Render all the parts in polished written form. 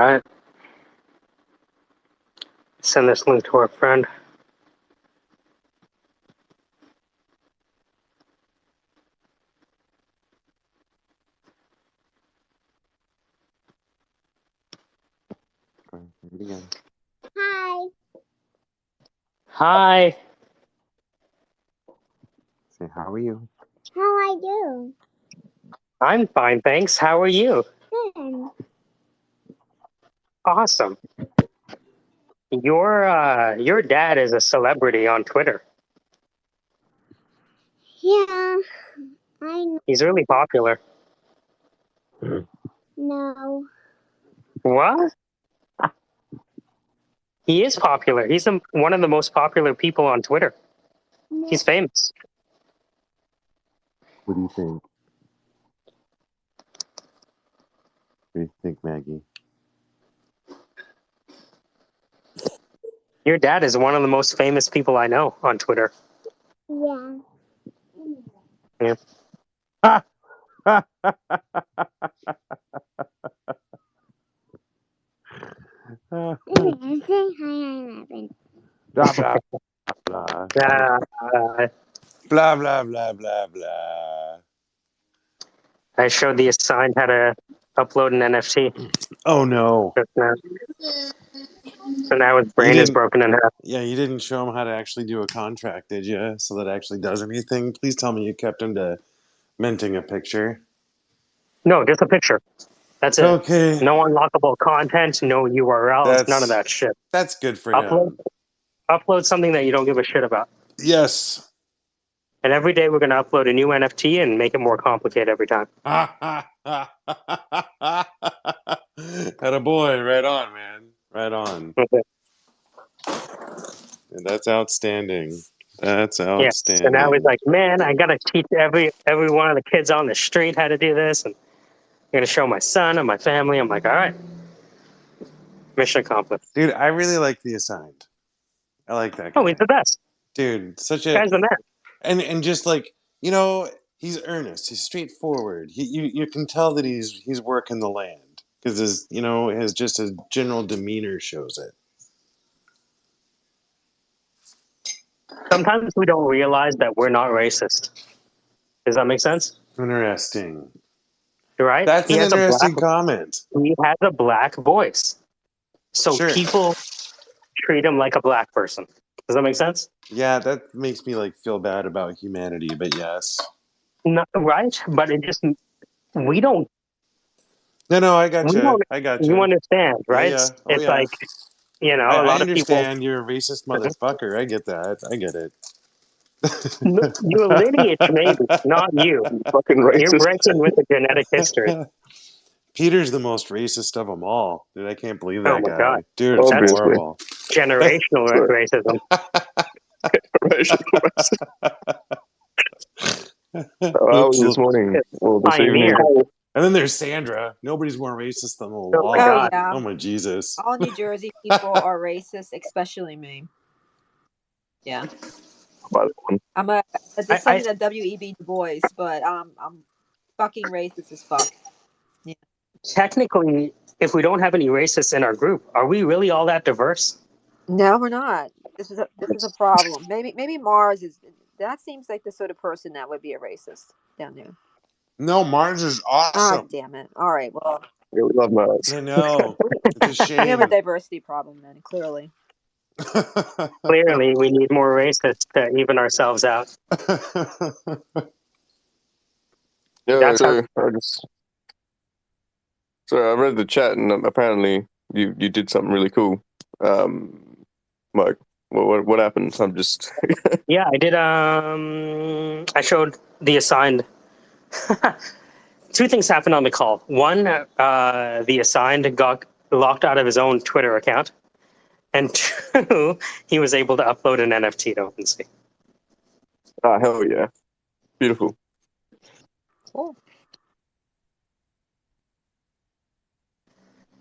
right. Send this link to our friend. Hi. Hi. Say, how are you? How I do? I'm fine, thanks. How are you? Good. Awesome. Your dad is a celebrity on Twitter. Yeah, I He's really popular. know. What? He is popular. He's one of the most popular people on Twitter. No. He's famous. What do you think? What do you think, Maggie? Your dad is one of the most famous people I know on Twitter. Yeah. Yeah. Say hi, Ivan. Blah, blah, blah. Uh, Blah, blah, blah, blah, blah. I showed the assigned how to upload an NFT. Oh, no. So now his brain is broken in half. Yeah, you didn't show him how to actually do a contract, did you? So that actually does anything? Please tell me you kept him to minting a picture. No, just a picture. That's it. Okay. No unlockable content, no URLs, none of that shit. That's good for him. Upload something that you don't give a shit about. Yes. And every day we're going to upload a new NFT and make it more complicated every time. Attaboy, right on, man. Right on. Okay. And that's outstanding. That's Yes. outstanding. And now he's like, man, I got to teach every one of the kids on the street how to do this. And I'm going to show my son and my family. I'm like, all right. Mission accomplished. Dude, I really like the assigned. I like that guy. Oh, he's the best. Dude, such a... Guy's the man. And just like, you know, he's earnest. He's straightforward. You can tell that he's working the land because his general demeanor shows it. Sometimes we don't realize that we're not racist. Does that make sense? Interesting. Right? That's an interesting comment. He has a black voice. So people treat him like a black person. Does that make sense? Yeah, that makes me like feel bad about humanity, but yes. No, right? But it just, we don't. No, I got you. You understand, right? Yeah. It's like, you know, a lot of people. I understand you're a racist motherfucker. I get that. I get it. Your lineage, maybe, not you. Fucking racist. You're breaking with the genetic history. Peter's the most racist of them all. Dude, I can't believe that guy. God. Dude, it's horrible. Generational racism. I was this morning. Well, this evening. And then there's Sandra. Nobody's more racist than the law. Oh my God. Yeah. Oh my Jesus. All New Jersey people are racist, especially me. Yeah. I'm a descendant of W.E.B. Du Bois, but I'm fucking racist as fuck. Yeah. Technically, if we don't have any racists in our group, are we really all that diverse? No, we're not. This is a problem. Maybe Mars is. That seems like the sort of person that would be a racist down there. No, Mars is awesome. Oh, damn it. All right, well. Yeah, we love Mars. I know. It's a shame. We have a diversity problem then, clearly. Clearly, we need more racists to even ourselves out. Yeah, so I read the chat, and apparently you did something really cool. Mike, what happened? I'm just Yeah, I did. I showed the assigned. Two things happened on the call. One, the assigned got locked out of his own Twitter account, and two, he was able to upload an NFT to OpenSea. Ah, hell yeah, beautiful. Cool.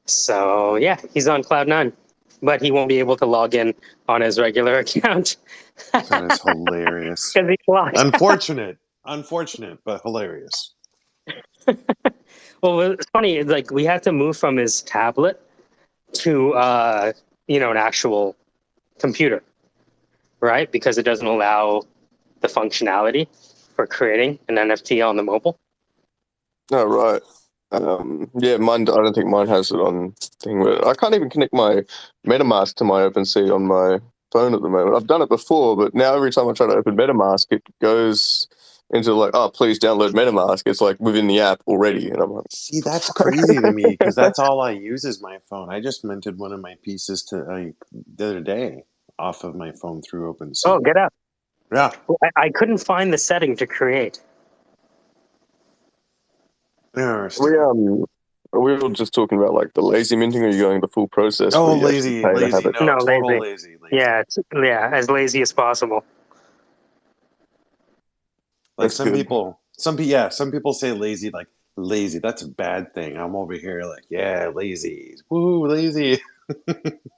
So yeah, he's on Cloud9, but he won't be able to log in on his regular account. That is hilarious. Because he's locked. Unfortunate, but hilarious. Well, it's funny. It's like we had to move from his tablet to an actual computer, right? Because it doesn't allow the functionality for creating an NFT on the mobile. Oh, right. Yeah, mine. I don't think mine has it on thing. But I can't even connect my MetaMask to my OpenSea on my phone at the moment. I've done it before, but now every time I try to open MetaMask, it goes into like, oh, please download MetaMask. It's like within the app already, and I'm like, see, that's crazy to me because that's all I use is my phone. I just minted one of my pieces the other day off of my phone through OpenSea. Oh, get out! Yeah, I couldn't find the setting to create. interesting. Are we all just talking about like the lazy minting, or are you going the full process? Oh, where you actually lazy, pay to have lazy. it? No, total lazy. Yeah, as lazy as possible. Like That's good. some people say lazy, like lazy. That's a bad thing. I'm over here like, yeah, lazy. Woo, lazy.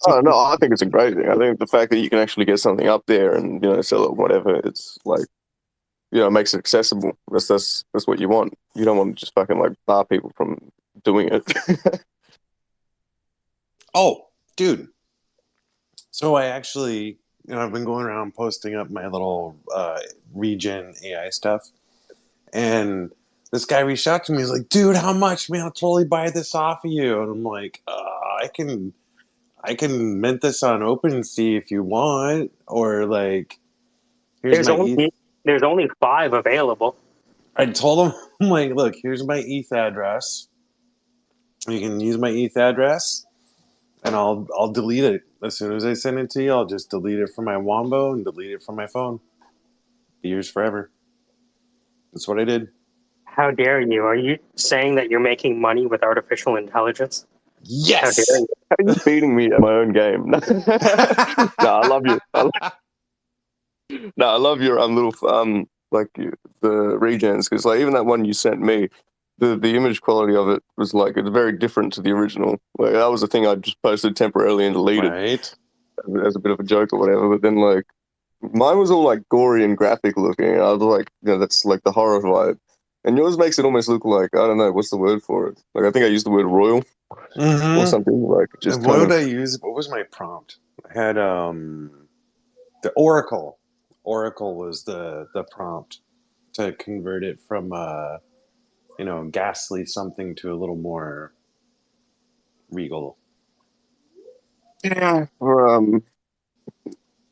Oh no, I think it's a great thing. I think the fact that you can actually get something up there and sell it, whatever, it's like it makes it accessible. That's what you want. You don't want to just fucking like bar people from doing it. Oh, dude. So I actually, I've been going around posting up my little regen AI stuff, and this guy reached out to me. He's like, "Dude, how much? Man, I'll totally buy this off of you." And I'm like, I can mint this on OpenSea if you want, or like, here's There's my ETH. there's only 5 available. I told him, I'm like, look, here's my ETH address. You can use my ETH address, and I'll delete it as soon as I send it to you. I'll just delete it from my Wombo and delete it from my phone. Be yours forever. That's what I did. How dare you? Are you saying that you're making money with artificial intelligence? How dare Yes. you? How are you beating me at my own game? No, I love you. I love your little like the regens, because like even that one you sent me, the image quality of it was like it's very different to the original. Like that was the thing I just posted temporarily and deleted Right. as a bit of a joke or whatever. But then like mine was all like gory and graphic looking. And I was like, that's like the horror vibe. And yours makes it almost look like, I don't know, what's the word for it? Like I think I used the word royal or something. Like just And what kind would of. I use? What was my prompt? I had the Oracle. Oracle was the prompt to convert it from ghastly something to a little more regal. Yeah. Or I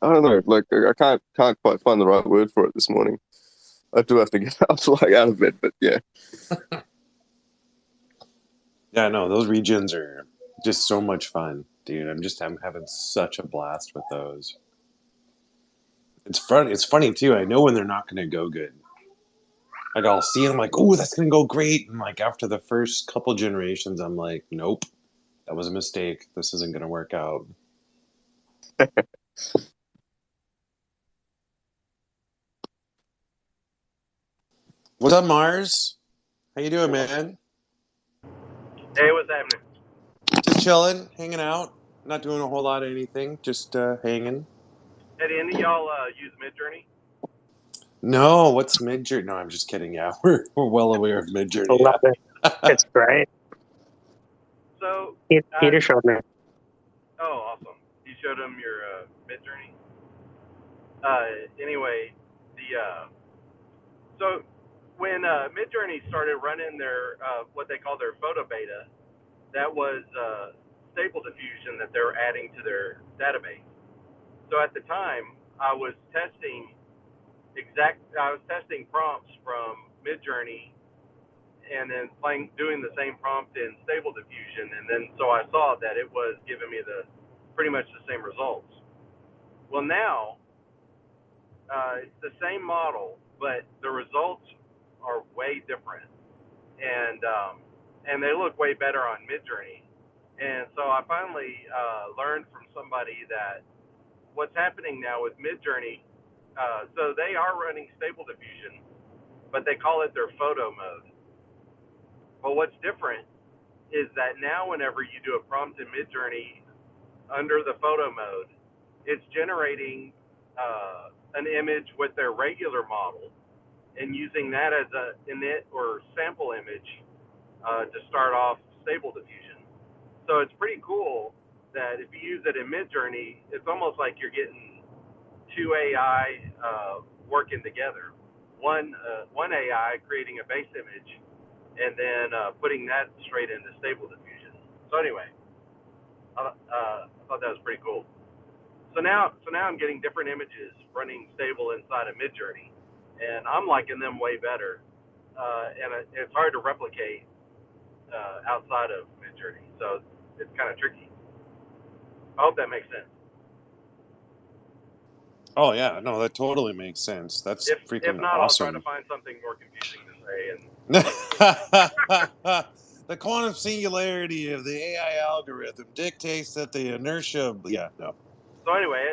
don't know. Like I can't quite find the right word for it this morning. I do have to get up like out of bed, but yeah. Yeah, no, those regions are just so much fun, dude. I'm having such a blast with those. It's fun. It's funny too. I know when they're not going to go good. Like I'll see them like, oh, that's going to go great, and like after the first couple generations, I'm like, nope, that was a mistake. This isn't going to work out. What's up, Mars? How you doing, man? Hey, what's happening? Just chilling, hanging out, not doing a whole lot of anything, just hanging. Hey, do any of y'all use Midjourney? No, what's Midjourney? No, I'm just kidding. Yeah, we're well aware of Midjourney. I love it. Yeah. It's great. So, Peter showed me. oh, awesome. You showed him your Midjourney? Anyway, so when Midjourney started running their, what they call their photo beta, that was Stable Diffusion that they were adding to their database. So at the time, I was testing prompts from Midjourney and then doing the same prompt in Stable Diffusion, and then so I saw that it was giving me pretty much the same results. Well, now it's the same model, but the results are way different, and they look way better on Midjourney. And so I finally learned from somebody that what's happening now with Midjourney. So they are running Stable Diffusion, but they call it their photo mode. But what's different is that now whenever you do a prompt in Midjourney under the photo mode, it's generating an image with their regular model and using that as a init or sample image to start off Stable Diffusion. So it's pretty cool that if you use it in Midjourney, it's almost like you're getting two AI working together. One AI creating a base image, and then putting that straight into Stable Diffusion. So anyway, I thought that was pretty cool. So now I'm getting different images running stable inside of Midjourney, and I'm liking them way better. And it's hard to replicate outside of Midjourney, so it's kind of tricky. I hope that makes sense. Oh yeah, no, that totally makes sense. That's If freaking not, I'll try to awesome. find something more confusing to say. And The quantum singularity of the AI algorithm dictates that the inertia. Yeah, no. so anyway,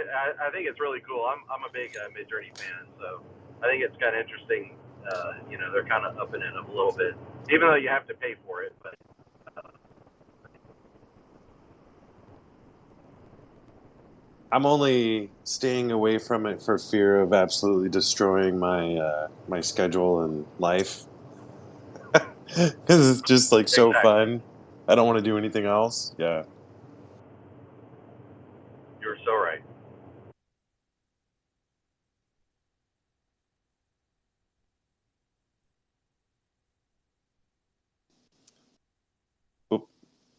I think it's really cool. I'm a big Midjourney fan, so I think it's kind of interesting. They're kind of upping it up a little bit, even though you have to pay for it. But I'm only staying away from it for fear of absolutely destroying my my schedule and life because it's just like so exactly, fun. I don't want to do anything else. Yeah. you're so right.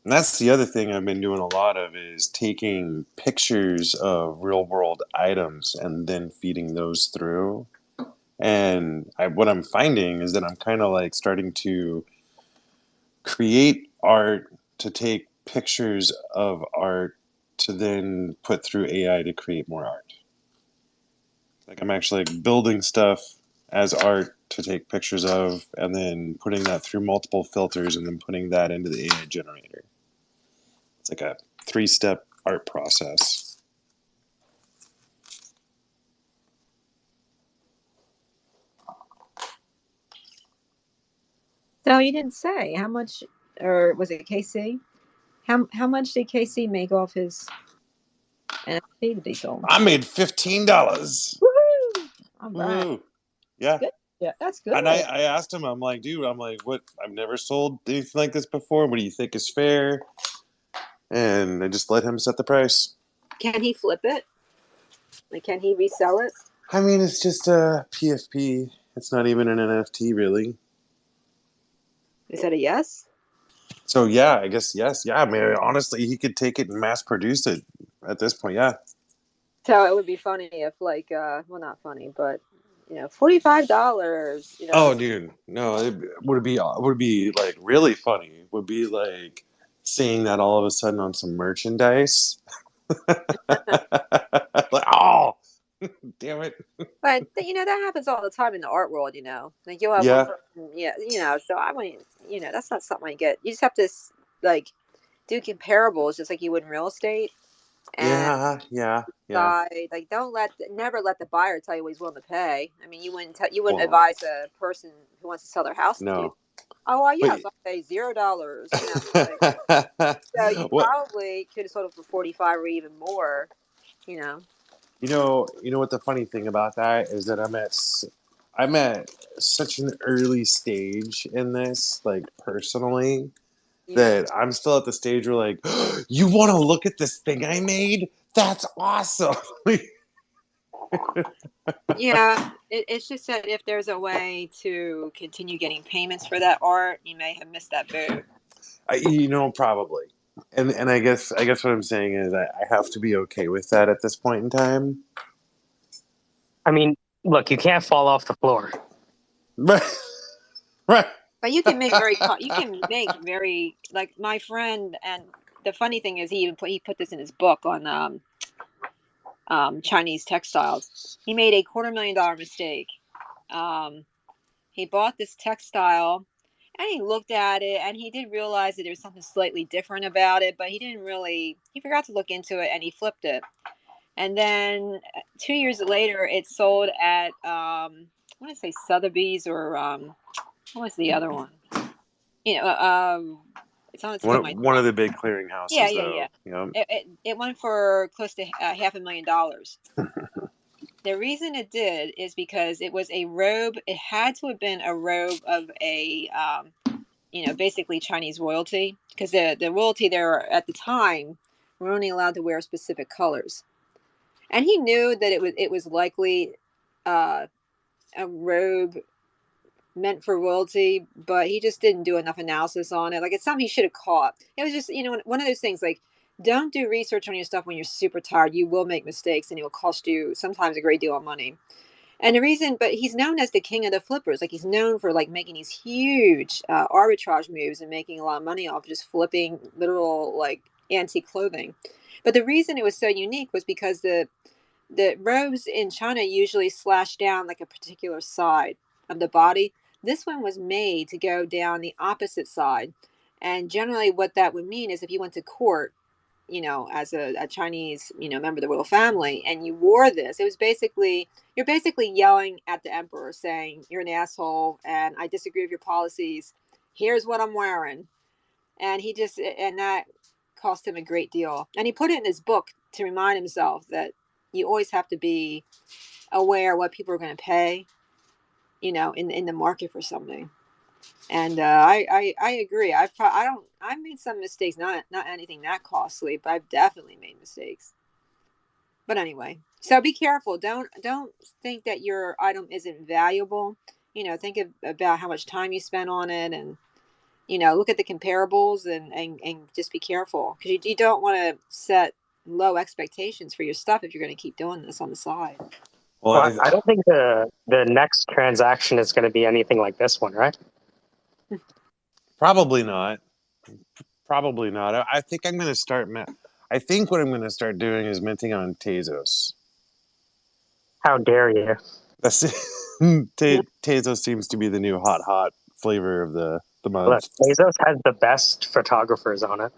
And that's the other thing I've been doing a lot of is taking pictures of real world items and then feeding those through. And what I'm finding is that I'm kind of like starting to create art to take pictures of art to then put through AI to create more art. Like I'm actually like building stuff as art to take pictures of and then putting that through multiple filters and then putting that into the AI generator. It's like a 3-step art process. So you didn't say how much, or was it KC? How much did KC make off his NFT that he sold? I made $15. Woohoo! All right. Woo! Yeah. Good. Yeah, that's good. And I asked him, I'm like, dude, I'm like, what? I've never sold anything like this before. What do you think is fair? And I just let him set the price. Can he flip it? Like, can he resell it? I mean, it's just a PFP. It's not even an NFT, really. Is that a yes? So yeah, I guess yes. Yeah, I mean, honestly, he could take it and mass produce it at this point. Yeah. So it would be funny if, like, well, not funny, but $45. Oh, dude, no, it would be like really funny. It would be like seeing that all of a sudden on some merchandise. Like, oh, damn it. But that happens all the time in the art world. Like you'll have one Yeah, person, yeah. So I wouldn't, that's not something I get. You just have to like do comparables, just like you would in real estate, and yeah. decide. Like, never let the buyer tell you what he's willing to pay. I mean, you wouldn't Well, advise a person who wants to sell their house to do. no, Oh, well, but yes, I'll pay $0. Like, so you what probably could have sold it for 45 or even more. You know. you know what the funny thing about that is that I'm at such an early stage in this, like personally, Yeah. that I'm still at the stage where like, you want to look at this thing I made? That's awesome. Yeah, it's just that if there's a way to continue getting payments for that art, you may have missed that boat. Probably. And I guess what I'm saying is I have to be okay with that at this point in time. I mean, look, you can't fall off the floor. Right. Right. But you can make very, like my friend, and the funny thing is he put this in his book on Chinese textiles. He made a $250,000 mistake. He bought this textile and he looked at it and he did realize that there was something slightly different about it, but he forgot to look into it and he flipped it. And then 2 years later, it sold at, I want to say Sotheby's or, what was the other one? It's on the tip of my One of the big clearinghouses, Yeah. though. Yeah. It went for close to $500,000. The reason it did is because it was a robe. It had to have been a robe of a, basically Chinese royalty, because the royalty there at the time we're only allowed to wear specific colors. And he knew that it was likely a robe meant for royalty, but he just didn't do enough analysis on it. Like, it's something he should have caught. It was just, one of those things, like, don't do research on your stuff when you're super tired. You will make mistakes, and it will cost you sometimes a great deal of money. And the reason, but he's known as the king of the flippers. Like, he's known for like making these huge arbitrage moves and making a lot of money off just flipping literal like antique clothing. But the reason it was so unique was because the robes in China usually slash down like a particular side of the body. This one was made to go down the opposite side. And generally what that would mean is if you went to court, as a Chinese, member of the royal family, and you wore this, it was you're basically yelling at the emperor saying, you're an asshole and I disagree with your policies. Here's what I'm wearing. And that cost him a great deal. And he put it in his book to remind himself that you always have to be aware what people are going to pay, in the market for something. And I agree. I've made some mistakes, not anything that costly, but I've definitely made mistakes. But anyway, so be careful. Don't think that your item isn't valuable. Think about how much time you spent on it, and look at the comparables, and just be careful, because you don't want to set low expectations for your stuff if you're going to keep doing this on the side. Well, I don't think the next transaction is going to be anything like this one, right? Probably not. I think I'm going to start. I think what I'm going to start doing is minting on Tezos. How dare you? Tezos seems to be the new hot flavor of the month. Look, Tezos has the best photographers on it.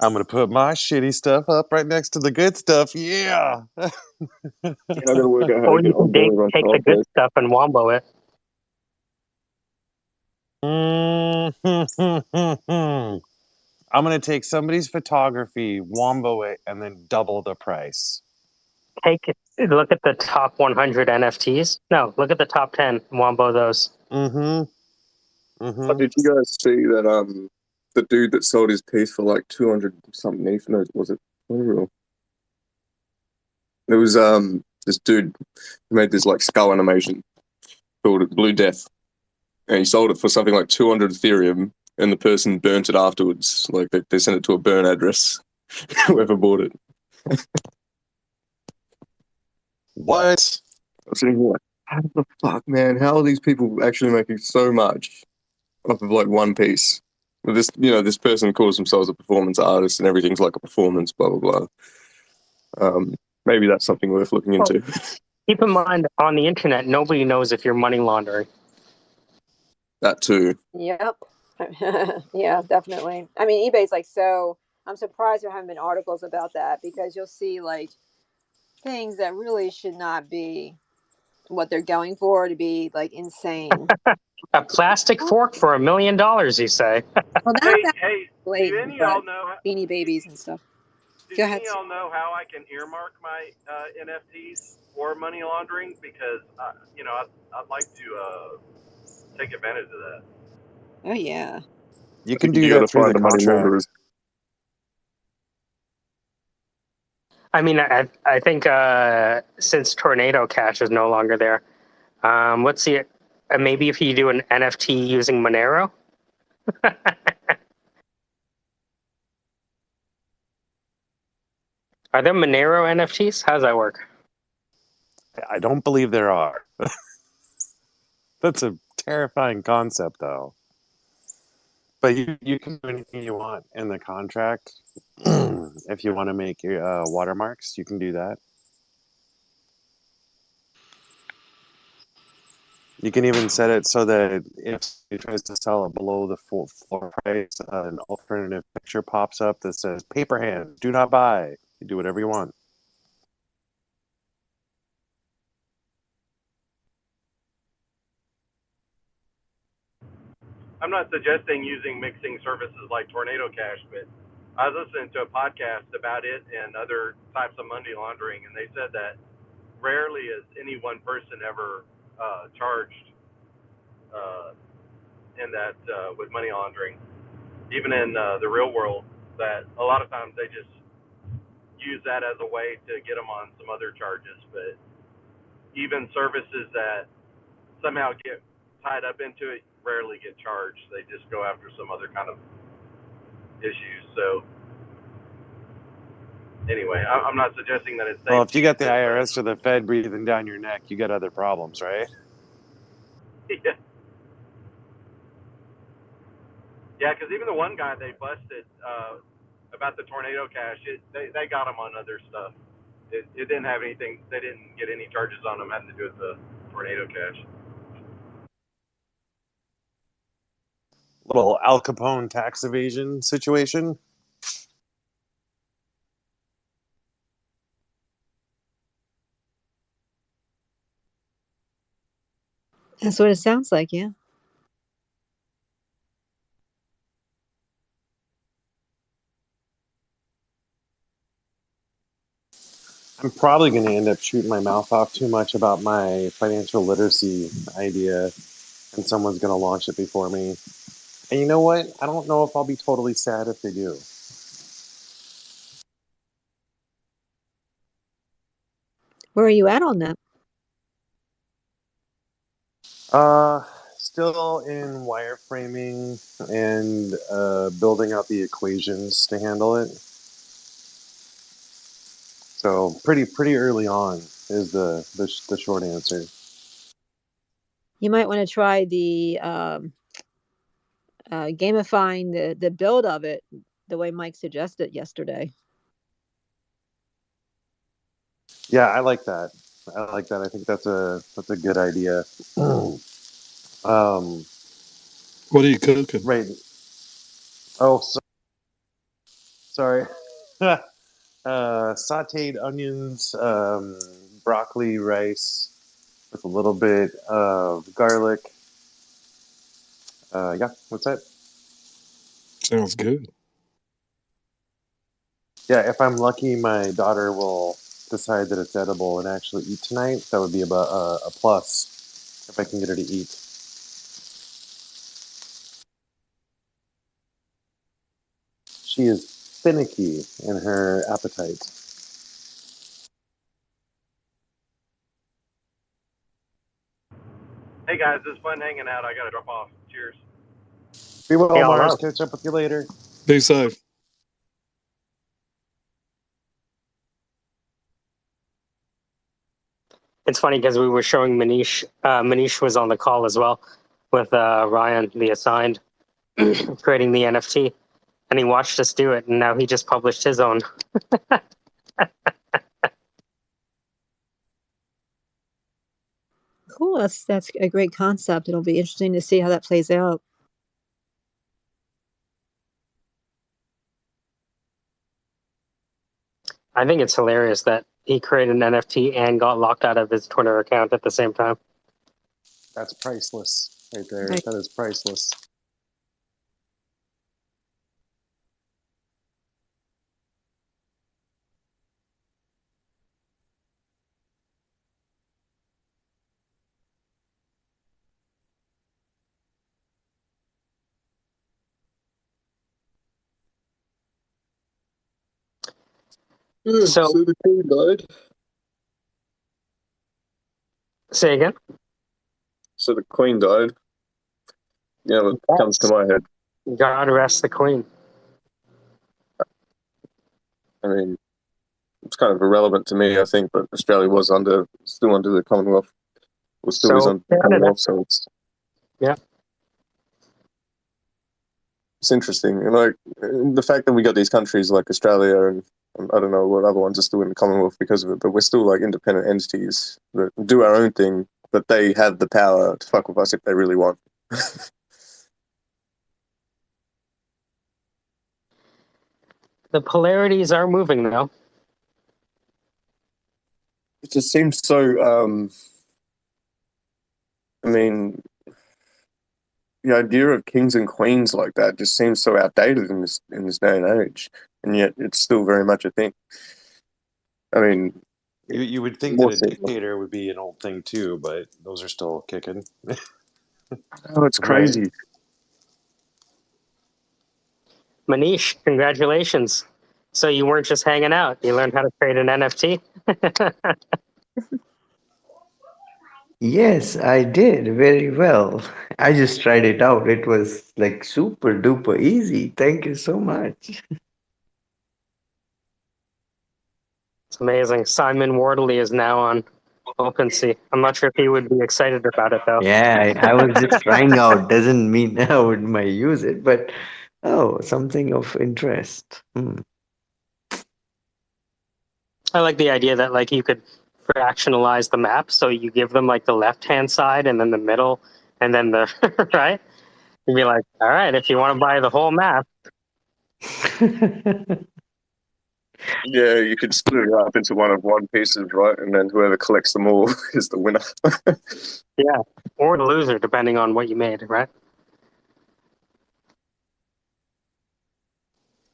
I'm going to put my shitty stuff up right next to the good stuff. Yeah. I gotta work out how Or to you get can on take the good stuff and wombo it. I'm going to take somebody's photography, wombo it, and then double the price. Look at the top 100 NFTs. No, look at the top 10. Wombo those. Oh, did you guys see that? The dude that sold his piece for like 200 something ETH, no, was it unreal? There was this dude who made this like skull animation called it Blue Death, and he sold it for something like 200 Ethereum, and the person burnt it afterwards. Like they sent it to a burn address. Whoever bought it. What? I was sitting here like, how the fuck, man? How are these people actually making so much off of like one piece? This person calls themselves a performance artist, and everything's like a performance, blah blah blah. Maybe that's something worth looking into. Keep in mind, on the internet, nobody knows if you're money laundering. That too. Yep. Yeah, definitely. I mean, eBay's like, so I'm surprised there haven't been articles about that, because you'll see like things that really should not be what they're going for, to be like insane. A plastic fork for $1 million, you say? Well, that's Hey, do blatant, any of y'all but know? Beanie Babies and stuff. Do Go any ahead. of y'all know how I can earmark my NFTs for money laundering? Because I'd like to take advantage of that. Oh yeah. You can do that through the contract. I mean, I think since Tornado Cash is no longer there, let's see. Maybe if you do an NFT using Monero. Are there Monero NFTs? How does that work? I don't believe there are. That's a terrifying concept, though. But you can do anything you want in the contract. If you want to make your watermarks, you can do that. You can even set it so that if he tries to sell it below the full floor price, an alternative picture pops up that says "Paper hand, do not buy." You do whatever you want. I'm not suggesting using mixing services like Tornado Cash, but I was listening to a podcast about it and other types of money laundering, and they said that rarely is any one person ever charged in that with money laundering. even in the real world, that a lot of times they just use that as a way to get them on some other charges. But even services that somehow get tied up into it rarely get charged. They just go after some other kind of issues. So anyway, I'm not suggesting that it's safe. Well, if you got the IRS or the Fed breathing down your neck, you got other problems, right? Yeah. Yeah, because even the one guy they busted about the tornado cash, they got him on other stuff. It didn't have anything. They didn't get any charges on him having to do with the tornado cash. Little Al Capone tax evasion situation. That's what it sounds like, yeah. I'm probably going to end up shooting my mouth off too much about my financial literacy idea, and someone's going to launch it before me. And you know what? I don't know if I'll be totally sad if they do. Where are you at on that? Still in wireframing and building out the equations to handle it. So pretty early on is the short answer. You might want to try the gamifying the build of it the way Mike suggested yesterday. Yeah, I like that. I think that's a good idea. What are you cooking? Right. Oh, sorry. Sauteed onions, broccoli, rice with a little bit of garlic. Yeah, what's that? Sounds good. Yeah, if I'm lucky, my daughter will decide that it's edible and actually eat tonight. That would be about a plus if I can get her to eat. She is finicky in her appetite. Hey guys, it's fun hanging out. I gotta drop off. Cheers. Be well, Yeah, Mars. love. Catch up with you later. Be safe. It's funny because we were showing Manish. Manish was on the call as well with Ryan, the assigned, creating the NFT, and he watched us do it, and now he just published his own. Cool. That's a great concept. It'll be interesting to see how that plays out. I think it's hilarious that he created an NFT and got locked out of his Twitter account at the same time. That's priceless right there. Right. That is priceless. So the Queen died. say again. So the Queen died. Yeah, that comes to my head. God rest the Queen. I mean, it's kind of irrelevant to me, I think, but Australia was still under the Commonwealth. Or still is under the Commonwealth, so it's... Yeah. It's interesting. And like the fact that we got these countries like Australia and I don't know what other ones are still in the Commonwealth because of it, but we're still like independent entities that do our own thing, but they have the power to fuck with us if they really want. The polarities are moving now. It just seems so, I mean, the idea of kings and queens like that just seems so outdated in this day and age, and yet it's still very much a thing. I mean, You would think that a dictator would be an old thing too, but those are still kicking. Oh, it's crazy. Manish, congratulations. So you weren't just hanging out. You learned how to create an NFT? Yes, I did very well. I just tried it out. It was like super duper easy. Thank you so much. It's amazing. Simon Wardley is now on OpenSea. I'm not sure if he would be excited about it, though. Yeah, I was just trying out. Doesn't mean I would might use it, but oh, something of interest. I like the idea that like you could fractionalize the map. So you give them like the left-hand side and then the middle and then the right. You'd be like, all right, if you want to buy the whole map. Yeah, you could split it up into one pieces, right? And then whoever collects them all is the winner. Yeah, or the loser, depending on what you made, right?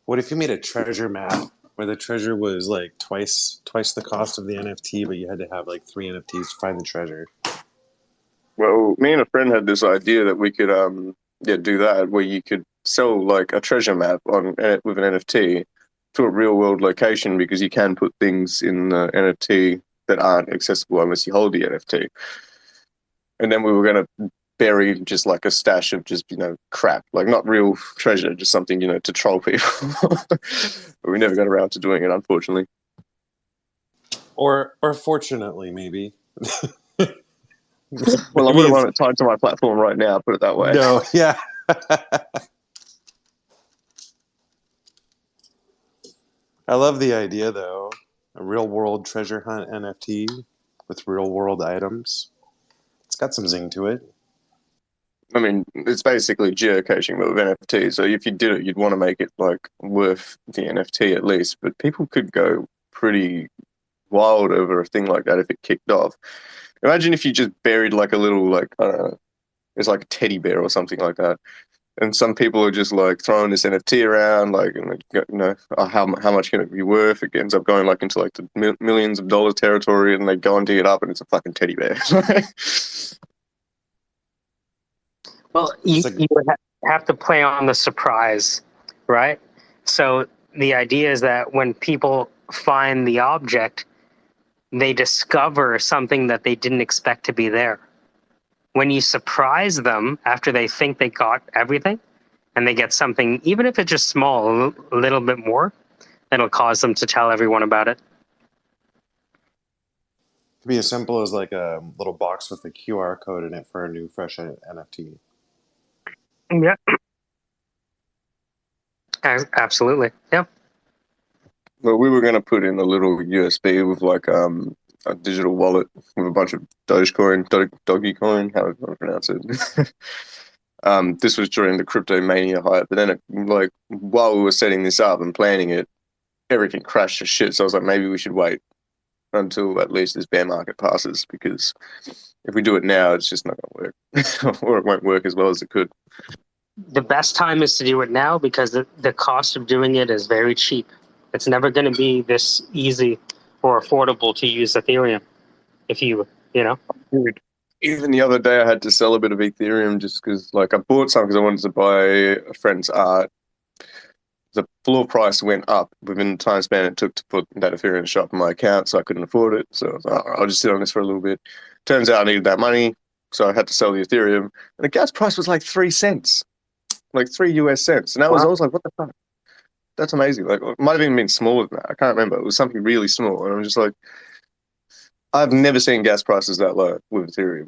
What if you made a treasure map where the treasure was like twice the cost of the NFT, but you had to have like 3 NFTs to find the treasure? Well, me and a friend had this idea that we could do that, where you could sell like a treasure map on with an NFT to a real world location, because you can put things in the NFT that aren't accessible unless you hold the NFT. And then we were going to bury just like a stash of just, crap, like not real treasure, just something, to troll people. But we never got around to doing it, unfortunately. Or fortunately, maybe. Well, I wouldn't want it tied to my platform right now, put it that way. No, yeah. I love the idea, though. A real-world treasure hunt NFT with real-world items. It's got some zing to it. I mean, it's basically geocaching, but with NFT. So if you did it, you'd want to make it like worth the NFT at least. But people could go pretty wild over a thing like that if it kicked off. Imagine if you just buried like a little, like, I don't know, it's like a teddy bear or something like that. And some people are just like throwing this NFT around, like, how much can it be worth? It ends up going like into like the millions of dollars territory, and they go and dig it up, and it's a fucking teddy bear. Well, you would have to play on the surprise, right? So the idea is that when people find the object, they discover something that they didn't expect to be there. When you surprise them after they think they got everything and they get something, even if it's just small, a little bit more, it'll cause them to tell everyone about it. It could be as simple as like a little box with a QR code in it for a new fresh NFT. Yeah. Absolutely. Yeah. Well, we were going to put in a little USB with like a digital wallet with a bunch of Dogecoin, how do I pronounce it? This was during the crypto mania hype, but then like while we were setting this up and planning it, everything crashed to shit. So I was like, maybe we should wait until at least this bear market passes, because if we do it now, it's just not going to work, or it won't work as well as it could. The best time is to do it now, because the cost of doing it is very cheap. It's never going to be this easy or affordable to use Ethereum. If you know. Dude, even the other day, I had to sell a bit of Ethereum just because, like, I bought some because I wanted to buy a friend's art. The floor price went up within the time span it took to put that Ethereum shop in my account, so I couldn't afford it. So I was like, I'll just sit on this for a little bit. Turns out I needed that money, so I had to sell the Ethereum. And the gas price was like 3 cents, like 3 US cents. And I was like, what the fuck? That's amazing. Like, it might have even been smaller than that. I can't remember. It was something really small. And I'm just like, I've never seen gas prices that low with Ethereum.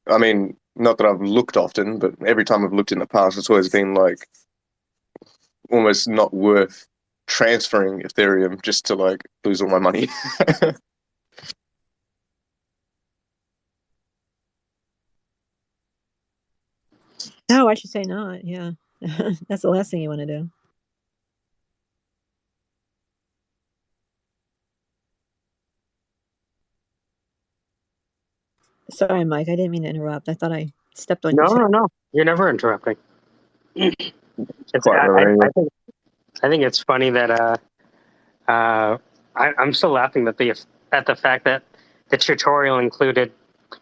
I mean, not that I've looked often, but every time I've looked in the past, it's always been like almost not worth transferring Ethereum just to like lose all my money. No, I should say not. Yeah. That's the last thing you want to do. Sorry, Mike. I didn't mean to interrupt. I thought I stepped on your No. You're never interrupting. I think it's funny that I'm still laughing at the fact that the tutorial included,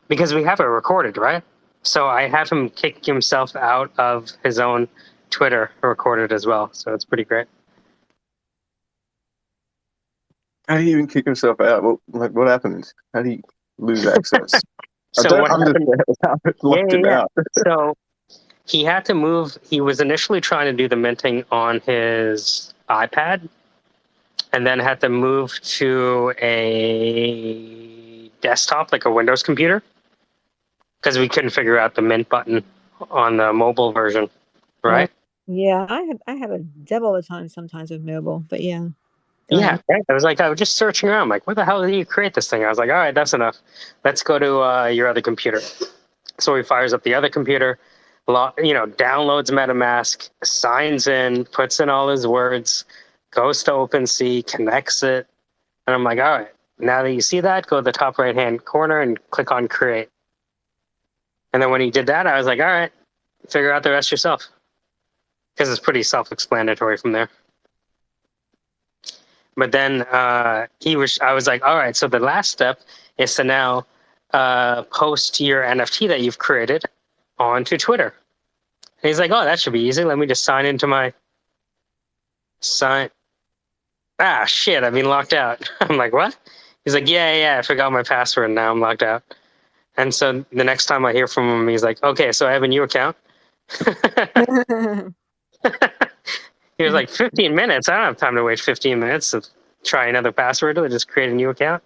because we have it recorded, right? So I have him kick himself out of his own Twitter recorded as well, so it's pretty great. How do you even kick himself out? What happened? How do you lose access? So I don't what happened? understand how it locked him out. So he had to move. He was initially trying to do the minting on his iPad, and then had to move to a desktop, like a Windows computer, because we couldn't figure out the mint button on the mobile version, right? Yeah, I have a devil of a time sometimes with mobile, but yeah. Yeah, right. I was just searching around, like, where the hell did you create this thing? I was like, all right, that's enough. Let's go to your other computer. So he fires up the other computer, downloads MetaMask, signs in, puts in all his words, goes to OpenSea, connects it, and I'm like, all right, now that you see that, go to the top right-hand corner and click on Create. And then when he did that, I was like, all right, figure out the rest yourself, because it's pretty self-explanatory from there. But then I was like, all right, so the last step is to now post your NFT that you've created onto Twitter. And he's like, oh, that should be easy. Let me just sign into my sign. Ah, shit, I've been locked out. I'm like, what? He's like, yeah, I forgot my password. Now I'm locked out. And so the next time I hear from him, he's like, okay, so I have a new account. He was like, 15 minutes? I don't have time to wait 15 minutes to try another password or just create a new account.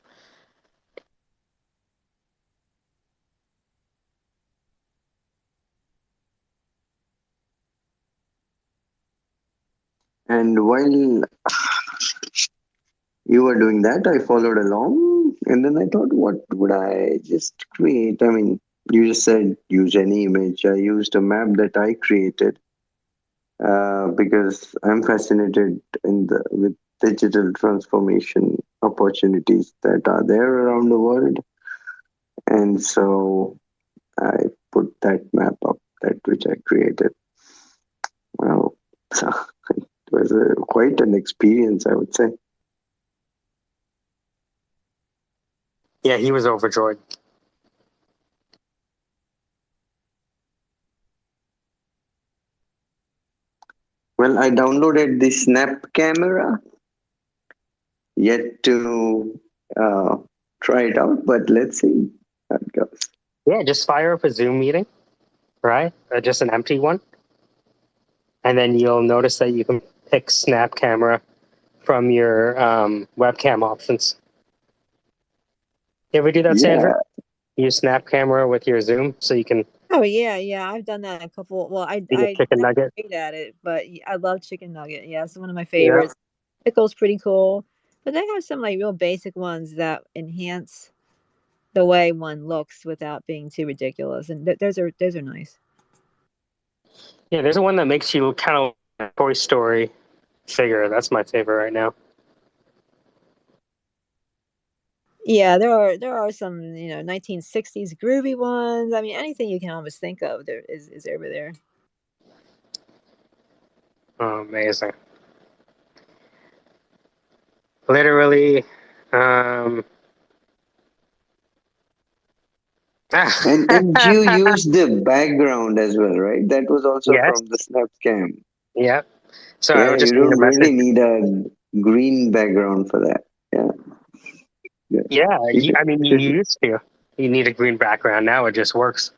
And while you were doing that, I followed along, and then I thought, what would I just create? I mean, you just said use any image. I used a map that I created because I'm fascinated with digital transformation opportunities that are there around the world, and so I put that map up, that which I created. Well, so it was quite an experience, I would say. Yeah, he was overjoyed. Well, I downloaded the Snap camera, yet to try it out, but let's see how it goes. Yeah, just fire up a Zoom meeting, right? Just an empty one. And then you'll notice that you can pick Snap camera from your webcam options. You ever do that, Sandra? Use Snap camera with your Zoom so you can Oh yeah, I've done that a couple. Well, be a chicken not nugget. great at it, but I love chicken nugget. Yeah, it's one of my Yeah. favorites. Pickle's pretty cool, but they have some like real basic ones that enhance the way one looks without being too ridiculous, and those are nice. Yeah, there's one that makes you kind of like a Toy Story figure. That's my favorite right now. Yeah, there are some 1960s groovy ones. I mean, anything you can almost think of there is over there. Oh, amazing. Literally. And you used the background as well, right? That was also Yes. from the Snap cam. Yeah. So I Yeah, would just you need a don't message. really need a green background for that. Yeah. Yeah, you used to. You need a green background. Now it just works.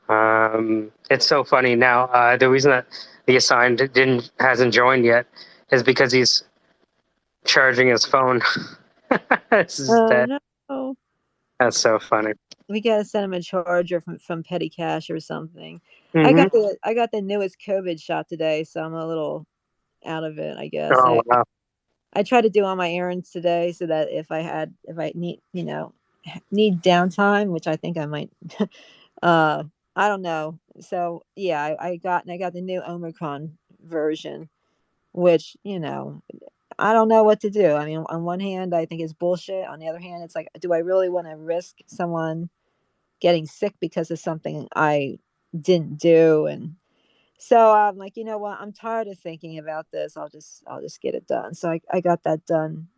It's so funny now. The reason that the assigned hasn't joined yet is because he's charging his phone. This is dead. No. That's so funny. We gotta send him a charger from Petty Cash or something. Mm-hmm. I got the newest COVID shot today, so I'm a little out of it, I guess. Oh wow. I tried to do all my errands today so that if I need need downtime, which I think I might, I don't know. So yeah, I got the new Omicron version, which I don't know what to do. I mean, on one hand, I think it's bullshit. On the other hand, it's like, do I really want to risk someone getting sick because of something I didn't do? And so I'm like, you know what? I'm tired of thinking about this. I'll just get it done. So I got that done,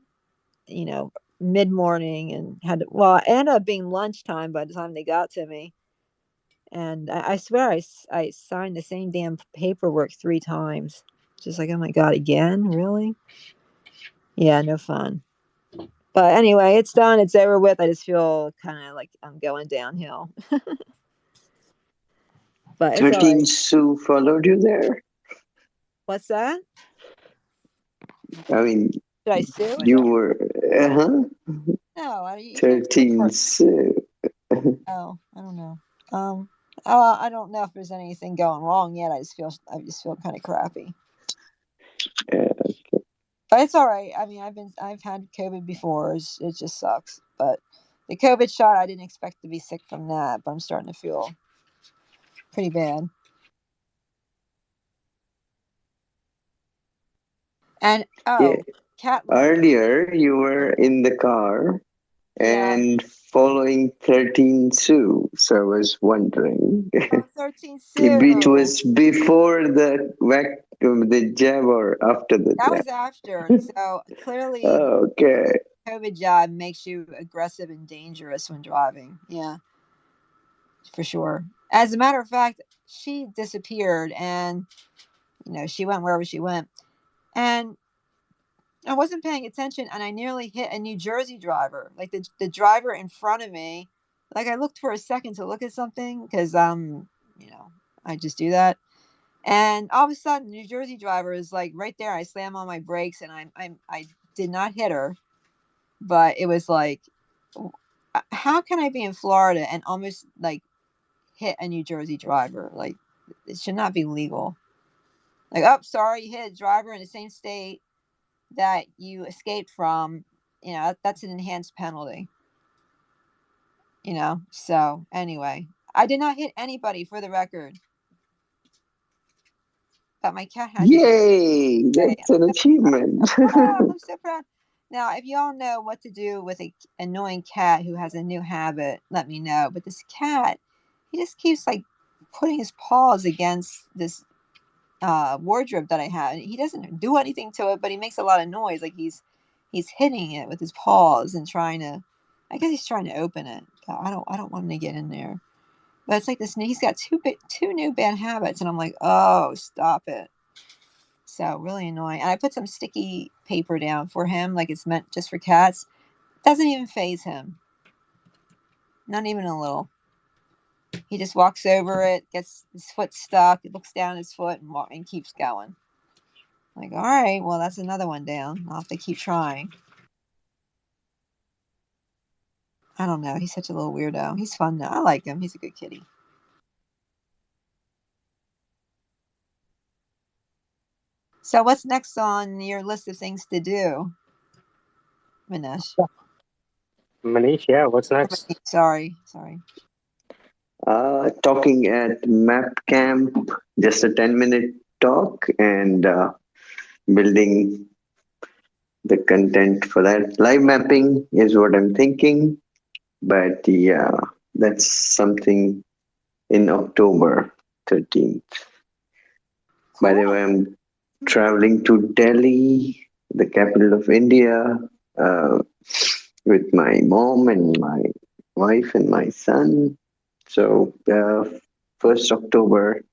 mid morning, and it ended up being lunchtime by the time they got to me. And I swear I signed the same damn paperwork 3 times. Just like, oh my God, again? Really? Yeah, no fun. But anyway, it's done. It's over with. I just feel kind of like I'm going downhill. But it's all 13 right. Sue followed you there. What's that? I mean, Should I sue? Is you that? were No, you can't sue 13 for. Sue. Oh, I don't know. I don't know if there's anything going wrong yet. I just feel kind of crappy. Yeah. But it's all right. I mean, I've had COVID before. It just sucks. But the COVID shot, I didn't expect to be sick from that. But I'm starting to feel pretty bad. And Yeah. cat. Earlier, you were in the car Yeah. and following 13 Sue. So I was wondering Oh, 13 if it Sue. was before the jab or after the That jab. was after. So clearly, Okay. the COVID jab makes you aggressive and dangerous when driving. Yeah, for sure. As a matter of fact, she disappeared, and she went wherever she went, and I wasn't paying attention, and I nearly hit a New Jersey driver, like the driver in front of me. Like I looked for a second to look at something because I just do that. And all of a sudden, New Jersey driver is like right there. I slam on my brakes, and I did not hit her, but it was like, how can I be in Florida and almost like hit a New Jersey driver? Like, it should not be legal. Like, oh, sorry, you hit a driver in the same state that you escaped from. That's an enhanced penalty. So anyway, I did not hit anybody, for the record. But my cat has this. Yay! That's an achievement. I'm so proud. Now, if y'all know what to do with an annoying cat who has a new habit, let me know. But this cat, he just keeps like putting his paws against this wardrobe that I have, and he doesn't do anything to it, but he makes a lot of noise, like he's hitting it with his paws and trying to. I guess he's trying to open it. But I don't want him to get in there. But it's like this. He's got two new bad habits, and I'm like, oh, stop it. So really annoying. And I put some sticky paper down for him, like it's meant just for cats. Doesn't even faze him. Not even a little. He just walks over it, gets his foot stuck, looks down his foot, and keeps going. Like, all right, well, that's another one down. I'll have to keep trying. I don't know. He's such a little weirdo. He's fun though. I like him. He's a good kitty. So what's next on your list of things to do, Manish? Manish, yeah, what's next? Sorry. Talking at Map Camp, just a 10-minute talk and building the content for that. Live mapping is what I'm thinking, but yeah, that's something in October 13th. By the way, I'm traveling to Delhi, the capital of India, with my mom and my wife and my son. So, 1st October,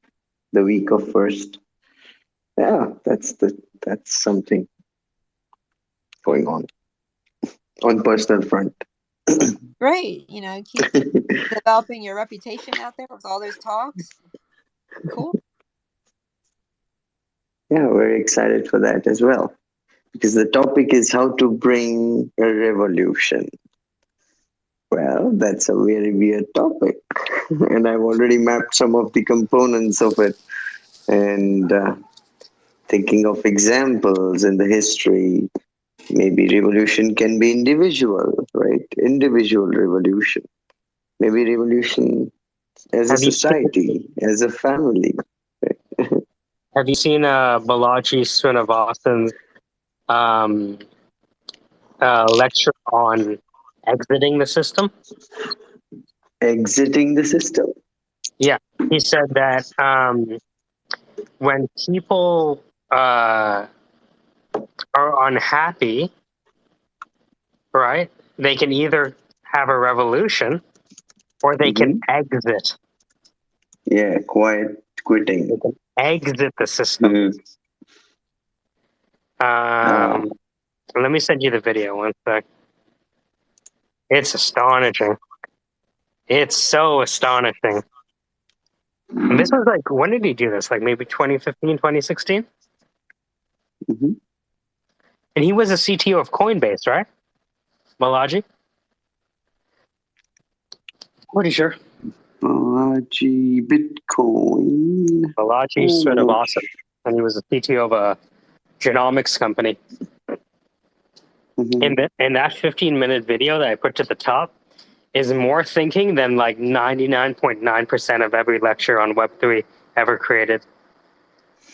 the week of 1st. Yeah, that's something going on personal front. Great. Keep developing your reputation out there with all those talks. Cool. Yeah, very excited for that as well. Because the topic is how to bring a revolution. Well, that's a very weird topic. And I've already mapped some of the components of it and thinking of examples in the history. Maybe revolution can be individual, right? Individual revolution. Maybe revolution as a society, as a family. Have you seen Balaji Srinivasan's lecture on exiting the system? Exiting the system? Yeah, he said that when people are unhappy, right, they can either have a revolution or they can exit Yeah, quiet quitting. They can exit the system. Let me send you the video one sec. It's astonishing. It's so astonishing. And this was like, when did he do this? Like maybe 2015, 2016? Mm-hmm. And he was a CTO of Coinbase, right? Balaji? Pretty sure. Balaji Bitcoin. Balaji's sort of awesome. And he was a CTO of a genomics company. Mm-hmm. In that 15-minute video that I put to the top is more thinking than like 99.9% of every lecture on Web3 ever created.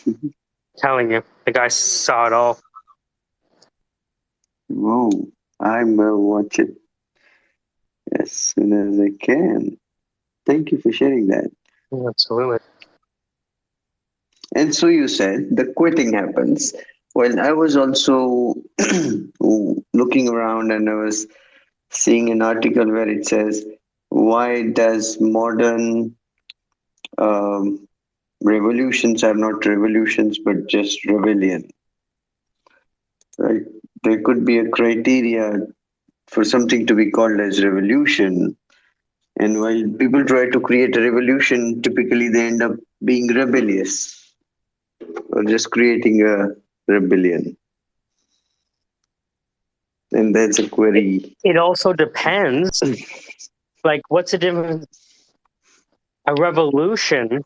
Mm-hmm. Telling you, the guy saw it all. Oh, I will watch it as soon as I can. Thank you for sharing that. Absolutely. And so you said the quitting happens. Well, I was also looking around and I was seeing an article where it says, why does modern um, revolutions are not revolutions but just rebellion? Right? There could be a criteria for something to be called as revolution. And while people try to create a revolution, typically they end up being rebellious or just creating a rebellion. And that's a query. It also depends. Like, what's the difference? A revolution,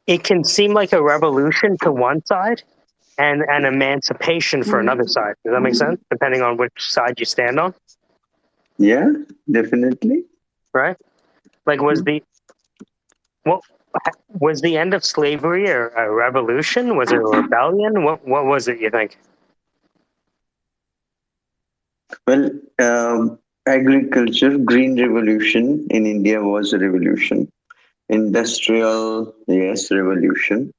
it can seem like a revolution to one side and an emancipation for another side. Does that make sense? Depending on which side you stand on, Yeah, definitely. right? Like, was the end of slavery a revolution? Was it a rebellion? What was it, you think? Well, agriculture, green revolution in India was a revolution. Industrial, yes, revolution.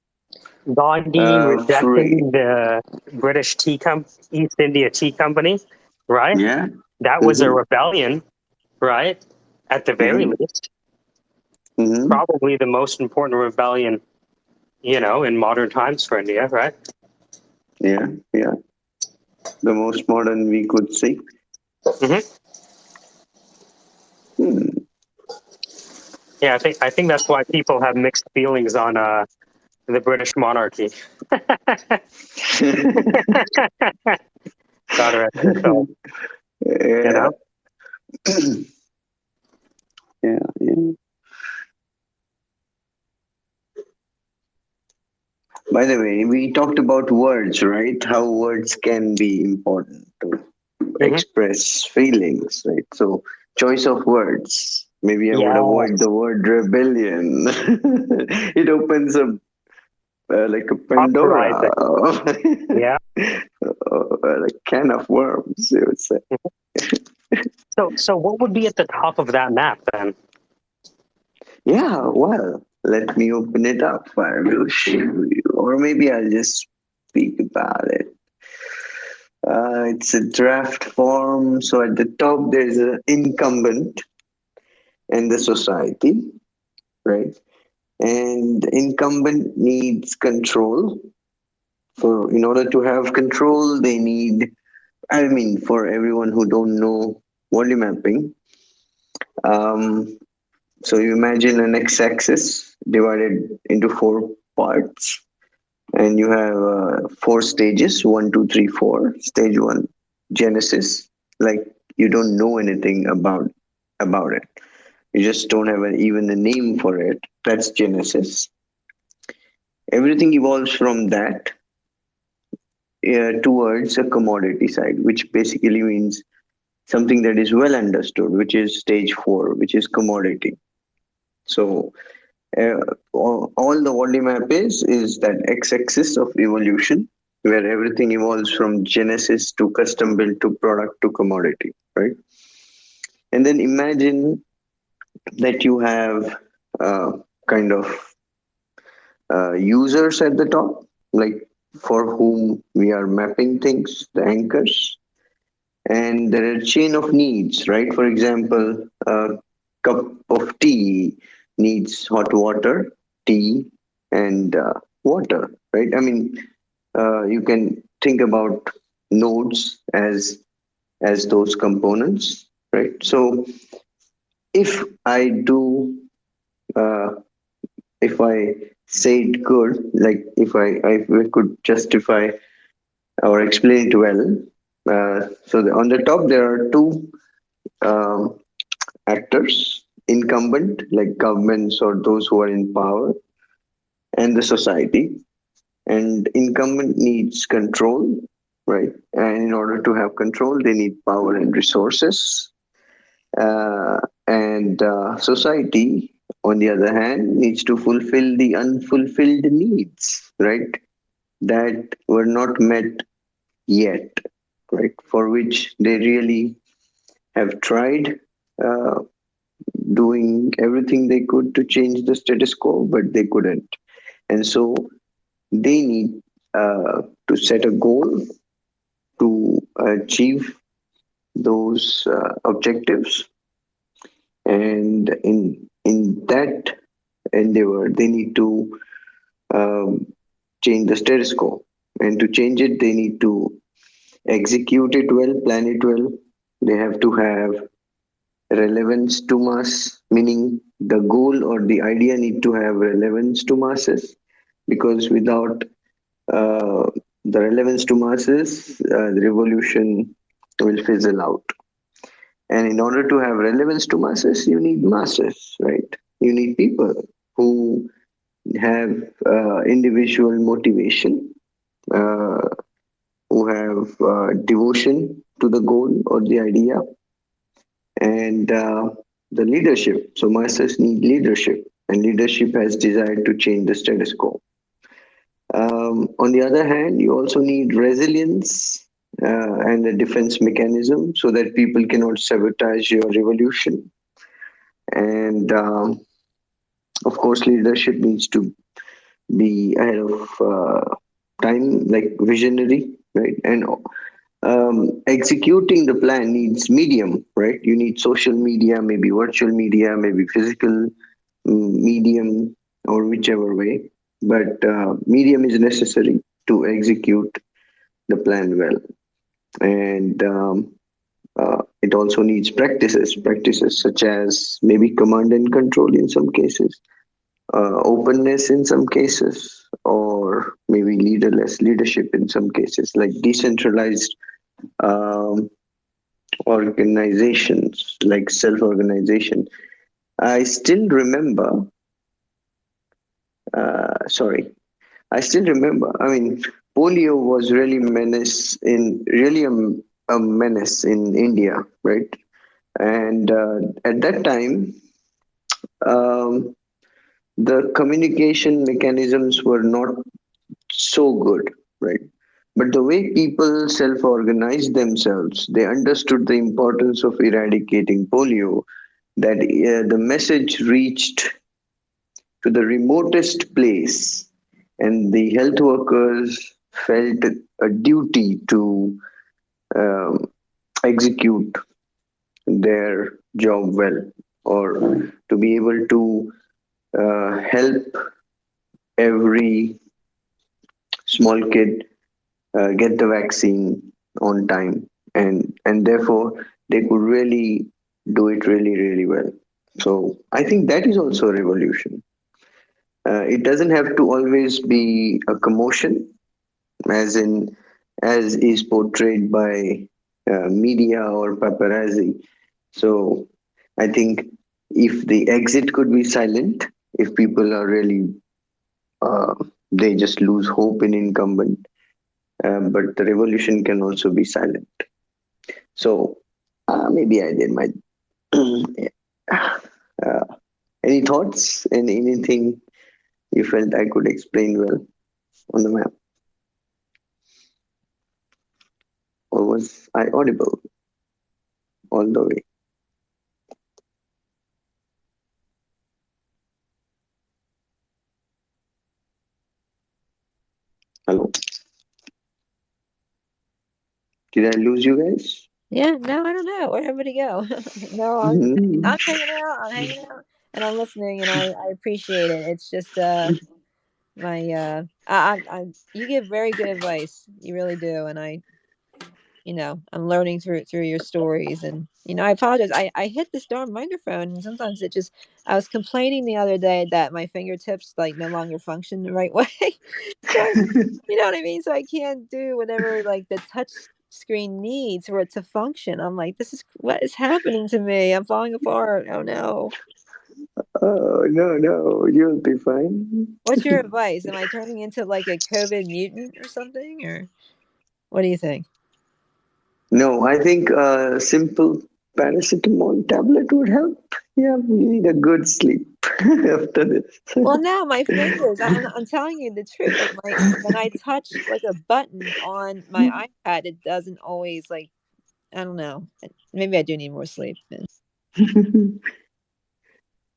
Gandhi Free, rejecting the British East India Tea Company, right? yeah. That was a Mm-hmm. rebellion, right? At the very Mm-hmm. least. Mm-hmm. Probably the most important rebellion, in modern times for India, right? Yeah, yeah. The most modern we could say. Mm-hmm. Hmm. Yeah, I think that's why people have mixed feelings on the British monarchy. God rest his soul. Yeah. Yeah, yeah. By the way, we talked about words, right? How words can be important to Mm-hmm. express feelings, right? So, choice of words. Maybe I would avoid Yes. the word rebellion. It opens up like a Uprising. Pandora, Yeah. a can of worms, you would say. So what would be at the top of that map then? Yeah, well, let me open it up. I will show you. Or maybe I'll just speak about it. It's a draft form. So at the top, there's an incumbent and the society, right? And the incumbent needs control. In order to have control, they need. I mean, for everyone who don't know volume mapping, um, so you imagine an x-axis divided into four parts, and you have four stages: one, two, three, four. Stage one, Genesis, like you don't know anything about it. You just don't have even a name for it. That's Genesis. Everything evolves from that towards a commodity side, which basically means something that is well understood, which is stage four, which is commodity. So all the Wally map is that x-axis of evolution, where everything evolves from genesis to custom built to product to commodity, right? And then imagine that you have uh, kind of users at the top, like for whom we are mapping things, the anchors, and there are chain of needs, right? For example, cup of tea needs hot water, tea, and water, right? I mean, you can think about nodes as those components, right? So if I do, uh, if I say it good, like if I could justify or explain it well. On the top there are two um, actors: incumbent, like governments or those who are in power, and the society. And incumbent needs control, right? And in order to have control, they need power and resources. And society, on the other hand, needs to fulfill the unfulfilled needs, right? That were not met yet, right? For which they really have tried uh, doing everything they could to change the status quo, but they couldn't. And so they need to set a goal to achieve those objectives. And in that endeavor, they need to um, change the status quo. And to change it, they need to execute it well, plan it well. They have to have relevance to mass, meaning the goal or the idea need to have relevance to masses, because without uh, the relevance to masses, the revolution will fizzle out. And in order to have relevance to masses, you need masses, right? You need people who have individual motivation, uh, who have devotion to the goal or the idea, and the leadership. So masses need leadership, and leadership has desired to change the status quo. On the other hand, you also need resilience and a defense mechanism so that people cannot sabotage your revolution. And of course, leadership needs to be ahead of time, like visionary, right? And executing the plan needs medium, right? You need social media, maybe virtual media, maybe physical medium, or whichever way. But medium is necessary to execute the plan well. And it also needs practices such as maybe command and control in some cases, openness in some cases, or maybe leaderless leadership in some cases, like decentralized um, organizations, like self-organization. I still remember. Sorry, I still remember. I mean, polio was really a menace in India, right? And at that time, um, the communication mechanisms were not so good, right? But the way people self organized themselves, they understood the importance of eradicating polio, that the message reached to the remotest place, and the health workers felt a duty to um, execute their job well, or to be able to help every small kid get the vaccine on time, and therefore they could really do it really well. So I think that is also a revolution. It doesn't have to always be a commotion, as in as is portrayed by media or paparazzi. So I think if the exit could be silent, if people are really they just lose hope in incumbent, but the revolution can also be silent. So maybe I did my. uh, any thoughts and anything you felt I could explain well on the map, or was I audible all the way? Hello, did I lose you guys? Yeah, no, I don't know. Where'd everybody go? No, I'm hanging out, and I'm listening, and I appreciate it. It's just you give very good advice. You really do, and I'm learning through your stories, and I apologize. I hit this darn microphone, and sometimes it just. I was complaining the other day that my fingertips like no longer function the right way. So you know what I mean? So I can't do whatever like the touch screen needs for it to function. I'm like, this is what is happening to me. I'm falling apart. Oh no. Oh, no, you'll be fine. What's your advice? Am I turning into like a COVID mutant or something? Or what do you think? No, I think a simple paracetamol tablet would help. Yeah, you need a good sleep after this. Well, no, my fingers. I'm telling you the truth. Like when I touch like a button on my iPad, it doesn't always like. I don't know. Maybe I do need more sleep.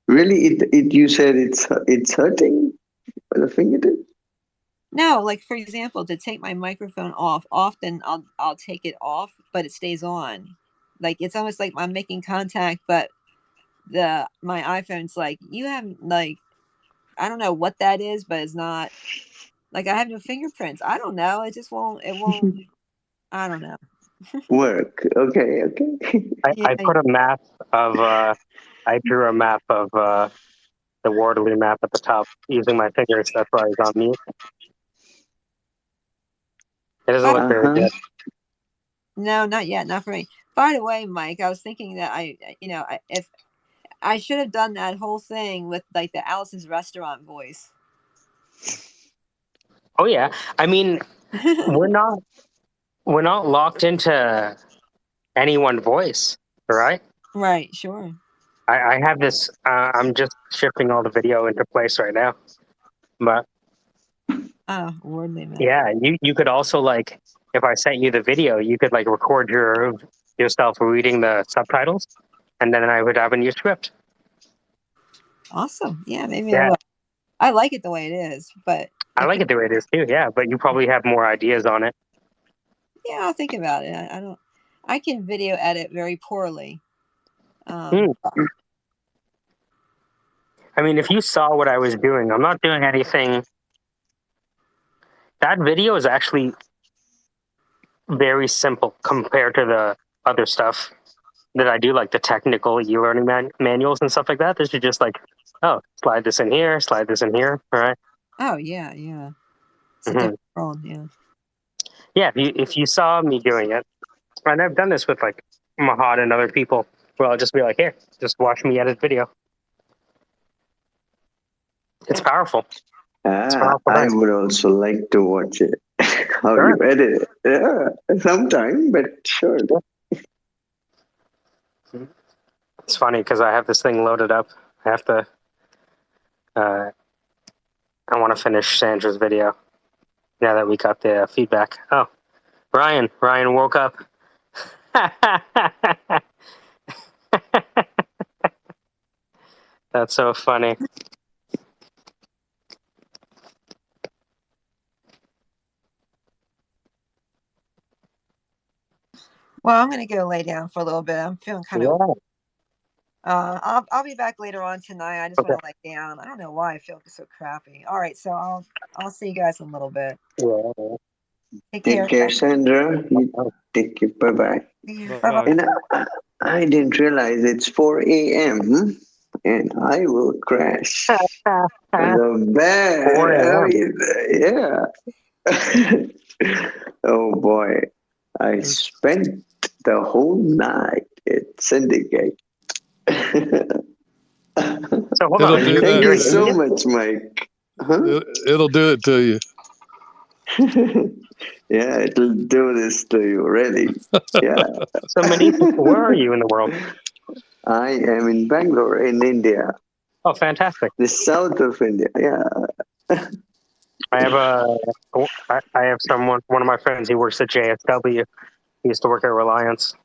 Really, you said it's hurting the fingertip. No, like for example, to take my microphone off, often I'll take it off, but it stays on. Like it's almost like I'm making contact, but my iPhone's like, you have like, I don't know what that is, but it's not like I have no fingerprints. I don't know. It won't. I don't know. Work. Okay. Yeah, I put a map of I drew a map of the Waterloo map at the top using my fingers. That's why it's on mute. It doesn't look very Uh-huh. good. no, not yet, not for me. By the way, Mike, I was thinking that if I should have done that whole thing with like the Alice's restaurant voice. Oh yeah, I mean, we're not locked into any one voice, right? Right, sure. I have this. I'm just shifting all the video into place right now. But Oh, wordly man. yeah, you could also like, if I sent you the video, you could like record yourself reading the subtitles, and then I would have a new script. Awesome. Yeah, maybe I Yeah, will. I like it the way it is, but I like it the way it is too. Yeah, but you probably have more ideas on it. yeah, I'll think about it. I don't. I can video edit very poorly. I mean, if you saw what I was doing, I'm not doing anything. That video is actually very simple compared to the other stuff that I do, like the technical e-learning manuals and stuff like that. This is just like, oh, slide this in here, slide this in here, all right? Oh yeah. It's a different world. Yeah. Yeah, if you saw me doing it, and I've done this with like Mahad and other people, where I'll just be like, here, just watch me edit video. It's powerful. It's powerful. I would also like to watch it. How Sure. you edit it. Yeah, sometime, but sure. It's funny because I have this thing loaded up. I have to. I want to finish Sandra's video. Now that we got the feedback. Oh, Ryan woke up. That's so funny. Well, I'm gonna go lay down for a little bit. I'm feeling kind of. I'll be back later on tonight. I just want to lay down. I don't know why I feel so crappy. All right, so I'll see you guys in a little bit. Yeah. Take care, Sandra. You take care. Bye-bye. Bye-bye. And I didn't realize it's 4 a.m. and I will crash. The bed. Yeah. Oh boy. I spent the whole night at Syndicate. So hold It'll on. do Thank that. you so much, Mike. Huh? It'll do it to you. Yeah, it'll do this to you, really. Yeah. So, Manish, where are you in the world? I am in Bangalore, in India. Oh, fantastic. The south of India, yeah. I have one of my friends, he works at JSW. He used to work at Reliance.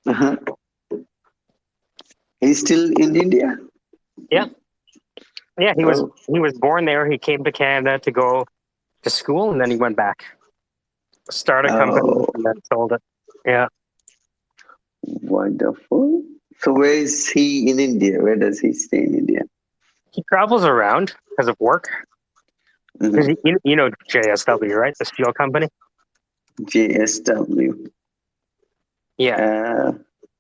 Uh-huh. He's still in India? Yeah. Yeah, he was born there. He came to Canada to go to school, and then he went back. Started a company and then sold it. Yeah. Wonderful. So where is he in India? Where does he stay in India? He travels around because of work. Mhm. You know JSW, right? The steel company. JSW. Yeah.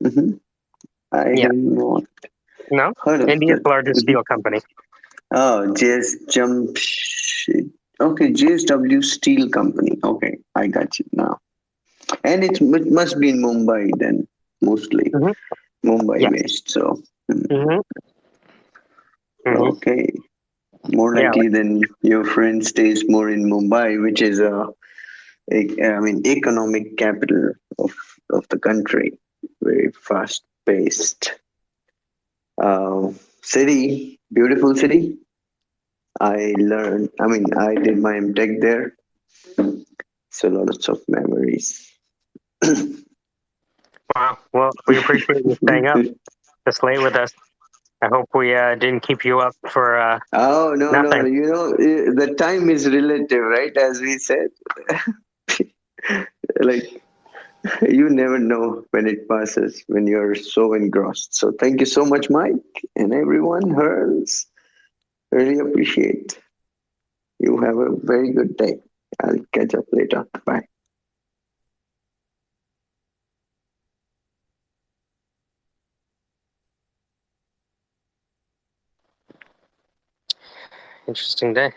Mhm. I Yeah. have not No, heard of India's that. largest Mhm. steel company. Oh, JS Jamshid. Okay, JSW Steel Company. Okay, I got you now. And it must be in Mumbai then, mostly Hmm. Mumbai Yeah. based. So, Hmm. Hmm. okay, more Yeah. likely than your friend stays more in Mumbai, which is I mean, economic capital of the country, very fast paced city, beautiful city. I did my MTech there, so lots of memories. Wow. Well, we appreciate you staying up this late with us. I hope we didn't keep you up for Oh, no, no, nothing. the time is relative, right? As we said, like you never know when it passes when you're so engrossed. So thank you so much, Mike, and everyone. Hurls, really appreciate. You have a very good day. I'll catch up later. Bye. Interesting day.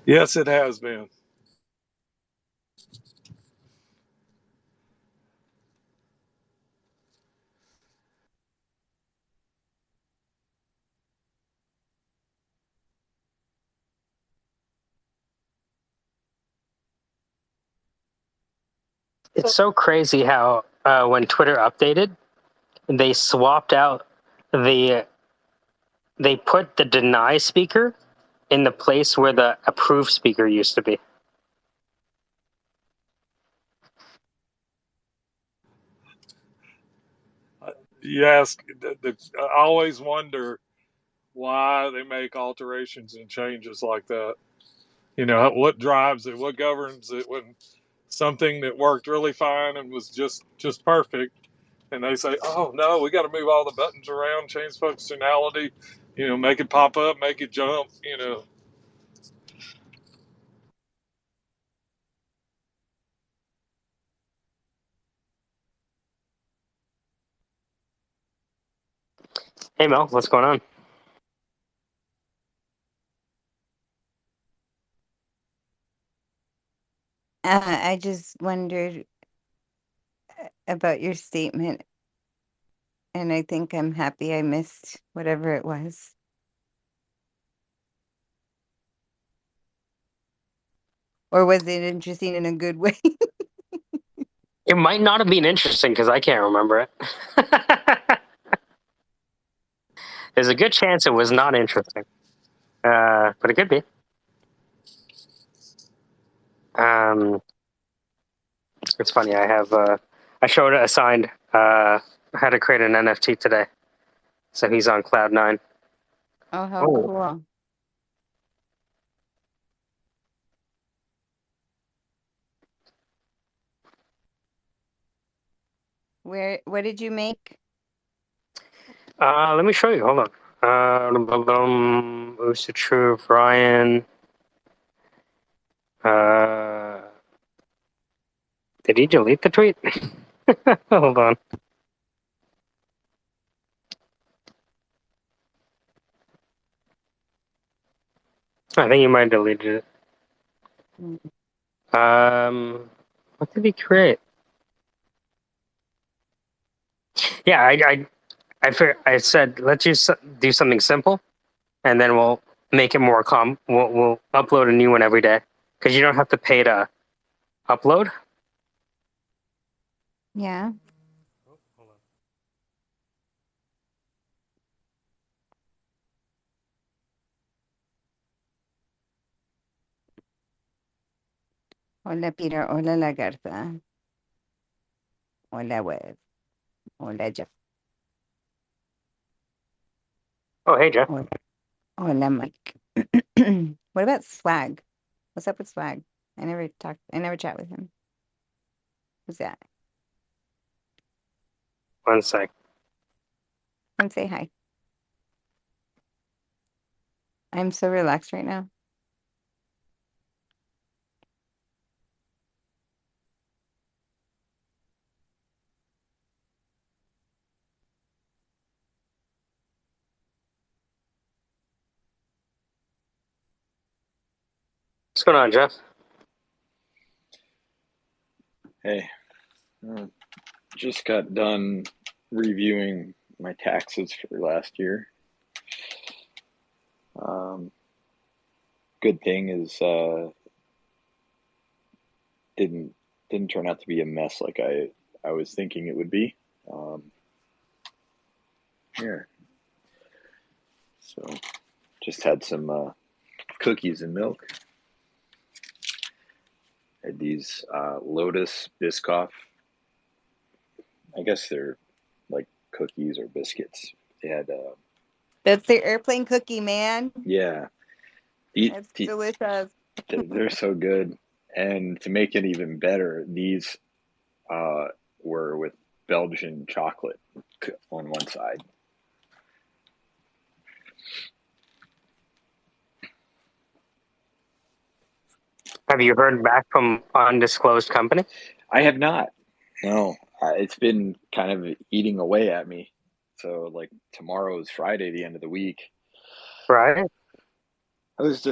Yes, it has been. It's so crazy how when Twitter updated, they swapped out the they put the deny speaker in the place where the approve speaker used to be. You ask, I always wonder why they make alterations and changes like that. You know, what drives it? What governs it when something that worked really fine and was just perfect, and they say, "Oh no, we got to move all the buttons around, change functionality, you know, make it pop up, make it jump." You know, Hey Mel, what's going on? I just wondered about your statement, and I think I'm happy I missed whatever it was. Or was it interesting in a good way? It might not have been interesting because I can't remember it. There's a good chance it was not interesting, but it could be. Um, it's funny. I showed it assigned how to create an NFT today, so he's on cloud nine. Oh, how Oh, cool. What did you make? let me show you. Hold on. Who's the true Brian? Uh, did he delete the tweet? Hold on. I think he might have deleted Mm. it. What did he create? Yeah, I said let's just do something simple, and then we'll make it more We'll upload a new one every day because you don't have to pay to upload. Yeah. Hola, Peter. Hola, Lagarta. Hola, Web. Hola, Jeff. Oh, hey Jeff. Hola, Mike. What about Swag? What's up with Swag? I never chat with him. Who's that? One sec. Come say hi. I'm so relaxed right now. What's going on, Jeff? Hey, just got done reviewing my taxes for last year. Good thing is didn't turn out to be a mess like I was thinking it would be. Here, so just had some cookies and milk. Had these Lotus Biscoff. I guess they're like cookies or biscuits. They had That's the airplane cookie, man. yeah. That's delicious. They're so good. And to make it even better, these were with Belgian chocolate on one side. Have you heard back from undisclosed company? I have not. No, it's been kind of eating away at me. So like tomorrow is Friday, the end of the week. Right. I was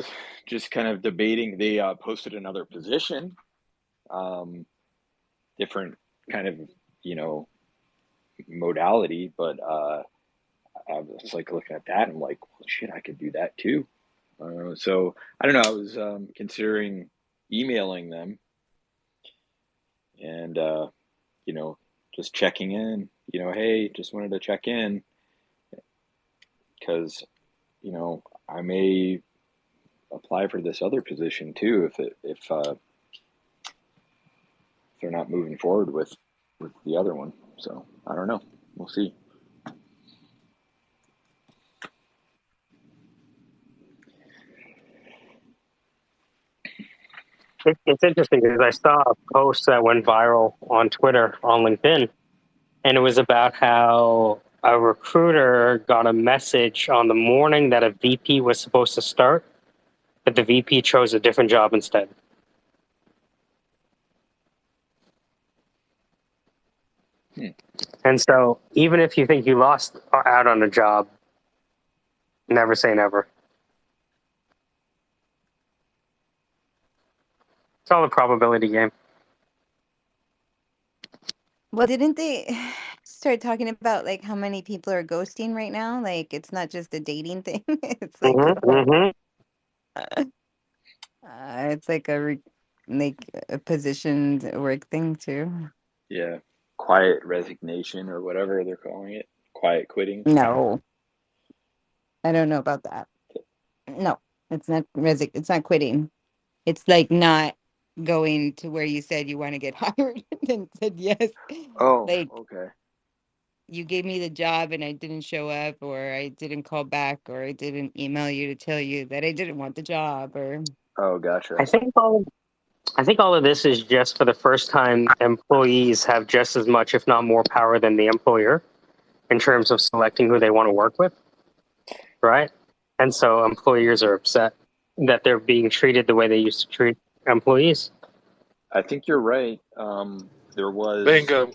just kind of debating. They posted another position, different kind of, modality, but I was like looking at that and I'm like, well, shit, I could do that too. So I don't know. I was considering emailing them and just checking in. Hey, just wanted to check in because I may apply for this other position too if they're not moving forward with the other one. So I don't know. We'll see. It's interesting because I saw a post that went viral on Twitter, on LinkedIn, and it was about how a recruiter got a message on the morning that a VP was supposed to start, but the VP chose a different job instead. And so even if you think you lost out on a job, never say never. It's all a probability game. Well, didn't they start talking about like how many people are ghosting right now? Like it's not just a dating thing. It's like it's like a positioned work thing too. Yeah. Quiet resignation or whatever they're calling it. Quiet quitting. No, I don't know about that. No, it's not it's not quitting. It's like not going to where you said you want to get hired and then said yes. Oh, Like okay. you gave me the job and I didn't show up, or I didn't call back, or I didn't email you to tell you that I didn't want the job, or Oh, gotcha. I think all of this is just for the first time employees have just as much, if not more, power than the employer in terms of selecting who they want to work with, right? And so employers are upset that they're being treated the way they used to treat employees. I think you're right. There was Bingo.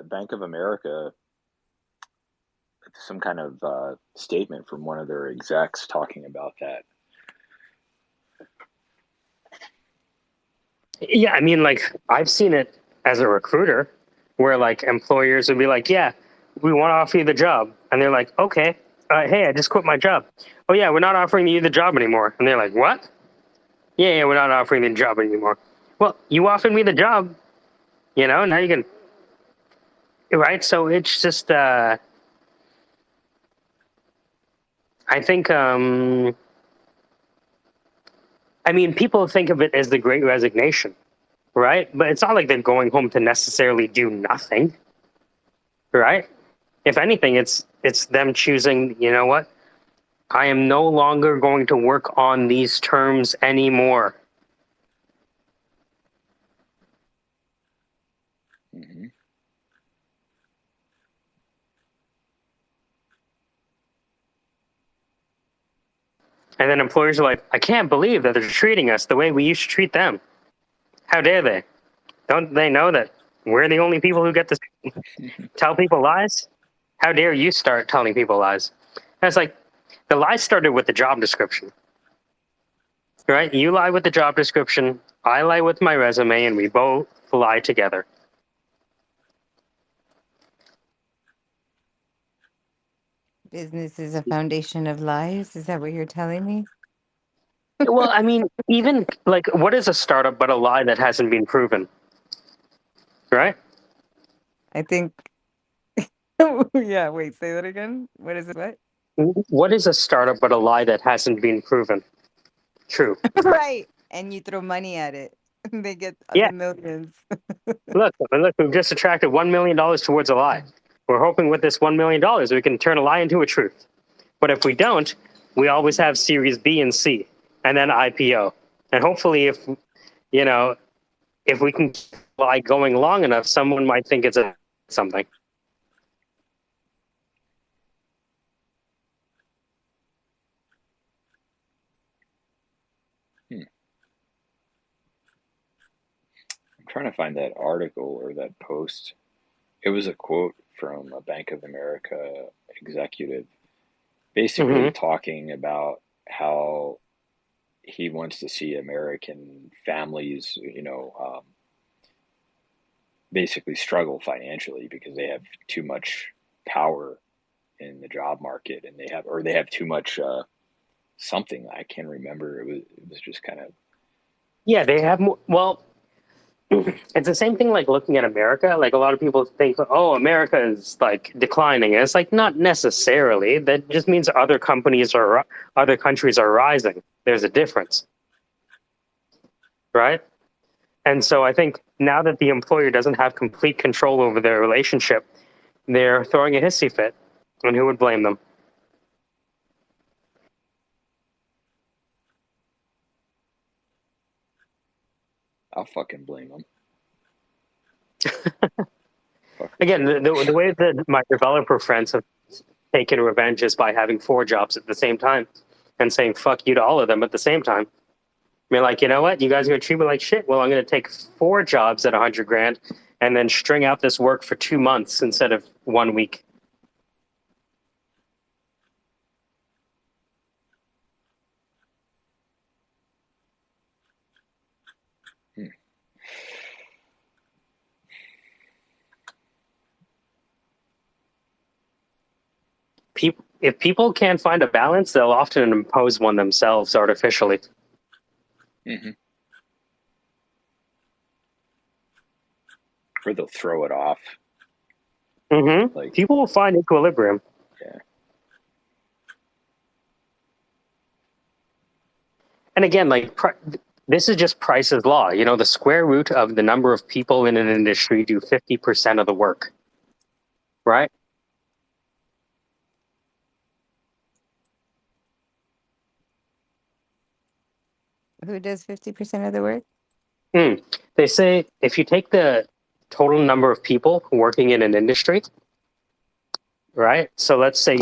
Bank of America, some kind of statement from one of their execs talking about that. Yeah, I mean, like, I've seen it as a recruiter where, like, employers would be like, yeah, we want to offer you the job. And they're like, okay, hey, I just quit my job. Oh, yeah, we're not offering you the job anymore. And they're like, what? Yeah, we're not offering the job anymore. Well, you offered me the job, now you can, right? So it's just, I think, I mean, people think of it as the Great Resignation, right? But it's not like they're going home to necessarily do nothing, right? If anything, it's them choosing, you know what? I am no longer going to work on these terms anymore. Mm-hmm. And then employers are like, I can't believe that they're treating us the way we used to treat them. How dare they? Don't they know that we're the only people who get to tell people lies? How dare you start telling people lies? And it's like, the lie started with the job description, right? You lie with the job description, I lie with my resume, and we both lie together. Business is a foundation of lies. Is that what you're telling me? Well, I mean, even like, what is a startup but a lie that hasn't been proven, right? I think. Yeah. Wait. Say that again. What is it? What? What is a startup but a lie that hasn't been proven? True. Right. And you throw money at it. They get Yeah. the millions. Look, we've just attracted $1 million towards a lie. We're hoping with this $1 million we can turn a lie into a truth. But if we don't, we always have Series B and C, and then IPO. And hopefully, if we can lie going long enough, someone might think it's something. I'm trying to find that article or that post. It was a quote from a Bank of America executive, basically talking about how he wants to see American families, basically struggle financially because they have too much power in the job market, and they have too much something I can't remember. It was just kind of Yeah, they have more. Well, it's the same thing like looking at America. Like a lot of people think, oh, America is like declining. And it's like not necessarily. That just means other countries are rising. There's a difference, right? And so I think now that the employer doesn't have complete control over their relationship, they're throwing a hissy fit. And who would blame them? I'll fucking blame them. Again, the way that my developer friends have taken revenge is by having 4 jobs at the same time and saying fuck you to all of them at the same time. I mean, like, you know what? You guys are going to treat me like shit. Well, I'm going to take 4 jobs at $100,000 and then string out this work for 2 months instead of 1 week. If people can't find a balance, they'll often impose one themselves artificially. Mm-hmm. Or they'll throw it off. Mm-hmm. Like, people will find equilibrium. Yeah. And again, like, this is just Price's law. You know, the square root of the number of people in an industry do 50% of the work, right? Who does 50% of the work? They say if you take the total number of people working in an industry, right? So let's say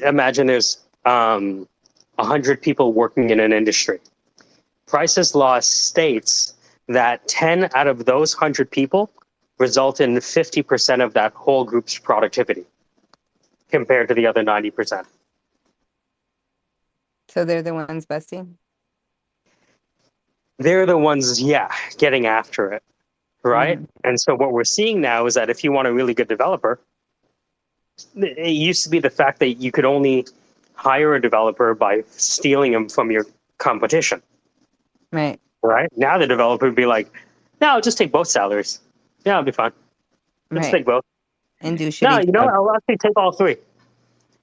imagine there's 100 people working in an industry. Price's law states that 10 out of those 100 people result in 50% of that whole group's productivity compared to the other 90%. So they're the ones busting? They're the ones, getting after it, right? And so what we're seeing now is that if you want a really good developer, it used to be the fact that you could only hire a developer by stealing them from your competition. Right. Right? Now the developer would be like, no, I'll just take both salaries. Yeah, I'll be fine. Let's take both. And do shitty No, you know what? jobs. I'll actually take all 3.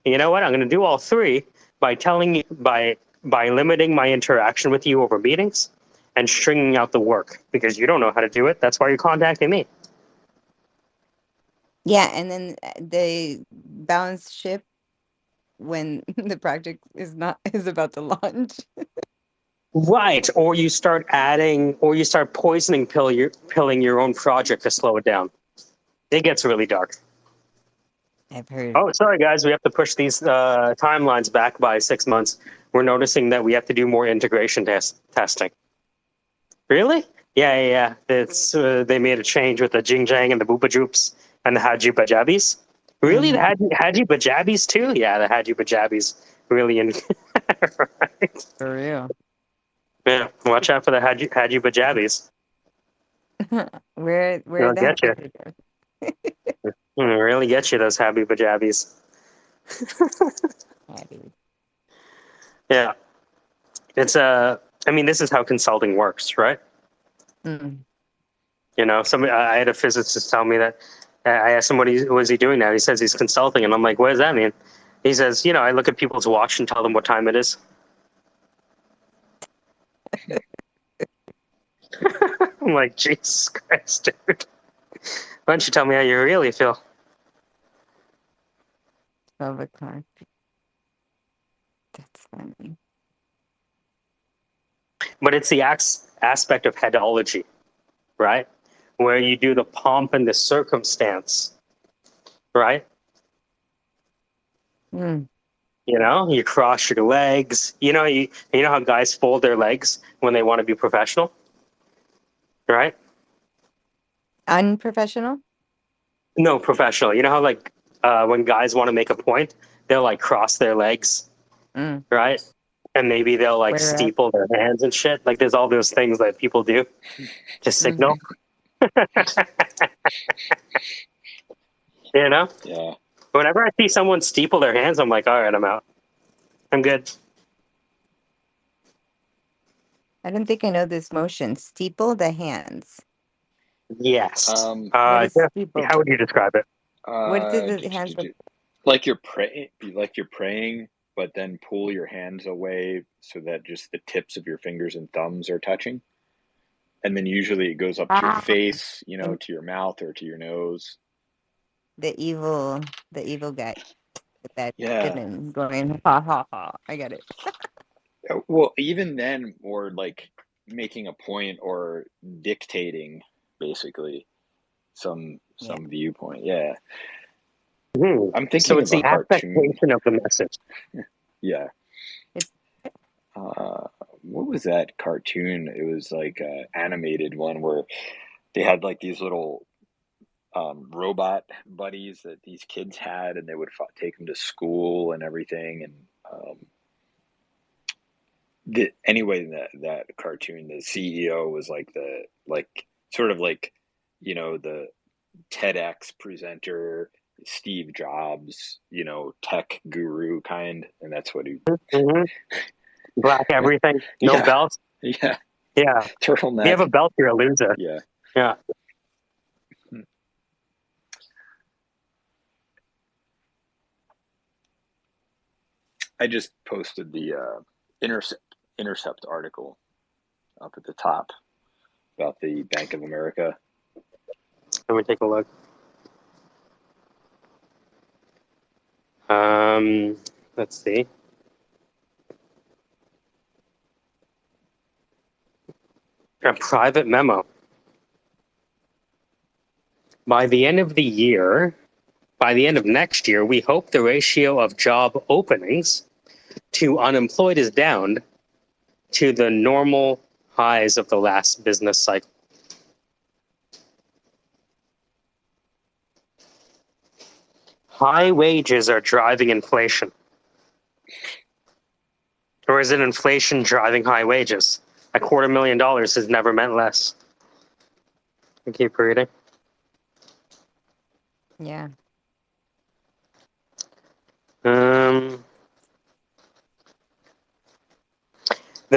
And you know what? I'm going to do all 3 by telling you, by limiting my interaction with you over meetings and stringing out the work because you don't know how to do it. That's why you're contacting me. Yeah, and then they balance ship when the project is about to launch. Right, or you start poisoning pilling your own project to slow it down. It gets really dark. I've heard. Oh, sorry guys, we have to push these timelines back by 6 months. We're noticing that we have to do more integration testing. Really? Yeah. It's they made a change with the Jing Jang and the Boopa Joops and the Haji Bajabis. Really, the Haji Bajabis too? Yeah, the Haji Bajabis really in. Right. For real. Yeah, watch out for the Haji Bajabis. Where They'll the get you. Really get you, those Happy Bajabis. Happy. Yeah. It's I mean, this is how consulting works, right? Mm. You know, I had a physicist tell me that. I asked him what is he doing now. He says he's consulting, and I'm like, what does that mean? He says, I look at people's watch and tell them what time it is. I'm like, Jesus Christ, dude. Why don't you tell me how you really feel? 12 o'clock. That's funny. But it's the aspect of headology, right? Where you do the pomp and the circumstance, right? Mm. You cross your legs. You know how guys fold their legs when they want to be professional, right? Unprofessional? No, professional. You know how when guys want to make a point, they'll like cross their legs, right? And maybe they'll like Where at? steeple their hands and shit. Like there's all those things that people do to signal. Yeah. Whenever I see someone steeple their hands, I'm like, all right, I'm out. I'm good. I don't think I know this motion. Steeple the hands. Yes. What is Jeff, steeple? how would you describe it? What does the hands look? Like you're praying, but then pull your hands away so that just the tips of your fingers and thumbs are touching. And then usually it goes up to your face, to your mouth or to your nose. The evil guy with that Yeah. and going ha ha ha. I get it. Well, even then, or like making a point or dictating, basically, some viewpoint. Yeah. I'm thinking so it's of a the cartoon. affectation of the message. Yeah. What was that cartoon? It was like an animated one where they had like these little robot buddies that these kids had, and they would take them to school and everything. And anyway, that cartoon, the CEO was like the the TEDx presenter, Steve Jobs, tech guru kind, and that's what he. Mm-hmm. Black everything, no belt. Yeah. Yeah. Turtleneck. If you have a belt, you're a loser. Yeah. Yeah. I just posted the Intercept article up at the top about the Bank of America. Let me take a look. Let's see. A private memo. By the end of next year, we hope the ratio of job openings to unemployed is down to the normal highs of the last business cycle. High wages are driving inflation. Or is it inflation driving high wages? $250,000 has never meant less. I keep reading. Yeah. The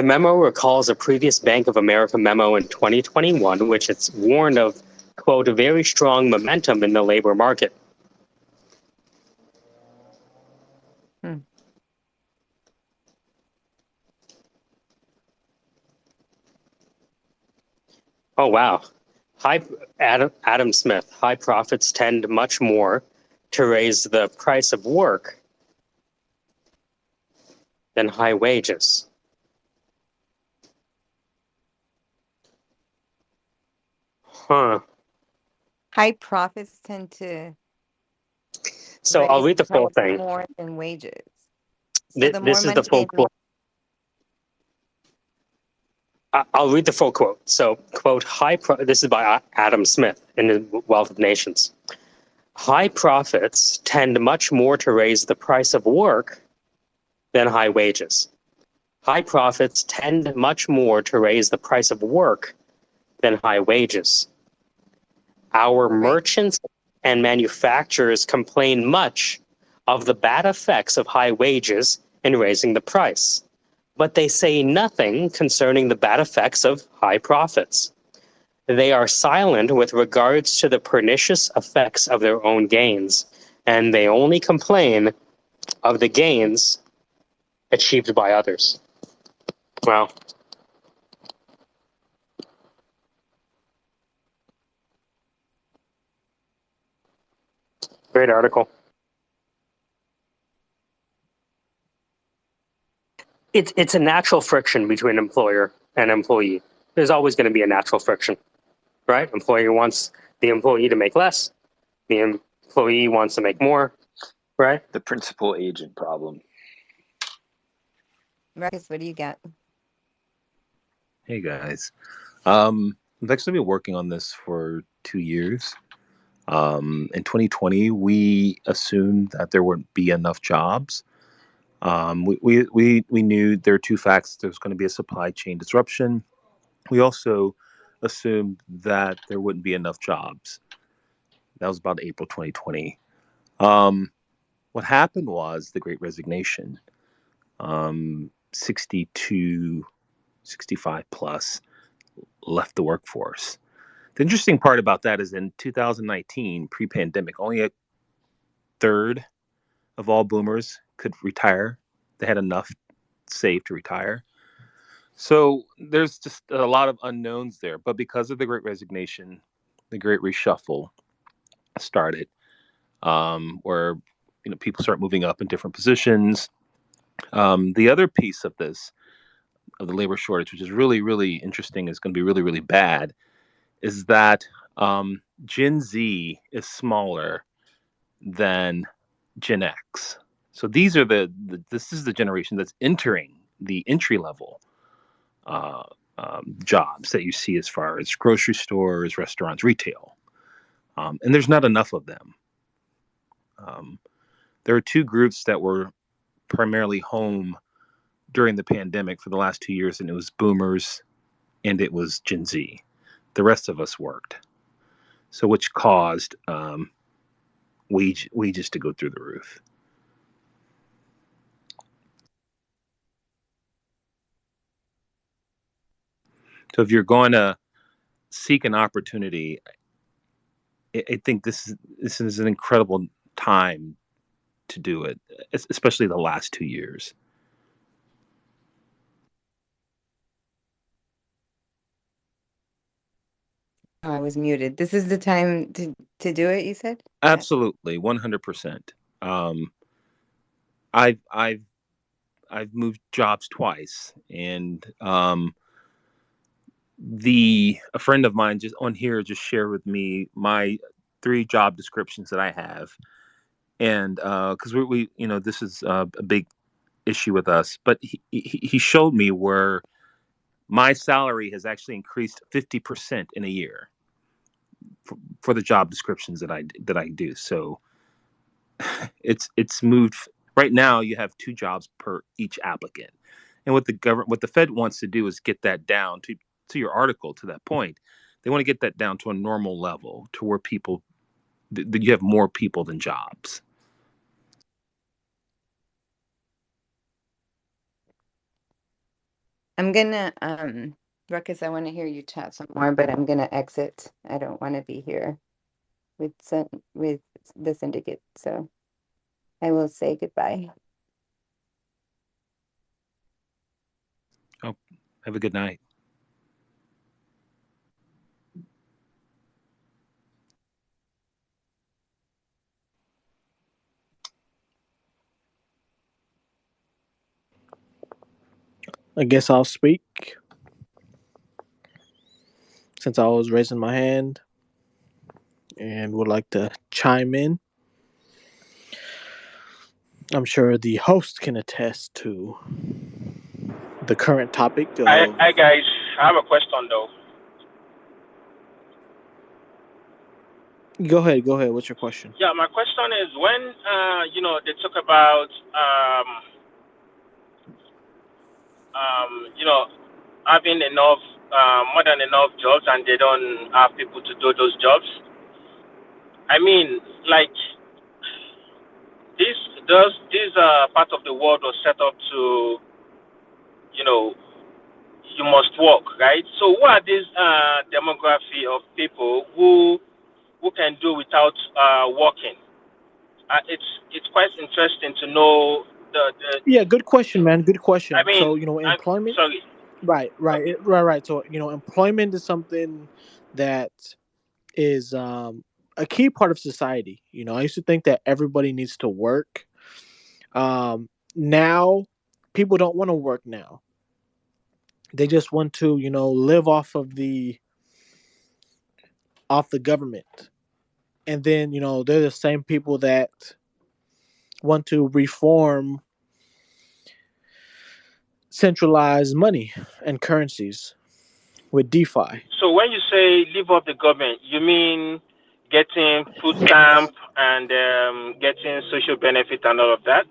memo recalls a previous Bank of America memo in 2021, which it's warned of, quote, a very strong momentum in the labor market. Oh, wow. Adam Smith, high profits tend much more to raise the price of work than high wages. Huh. High profits tend to So I'll raise read the the full price thing. more than wages. So the more This is the money full they make, quote. I'll read the full quote. So, quote, this is by Adam Smith in the Wealth of Nations. High profits tend much more to raise the price of work than high wages. High profits tend much more to raise the price of work than high wages. Our right? merchants and manufacturers complain much of the bad effects of high wages in raising the price, but they say nothing concerning the bad effects of high profits. They are silent with regards to the pernicious effects of their own gains, and they only complain of the gains achieved by others. Wow. Great article. It's a natural friction between employer and employee. There's always going to be a natural friction, right? Employer wants the employee to make less. The employee wants to make more, right? The principal agent problem. Marcus, what do you got? Hey guys, I've actually been working on this for 2 years. In 2020, we assumed that there wouldn't be enough jobs. We knew there are two facts. There was going to be a supply chain disruption. We also assumed that there wouldn't be enough jobs. That was about April 2020. What happened was the Great Resignation. 62, 65 plus left the workforce. The interesting part about that is in 2019, pre-pandemic, only a third of all boomers could retire. They had enough saved to retire. So there's just a lot of unknowns there. But because of the Great Resignation, the Great Reshuffle started, where people start moving up in different positions. The other piece of this, of the labor shortage, which is really, really interesting, is going to be really, really bad, is that Gen Z is smaller than Gen X. So these are this is the generation that's entering the entry level uh, jobs that you see as far as grocery stores, restaurants, retail, and there's not enough of them. There are two groups that were primarily home during the pandemic for the last 2 years, and it was boomers and it was Gen Z. The rest of us worked, so which caused wages to go through the roof. So if you're going to seek an opportunity, I think this is an incredible time to do it, especially the last 2 years. Oh, I was muted. This is the time to do it, you said? Absolutely, 100%. I've moved jobs twice, and a friend of mine just on here just shared with me my 3 job descriptions that I have, and because we this is a big issue with us, but he showed me where my salary has actually increased 50% in a year for the job descriptions that I do. So it's moved. Right now you have 2 jobs per each applicant, and what the Fed wants to do is get that down to your article, to that point. They want to get that down to a normal level, to where people that you have more people than jobs. I'm gonna Ruckus, I want to hear you chat some more, but I'm gonna exit. I don't want to be here with the syndicate, so I will say goodbye. Oh, have a good night. I guess I'll speak since I was raising my hand and would like to chime in. I'm sure the host can attest to the current topic of. Hi guys, I have a question though. Go ahead. What's your question? Yeah, my question is when they talk about having enough more than enough jobs and they don't have people to do those jobs. I mean, like this part of the world was set up to you must work, right? So who are these demography of people who can do without working? It's quite interesting to know the. Yeah, good question, man. Good I question. mean, So employment. sorry. Right. Okay. So employment is something that is a key part of society. I used to think that everybody needs to work. Now, people don't want to work now. They just want to live off the government, and then they're the same people that want to reform centralized money and currencies with DeFi. So when you say live off the government, you mean getting food stamp and getting social benefit and all of that?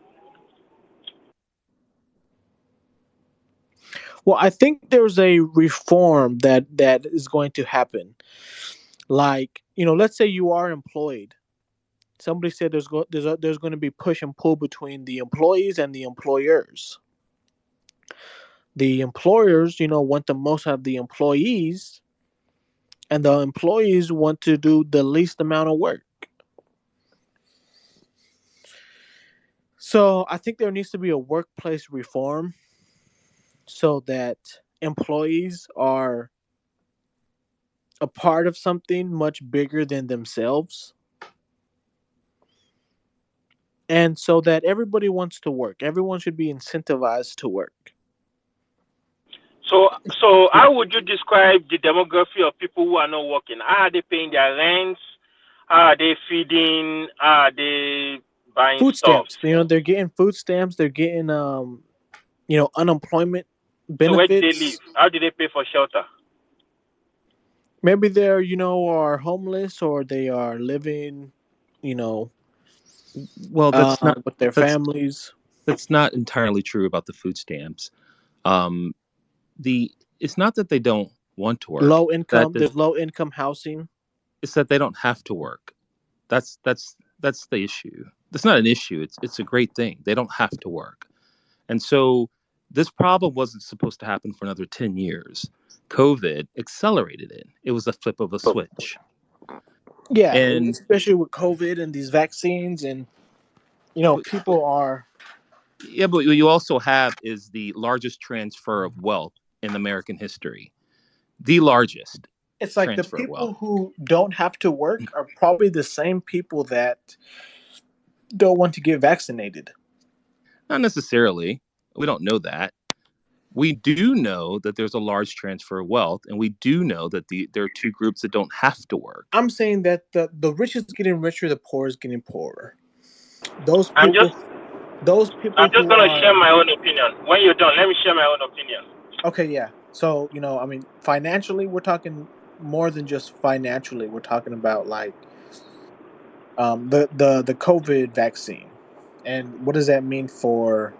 Well, I think there's a reform that is going to happen. Like, let's say you are employed. Somebody said there's going to be push and pull between the employees and the employers. The employers, want the most out of the employees, and the employees want to do the least amount of work. So I think there needs to be a workplace reform so that employees are a part of something much bigger than themselves. And so that everybody wants to work. Everyone should be incentivized to work. So how would you describe the demography of people who are not working? How are they paying their rents? How are they feeding? How are they buying Food stuff? stamps. They're getting food stamps. They're getting unemployment benefits. So where do they live? How do they pay for shelter? Maybe they're are homeless, or they are living well, that's not with their families. That's not entirely true about the food stamps. It's not that they don't want to work. Low income. There's low income housing. It's that they don't have to work. That's the issue. That's not an issue. It's a great thing. They don't have to work. And so this problem wasn't supposed to happen for another 10 years. COVID accelerated it. It was a flip of a switch. Yeah, and especially with COVID and these vaccines, and people are. Yeah, but what you also have is the largest transfer of wealth in American history. The largest. It's like the people who don't have to work are probably the same people that don't want to get vaccinated. Not necessarily. We don't know that. We do know that there's a large transfer of wealth, and we do know that there are two groups that don't have to work. I'm saying that the rich is getting richer, the poor is getting poorer. Those people. I'm just going to share my own opinion. When you're done, let me share my own opinion. Okay, yeah. So, financially, we're talking more than just financially. We're talking about like the COVID vaccine, and what does that mean for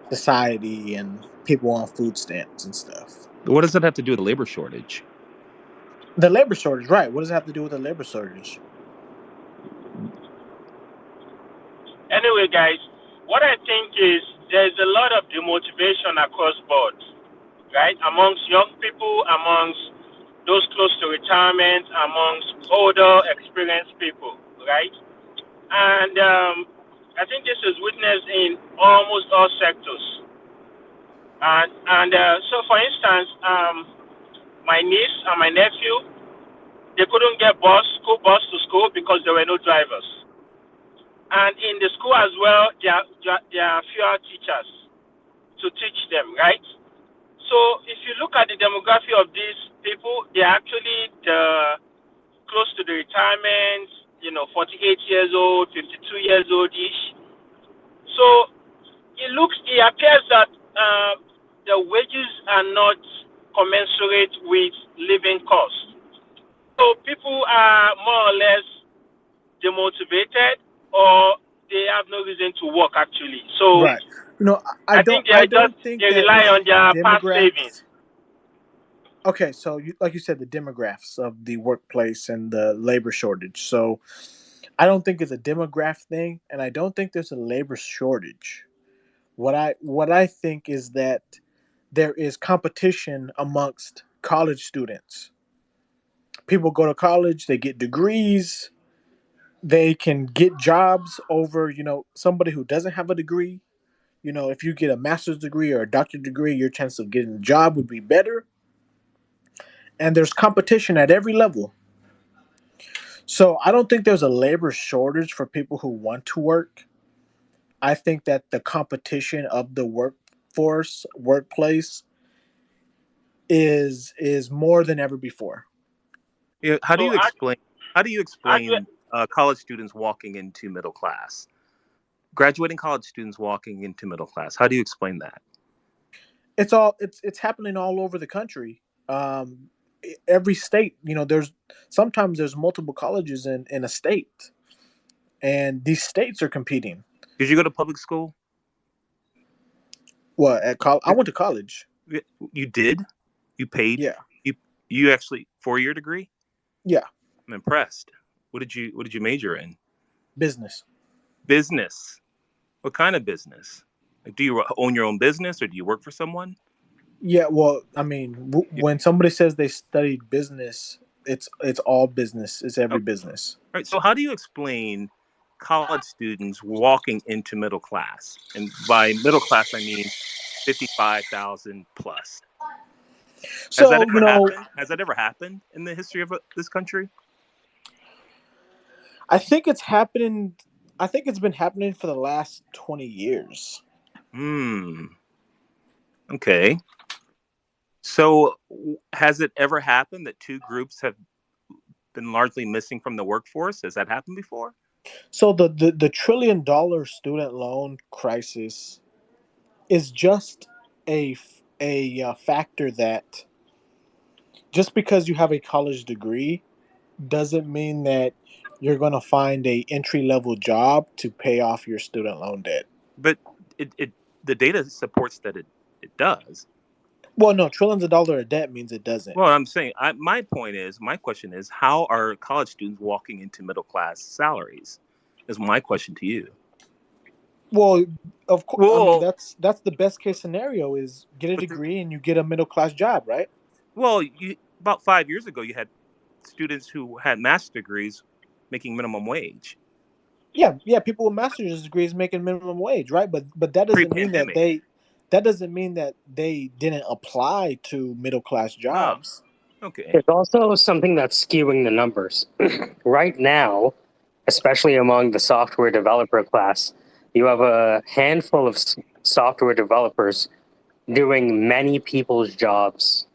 society and people on food stamps and stuff. What does that have to do with the labor shortage? The labor shortage, right? What does it have to do with the labor shortage? Anyway, guys, what I think is there's a lot of demotivation across board, right? Amongst young people, amongst those close to retirement, amongst older, experienced people, right? And I think this is witnessed in almost all sectors. And so, for instance, my niece and my nephew, they couldn't get school bus to school because there were no drivers. And in the school as well, there are fewer teachers to teach them, right? So if you look at the demography of these people, they're actually close to the retirement, 48 years old, 52 years old ish. So it appears that the wages are not commensurate with living costs. So people are more or less demotivated, or they have no reason to work actually. So Right. I I don't think I don't think they that rely it's on their past savings. demographics. Okay, so like you said, the demographics of the workplace and the labor shortage. So I don't think it's a demographic thing, and I don't think there's a labor shortage. What I think is that there is competition amongst college students. People go to college, they get degrees, they can get jobs over, somebody who doesn't have a degree. If you get a master's degree or a doctorate degree, your chance of getting a job would be better. And there's competition at every level. So I don't think there's a labor shortage for people who want to work. I think that the competition of the workplace is more than ever before. Yeah, how do So you explain? How do you actually, explain college students walking into middle class? Graduating college students walking into middle class. How do you explain that? It's happening all over the country. Every state, there's multiple colleges in a state, and these states are competing. Did you go to public school? What at college? I went to college. You did? You paid? Yeah, You actually 4-year degree? yeah, I'm impressed. What did you major in? business. Business. What kind of business? Like, do you own your own business or do you work for someone? Yeah, well, I mean, You, when somebody says they studied business, it's all business. It's every okay. business. All right. So how do you explain college students walking into middle class? And by middle class, I mean 55,000 plus. Has that So ever happened? Has that ever happened in the history of this country? I think it's happening. I think it's been happening for the last 20 years. Hmm. Okay. So has it ever happened that two groups have been largely missing from the workforce? Has that happened before? So the $1 trillion student loan crisis is just a factor that just because you have a college degree doesn't mean that you're going to find a entry level job to pay off your student loan debt. But it the data supports that it does. Well, no, trillions of dollars of debt means it doesn't. Well, I'm saying my question is, how are college students walking into middle class salaries? Is my question to you. Well, of course, I mean Well, that's the best case scenario is get a but degree and you get a middle class job, right? about 5 years ago, you had students who had master's degrees making minimum wage. Yeah, people with master's degrees making minimum wage, right? But that doesn't mean that Pre-pandemic. they didn't apply to middle class Oh, jobs. okay. There's also something that's skewing the numbers. Right now, especially among the software developer class, you have a handful of software developers doing many people's jobs.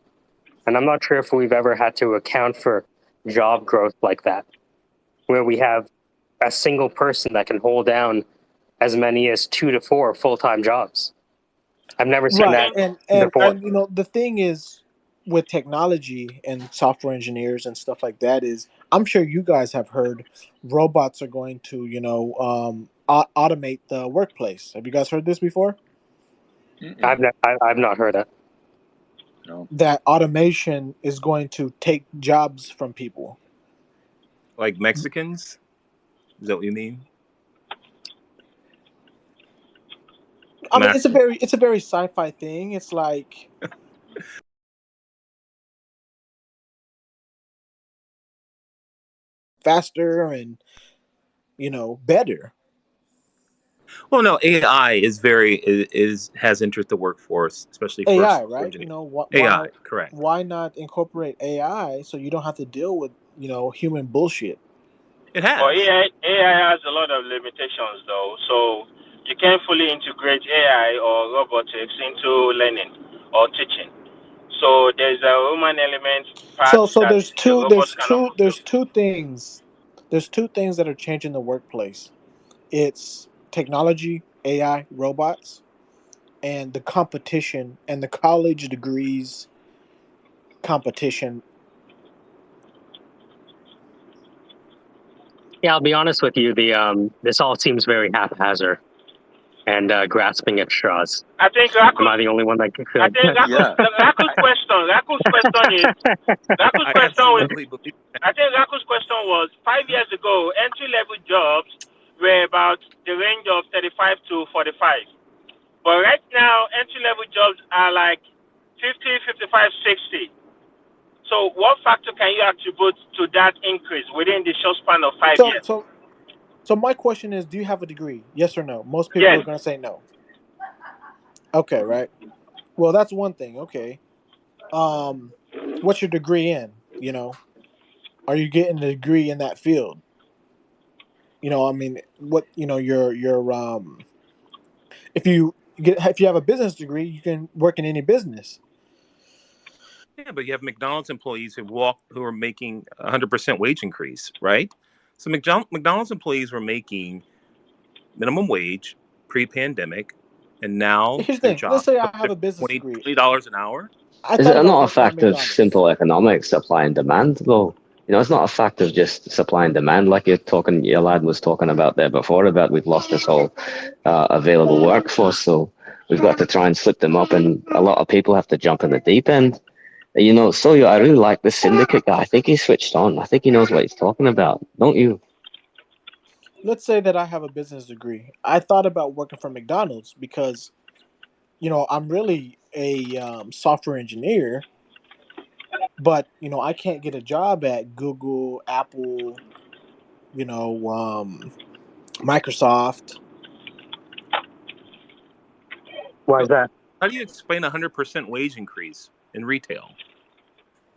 And I'm not sure if we've ever had to account for job growth like that, where we have a single person that can hold down as many as 2 to 4 full-time jobs. I've never seen I Right. that think before. And the thing is with technology and software engineers and stuff like that is I'm sure you guys have heard robots are going to, automate the workplace. Have you guys heard this before? I've not heard that. No. That automation is going to take jobs from people. Like Mexicans? Is that what you mean? I mean, Master. it's a very sci-fi thing. It's like faster and better. Well, no, AI has entered the workforce, especially for AI, software right? engineers. Why AI, correct. why not incorporate AI so you don't have to deal with human bullshit? It but has. AI has a lot of limitations though, so you can't fully integrate AI or robotics into learning or teaching. So there's a human element part So that there's the two robots cannot fulfill. there's two things that are changing the workplace. It's technology, AI, robots, and the competition and the college degrees competition. Yeah, I'll be honest with you. This all seems very haphazard and grasping at straws. I think Am I the only one that could feel? I think Yeah. Raku's question is Raku's I question was absolutely believe that. I think Raku's question was 5 years ago entry level jobs were about the range of 35 to 45. But right now entry level jobs are like 50, 55, 60. So what factor can you attribute to that increase within the short span of 5 So years? so so my question is, do you have a degree? Yes or no? Most people Yes. are going to say no. Okay, right. Well, that's one thing. Okay. What's your degree in? Are you getting a degree in that field? I mean, what your if you have a business degree, you can work in any business. Yeah, but you have McDonald's employees who are making 100% wage increase, right? So McDonald's employees were making minimum wage pre-pandemic, and now Here's the their thing. Let's jobs say are I have a business $20 degree. $20 an hour. I Is thought it about not a working at fact of McDonald's. simple economics, supply and demand, though? It's not a fact of just supply and demand, like your lad was talking about there before, about we've lost this whole available workforce, so we've got to try and split them up, and a lot of people have to jump in the deep end. I really like the Syndicate guy. I think he's switched on. I think he knows what he's talking about, don't you? Let's say that I have a business degree. I thought about working for McDonald's because I'm really a software engineer, but I can't get a job at Google, Apple, Microsoft. Why So is that? how do you explain 100% wage increase in retail?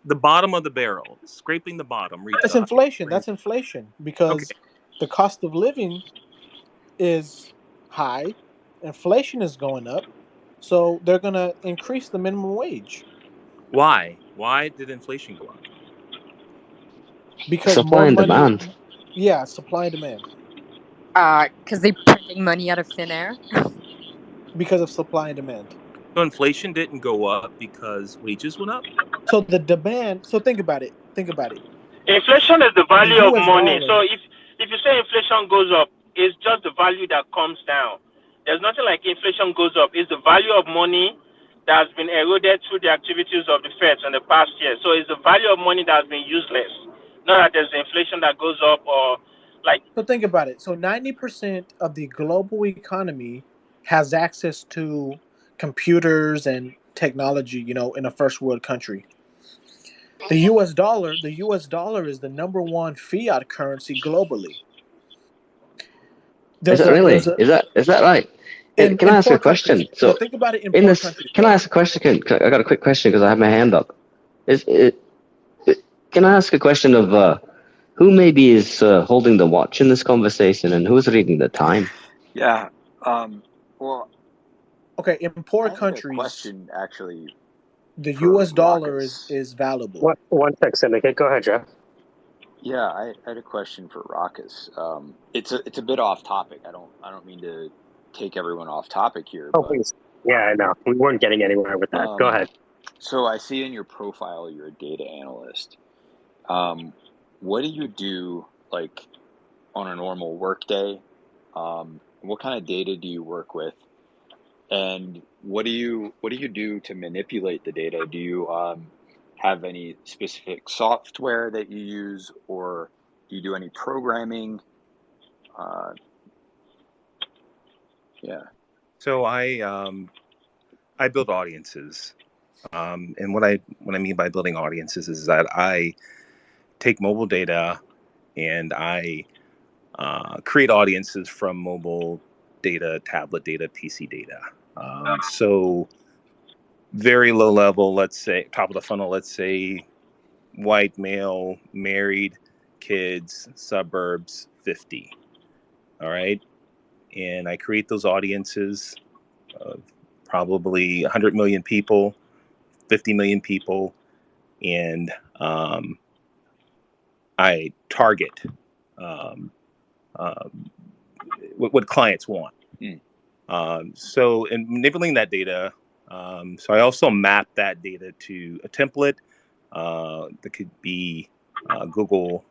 The bottom of the barrel, scraping the bottom, That's retail. How do you inflation. explain? That's inflation Okay, because the cost of living is high, inflation is going up, so they're going to increase the minimum wage why? Why did inflation go up? because Supply more and money. demand. Yeah, supply and demand Because they're printing money out of thin air. because of supply and demand. So inflation didn't go up because wages went up? So the demand. So think about it. Think about it. Inflation is the The value of U.S. money. So dollar. if you say inflation goes up, it's just the value that comes down. There's nothing like inflation goes up. It's the value of money that has been eroded through the activities of the Fed in the past year. So it's the value of money that has been useless. Not that there's inflation that goes up or like. So think about it. So 90% of the global economy has access to computers and technology. In a first world country. The US dollar is the number one fiat currency globally. Is There's it a really? there's a Is that right? in Can I ask a poor countries. question? No, So, think about it in in poor this, countries, can I bro. ask a question? I got a quick question because I have my hand up. Is it? Can I ask a question of who maybe is holding the watch in this conversation and who's reading the time? Yeah. Well, Okay, in poor I had a countries, question actually the for US dollar is Ruckus. is valuable. What? One sec, Syndicate. Go ahead, Jeff. Yeah, I had a question for Ruckus. It's a bit off topic. I don't mean to take everyone off topic here, Oh, but please. Yeah, no, we weren't getting anywhere with that. Go um, ahead. so I see in your profile you're a data analyst. What do you do like on a normal work day? What kind of data do you work with? And what do you do to manipulate the data? Do you have any specific software that you use, or do you do any programming? Uh, yeah. So I build audiences, and what I mean by building audiences is that I take mobile data and I create audiences from mobile data, tablet data, PC data. So very low level, let's say top of the funnel, let's say white male, married, kids, suburbs, 50. All right. And I create those audiences of probably 100 million people 50 million people, and I target what clients want. So in manipulating that data, so I also map that data to a template that could be Google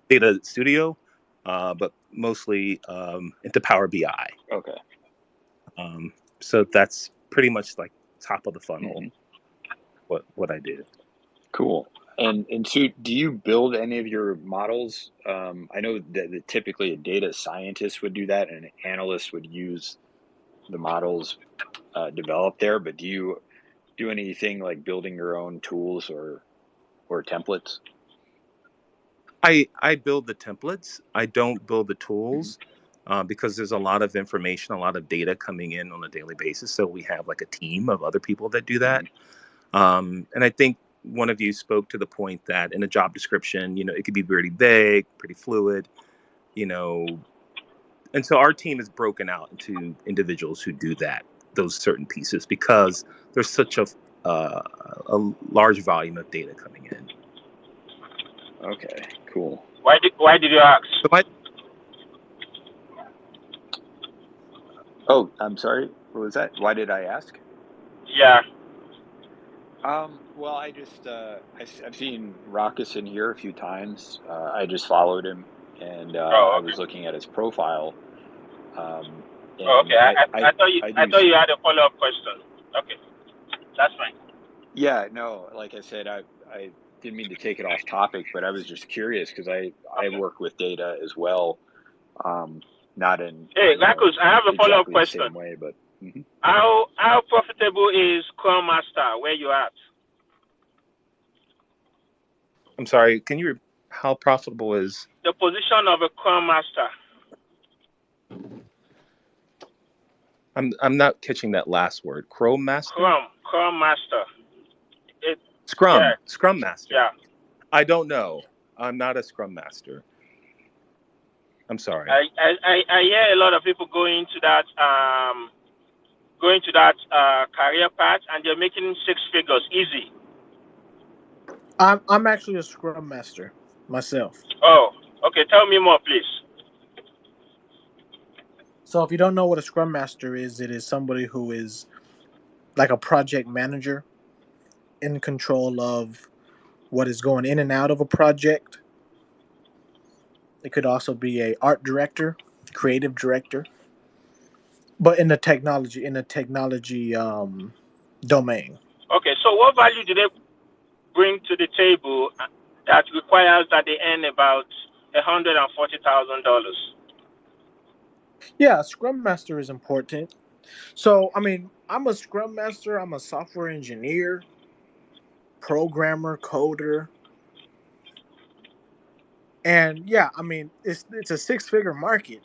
Data Studio, but mostly into Power BI. Okay. So that's pretty much like top of the funnel, what I do. Cool. And so, do you build any of your models? I know that typically a data scientist would do that, and an analyst would use the models developed there. But do you do anything like building your own tools or templates? I build the templates. I don't build the tools because there's a lot of information, a lot of data coming in on a daily basis. So we have like a team of other people that do that. And I think one of you spoke to the point that in a job description, it could be pretty vague, pretty fluid, and so our team is broken out into individuals who do those certain pieces, because there's such a large volume of data coming in. Okay, cool. Why did you ask? Oh, I'm sorry. What was that? Why did I ask? Yeah. Well, I just I've seen Raucus in here a few times. I just followed him, and I was looking at his profile. And okay. I thought you had a follow-up question. Okay, that's fine. Yeah, no, like I said, I didn't mean to take it off topic, but I was just curious because I work with data as well. Not in Raucus, I have a follow-up exactly question. the same way, but how profitable is Scrum Master where you at? I'm sorry, how profitable is the position of a Scrum Master? I'm not catching that last word. Scrum Master? Scrum Master. Scrum Master. Yeah. I don't know. I'm not a Scrum Master. I'm sorry. I hear a lot of people going to that career path, and they're making six figures easy. I'm actually a Scrum Master myself. Oh, okay. Tell me more, please. So if you don't know what a Scrum Master is, it is somebody who is like a project manager in control of what is going in and out of a project. It could also be a art director, creative director, but in the technology domain. Okay, so what value do they bring to the table that requires that they earn about $140,000? Yeah, Scrum Master is important. So, I mean, I'm a Scrum Master. I'm a software engineer, programmer, coder. And yeah, I mean, it's a six-figure market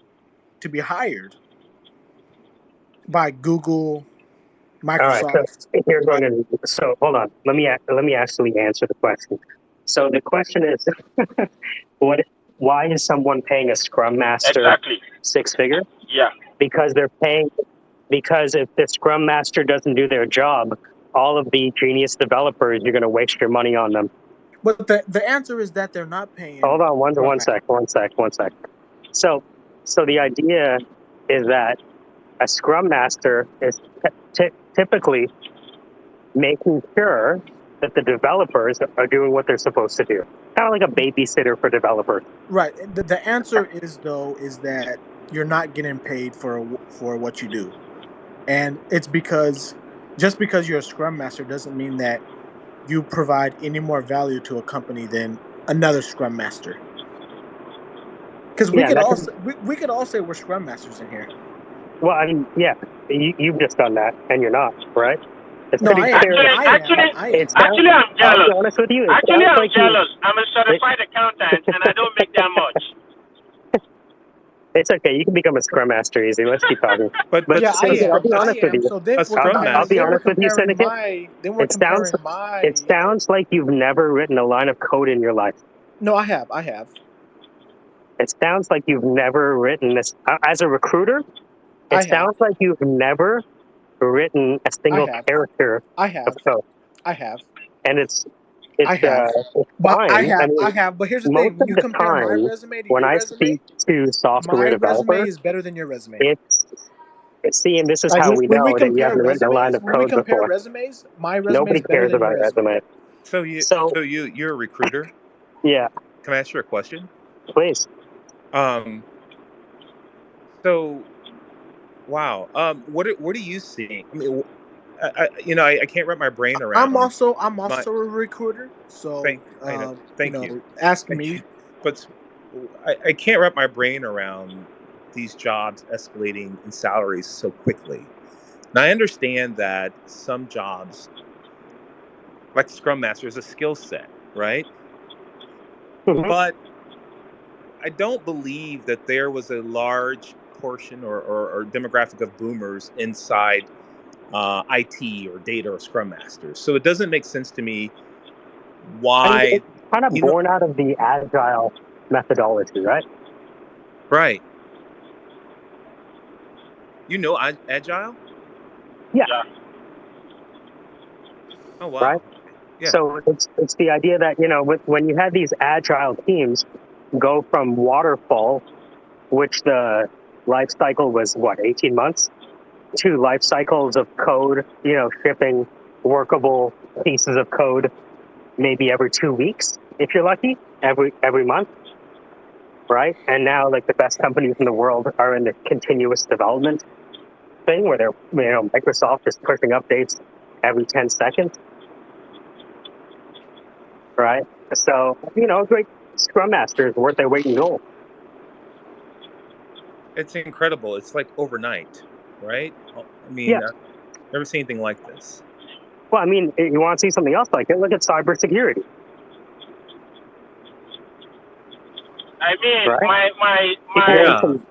to be hired by Google, Microsoft. All right, so here's what I'm going to do. So hold on, let me actually answer the question. So the question is, why is someone paying a Scrum Master six figure? Yeah, because if the Scrum Master doesn't do their job, all of the genius developers, you're going to waste your money on them. But the answer is that they're not paying. Hold on, one sec. So the idea is that a Scrum Master is typically making sure that the developers are doing what they're supposed to do. Kind of like a babysitter for developers. Right. The answer is that you're not getting paid for what you do, and it's because just because you're a Scrum Master doesn't mean that you provide any more value to a company than another Scrum Master. Because we could all say we're Scrum Masters in here. Well, I mean, yeah, you've just done that, and you're not, right? It's no, I am. Actually, I'm jealous. I'll be honest with you. Actually, I'm jealous. I'm a certified accountant, and I don't make that much. It's okay. You can become a Scrum Master easy. Let's keep talking. But yeah, I'll be honest with you. So I'll be honest with you, Syndicate. It sounds like you've never written a line of code in your life. No, I have. It sounds like you've never written this as a recruiter. It sounds like you've never written a single character of code. I have. And it's I have. But fine. I have. mean, I have. But here's the most thing: when of you the compare my time, resume to when your I resume, speak to software my resume developers, is better than your resume. it's see, and this is Like how we when we know that you compare haven't written a line resumes, of code before. my resume Nobody is better cares than your about resume. resume. So you're a recruiter? Yeah. Can I ask you a question? Please. So, wow. What are you seeing? I mean, I can't wrap my brain around I'm also my. a recruiter, so Thank you. ask Thank me. you. But I can't wrap my brain around these jobs escalating in salaries so quickly. Now I understand that some jobs, like Scrum Master, is a skill set, right? Mm-hmm. But I don't believe that there was a large portion or demographic of boomers inside IT or data or Scrum Masters. So it doesn't make sense to me I mean, why, it's kind of born out of the agile methodology, right? right? Agile? Yeah. Oh, wow. Right. Yeah. So it's the idea that when you have these agile teams go from waterfall, which the life cycle was 18 months, to life cycles of code, shipping workable pieces of code maybe every 2 weeks if you're lucky, every month, right? And now like the best companies in the world are in the continuous development thing where they're Microsoft is pushing updates every 10 seconds, right? So a great Scrum Master is worth their weight in gold. It's incredible. It's like overnight, right? I mean, Yeah. never seen anything like this. Well, I mean, you want to see something else like it? Look at cybersecurity. I mean, right?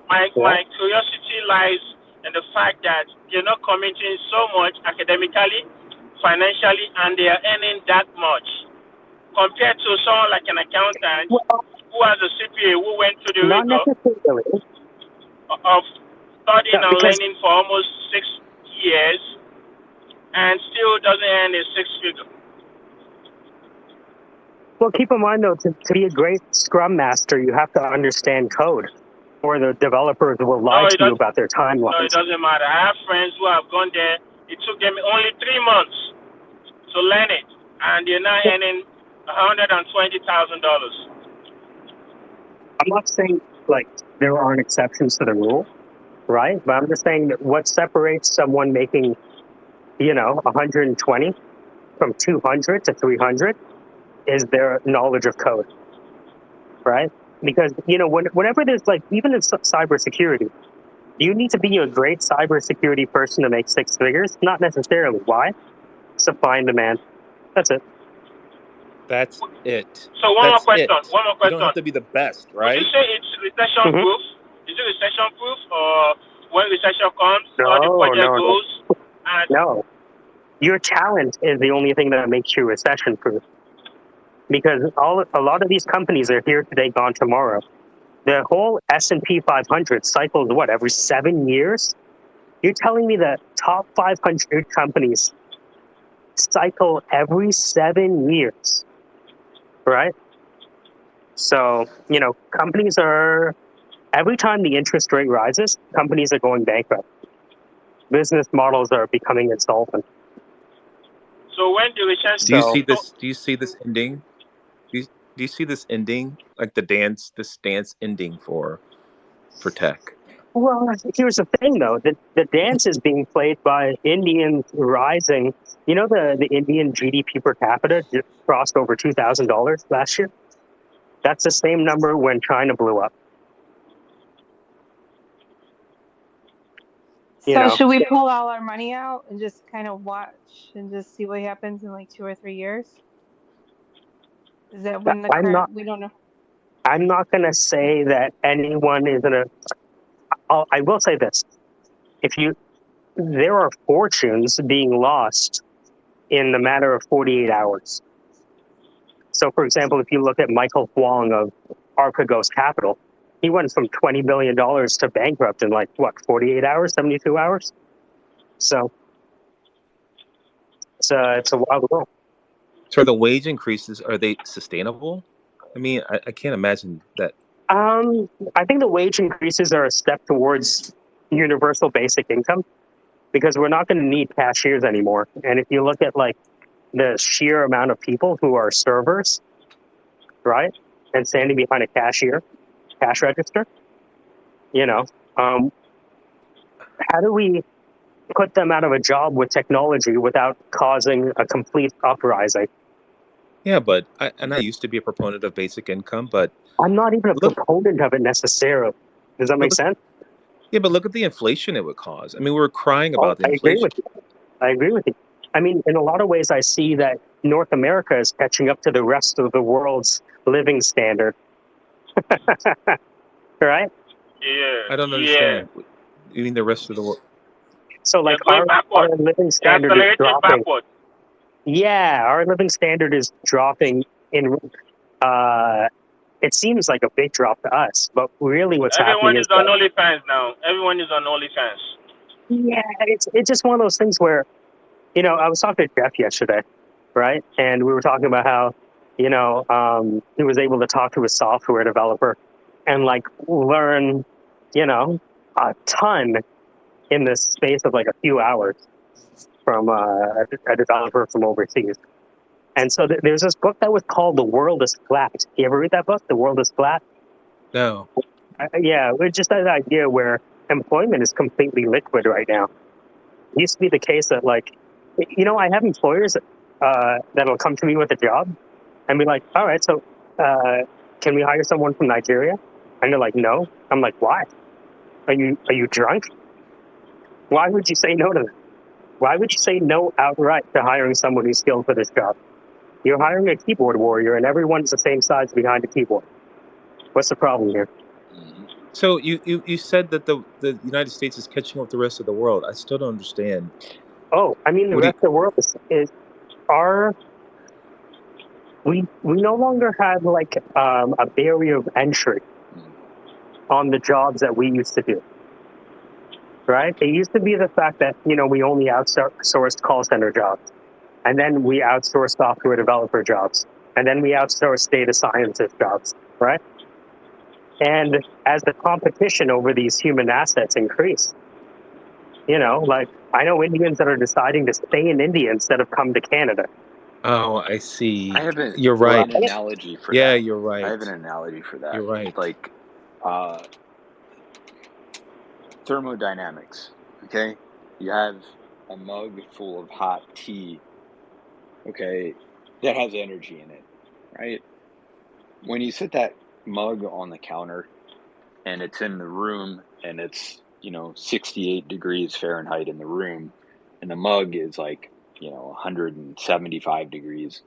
my curiosity lies in the fact that they're not committing so much academically, financially, and they are earning that much compared to someone like an accountant who has a CPA who went through the Not rigor necessarily. of studying and because learning for almost 6 years and still doesn't earn a six-figure. Well, keep in mind, though, to be a great Scrum Master, you have to understand code, or the developers will lie to you about their timelines. No, it doesn't matter. I have friends who have gone there. It took them only 3 months to learn it, and they're now earning $120,000. I'm not saying, like, there aren't exceptions to the rule, right? But I'm just saying that what separates someone making, 120 from 200 to 300 is their knowledge of code, right? Because, whenever there's, like, even in cybersecurity, you need to be a great cybersecurity person to make 6 figures? Not necessarily. Why? Supply and demand. That's it. That's it. So one more question. You don't have to be the best, right? Would you say it's recession-proof? Is it recession-proof, or when recession comes, all the budget goes? No. Your talent is the only thing that makes you recession-proof. Because a lot of these companies are here today, gone tomorrow. The whole S&P 500 cycles, every 7 years? You're telling me that top 500 companies cycle every 7 years, right? So, companies are, every time the interest rate rises, companies are going bankrupt. Business models are becoming insolvent. So when the recession... Do you see this ending? Do you see this ending? Like this dance ending for tech? Well, here's the thing, though. The dance is being played by Indians rising. The Indian GDP per capita just crossed over $2,000 last year. That's the same number when China blew up. So should we pull all our money out and just kind of watch and just see what happens in like 2 or 3 years? Is that when the current, we don't know. I'm not going to say that anyone is going to, I will say this. There are fortunes being lost in the matter of 48 hours. So, for example, if you look at Michael Huang of Archegos Capital, he went from $20 billion to bankrupt in 48 hours, 72 hours? So, it's a wild world. So the wage increases, are they sustainable? I mean, I can't imagine that. I think the wage increases are a step towards universal basic income because we're not going to need cashiers anymore. And if you look at like the sheer amount of people who are servers, right, and standing behind a cash register, you know, how do we put them out of a job with technology without causing a complete uprising? Yeah, but I used to be a proponent of basic income, but I'm not even a look, proponent of it necessarily. Does that make sense? Yeah, but look at the inflation it would cause. I mean, we were crying about the I agree inflation. with you. I agree with you. I mean, in a lot of ways, I see that North America is catching up to the rest of the world's living standard. Right? Yeah. I don't Yeah. understand. You mean the rest of the world? So, like, You're going our backward. living You're standard is accelerating dropping. backward. Yeah, our living standard is dropping in. It seems like a big drop to us, but really, what's Everyone happening is is on that, OnlyFans now. Everyone is on OnlyFans. yeah, it's just one of those things where, you know, I was talking to Jeff yesterday, right? And we were talking about how, you know, he was able to talk to a software developer and like learn, you know, a ton in the space of like a few hours from a developer from overseas. And so there's this book that was called The World is Flat. You ever read that book, The World is Flat? No. Yeah, it's just that idea where employment is completely liquid right now. It used to be the case that, like, you know, I have employers that'll come to me with a job and be like, all right, so can we hire someone from Nigeria? And they're like, no. I'm like, why? Are you drunk? Why would you say no to that? Why would you say no outright to hiring someone who's skilled for this job? You're hiring a keyboard warrior and everyone's the same size behind a keyboard. What's the problem here? So you said that the United States is catching up with the rest of the world. I still don't understand. Oh, I mean, the rest of the world is we no longer have like a barrier of entry on the jobs that we used to do. Right? It used to be the fact that, you know, we only outsourced call center jobs. And then we outsourced software developer jobs. And then we outsourced data scientist jobs, right? And as the competition over these human assets increase, you know, like I know Indians that are deciding to stay in India instead of come to Canada. Oh, I see. I have You're right. an analogy for yeah, that. you're right. I have an analogy for that. You're right. Like thermodynamics. Okay, you have a mug full of hot tea. Okay, that has energy in it, right? When you sit that mug on the counter and it's in the room and it's 68 degrees Fahrenheit in the room, and the mug is like 175 degrees.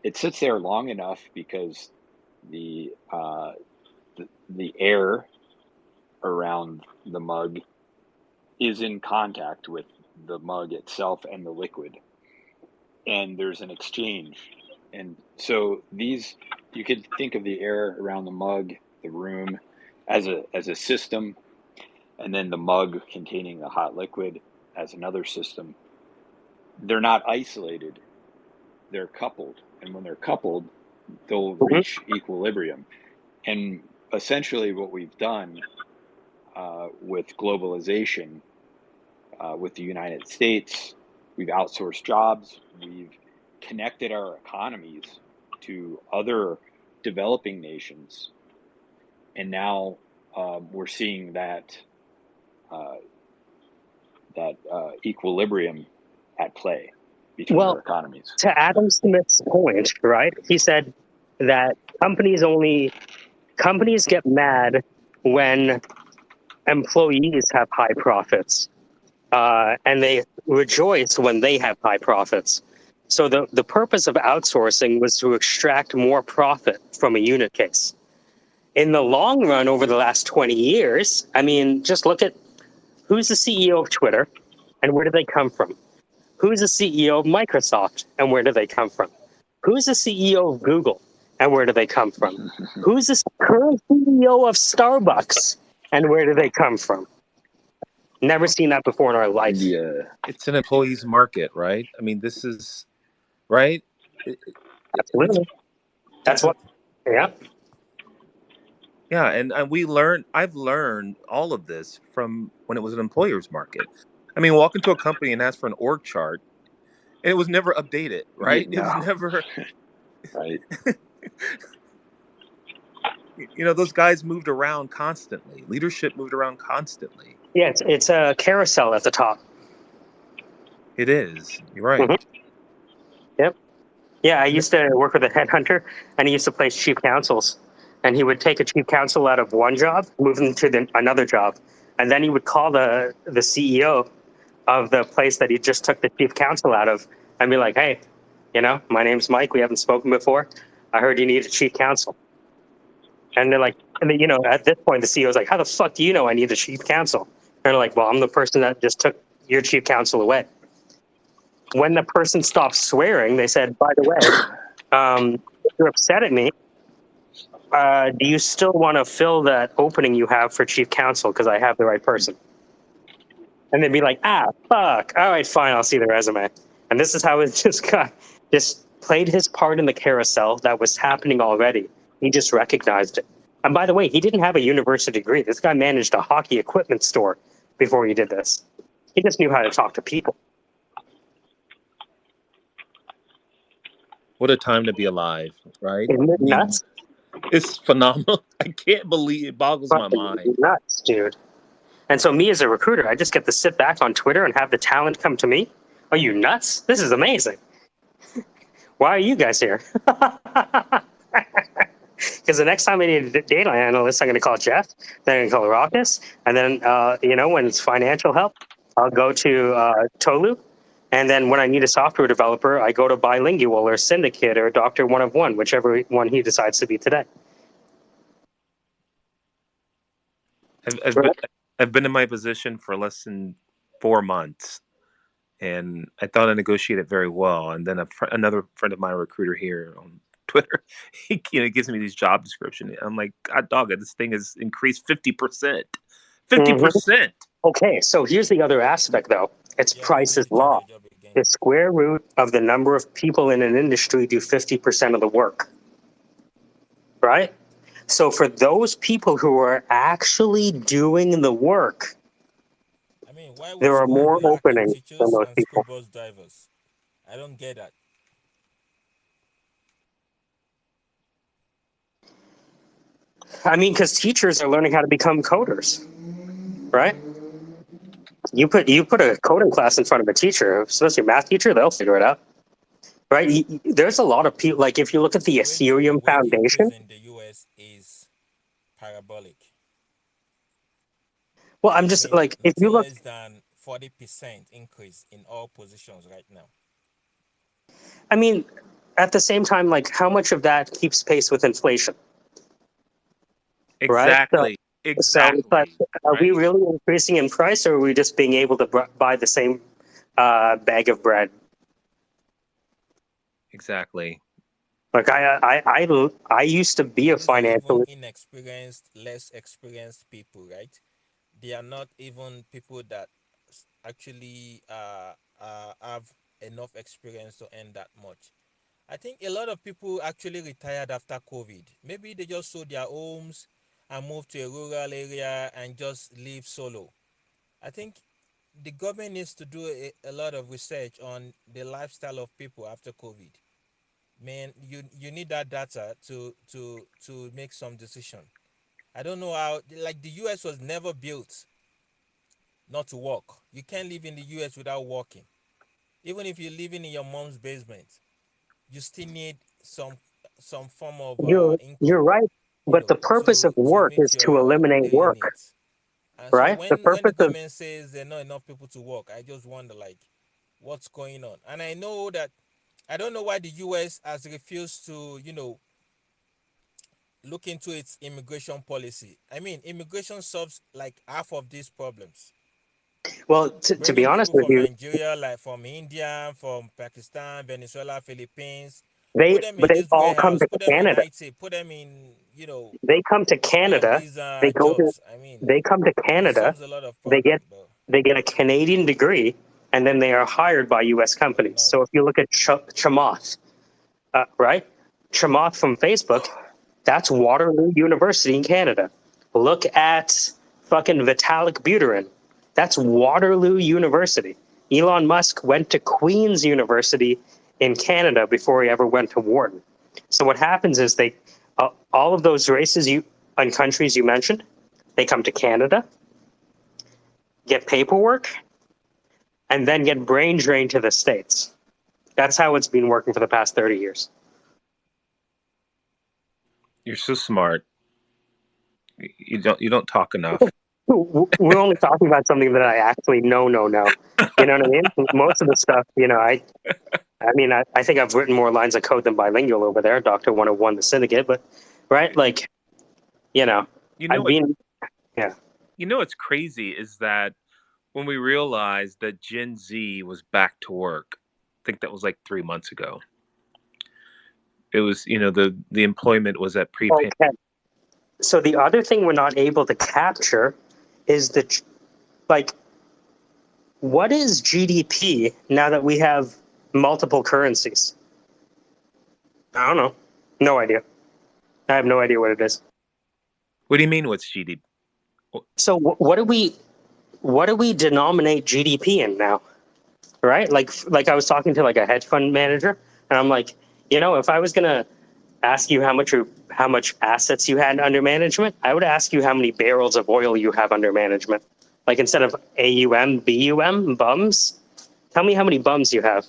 It sits there long enough because the air around the mug is in contact with the mug itself and the liquid, and there's an exchange. And so you could think of the air around the mug, the room, as a system, and then the mug containing the hot liquid as another system. They're not isolated, they're coupled, and when they're coupled, they'll reach equilibrium. And essentially what we've done with globalization, with the United States, we've outsourced jobs, we've connected our economies to other developing nations, and now we're seeing that equilibrium at play between our economies. To Adam Smith's point, right? He said that companies get mad when employees have high profits, and they rejoice when they have high profits. So the purpose of outsourcing was to extract more profit from a unit case. In the long run, over the last 20 years, I mean, just look at who's the CEO of Twitter and where do they come from? Who's the CEO of Microsoft and where do they come from? Who's the CEO of Google and where do they come from? Who's the current CEO of Starbucks and where do they come from? Never seen that before in our life. Yeah. It's an employee's market, right? I mean, this is right. Absolutely. That's what. Yeah. Yeah, and I've learned all of this from when it was an employer's market. I mean, walk into a company and ask for an org chart, and it was never updated, right? It was No, never, right? those guys moved around constantly. Leadership moved around constantly. Yeah, it's a carousel at the top. It is. You're right. Mm-hmm. Yep. Yeah, I used to work with a headhunter, and he used to place chief counsels. And he would take a chief counsel out of one job, move them to another job, and then he would call the CEO of the place that he just took the chief counsel out of, and be like, "Hey, my name's Mike. We haven't spoken before. I heard you need a chief counsel." And they're like, at this point, the CEO's like, "How the fuck do you know I need a chief counsel?" And they're like, "Well, I'm the person that just took your chief counsel away." When the person stopped swearing, they said, "By the way, if you're upset at me, do you still want to fill that opening you have for chief counsel? Because I have the right person." And they'd be like, fuck. All right, fine. I'll see the resume. And this is how it just played his part in the carousel that was happening already. He just recognized it. And by the way, he didn't have a university degree. This guy managed a hockey equipment store before he did this. He just knew how to talk to people. What a time to be alive, right? Isn't it nuts? It's phenomenal. I can't believe it. Boggles my Fucking mind. nuts, dude. And so me as a recruiter, I just get to sit back on Twitter and have the talent come to me. Are you nuts? This is amazing. Why are you guys here? Because the next time I need a data analyst, I'm going to call Jeff, then I'm going to call Raucus, and then, when it's financial help, I'll go to Tolu. And then when I need a software developer, I go to Bilingual or Syndicate or Doctor One of One, whichever one he decides to be today. I've been in my position for less than 4 months, and I thought I negotiated very well. And then another friend of mine, a recruiter here on Twitter, he gives me these job descriptions. I'm like, God dog, this thing has increased 50%. 50%. Okay, so here's the other aspect, though. It's Price is law. The square root of the number of people in an industry do 50% of the work, right? So for those people who are actually doing the work, there are more openings than those people. Bus drivers. I don't get that. I mean, because teachers are learning how to become coders, right? You put a coding class in front of a teacher, especially a math teacher, they'll figure it out, right? There's a lot of people. Like if you look at the Ethereum Foundation, in the US is parabolic. Well, I'm just like, if you look, less than 40% increase in all positions right now. I mean, at the same time, like how much of that keeps pace with inflation? Exactly. Right? Exactly. So are we really increasing in price, or are we just being able to buy the same bag of bread? Exactly. Like I used to be a financial inexperienced, less experienced people, right? They are not even people that actually have enough experience to earn that much. I think a lot of people actually retired after COVID. Maybe they just sold their homes and moved to a rural area and just live solo. I think the government needs to do a lot of research on the lifestyle of people after COVID. Man, you need that data to make some decision. I don't know how, like, the US was never built not to work. You can't live in the US without working. Even if you're living in your mom's basement, you still need some form of income. You're right, but the purpose of work is to eliminate work, needs. And so right? when The the purpose of government says there are not enough people to work, I just wonder, like, what's going on? And I know that I don't know why the US has refused to, look into its immigration policy. I mean, immigration solves like half of these problems. Well, to be honest People with from you, Nigeria, like from India, from Pakistan, Venezuela, Philippines, but put them in they this all come warehouse, to put them in Canada. IT, put them in, They come to all of Canada. these They go to jobs. I mean, they come to it Canada. solves a lot of They problems, get bro. they get a Canadian degree, and then they are hired by U.S. companies. So if you look at Chamath, right? Chamath from Facebook, that's Waterloo University in Canada. Look at fucking Vitalik Buterin. That's Waterloo University. Elon Musk went to Queen's University in Canada before he ever went to Wharton. So what happens is they, all of those races and countries you mentioned, they come to Canada, get paperwork, and then get brain drained to the States. That's how it's been working for the past 30 years. You're so smart. You don't talk enough. We're only talking about something that I actually know. You know what I mean? Most of the stuff, I think I've written more lines of code than bilingual over there, Dr. 101, the Syndicate, but, right? Like, I've been, yeah. You know what's crazy is that when we realized that Gen Z was back to work, I think that was like 3 months ago. It was, the employment was at pre-pandemic. Okay. So the other thing we're not able to capture is what is GDP now that we have multiple currencies? I don't know. No idea. I have no idea what it is. What do you mean what's GDP? So what do we denominate GDP in now? Right? Like I was talking to like a hedge fund manager, and I'm like, if I was gonna ask you how much assets you had under management, I would ask you how many barrels of oil you have under management. Like instead of AUM, BUM, bums, tell me how many bums you have.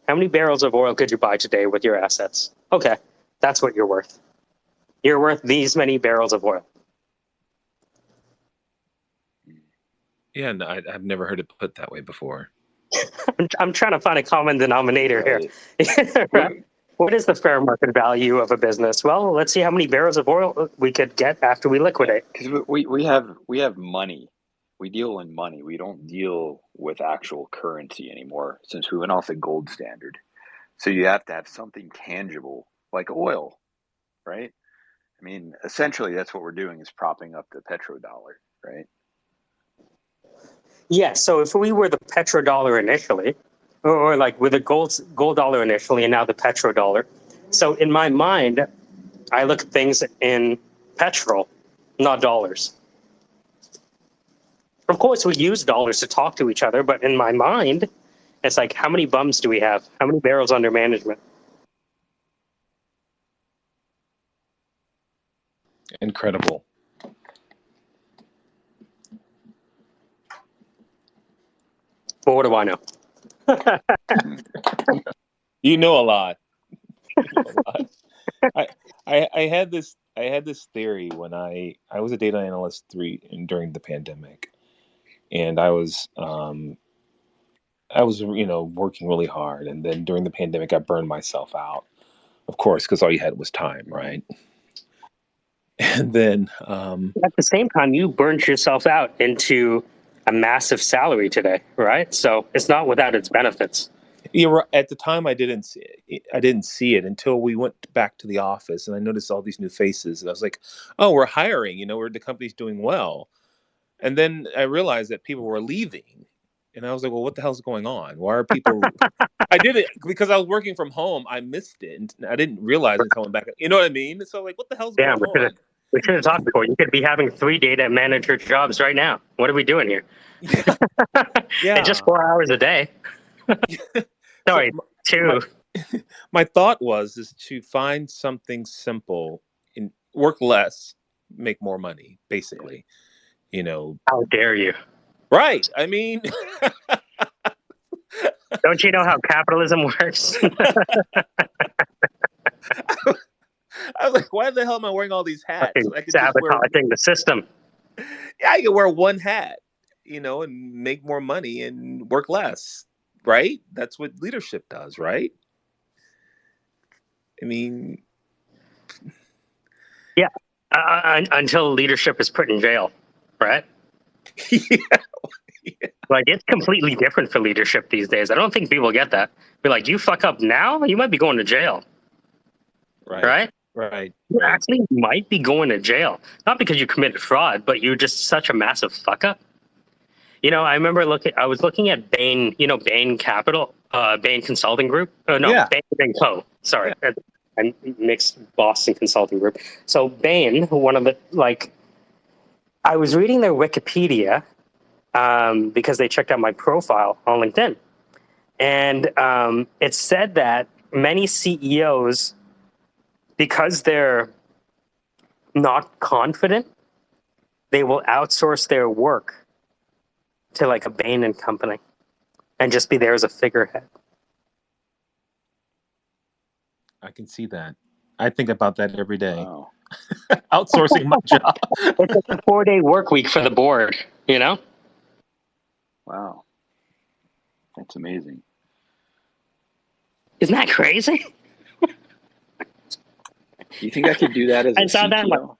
How many barrels of oil could you buy today with your assets? Okay, that's what you're worth. You're worth these many barrels of oil. Yeah, no, I've never heard it put that way before. I'm trying to find a common denominator here. Right? What is the fair market value of a business? Well, let's see how many barrels of oil we could get after we liquidate. Because we have money. We deal in money. We don't deal with actual currency anymore since we went off the gold standard. So you have to have something tangible like oil, right? I mean, essentially that's what we're doing is propping up the petrodollar, right? Yeah, so if we were the petrodollar initially, or like with a gold dollar initially and now the petrodollar. So in my mind, I look at things in petrol, not dollars. Of course, we use dollars to talk to each other, but in my mind, it's like, how many bums do we have? How many barrels under management? Incredible. Well, what do I know? You know a lot. I had this theory when I was a data analyst during the pandemic, and I was working really hard, and then during the pandemic I burned myself out, of course, because all you had was time, right? And then at the same time, you burnt yourself out into a massive salary today, right? So it's not without its benefits. You're right. At the time, I didn't see it until we went back to the office, and I noticed all these new faces, and I was like, "Oh, we're hiring. The company's doing well." And then I realized that people were leaving, and I was like, "Well, what the hell's going on? Why are people?" I did it because I was working from home. I missed it, and I didn't realize until I went back. You know what I mean? So, like, what the hell's going on? We should have talked before. You could be having 3 data manager jobs right now. What are we doing here? Yeah. It's just 4 hours a day. Sorry, so 2. My thought is to find something simple and work less, make more money, basically. How dare you? Right. I mean, don't you know how capitalism works? I was like, why the hell am I wearing all these hats? I could sabotaging the system. Yeah, I could wear one hat, and make more money and work less. Right? That's what leadership does, right? I mean, yeah. Until leadership is put in jail, right? Yeah. Like, it's completely different for leadership these days. I don't think people get that. Be like, you fuck up now, you might be going to jail. Right? You actually might be going to jail. Not because you committed fraud, but you're just such a massive fuck up. I remember I was looking at Bain, Bain Capital, Bain Consulting Group. No, Yeah. Bain Co. Sorry. I mixed Boston Consulting Group. So Bain, one of the, I was reading their Wikipedia because they checked out my profile on LinkedIn. And it said that many CEOs, because they're not confident, they will outsource their work to like a Bain and Company and just be there as a figurehead. I can see that. I think about that every day. Wow. Outsourcing my job. It's like a 4-day work week for the board, Wow. That's amazing. Isn't that crazy? You think I could do that as a I saw that. CTO?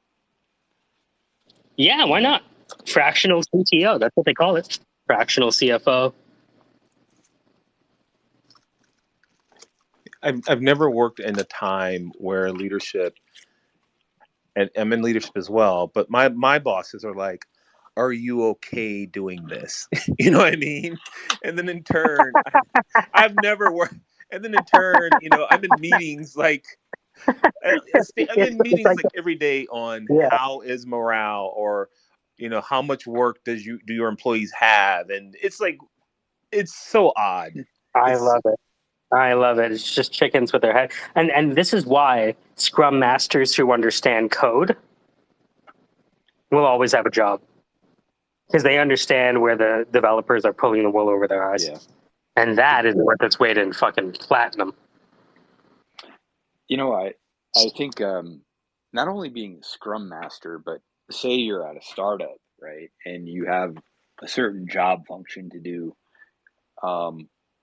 Yeah, why not? Fractional CTO. That's what they call it. Fractional CFO. I've never worked in a time where leadership, and I'm in leadership as well, but my bosses are like, are you okay doing this? You know what I mean? And then in turn, I've never worked. And then in turn, I'm in meetings I'm in meetings like every day on how is morale, or how much work do your employees have, and it's so odd. I love it. I love it. It's just chickens with their head. And this is why Scrum Masters who understand code will always have a job. Because they understand where the developers are pulling the wool over their eyes. Yeah. And that is worth its weight in fucking platinum. I think not only being a Scrum Master, but say you're at a startup, right? And you have a certain job function to do.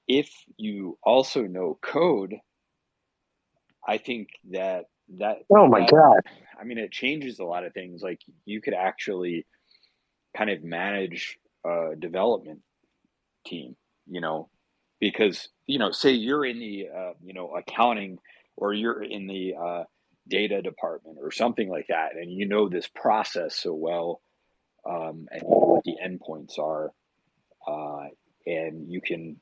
If you also know code, I think that Oh my God. I mean, it changes a lot of things. Like you could actually kind of manage a development team, because, say you're in the, accounting, or you're in the data department or something like that, and you know this process so well, and you know what the endpoints are, and you can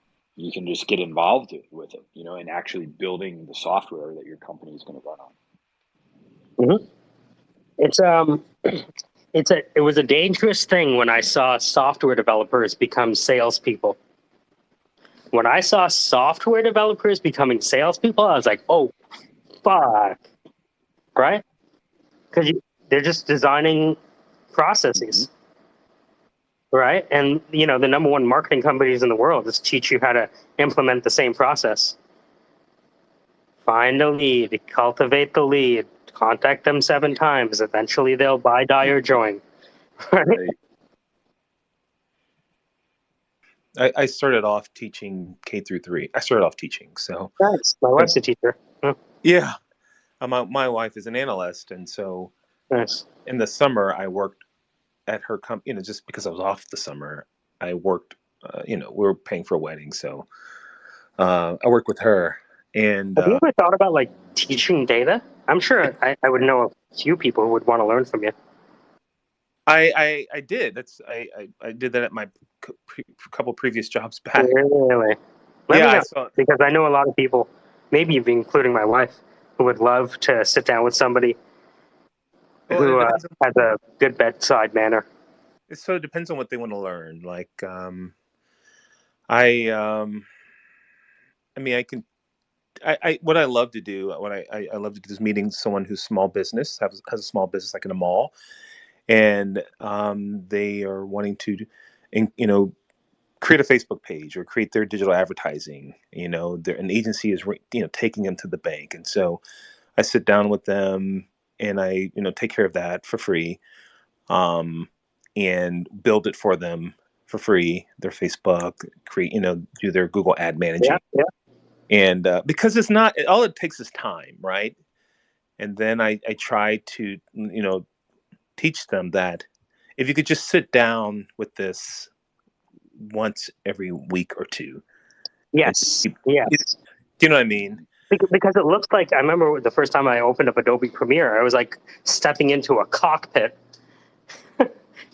just get involved with it, and actually building the software that your company is going to run on. Mm-hmm. It was a dangerous thing when I saw software developers become salespeople. When I saw software developers becoming salespeople, I was like, oh, fuck. Right? Because they're just designing processes. Mm-hmm. Right? And, the number one marketing companies in the world just teach you how to implement the same process. Find a lead, cultivate the lead, contact them 7 times. Eventually they'll buy, die, or join. Right? I started off teaching K through 3. I started off teaching, so. Nice. My wife's a teacher. Yeah. My wife is an analyst, and so nice. In the summer I worked at her company. Just because I was off the summer, I worked. We were paying for a wedding, so I worked with her. And have you ever thought about teaching data? I'm sure I would know a few people who would want to learn from you. I did. I did that at my couple previous jobs back. Really? Let me know, because I know a lot of people, maybe even including my wife, who would love to sit down with somebody who has a good bedside manner. So it depends on what they want to learn. What I love to do, I love to do is meeting someone who's small business, has a small business like in a mall, and they are wanting to, create a Facebook page or create their digital advertising. An agency is taking them to the bank, and so I sit down with them and I take care of that for free, and build it for them for free. Their Facebook, create do their Google ad managing. Yeah. And because it's not, all it takes is time, right? And then I try to, teach them that if you could just sit down with this once every week or two. Yes. Do you know what I mean? Because it looks like, I remember the first time I opened up Adobe Premiere, I was like stepping into a cockpit. You're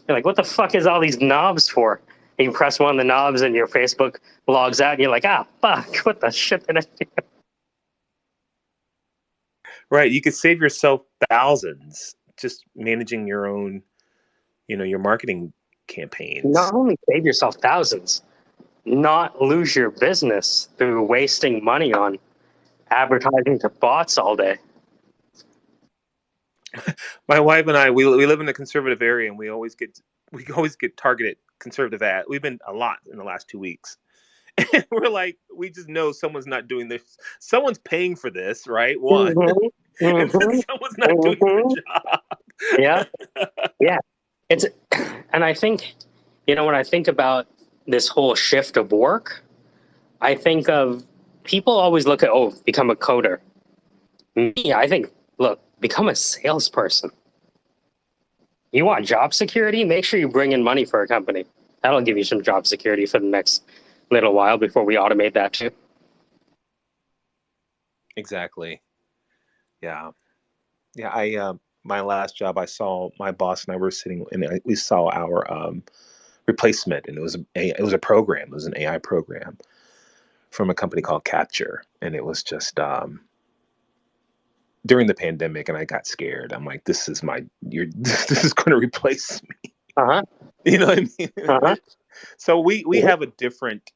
like, what the fuck is all these knobs for? You press one of the knobs and your Facebook logs out and you're like, ah, fuck, what the shit did I do? Right. You could save yourself thousands just managing your own, your marketing campaigns. Not only save yourself thousands, not lose your business through wasting money on advertising to bots all day. My wife and I, we live in a conservative area, and we always get targeted conservative ads. We've been a lot in the last 2 weeks. And we're like, we just know someone's not doing this. Someone's paying for this, right? One. Mm-hmm. And then Mm-hmm. someone's not doing Mm-hmm. the job. Yeah. Yeah. And I think, when I think about this whole shift of work, I think of people always look at, become a coder. Me, I think, look, become a salesperson. You want job security? Make sure you bring in money for a company. That'll give you some job security for the next little while before we automate that too. Exactly. Yeah. Yeah. My last job, I saw my boss and I were sitting and we saw our replacement, and it was a program. It was an AI program from a company called Capture, and it was just during the pandemic, and I got scared. I'm like, this is this is going to replace me. Uh-huh. You know what I mean? Uh-huh. So we have a different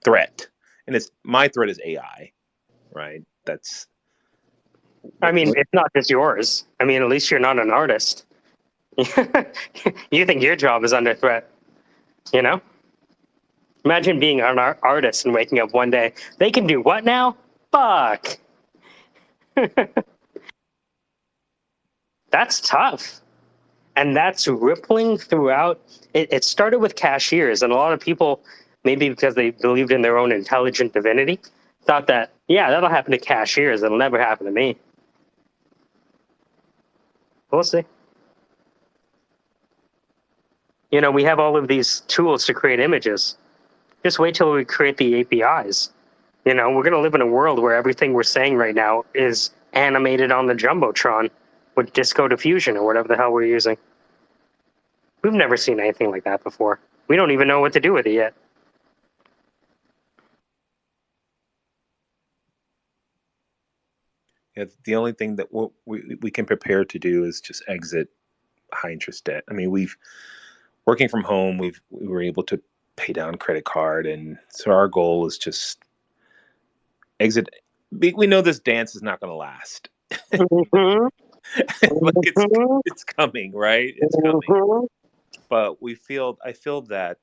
threat, and my threat is AI, right? That's. I mean, it's not just yours. I mean, at least you're not an artist. You think your job is under threat, Imagine being an artist and waking up one day. They can do what now? Fuck. That's tough. And that's rippling throughout. It started with cashiers, and a lot of people, maybe because they believed in their own intelligent divinity, thought that, yeah, that'll happen to cashiers. It'll never happen to me. We'll see. We have all of these tools to create images. Just wait till we create the APIs. We're going to live in a world where everything we're saying right now is animated on the Jumbotron with Disco Diffusion or whatever the hell we're using. We've never seen anything like that before. We don't even know what to do with it yet. Yeah, the only thing that we can prepare to do is just exit high interest debt. I mean, working from home, we were able to pay down credit card, and so our goal is just exit. We know this dance is not going to last. Mm-hmm. Like it's coming, right? It's coming. Mm-hmm. But I feel that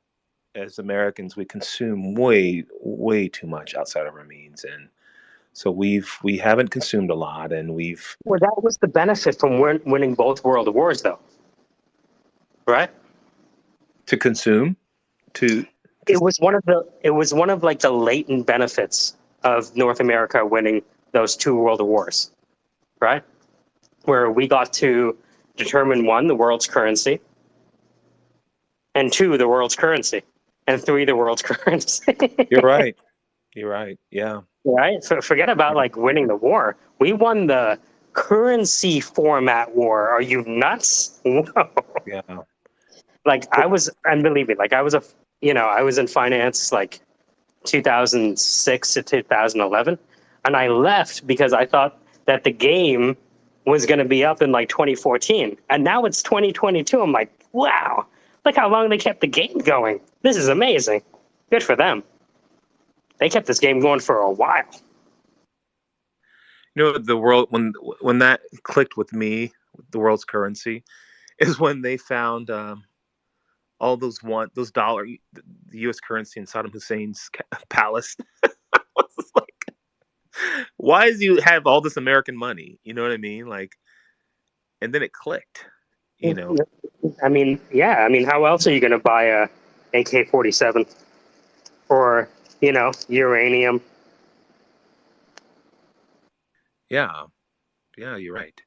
as Americans, we consume way too much outside of our means, and so we haven't consumed a lot, and Well, that was the benefit from winning both world wars, though, right? to consume to. It was one of like the latent benefits of North America winning those two world wars, right? Where we got to determine, 1, the world's currency, and 2, the world's currency, and 3, the world's currency. You're right. Yeah. Right? So forget about like winning the war. We won the currency format war. Are you nuts? Whoa. Yeah. Like and believe me, like I was in finance like 2006 to 2011, and I left because I thought that the game was going to be up in like 2014, and now it's 2022. I'm like, wow, look how long they kept the game going. This is amazing. Good for them. They kept this game going for a while. The world when that clicked with me, the world's currency, is when they found all those dollar, the U.S. currency in Saddam Hussein's palace. I was just like, why do you have all this American money? You know what I mean? Like, and then it clicked. I mean, yeah. I mean, how else are you going to buy a AK-47 or uranium? Yeah, you're right.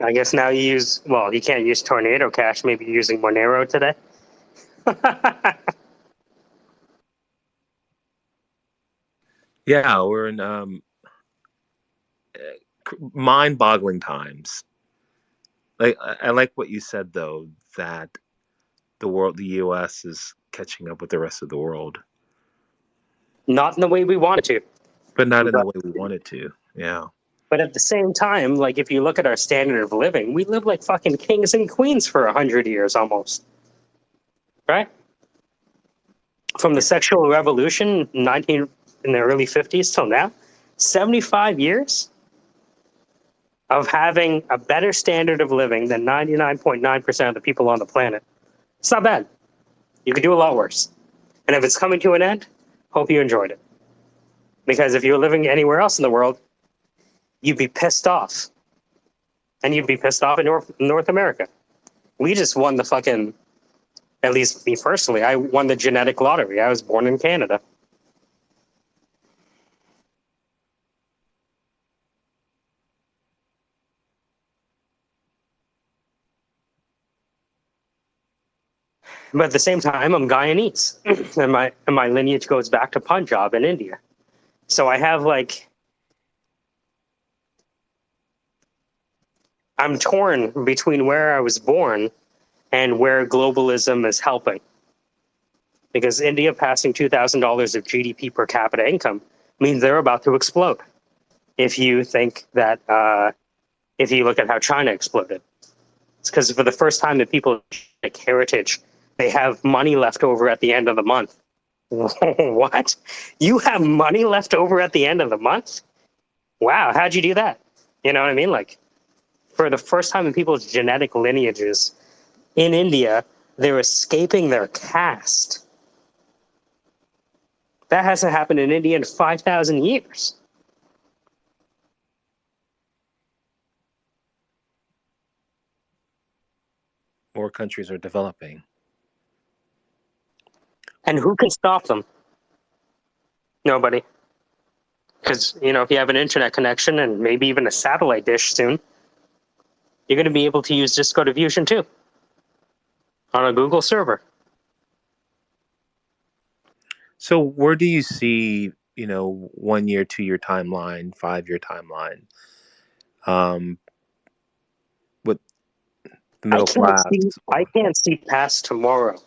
I guess now you can't use Tornado Cash. Maybe you're using Monero today. Yeah, we're in mind-boggling times. Like I like what you said though, that the U.S. is catching up with the rest of the world, Not in the way we wanted to. but not in the But, way we wanted to. Yeah. but at the same time, like if you look at our standard of living, we live like fucking kings and queens for 100 years almost. Right? From the sexual revolution in the early 50s till now, 75 years of having a better standard of living than 99.9% of the people on the planet. It's not bad. You could do a lot worse. And if it's coming to an end, hope you enjoyed it. Because if you were living anywhere else in the world, you'd be pissed off. And you'd be pissed off in North America. We just won the fucking, at least me personally, I won the genetic lottery. I was born in Canada. But at the same time, I'm Guyanese. and my lineage goes back to Punjab in India. So I have like, I'm torn between where I was born and where globalism is helping. Because India passing $2,000 of GDP per capita income means they're about to explode. If you think that, if you look at how China exploded, it's because for the first time, the people like heritage, they have money left over at the end of the month. What? You have money left over at the end of the month? Wow, how'd you do that? You know what I mean? Like, for the first time in people's genetic lineages in India, they're escaping their caste. That hasn't happened in India in 5,000 years. More countries are developing. And who can stop them? Nobody. Because, you know, if you have an internet connection and maybe even a satellite dish soon, you're going to be able to use Disco Diffusion too on a Google server. So where do you see, 1 year, 2 year timeline, 5 year timeline, with the middle class? I can't see past tomorrow.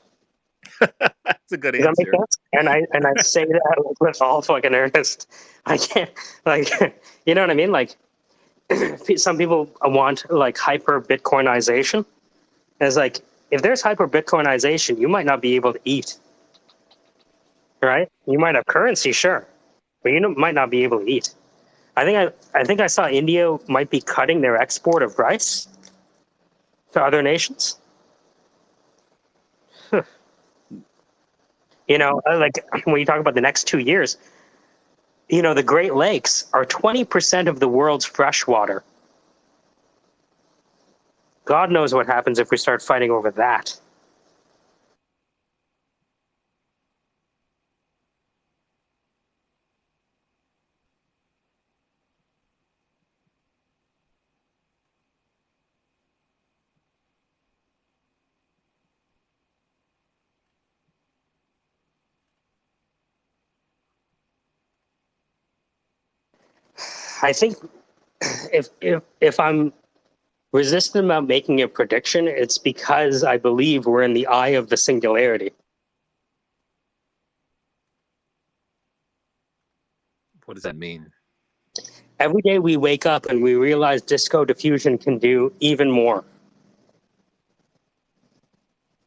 That's a good Does that make answer. sense? And I say that with all fucking earnest. I can't, like, you know what I mean? Like, some people want like hyper Bitcoinization. And it's like, if there's hyper Bitcoinization, you might not be able to eat, right? You might have currency, sure, but you might not be able to eat. I think I saw India might be cutting their export of rice to other nations. You know, like when you talk about the next 2 years, you know, the Great Lakes are 20% of the world's fresh water. God knows what happens if we start fighting over that. I think if I'm resistant about making a prediction, it's because I believe we're in the eye of the singularity. What does that mean? Every day we wake up and we realize Disco Diffusion can do even more.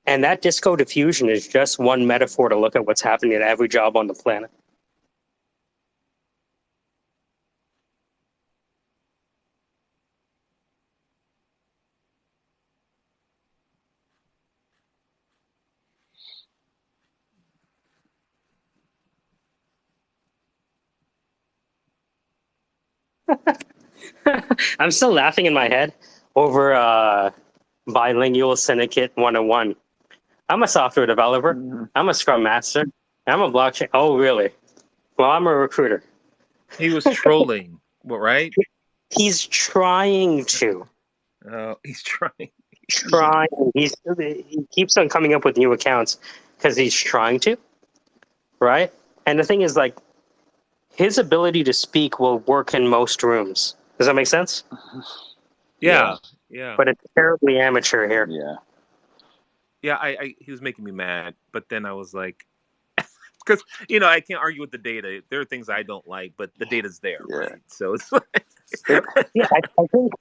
And that Disco Diffusion is just one metaphor to look at what's happening at every job on the planet. I'm still laughing in my head over bilingual Syndicate 101. I'm a software developer. I'm a Scrum Master. I'm a blockchain. Oh, really? Well, I'm a recruiter. He was trolling, right? He's trying to. He's trying. He keeps on coming up with new accounts because he's trying to, right? And the thing is, like, his ability to speak will work in most rooms. Does that make sense? Yeah. Yeah. But it's terribly amateur here. Yeah. Yeah, he was making me mad, but then I was like, because I can't argue with the data. There are things I don't like, but the data's there, right? So it's like, yeah, I think.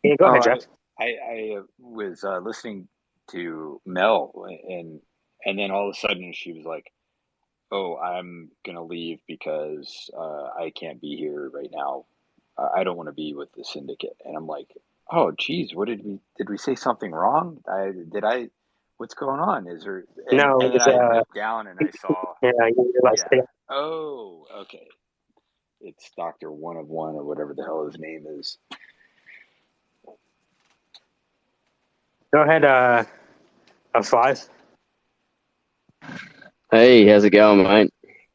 Yeah, go ahead, Jeff. I was listening to Mel, and then all of a sudden she was like, "Oh, I'm gonna leave because I can't be here right now. I don't want to be with the Syndicate." And I'm like, "Oh, geez, what did we say something wrong? What's going on? Is there?" No, And then it's I went down and I saw, yeah, you realized yeah. it. Oh, okay. It's Dr. One of One or whatever the hell his name is. Go ahead, a 5. Hey, how's it going, mate?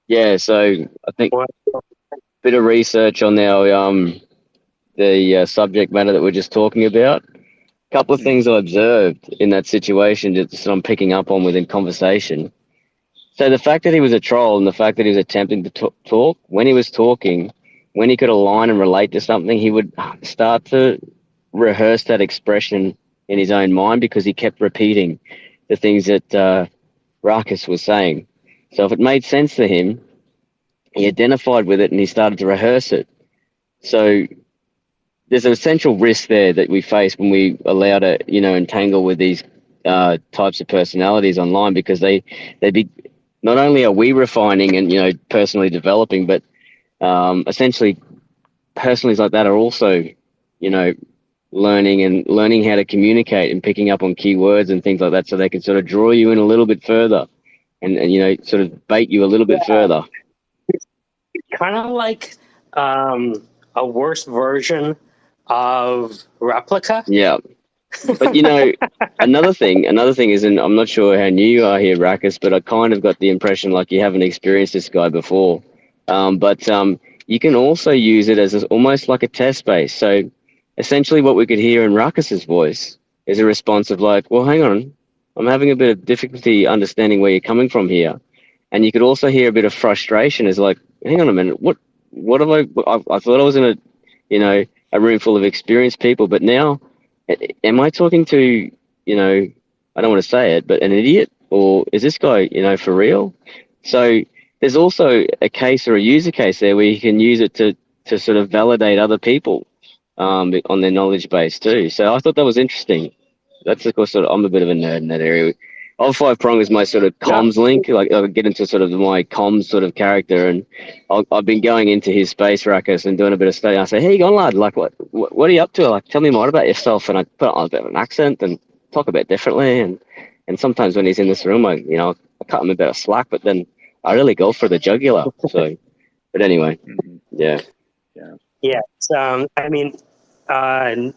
Yeah, so I think What? a bit of research on our the subject matter that we're just talking about. A couple of things I observed in that situation that I'm picking up on within conversation. So the fact that he was a troll and the fact that he was attempting to talk, when he was talking, when he could align and relate to something, he would start to rehearse that expression in his own mind because he kept repeating the things that Ruckus was saying. So if it made sense to him, he identified with it and he started to rehearse it. So there's an essential risk there that we face when we allow to, entangle with these types of personalities online because they be not only are we refining and personally developing, but essentially personalities like that are also, learning how to communicate and picking up on keywords and things like that, so they can sort of draw you in a little bit further and sort of bait you a little bit further. Kind of like a worse version of Replica. Yeah. But another thing is, and I'm not sure how new you are here, Ruckus, but I kind of got the impression like you haven't experienced this guy before. But you can also use it as almost like a test base. So essentially, what we could hear in Ruckus's voice is a response of like, "Well, hang on, I'm having a bit of difficulty understanding where you're coming from here," and you could also hear a bit of frustration, as like, "Hang on a minute, what have I thought I was in a room full of experienced people, but now." Am I talking to, I don't want to say it, but an idiot? Or is this guy, for real? So there's also a case or a user case there where you can use it to sort of validate other people on their knowledge base too. So I thought that was interesting. That's of course I'm a bit of a nerd in that area. Of Five Prong is my sort of comms link. Like I get into sort of my comms sort of character, and I've been going into his space, Ruckus, and doing a bit of study. I say, "Hey, you going, lad? Like, what are you up to? Like, tell me more about yourself." And I put on a bit of an accent and talk a bit differently. And sometimes when he's in this room, I cut him a bit of slack, but then I really go for the jugular. So, but anyway, yeah. Yeah. I mean, I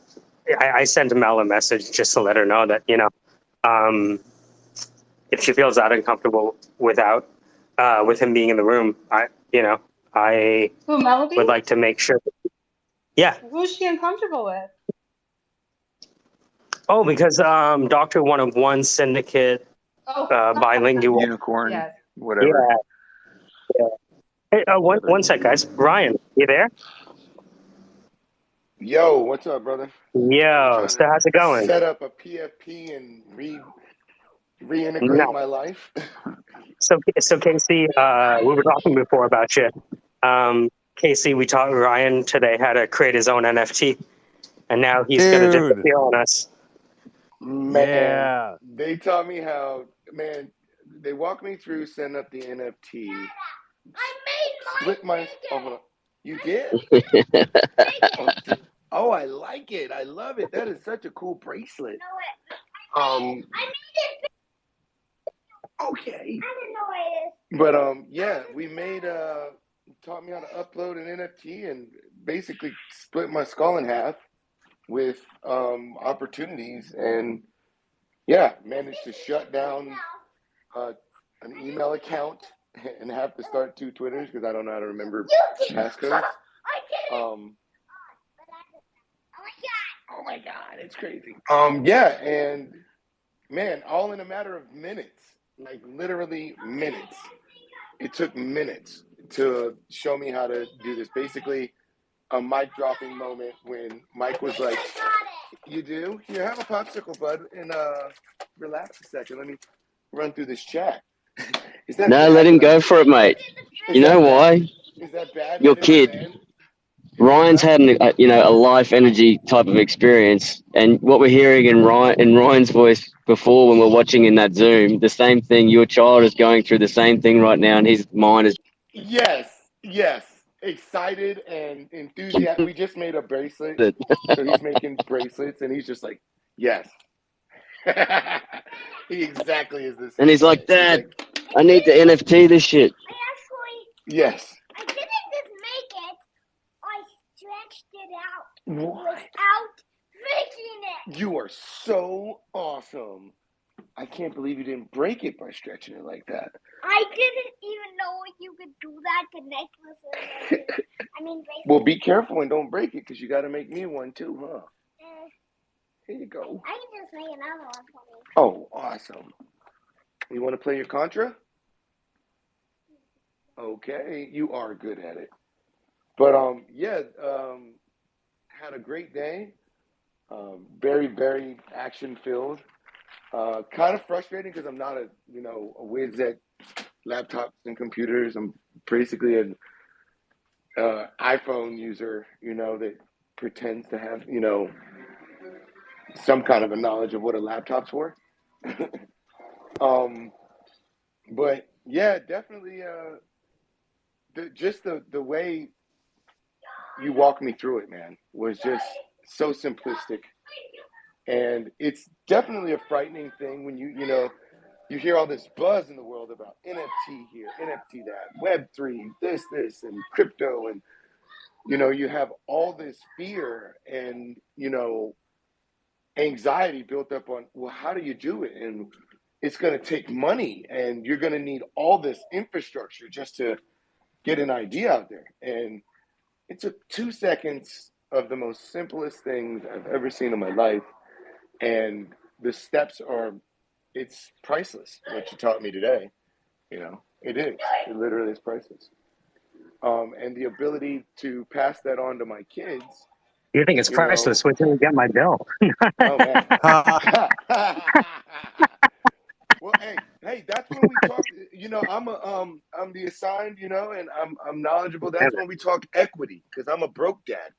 sent Mel a message just to let her know that if she feels that uncomfortable with him being in the room, I Who, Melody? would like to make sure. Yeah. Who's she uncomfortable with? Oh, because Dr. One of One Syndicate, bilingual. Unicorn, Yes. whatever. Yeah. Hey, one sec, guys. Ryan, you there? Yo, what's up, brother? Yo, so how's it going? Set up a PFP and reintegrate my life. So Casey, we were talking before about you. Casey, we taught Ryan today how to create his own NFT, and now he's going to disappear on us. Man, they taught me how. Man, they walked me through setting up the NFT. I made mine. You did? Oh, I like it. I love it. That is such a cool bracelet. I made it. Okay. I didn't know it. But yeah, we taught me how to upload an NFT and basically split my skull in half with opportunities, and yeah, managed to shut down an email account and have to start 2 Twitters because I don't know how to remember passcodes. Oh my God, it's crazy. Yeah, and man, all in a matter of minutes, like literally minutes. It took minutes to show me how to do this. Basically, a mic dropping moment when Mike was like, You do? Here, have a popsicle, bud, and relax a second. Let me run through this chat. Is that No, bad let him that I'm? go for it, mate. Is You know that bad? why? Is that bad Your that it's a kid, man? Ryan's had a life energy type of experience, and what we're hearing in Ryan's voice before when we're watching in that Zoom, the same thing. Your child is going through the same thing right now, and his mind is. Yes, yes. Excited and enthusiastic. We just made a bracelet, so he's making bracelets, and he's just like, yes. He exactly is the And same he's like, way. He's Dad, like, I need to NFT this shit. yes. I didn't just make it. I stretched it out What? without breaking it. You are so awesome. I can't believe you didn't break it by stretching it like that. I didn't even know you could do that to necklaces. Bracelets. Well, be careful and don't break it because you got to make me one too, huh? Here you go. I can just make another one for me. Oh, awesome. You want to play your Contra? Okay, you are good at it. But had a great day. Very, very action filled. Kind of frustrating because I'm not a whiz at laptops and computers. I'm basically an iPhone user, that pretends to have some kind of a knowledge of what a laptop's for. But yeah, definitely. The way you walked me through it, man, was just so simplistic, and it's definitely a frightening thing when you hear all this buzz in the world about NFT here, NFT that, Web3, this, and crypto, and you have all this fear and anxiety built up on, well, how do you do it? And it's going to take money, and you're going to need all this infrastructure just to get an idea out there. And it took 2 seconds of the most simplest things I've ever seen in my life. And the steps it's priceless. What you taught me today, it is. It literally is priceless. And the ability to pass that on to my kids. You think it's priceless? Wait till you get my bill. Oh, man. Well, hey, that's when we talk. I'm the assigned, and I'm knowledgeable. That's when we talk equity, because I'm a broke dad.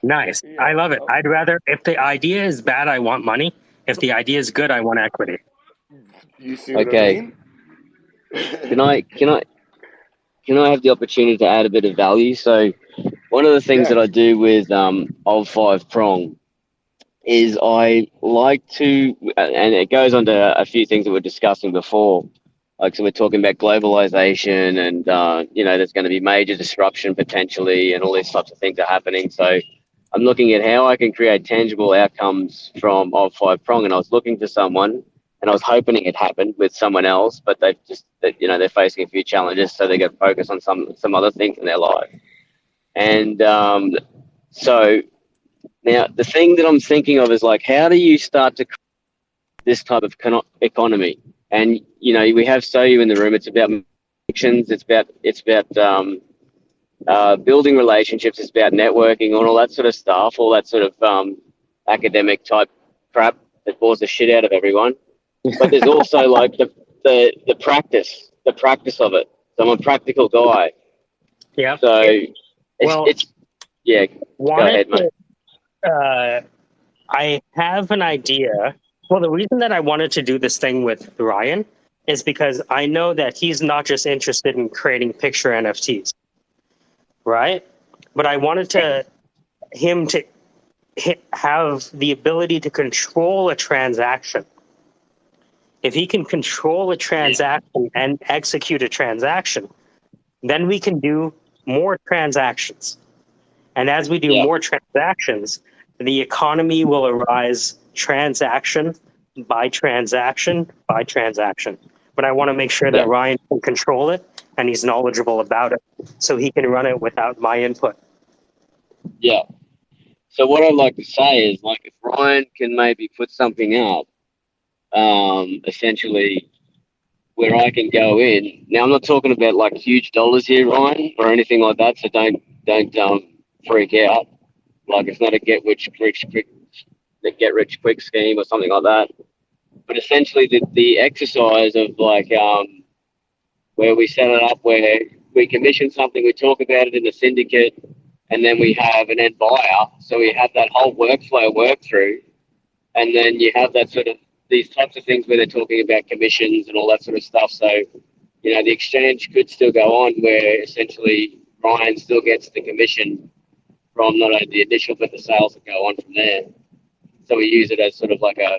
Nice. Yeah. I love it. I'd rather, if the idea is bad, I want money. If the idea is good, I want equity. You see what I mean? Can I have the opportunity to add a bit of value? So one of the things that I do with Old Five Prong is I like to, and it goes on to a few things that we're discussing before. Like, so we're talking about globalization and, there's going to be major disruption potentially and all these types of things are happening. So I'm looking at how I can create tangible outcomes from Old Five Prong. And I was looking for someone and I was hoping it happened with someone else, but they're facing a few challenges. So they got focused on some other things in their life. And so now the thing that I'm thinking of is like, how do you start to create this type of economy? And, we have Soyu in the room. It's about connections. It's about building relationships. It's about networking, all that sort of stuff, all that sort of academic type crap that bores the shit out of everyone. But there's also like the practice of it. So I'm a practical guy. Yeah. So Go ahead, mate. I have an idea. Well, the reason that I wanted to do this thing with Ryan is because I know that he's not just interested in creating picture NFTs, right? But I wanted him to have the ability to control a transaction. If he can control a transaction and execute a transaction, then we can do more transactions. And as we do more transactions, the economy will arise transaction by transaction by transaction. But I want to make sure that Ryan can control it and he's knowledgeable about it so he can run it without my input. Yeah. So what I'd like to say is, like, if Ryan can maybe put something up, essentially where I can go in. Now, I'm not talking about like huge dollars here, Ryan, or anything like that. So don't freak out. like it's not a get rich quick scheme or something like that. But essentially, the exercise of like where we set it up, where we commission something, we talk about it in the syndicate, and then we have an end buyer. So we have that whole workflow work through, and then you have that sort of these types of things where they're talking about commissions and all that sort of stuff. So, you know, the exchange could still go on where essentially Ryan still gets the commission from not only the initial but the sales that go on from there. So we use it as sort of like a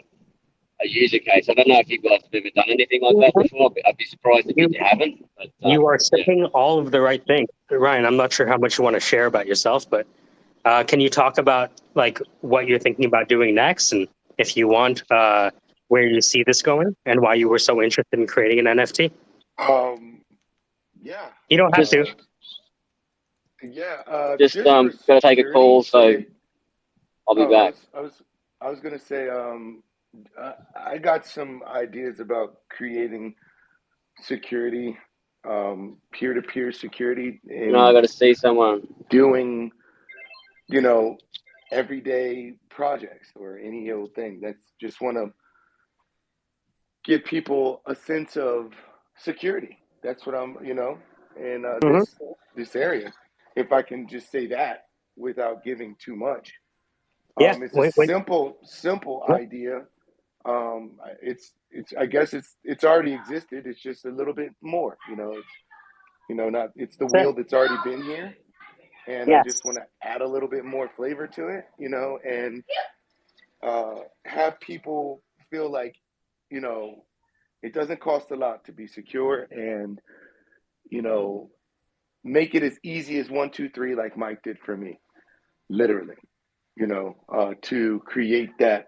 user case. I don't know if you guys have ever done anything like that before. I'd be surprised if you haven't. But, you are yeah. saying all of the right things. Ryan, I'm not sure how much you want to share about yourself, but can you talk about like what you're thinking about doing next, and if you want, where you see this going, and why you were so interested in creating an NFT? Yeah. You don't have to. Yeah. Just gotta take a call, so I'll be back. I was gonna say, I got some ideas about creating security, peer-to-peer security, and I gotta see someone doing, you know, everyday projects or any old thing. That's just want to give people a sense of security. That's what I'm, in this area. If I can just say that without giving too much. Yeah. It's a simple idea. It's I guess it's already existed. It's just a little bit more. It's the wheel that's already been here, and I just want to add a little bit more flavor to it. And have people feel like, it doesn't cost a lot to be secure, and make it as easy as 1, 2, 3, like Mike did for me, literally. To create that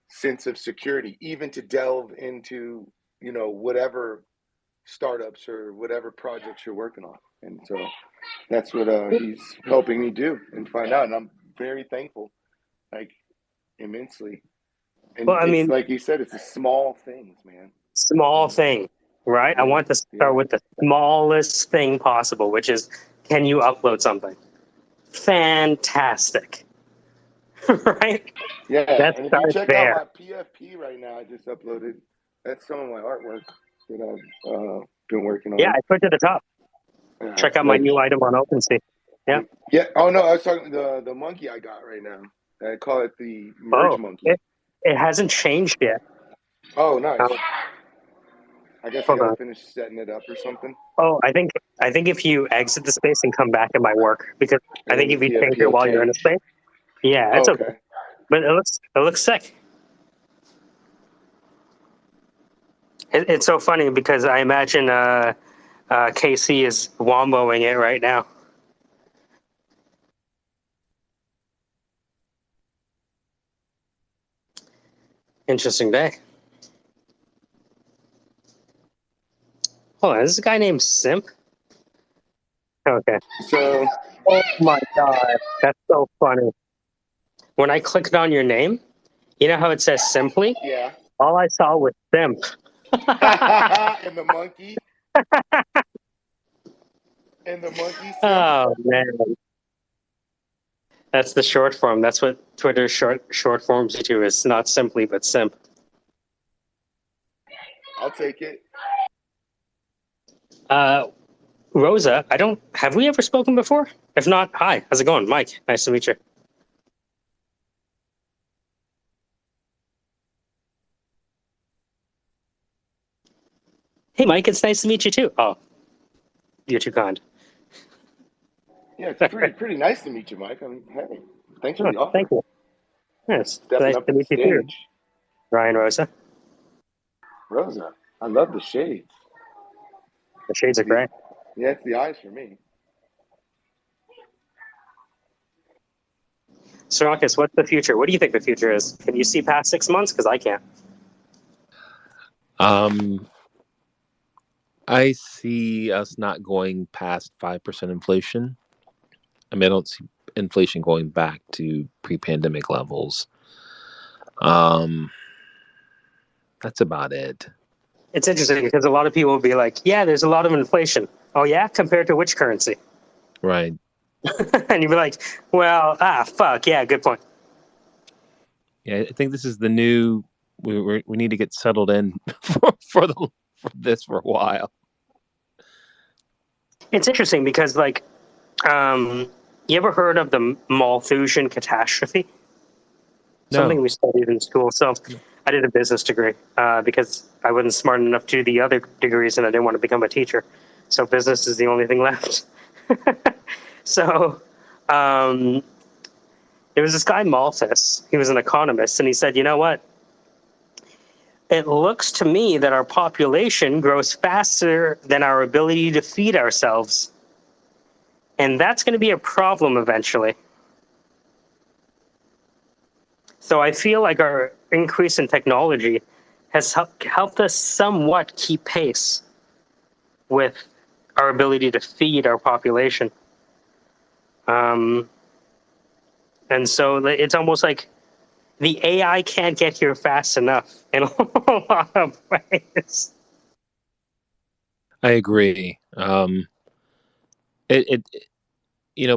sense of security, even to delve into, whatever startups or whatever projects you're working on. And so that's what he's helping me do and find out. And I'm very thankful, like immensely. And well, I mean, like you said, it's the small things, man. Small thing, right? I want to start with the smallest thing possible, which is, can you upload something? Fantastic. Right? Yeah, Let's and if you start check there. out my PFP right now, I just uploaded. That's some of my artwork that I've been working on. Yeah, I put it to the top. Check out my new item on OpenSea. Yeah. Yeah. Oh no, I was talking the monkey I got right now. I call it the merge monkey. It hasn't changed yet. Oh, nice. I guess I gotta finish setting it up or something. Oh, I think if you exit the space and come back, it might work, because I think if you change it while you're in a space, yeah, it's okay. But it looks sick. It's so funny because I imagine KC is womboing it right now. Interesting day. Hold on, is this a guy named Simp? Okay. So, oh my god, that's so funny. When I clicked on your name, you know how it says Simply? Yeah. All I saw was Simp. And the monkey. And the monkey Simp. Oh man. That's the short form. That's what Twitter short forms you to, is not Simply but Simp. I'll take it. Rosa, have we ever spoken before? If not, hi, how's it going? Mike, nice to meet you. Hey Mike, it's nice to meet you too. Oh, you're too kind. Yeah, it's pretty nice to meet you, Mike. I mean, hey, thanks for the offer. Thank you. Yes, Stepping nice up to meet you too. Ryan, Rosa. Rosa, I love the shades. The shades are great. Yeah, it's the eyes for me. Sarakis, what's the future? What do you think the future is? Can you see past 6 months? Because I can't. I see us not going past 5% inflation. I mean, I don't see inflation going back to pre-pandemic levels. That's about it. It's interesting because a lot of people will be like, yeah, there's a lot of inflation. Oh yeah? Compared to which currency? Right. And you'd be like, well, fuck, yeah, good point. Yeah, I think this is the new. We need to get settled in for this for a while. It's interesting because, like, you ever heard of the Malthusian catastrophe? Something No. we studied in school. So I did a business degree because I wasn't smart enough to do the other degrees and I didn't want to become a teacher. So business is the only thing left. So there was this guy, Malthus. He was an economist, and he said, you know what? It looks to me that our population grows faster than our ability to feed ourselves. And that's going to be a problem eventually. So I feel like our increase in technology has helped us somewhat keep pace with our ability to feed our population. And so it's almost like the AI can't get here fast enough in a lot of ways. I agree. It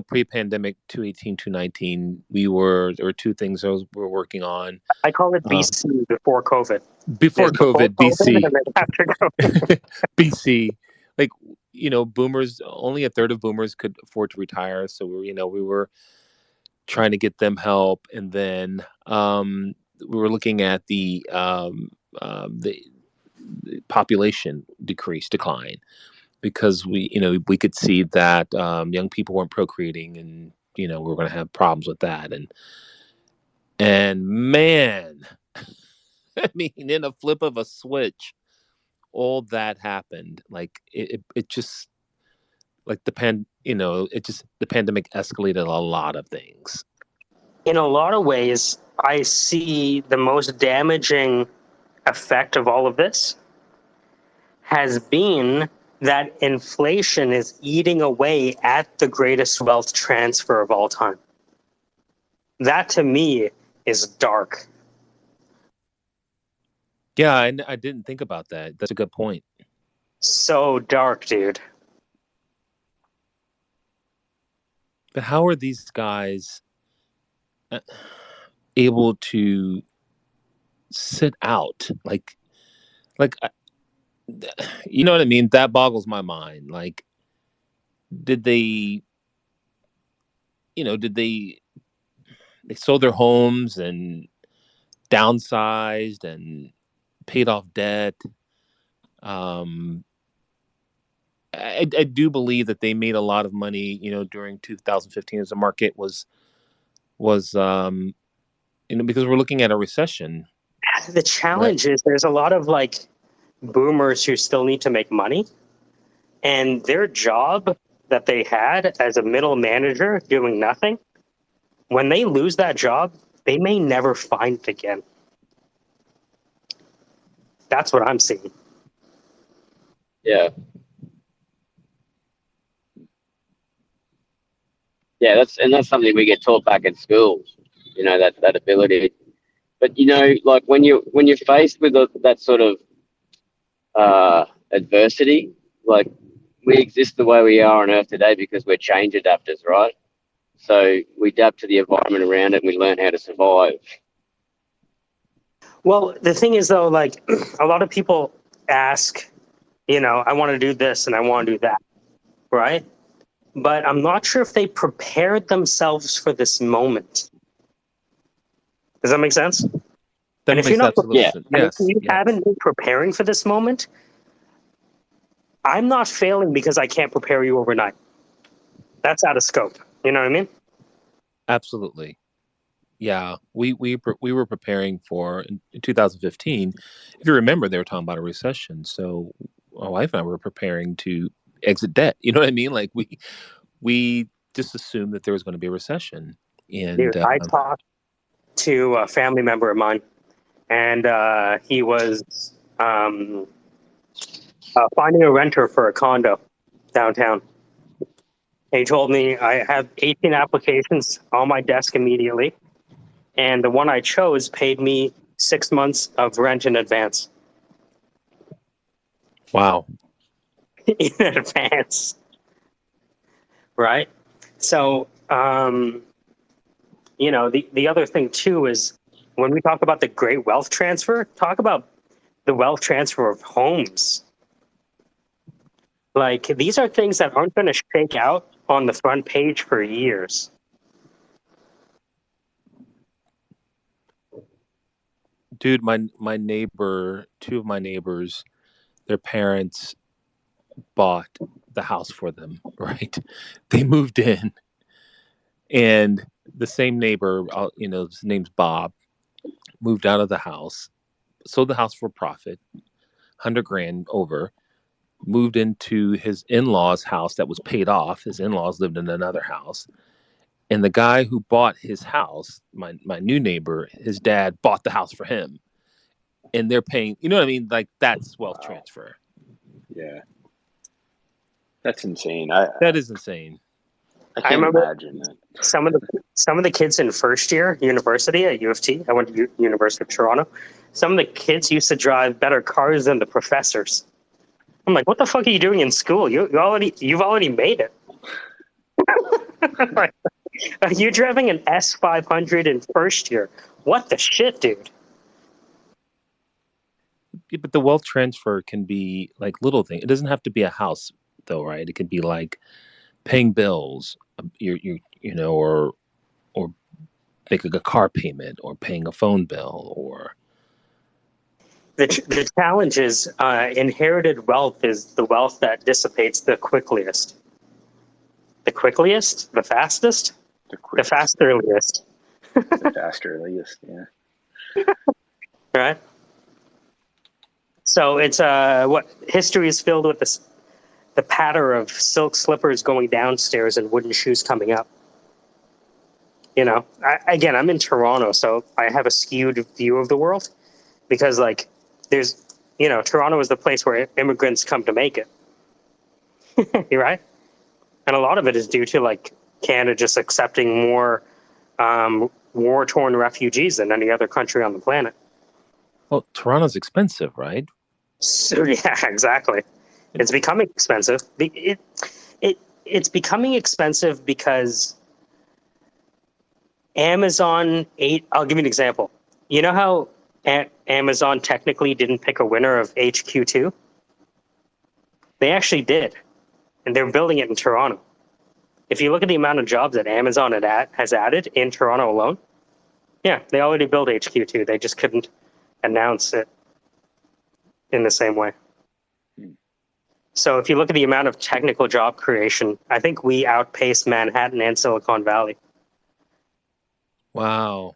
pre-pandemic 2018, 2019, there were two things we're working on. I call it BC, before COVID. Before There's before COVID, COVID BC. and then after COVID. BC. Like, boomers, only a third of boomers could afford to retire. So we were trying to get them help. And then we were looking at the population decline, because we could see that young people weren't procreating, and we were going to have problems with that. And man, I mean, in a flip of a switch, all that happened. Like it just, like the pandemic escalated a lot of things. In a lot of ways, I see the most damaging effect of all of this has been that inflation is eating away at the greatest wealth transfer of all time. That to me is dark. Yeah, I didn't think about that. That's a good point. So dark, dude. But how are these guys able to sit out? Like, you know what I mean? That boggles my mind. Like, did they sold their homes and downsized and paid off debt? I do believe that they made a lot of money, during 2015 as the market was because we're looking at a recession. The challenge is there's a lot of like boomers who still need to make money, and their job that they had as a middle manager doing nothing, when they lose that job, they may never find it again. That's what I'm seeing. Yeah. Yeah, that's something we get taught back in schools, that ability. But like when you're faced with that sort of adversity, like we exist the way we are on Earth today because we're change adapters, right? So we adapt to the environment around it and we learn how to survive. Well, the thing is though, like a lot of people ask, I want to do this and I want to do that, right? But I'm not sure if they prepared themselves for this moment. Does that make sense? That makes absolute sense. If you haven't been preparing for this moment, I'm not failing because I can't prepare you overnight. That's out of scope. You know what I mean? Absolutely. Yeah, we were preparing for in 2015. If you remember, they were talking about a recession. So my wife and I were preparing to exit debt. You know what I mean? Like we just assumed that there was going to be a recession. And dude, I talked to a family member of mine, and he was finding a renter for a condo downtown. And he told me, I have 18 applications on my desk immediately, and the one I chose paid me 6 months of rent in advance. Wow. In advance. Right? So, the other thing too is when we talk about the great wealth transfer, talk about the wealth transfer of homes. Like, these are things that aren't going to shake out on the front page for years. Dude, my neighbor, two of my neighbors, their parents bought the house for them, right? They moved in, and the same neighbor, his name's Bob, moved out of the house, sold the house for profit, 100 grand over, moved into his in-laws' house that was paid off. His in-laws lived in another house. And the guy who bought his house, my new neighbor, his dad bought the house for him. And they're paying, you know what I mean? Like, that's wealth transfer. Yeah. That's insane. That is insane. I I can't remember imagine that. some of the kids in first year university at U of T. I went to University of Toronto. Some of the kids used to drive better cars than the professors. I'm like, what the fuck are you doing in school? You've already made it. Like, you're driving an S500 in first year. What the shit, dude? Yeah, but the wealth transfer can be like little things. It doesn't have to be a house, though, right? It could be like paying bills, or making a car payment, or paying a phone bill, or The challenge is inherited wealth is the wealth that dissipates the quickliest. The quickliest? The fastest? The fasterliest. The fasterliest, yeah. Right? So it's what history is filled with the patter of silk slippers going downstairs and wooden shoes coming up. I'm in Toronto, so I have a skewed view of the world because, like, Toronto is the place where immigrants come to make it. You're right? And a lot of it is due to, like, Canada just accepting more war-torn refugees than any other country on the planet. Well, Toronto's expensive, right? So, yeah, exactly. It's becoming expensive. It's becoming expensive because Amazon I'll give you an example. You know how Amazon technically didn't pick a winner of HQ2? They actually did, and they're building it in Toronto. If you look at the amount of jobs that Amazon has added in Toronto alone, yeah, they already built HQ2. They just couldn't announce it in the same way. So if you look at the amount of technical job creation, I think we outpaced Manhattan and Silicon Valley. Wow.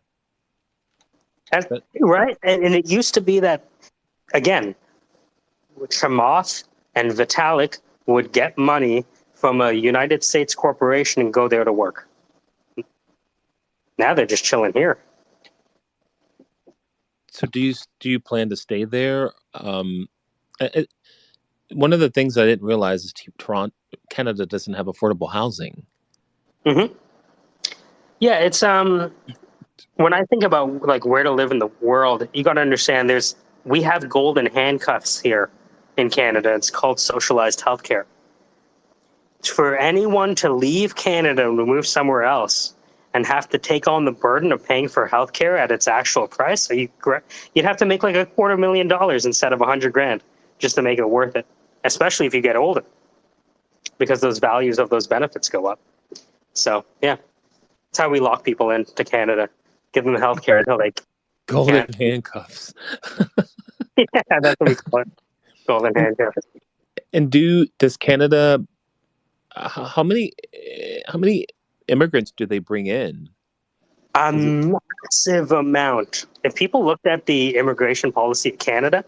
Right? And it used to be that, again, Chamath and Vitalik would get money from a United States corporation and go there to work. Now they're just chilling here. So do you plan to stay there? One of the things I didn't realize is Canada doesn't have affordable housing. Mm-hmm. Yeah, it's when I think about, like, where to live in the world, you got to understand we have golden handcuffs here in Canada. It's called socialized healthcare. For anyone to leave Canada and move somewhere else and have to take on the burden of paying for healthcare at its actual price, you'd have to make like $250,000 instead of 100 grand just to make it worth it, especially if you get older, because those values of those benefits go up. So, yeah, that's how we lock people into Canada, give them the healthcare until they golden handcuffs. Yeah, that's what we call it. Golden handcuffs. And does Canada? How many immigrants do they bring in? A massive amount. If people looked at the immigration policy of Canada,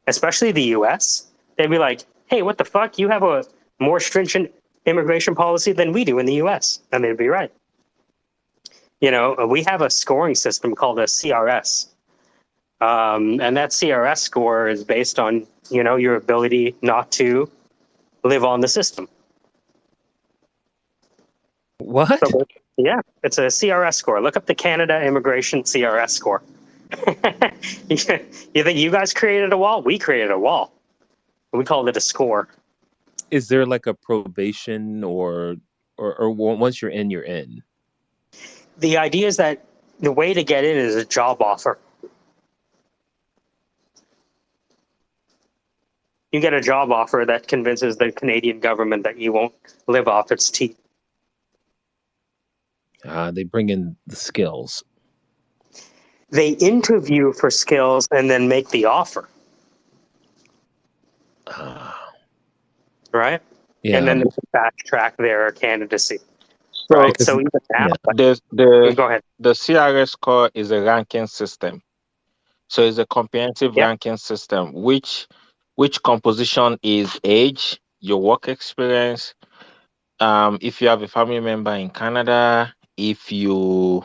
especially the US, they'd be like, hey, what the fuck? You have a more stringent immigration policy than we do in the US. And they'd be right. We have a scoring system called a CRS. And that CRS score is based on, your ability not to live on the system. What? So, yeah, it's a CRS score. Look up the Canada Immigration CRS score. You think you guys created a wall? We created a wall. We called it a score. Is there like a probation or or once you're in, you're in? The idea is that the way to get in is a job offer. You get a job offer that convinces the Canadian government that you won't live off its teeth. They bring in the skills. They interview for skills and then make the offer. Right? Yeah. And then they fast track their candidacy. So Right? So even now, go ahead. the CRS score is a ranking system. So it's a comprehensive ranking system, which composition is age, your work experience, if you have a family member in Canada, if your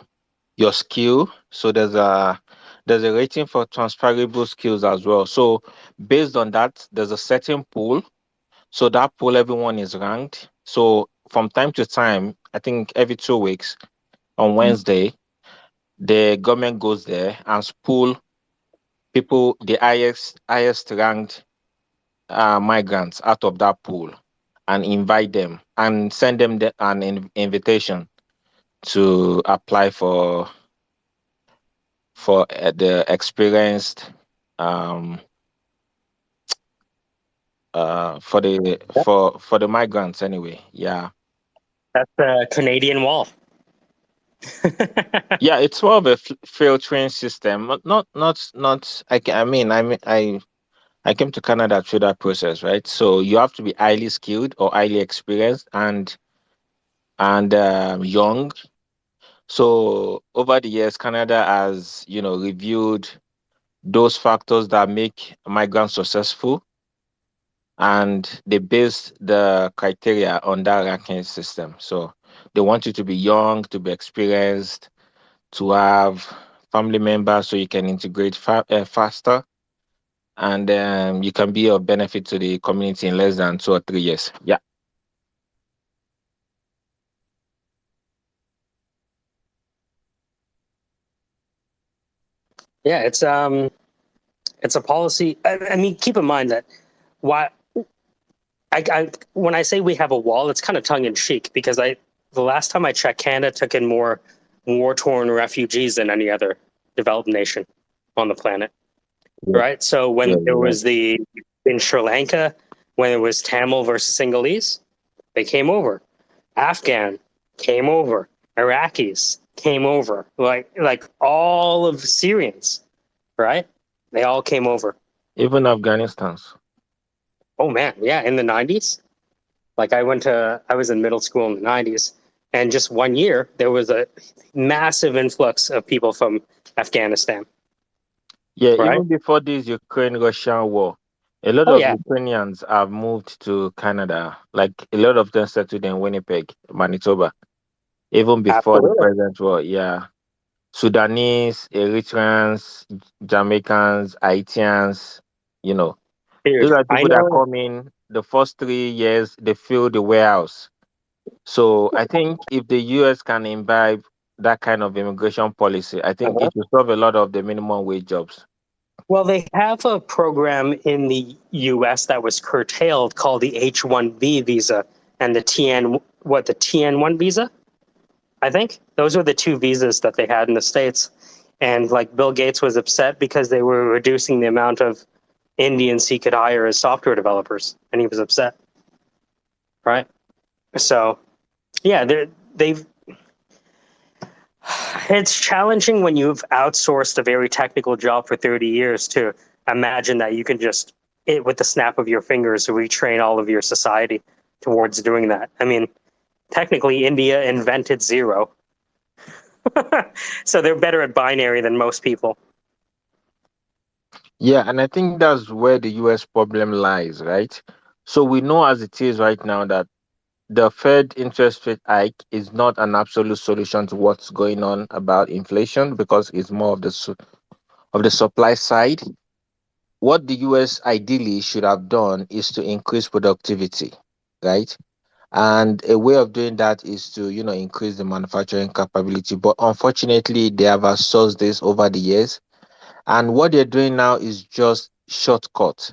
skill. So there's a rating for transferable skills as well. So based on that, there's a certain pool. So that pool, everyone is ranked. So from time to time, I think every 2 weeks on Wednesday, the government goes there and pool people, the highest ranked migrants out of that pool, and invite them and send them an invitation to apply for the experienced for the migrants anyway. Yeah. That's the Canadian wall. Yeah, it's more of a filtering system. Not. I came to Canada through that process, right? So you have to be highly skilled or highly experienced and young. So over the years, Canada has reviewed those factors that make migrants successful, and they based the criteria on that ranking system. So they want you to be young, to be experienced, to have family members so you can integrate faster, and you can be of benefit to the community in less than 2 or 3 years. Yeah. Yeah, it's a policy. I mean, keep in mind that why when I say we have a wall, it's kind of tongue in cheek because the last time I checked, Canada took in more war-torn refugees than any other developed nation on the planet. Yeah. Right. So when there was in Sri Lanka, when it was Tamil versus Sinhalese, they came over. Afghan came over. Iraqis came over. Like all of Syrians, right? They all came over. Even Afghanistan's. Oh man, yeah, in the 90s. Like I was in middle school in the 90s, and just 1 year there was a massive influx of people from Afghanistan. Yeah, right? even before this Ukraine-Russian war, a lot Oh of yeah, Ukrainians have moved to Canada. Like a lot of them settled in Winnipeg, Manitoba, even before the absolutely. present war. Yeah. Sudanese, Eritreans, Jamaicans, Haitians, you know. Dude, These are I people that know. come in the first 3 years, they fill the warehouse. So I think if the US can imbibe that kind of immigration policy, I think Uh-huh. it will solve a lot of the minimum wage jobs. Well, they have a program in the U.S. that was curtailed called the H-1B visa and the TN1 visa. I think those were the two visas that they had in the States. And like Bill Gates was upset because they were reducing the amount of Indians he could hire as software developers, and he was upset. Right. So yeah, they've. It's challenging when you've outsourced a very technical job for 30 years to imagine that you can just, with the snap of your fingers, retrain all of your society towards doing that. I mean, technically, India invented zero. So they're better at binary than most people. Yeah, and I think that's where the US problem lies, right? So we know as it is right now that the Fed interest rate hike is not an absolute solution to what's going on about inflation because it's more of the supply side. What the US ideally should have done is to increase productivity, right? And a way of doing that is to, increase the manufacturing capability. But unfortunately, they have outsourced this over the years. And what they're doing now is just shortcut,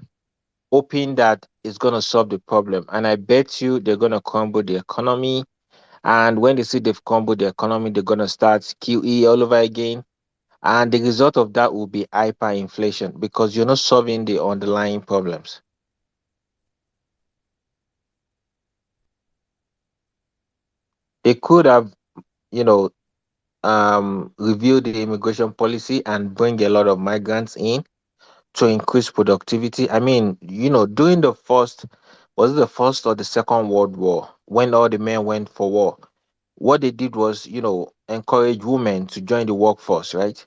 hoping that it's going to solve the problem. And I bet you they're going to crumble the economy And when they see they've crumbled the economy, they're gonna start QE all over again. And the result of that will be hyperinflation because you're not solving the underlying problems. They could have, you know, review the immigration policy and bring a lot of migrants in to increase productivity. I mean, during was it the first or the Second World War, when all the men went for war, what they did was, encourage women to join the workforce, right?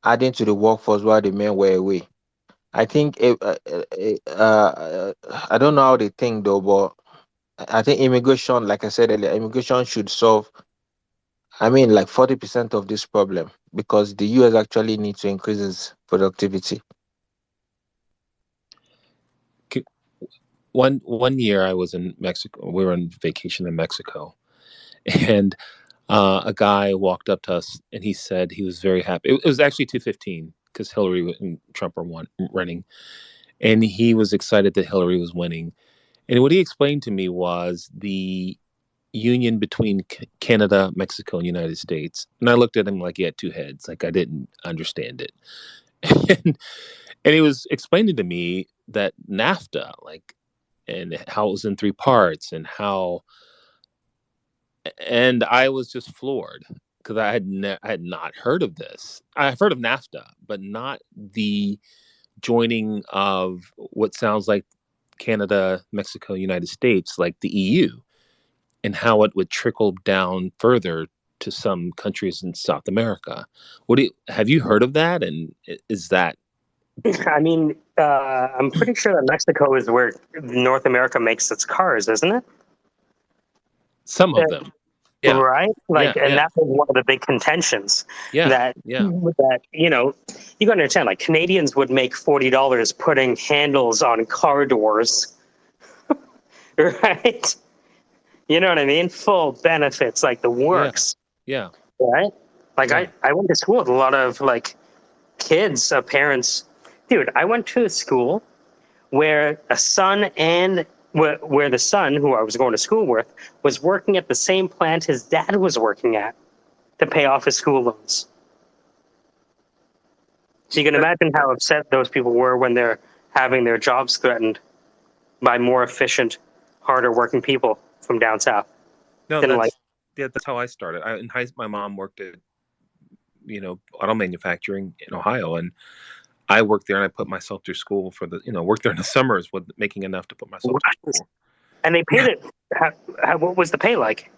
Adding to the workforce while the men were away. I think, I don't know how they think though, but I think immigration, like I said earlier, immigration should solve, I mean, like 40% of this problem because the US actually needs to increase its productivity. One year I was in Mexico. We were on vacation in Mexico, and a guy walked up to us and he said he was very happy. It was actually 215 because Hillary and Trump were running, and he was excited that Hillary was winning. And what he explained to me was the union between Canada, Mexico, and United States. And I looked at him like he had two heads, like I didn't understand it. and he was explaining to me that NAFTA, and how it was in three parts, and I was just floored because I had not heard of this. I've heard of NAFTA, but not the joining of what sounds like Canada, Mexico, United States, like the EU, and how it would trickle down further to some countries in South America. Have you heard of that? And is that? I mean, I'm pretty sure that Mexico is where North America makes its cars, isn't it? Some of them. Yeah. Right? And that was one of the big contentions. Yeah. That you gotta understand, like Canadians would make $40 putting handles on car doors. Right? You know what I mean? Full benefits, like the works. Yeah. Right? I went to school with a lot of kids, parents. Dude, I went to a school where a son and where the son who I was going to school with was working at the same plant his dad was working at to pay off his school loans. So you can imagine how upset those people were when they're having their jobs threatened by more efficient, harder working people from down south. No, that's how I started. My mom worked at auto manufacturing in Ohio, and I worked there, and I put myself through school worked there in the summers with making enough to put myself through school. And they paid it. What was the pay like?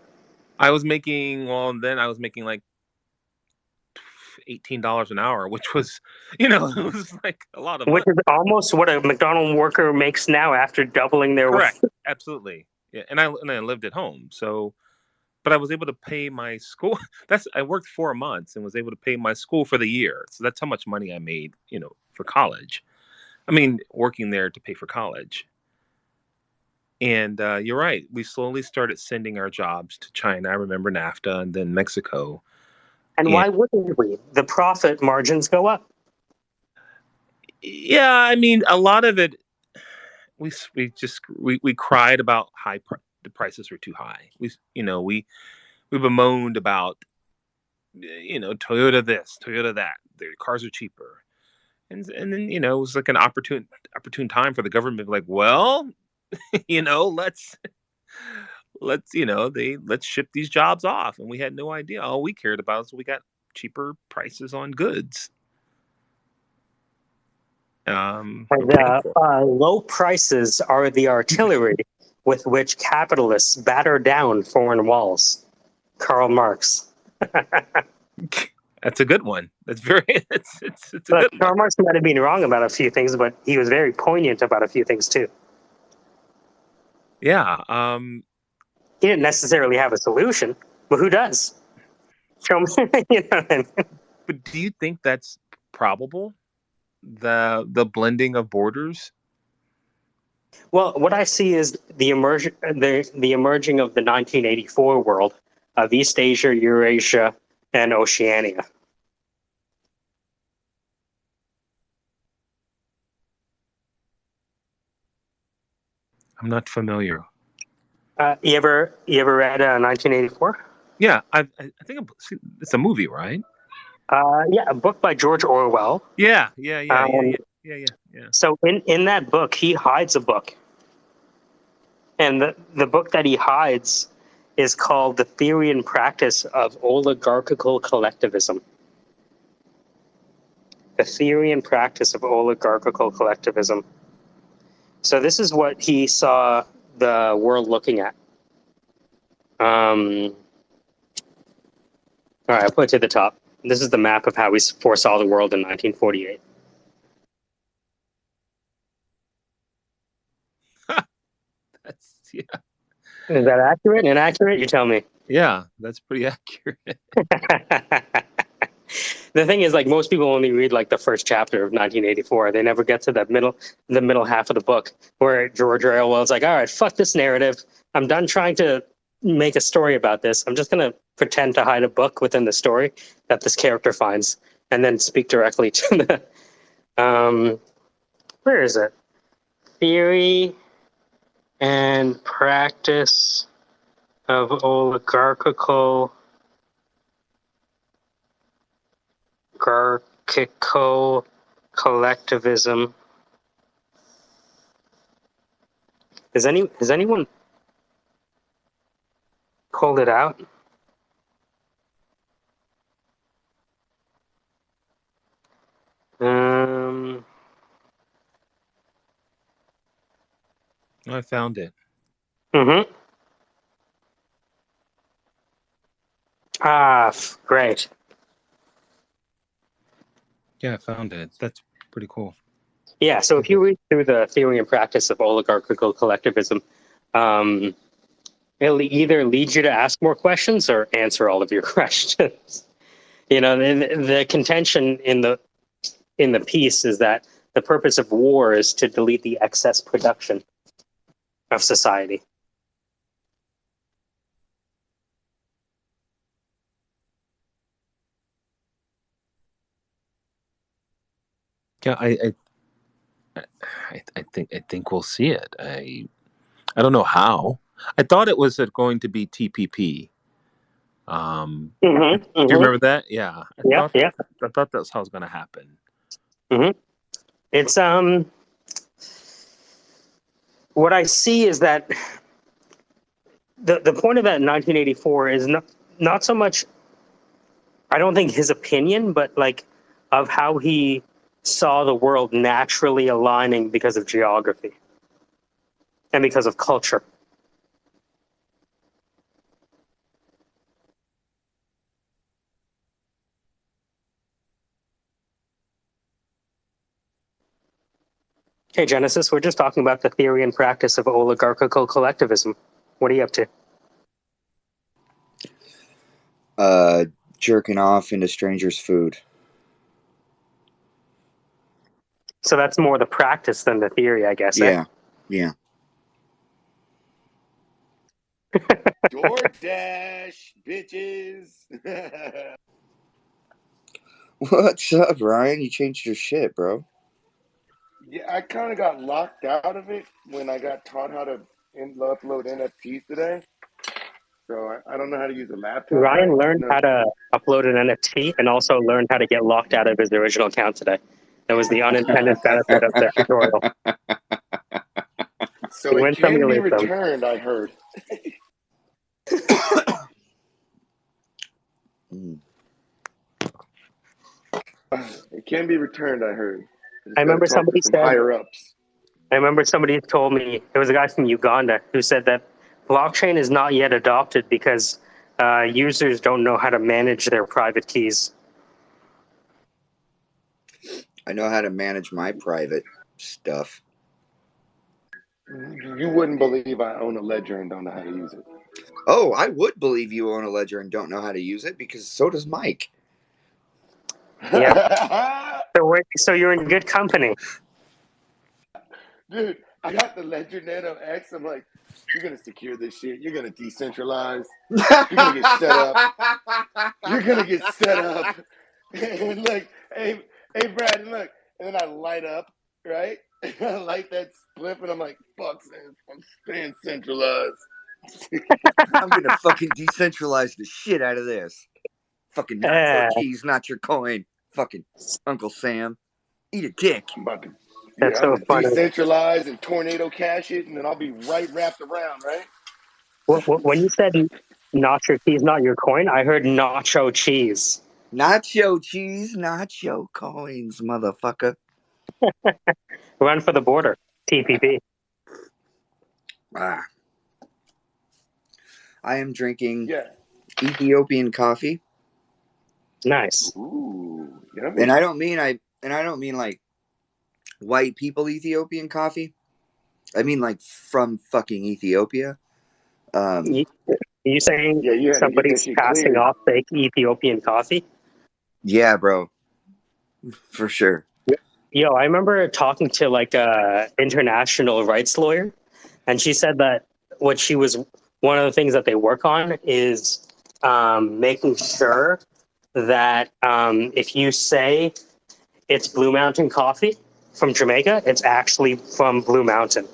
I was making like $18 an hour, which was, it was like a lot of money. Which is almost what a McDonald's worker makes now after doubling their Correct. Absolutely. Yeah. And I lived at home. So, but I was able to pay my school. I worked 4 months and was able to pay my school for the year. So that's how much money I made, for college. I mean, working there to pay for college. And you're right. We slowly started sending our jobs to China. I remember NAFTA and then Mexico. And why wouldn't we? The profit margins go up. Yeah, I mean, a lot of it, we cried about the prices were too high. We bemoaned about Toyota this, Toyota that. Their cars are cheaper, and then it was like an opportune time for the government to be like, well, let's ship these jobs off, and we had no idea. All we cared about is we got cheaper prices on goods. Low prices are the artillery with which capitalists batter down foreign walls. Karl Marx. That's a good one. That's very. It's a good one. Karl Marx might have been wrong about a few things, but he was very poignant about a few things too. Yeah. He didn't necessarily have a solution, but who does? Show me. You know what I mean? But do you think that's probable? The blending of borders? Well, what I see is the emerging of the 1984 world of East Asia, Eurasia, and Oceania. I'm not familiar. You ever read 1984? Yeah, I think it's a movie, right? Yeah, a book by George Orwell. Yeah. Um, So in that book, he hides a book, and the book that he hides is called "The Theory and Practice of Oligarchical Collectivism." The theory and practice of oligarchical collectivism. So this is what he saw the world looking at. All right, I'll put it to the top. This is the map of how we foresaw the world in 1948. Yeah. Is that accurate? Inaccurate? You tell me. Yeah, that's pretty accurate. The thing is, like, most people only read like the first chapter of 1984. They never get to the middle half of the book where George Orwell's like, all right, fuck this narrative. I'm done trying to make a story about this. I'm just going to pretend to hide a book within the story that this character finds and then speak directly to the, where is it? Theory and practice of oligarchical collectivism. Has anyone pulled it out? I found it. Mm-hmm. Great. Yeah, I found it. That's pretty cool. Yeah, so if you read through the theory and practice of oligarchical collectivism, it'll either lead you to ask more questions or answer all of your questions. You know, the contention in the piece is that the purpose of war is to delete the excess production of society. Yeah, I think we'll see it. I don't know how. I thought it was going to be TPP. Do you remember that? Yeah. I thought that's how it's going to happen. It's what I see is that the point of that 1984 is not so much, I don't think, his opinion, but like of how he saw the world naturally aligning because of geography and because of culture. Hey, Genesis, we're just talking about the theory and practice of oligarchical collectivism. What are you up to? Jerking off into strangers' food. So that's more the practice than the theory, I guess. Yeah, yeah. DoorDash, bitches. What's up, Ryan? You changed your shit, bro. Yeah, I kind of got locked out of it when I got taught how to upload NFTs today. So I don't know how to use a laptop. Ryan learned how to upload an NFT and also learned how to get locked out of his original account today. That was the unintended benefit of the tutorial. So it can be returned, I heard. It can be returned, I heard. I remember somebody some said, higher ups. I remember somebody told me, it was a guy from Uganda who said that blockchain is not yet adopted because users don't know how to manage their private keys. I know how to manage my private stuff. You wouldn't believe I own a ledger and don't know how to use it. Oh, I would believe you own a ledger and don't know how to use it because so does Mike. Yeah. So you're in good company. Dude, I got the Ledger Nano X. I'm like, you're going to secure this shit. You're going to decentralize. You're going to get set up. You're going to get set up. And look, hey, Brad, look. And then I light up, right? I light that spliff, and I'm like, fuck, I'm staying centralized. I'm gonna fucking decentralize the shit out of this. Fucking nacho cheese, not your coin. Fucking Uncle Sam. Eat a dick. I'm about to, That's I'm so gonna funny. decentralize and tornado cash it, and then I'll be right wrapped around, right? When you said nacho cheese, not your coin, I heard nacho cheese. Nacho cheese, nacho coins, motherfucker. Run for the border. TPP. I am drinking Ethiopian coffee. Nice. Ooh, and I don't mean like white people Ethiopian coffee. I mean like from fucking Ethiopia. Are you saying you had to get that somebody's shit passing cleared. off fake Ethiopian coffee? Yeah, bro. For sure. Yo, I remember talking to like a international rights lawyer, and she said that one of the things that they work on is making sure that if you say it's Blue Mountain coffee from Jamaica, it's actually from Blue Mountain.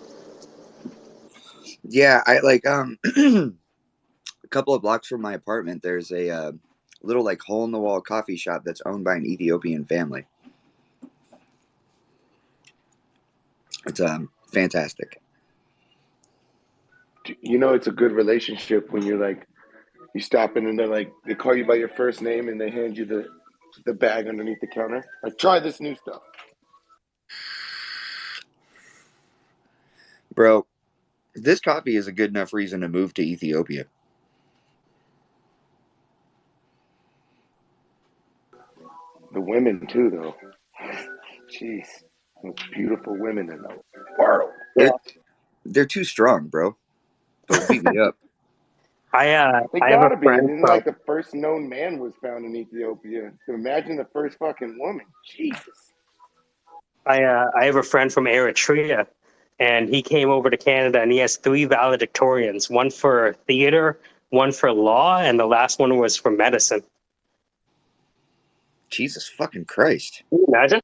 Yeah, I like a couple of blocks from my apartment. There's a little like hole in the wall coffee shop that's owned by an Ethiopian family. It's fantastic. You know, it's a good relationship when you're like, you stop in and they're like, they call you by your first name and they hand you the bag underneath the counter. Like, try this new stuff. Bro, this coffee is a good enough reason to move to Ethiopia. The women too, though. Jeez, those beautiful women in the world. They're too strong, bro. They'll beat me up. They I have a gotta be. friend And then, from like, the first known man was found in Ethiopia. So imagine the first fucking woman. Jesus. I have a friend from Eritrea, and he came over to Canada, and he has 3 valedictorians: one for theater, one for law, and the last one was for medicine. Jesus fucking Christ! Can you imagine?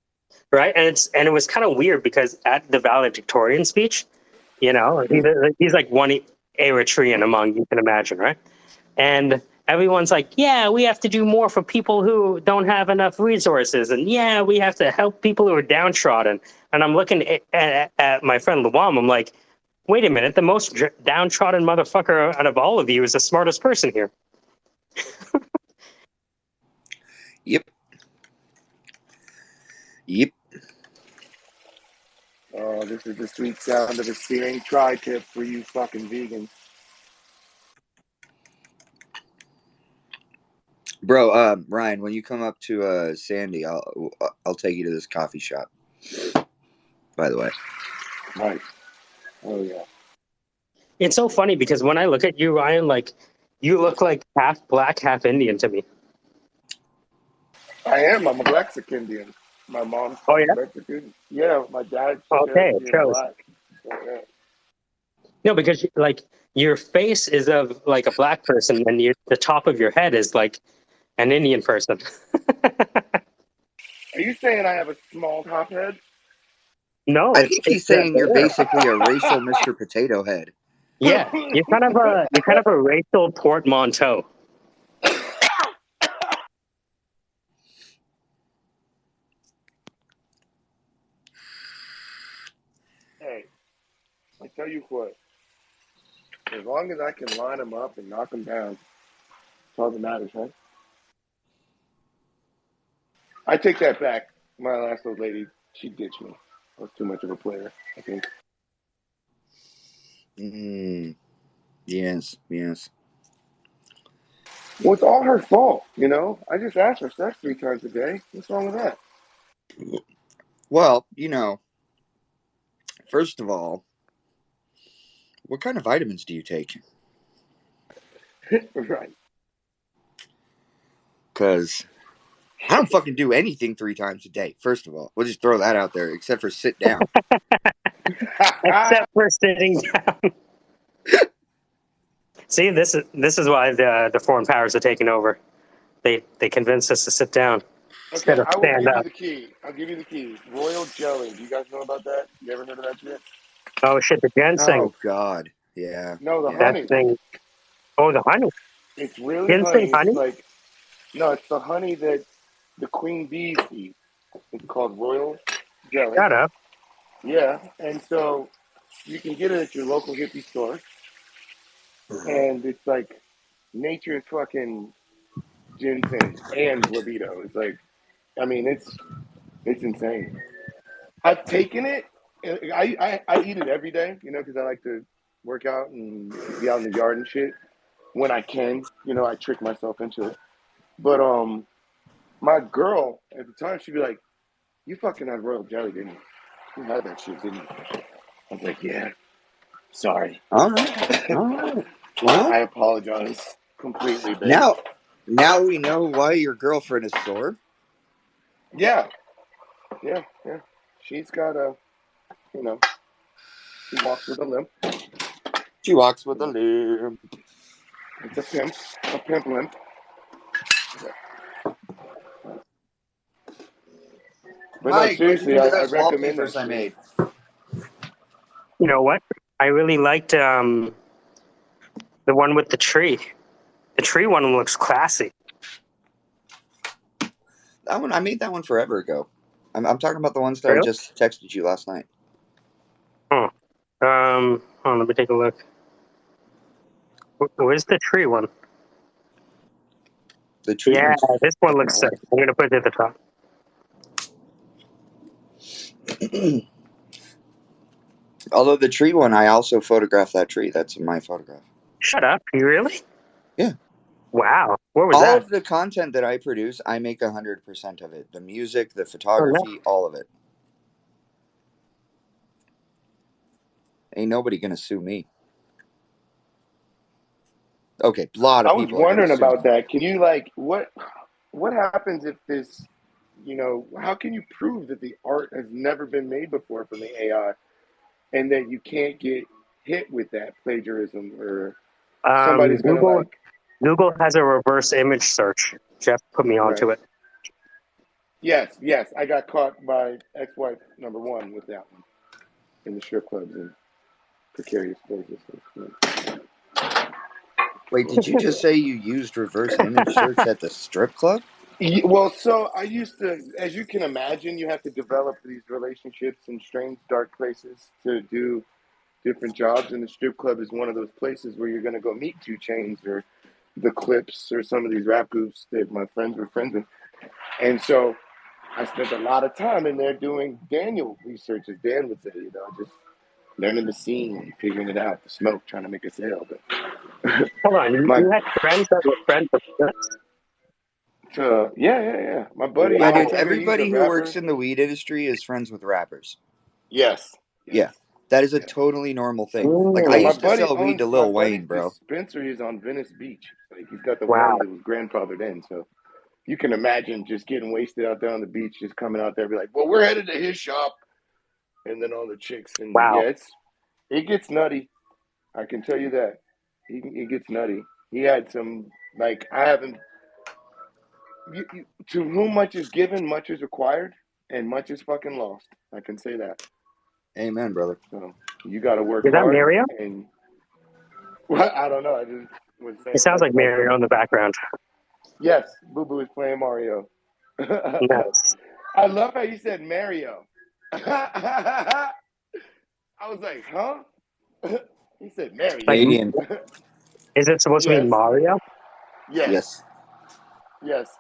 Right? And it was kind of weird because at the valedictorian speech, you know, he's like one Eritrean among, you can imagine, right? And everyone's like, yeah, we have to do more for people who don't have enough resources, and yeah, we have to help people who are downtrodden. And I'm looking at my friend Luam. I'm like, wait a minute, the most downtrodden motherfucker out of all of you is the smartest person here. Yep. Oh, this is the sweet sound of a searing tri-tip for you fucking vegans. Bro, Ryan, when you come up to Sandy, I'll take you to this coffee shop. By the way. Right. Oh yeah. It's so funny because when I look at you, Ryan, like you look like half black, half Indian to me. I am. I'm a Mexican Indian. My mom's Oh yeah. Mexican. Yeah, my dad's Okay, it Cherokee and shows. black. So, yeah. No, because like your face is of like a black person, and the top of your head is like an Indian person. Are you saying I have a small top head? No, I it's think he's the saying you're hair. basically a racial Mr. Potato Head. Yeah, you're kind of a racial portmanteau. Hey, I tell you what. As long as I can line them up and knock them down, that's all that matters, right? I take that back. My last old lady, she ditched me. I was too much of a player, I think. Yes. Well, it's all her fault, you know? I just asked for sex 3 times a day. What's wrong with that? Well, you know, first of all, what kind of vitamins do you take? Right. Because I don't fucking do anything 3 times a day, first of all. We'll just throw that out there, except for sit down. Except for sitting down. See, this is why the foreign powers are taking over. They convinced us to sit down Okay, instead of I will stand give you up. the key. I'll give you the key. Royal jelly. Do you guys know about that? You ever heard of that shit? Oh shit, the ginseng. Oh, God. Yeah. No, the yeah. That honey. thing. Oh, the honey. It's really Didn't say honey. honey? It's like no, it's the honey that the queen bees eat. It's called royal jelly. Shut up. Yeah, and so you can get it at your local hippie store, and it's like nature's fucking ginseng and libido. It's like, I mean, it's insane. I've taken it. I eat it every day, you know, because I like to work out and be out in the yard and shit when I can. You know, I trick myself into it. But my girl at the time, she'd be like, "You fucking had royal jelly, didn't you? You had that shit, didn't you?" I was like, "Yeah, sorry." All right. All right. Well, I apologize completely, babe. now we know why your girlfriend is sore. Yeah. She's got a, you know, she walks with a limp. She walks with a limp. It's a pimp limp. But no, Mike, what'd you seriously, think of I those recommend that wallpapers I shit. made? You know what? I really liked the one with the tree. The tree one looks classy. That one, I made that one forever ago. I'm talking about the ones that I Really? just texted you last night. Huh. Hold on, let me take a look. Where's the tree one? The tree Yeah, one's this one fucking looks sick. awesome. I'm gonna put it at the top. Although the tree one, I also photographed that tree. That's my photograph. Shut up! You really? Yeah. Wow. Where was All that? of the content that I produce, I make 100% of it. The music, the Oh, no. photography, all of it. Ain't nobody gonna sue me. Okay, a lot I of was people are gonna wondering sue about me. that. Can you like what happens if this, you know, how can you prove that the art has never been made before from the AI and that you can't get hit with that plagiarism or somebody's gonna Google like Google has a reverse image search. Jeff put me right? onto it. Yes, I got caught by ex-wife number one with that one in the strip clubs and precarious places. Wait, did you just say you used reverse image search at the strip club? Well, so I used to, as you can imagine, you have to develop these relationships in strange, dark places to do different jobs, and the strip club is one of those places where you're going to go meet 2 Chainz or the Clips or some of these rap groups that my friends were friends with. And so I spent a lot of time in there doing Daniel research, as Dan would say, you know, just learning the scene, figuring it out, the smoke, trying to make a sale. But Hold on, you had friends that were friends of this? yeah. My buddy, Yeah, I Wow. dude, tell you, he's a everybody who works rapper. in the weed industry is friends with rappers. Yes. Yeah, that is a totally normal thing. Like, I My Ooh, used to buddy sell weed to owns my Lil Wayne, buddy's bro. dispensary is on Venice Beach. Like he's got the wow. one that was grandfathered in. So you can imagine just getting wasted out there on the beach, just coming out there, be like, "Well, we're headed to his shop," and then all the chicks and Wow. yeah, it gets nutty. I can tell you that it gets nutty. He had some like I haven't. To whom much is given, much is required, and much is fucking lost. I can say that. Amen, brother. So you got to work Is that hard Mario? and. Well, I don't know. I just was It saying sounds like like Mario in the background. yes, Boo Boo is playing Mario. Nice. I love how you said Mario. I was like, huh? He said Like, Mario. Canadian. is it supposed to be Yes, Mario? Yes.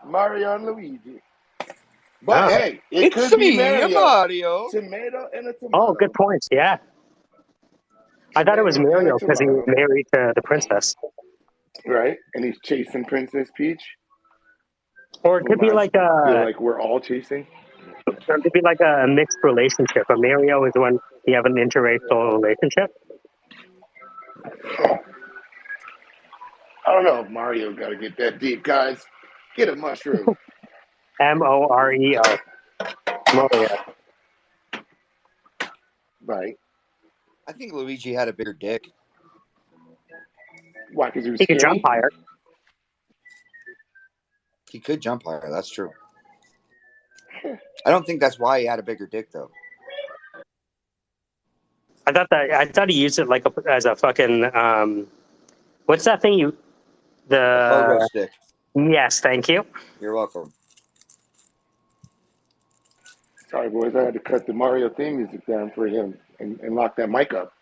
Mario and Luigi. But Oh, hey, it It's could be me, Mario. Mario. Tomato and a oh, good tomato. points. Yeah, I thought it was Tomato and a Mario because he was tomato. married to the princess. Right? And he's chasing Princess Peach, Or it could whom be I like feel a, like we're all chasing. or it could be like a mixed relationship. A Mario is when you have an interracial relationship. I don't know if Mario got to get that deep, guys. Get a mushroom. Moreo. Mario. Right. I think Luigi had a bigger dick. Why? Because he was He could jump skinny? higher. He could jump higher. That's true. I don't think that's why he had a bigger dick, though. I thought he used it like as a fucking what's that thing A pogo the stick. yes, thank you. You're welcome. Sorry, boys. I had to cut the Mario theme music down for him and lock that mic up.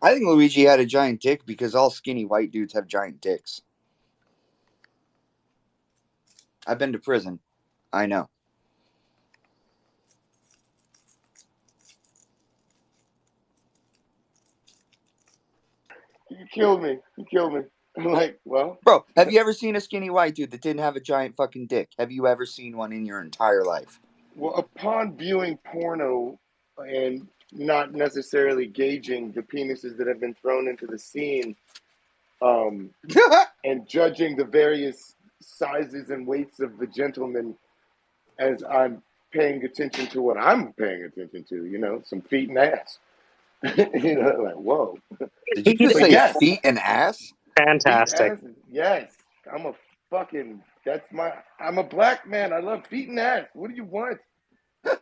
I think Luigi had a giant dick because all skinny white dudes have giant dicks. I've been to prison. I know. You killed me. You killed me. I'm like, well. Bro, have you ever seen a skinny white dude that didn't have a giant fucking dick? Have you ever seen one in your entire life? Well, upon viewing porno and not necessarily gauging the penises that have been thrown into the scene, and judging the various sizes and weights of the gentleman as I'm paying attention to what I'm paying attention to, you know, some feet and ass. You know, like, whoa. Did you just say feet and ass? Fantastic. Feet, ass, yes. I'm a black man. I love feet and ass. What do you want?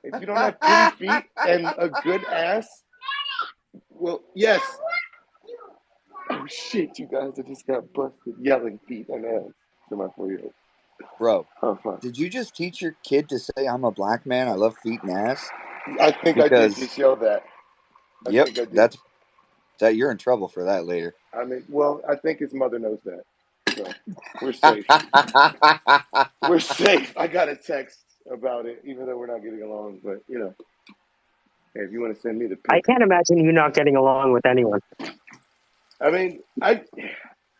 If you don't have pretty feet and a good ass, well, yes. Oh, shit, you guys, I just got busted yelling feet and ass to my 4-year-old. Bro, did you just teach your kid to say, I'm a black man, I love feet and ass? I think I did just yell that. Yep, that you're in trouble for that later. I mean, well, I think his mother knows that. So we're safe. We're safe. I got a text about it, even though we're not getting along. But, you know, hey, if you want to send me the pic. I can't imagine you not getting along with anyone. I mean, I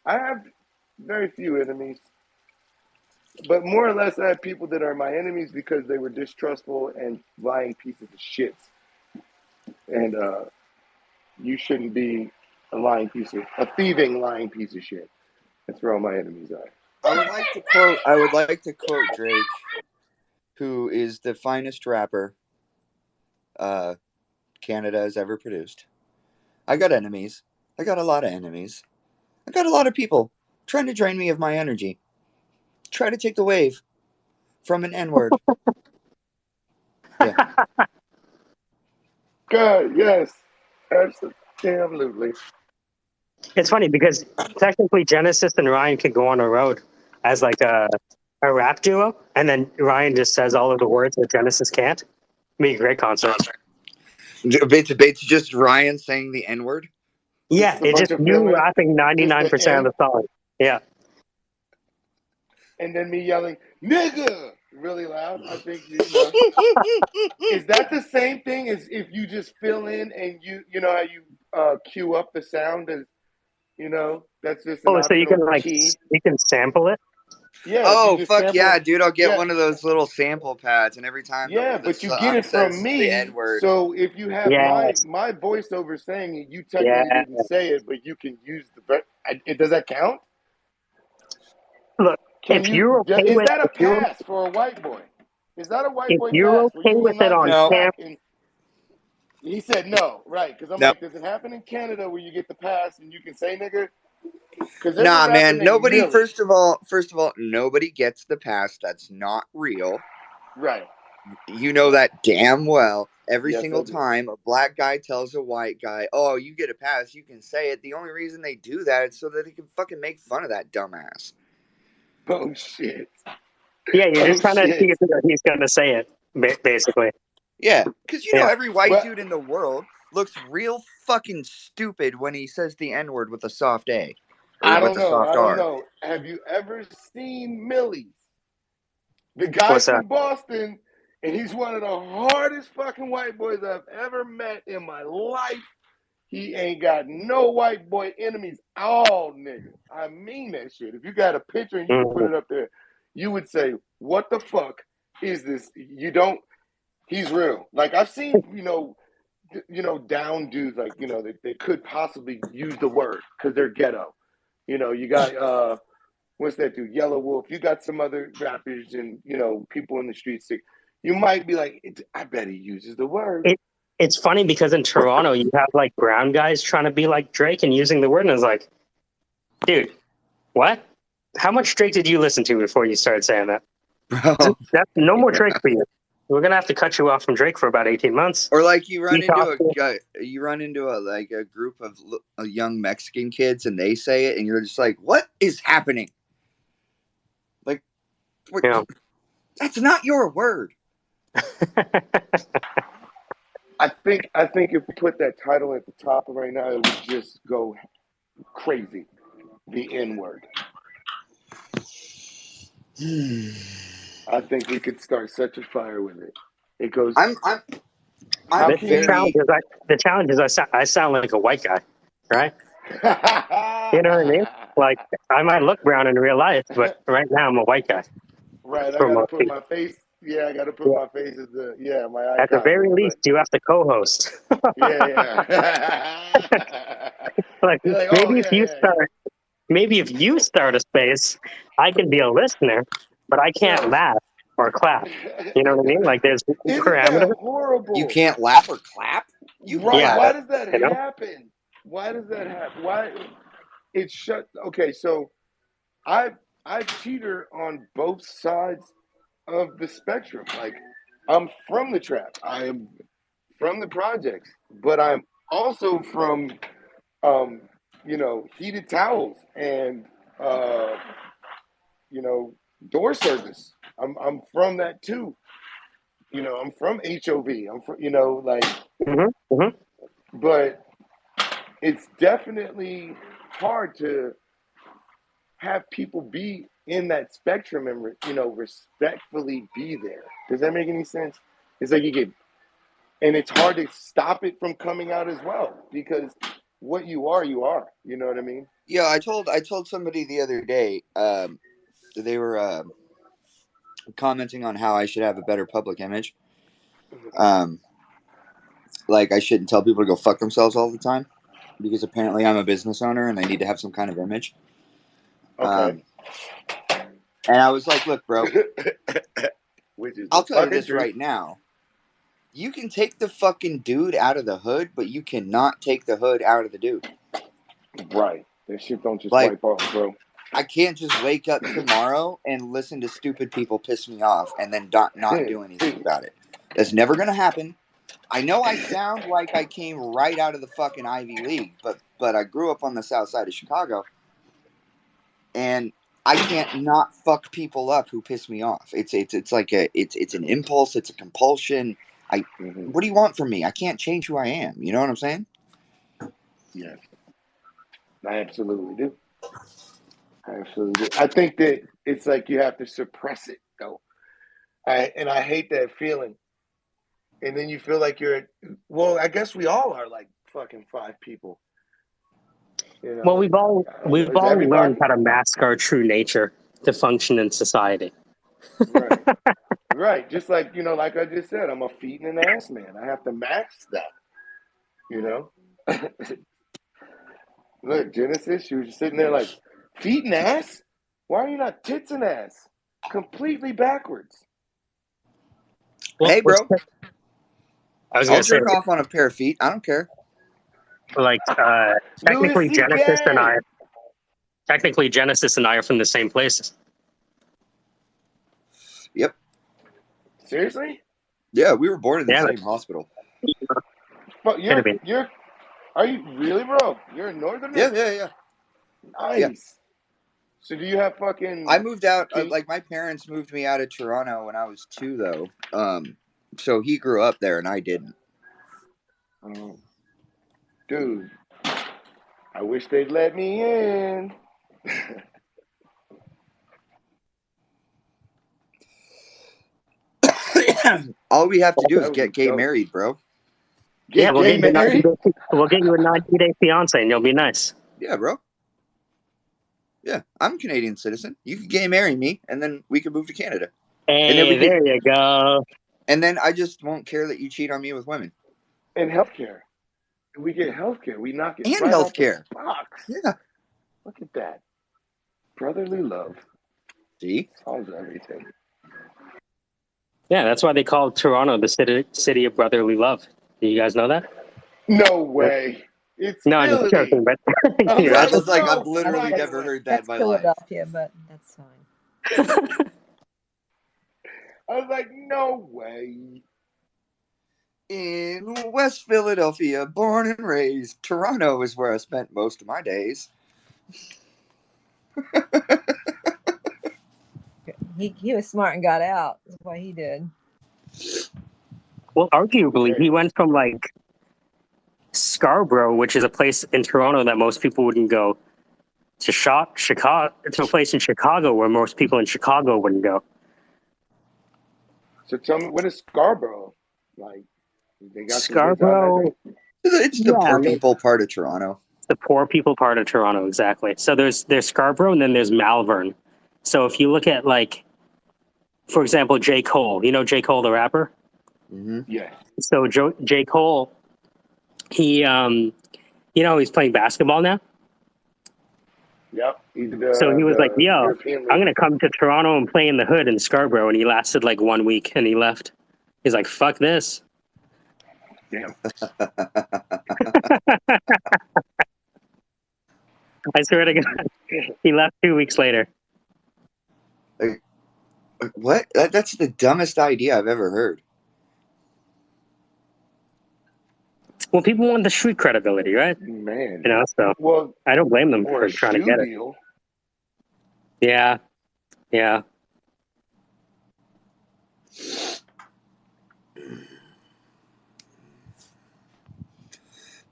have very few enemies. But more or less, I have people that are my enemies because they were distrustful and lying pieces of shit. And you shouldn't be a thieving, lying piece of shit. That's where all my enemies are. I would like to quote Drake, who is the finest rapper Canada has ever produced. I got enemies. I got a lot of enemies. I got a lot of people trying to drain me of my energy. Try to take the wave from an N-word. Yeah. God, yes. Absolutely. It's funny because technically Genesis and Ryan could go on a road as like a rap duo, and then Ryan just says all of the words that Genesis can't. Be a great concert. It's just Ryan saying the N-word? Yeah, it's just you rapping 99% of the song. Yeah. And then me yelling, nigga, really loud. I think, you know. Is that the same thing as if you just fill in and you know how you cue up the sound as, you know, that's just an so you can like key. you can sample it. Yeah. Oh fuck yeah, dude! I'll get one of those little sample pads, and every time but you get it from me. the N-word. So if you have my voiceover saying it, you technically didn't say it, but you can use does that count? Look, is that a pass for a white boy? Is that a white boy pass? If you're okay with it on camera. He said no, right? Because I'm like, does it happen in Canada where you get the pass and you can say nigga? Nah, man. Nobody. First of all, nobody gets the pass. That's not real. Right. You know that damn well. Every single time a black guy tells a white guy, "Oh, you get a pass," you can say it. The only reason they do that is so that they can fucking make fun of that dumbass. Oh shit. Yeah, you're just trying to see if he's going to say it, basically. Yeah, because you know every white dude in the world looks real fucking stupid when he says the N-word with a soft A. I don't know. Have you ever seen Millie's? The guy from Boston, and he's one of the hardest fucking white boys I've ever met in my life. He ain't got no white boy enemies. All nigga. I mean that shit. If you got a picture and you can put it up there, you would say, what the fuck is this? He's real. Like I've seen, you know, down dudes like, you know, they could possibly use the word because they're ghetto. You know, you got what's that dude? Yellow Wolf. You got some other rappers and, you know, people in the streets. You might be like, I bet he uses the word. It's funny because in Toronto, you have like brown guys trying to be like Drake and using the word. And it's like, dude, what? How much Drake did you listen to before you started saying that? Bro. That's no more Drake for you. We're gonna have to cut you off from Drake for about 18 months. Or like you run into Detox. a group of young Mexican kids and they say it and you're just like, what is happening? Like, Yeah. that's not your word. I think if we put that title at the top right now, it would just go crazy. The N-word. I think we could start such a fire with it. It goes. The challenge is I sound like a white guy, right? You know what I mean? Like, I might look brown in real life, but right now I'm a white guy. Right, I gotta put my face. Yeah, I gotta put my face as my icon. At the very least, you have to co-host. Yeah. Like, Like, maybe if you start a space, I can be a listener, but I can't laugh or clap. You know what I mean? Like, there's parameters. Horrible. You can't laugh or clap? Why does that happen? Why does that happen? Why it's shut? Okay, so I cheater on both sides of the spectrum. Like, I'm from the trap. I am from the projects, but I'm also from heated towels and door service. I'm from that too. I'm from HOV. I'm from but it's definitely hard to have people be in that spectrum and respectfully be there. Does that make any sense? It's like and it's hard to stop it from coming out as well, because what you are, you are. You know what I mean? Yeah, I told somebody the other day. They were commenting on how I should have a better public image. Like I shouldn't tell people to go fuck themselves all the time, because apparently I'm a business owner and I need to have some kind of image. Okay. And I was like, look, bro, I'll tell you this right now. You can take the fucking dude out of the hood, but you cannot take the hood out of the dude. Right. That shit don't just wipe off, bro. I can't just wake up tomorrow and listen to stupid people piss me off and then not do anything about it. That's never going to happen. I know I sound like I came right out of the fucking Ivy League, but I grew up on the south side of Chicago, and I can't not fuck people up who piss me off. It's like it's an impulse. It's a compulsion. What do you want from me? I can't change who I am. You know what I'm saying? Yes, I absolutely do. I think that it's like you have to suppress it, though. I hate that feeling. And then you feel like I guess we all are like fucking 5 people. Well, we've all learned how to mask our true nature to function in society. Right. Right. Just like, like I just said, I'm a feet and an ass man. I have to mask that, Look, Genesis, she was just sitting there like, feet and ass? Why are you not tits and ass? Completely backwards. Hey, bro. I'll jerk off on a pair of feet. I don't care. Like, technically Genesis and I are from the same places. Yep. Seriously? Yeah, we were born in the same hospital. But are you really, bro? You're a northerner? Yeah. Nice. Yeah. So do you have fucking... I moved out, like my parents moved me out of Toronto when I was 2, though. So he grew up there and I didn't. Oh. Dude, I wish they'd let me in. All we have to do is get gay married, bro. We'll get you a 90-day fiance and you'll be nice. Yeah, bro. Yeah, I'm a Canadian citizen. You could gay marry me, and then we could move to Canada. Hey, there you go. And then I just won't care that you cheat on me with women. And healthcare. We get healthcare. We knock it and right healthcare. off the box. Yeah. Look at that. Brotherly love. See? Solves everything. Yeah, that's why they call Toronto the city of brotherly love. Do you guys know that? No way. It's no, I'm just joking, but that is like I've literally never heard that in my life. Philadelphia, but that's fine. I was like, no way. In West Philadelphia, born and raised. Toronto is where I spent most of my days. He was smart and got out. That's what he did. Well, arguably, he went from like Scarborough, which is a place in Toronto that most people wouldn't go, to Chicago, to a place in Chicago where most people in Chicago wouldn't go. So tell me, what is Scarborough like? They got some good time out Scarborough, there? It's the poor people part of Toronto. It's the poor people part of Toronto, exactly. So there's Scarborough and then there's Malvern. So if you look at, like, for example, J. Cole, you know J. Cole the rapper? Mm-hmm. Yeah. So J. Cole, he, he's playing basketball now. Yep. So he was like, yo, European I'm League. going to come to Toronto and play in the hood in Scarborough. And he lasted like 1 week and he left. He's like, fuck this. Damn. I swear to God, he left 2 weeks later. What? That's the dumbest idea I've ever heard. Well, people want the street credibility, right? Man. So well, I don't blame them or for a trying to shoe get it. deal. Yeah. Yeah.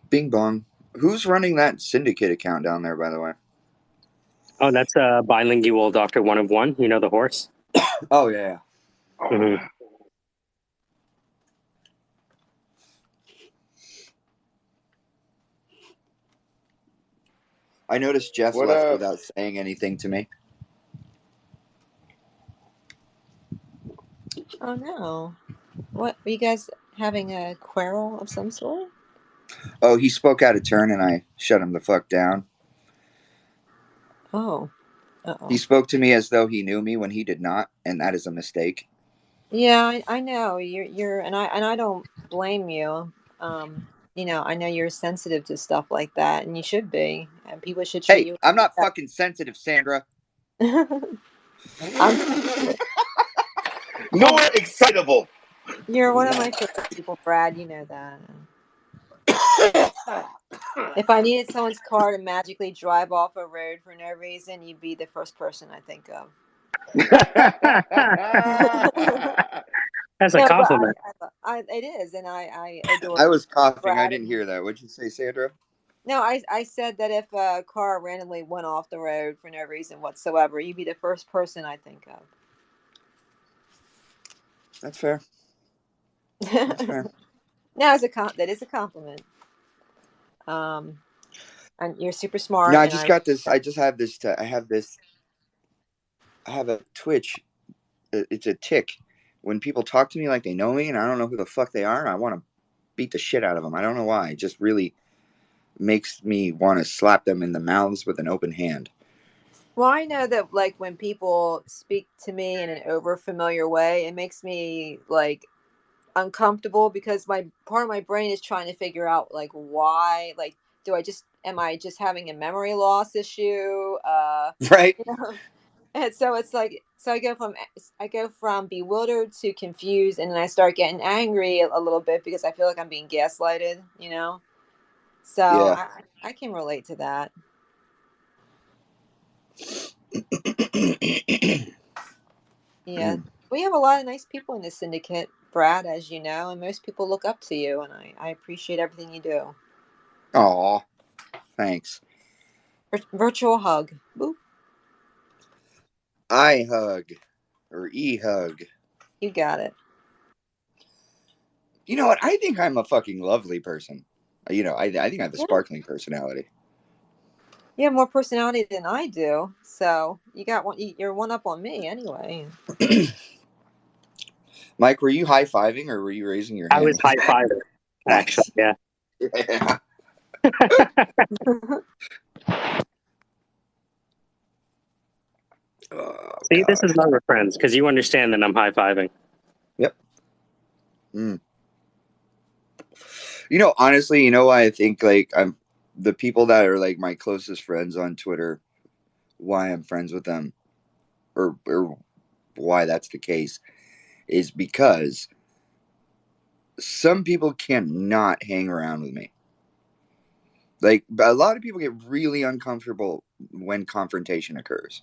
Bing bong. Who's running that Syndicate account down there, by the way? Oh, that's a bilingual Dr. One of One. You know the horse? Oh, yeah. Mm-hmm. I noticed Jeff left without saying anything to me. Oh no! What, were you guys having a quarrel of some sort? Oh, he spoke out of turn and I shut him the fuck down. Oh. Uh-oh. He spoke to me as though he knew me when he did not, and that is a mistake. Yeah, I know you're, and I don't blame you. I know you're sensitive to stuff like that, and you should be. And people should treat you. I'm not fucking sensitive, Sandra. I'm Nor excitable. You're one of my favorite people, Brad. You know that. If I needed someone's car to magically drive off a road for no reason, you'd be the first person I think of. That's a compliment. It is, and I adore. I was coughing. Brad. I didn't hear that. What'd you say, Sandra? No, I said that if a car randomly went off the road for no reason whatsoever, you'd be the first person I think of. That's fair. That's fair. No, that is a compliment. And you're super smart. No, I just got this. I just have this. I have a twitch. It's a tick. When people talk to me like they know me and I don't know who the fuck they are, I want to beat the shit out of them. I don't know why. It just really makes me want to slap them in the mouths with an open hand. Well, I know that, like, when people speak to me in an over-familiar way, it makes me, like, uncomfortable because part of my brain is trying to figure out, like, why, like, am I just having a memory loss issue? Right. And so it's like, I go from bewildered to confused, and then I start getting angry a little bit because I feel like I'm being gaslighted, So yeah. I can relate to that. Yeah. We have a lot of nice people in the syndicate, Brad, as you know, and most people look up to you, and I appreciate everything you do. Aw, thanks. Virtual hug. Boop. I hug, or e-hug. You got it. You know what? I think I'm a fucking lovely person. I think I have a sparkling personality. You have more personality than I do, so you're one up on me anyway. Mike, were you high-fiving or were you raising your hand? I was high-fiving, actually, yeah. Yeah. See, this is why we're friends, because you understand that I'm high-fiving. Yep. Honestly, why I think, like, I'm the people that are, like, my closest friends on Twitter, why I'm friends with them, or why that's the case, is because some people cannot hang around with me. Like, a lot of people get really uncomfortable when confrontation occurs.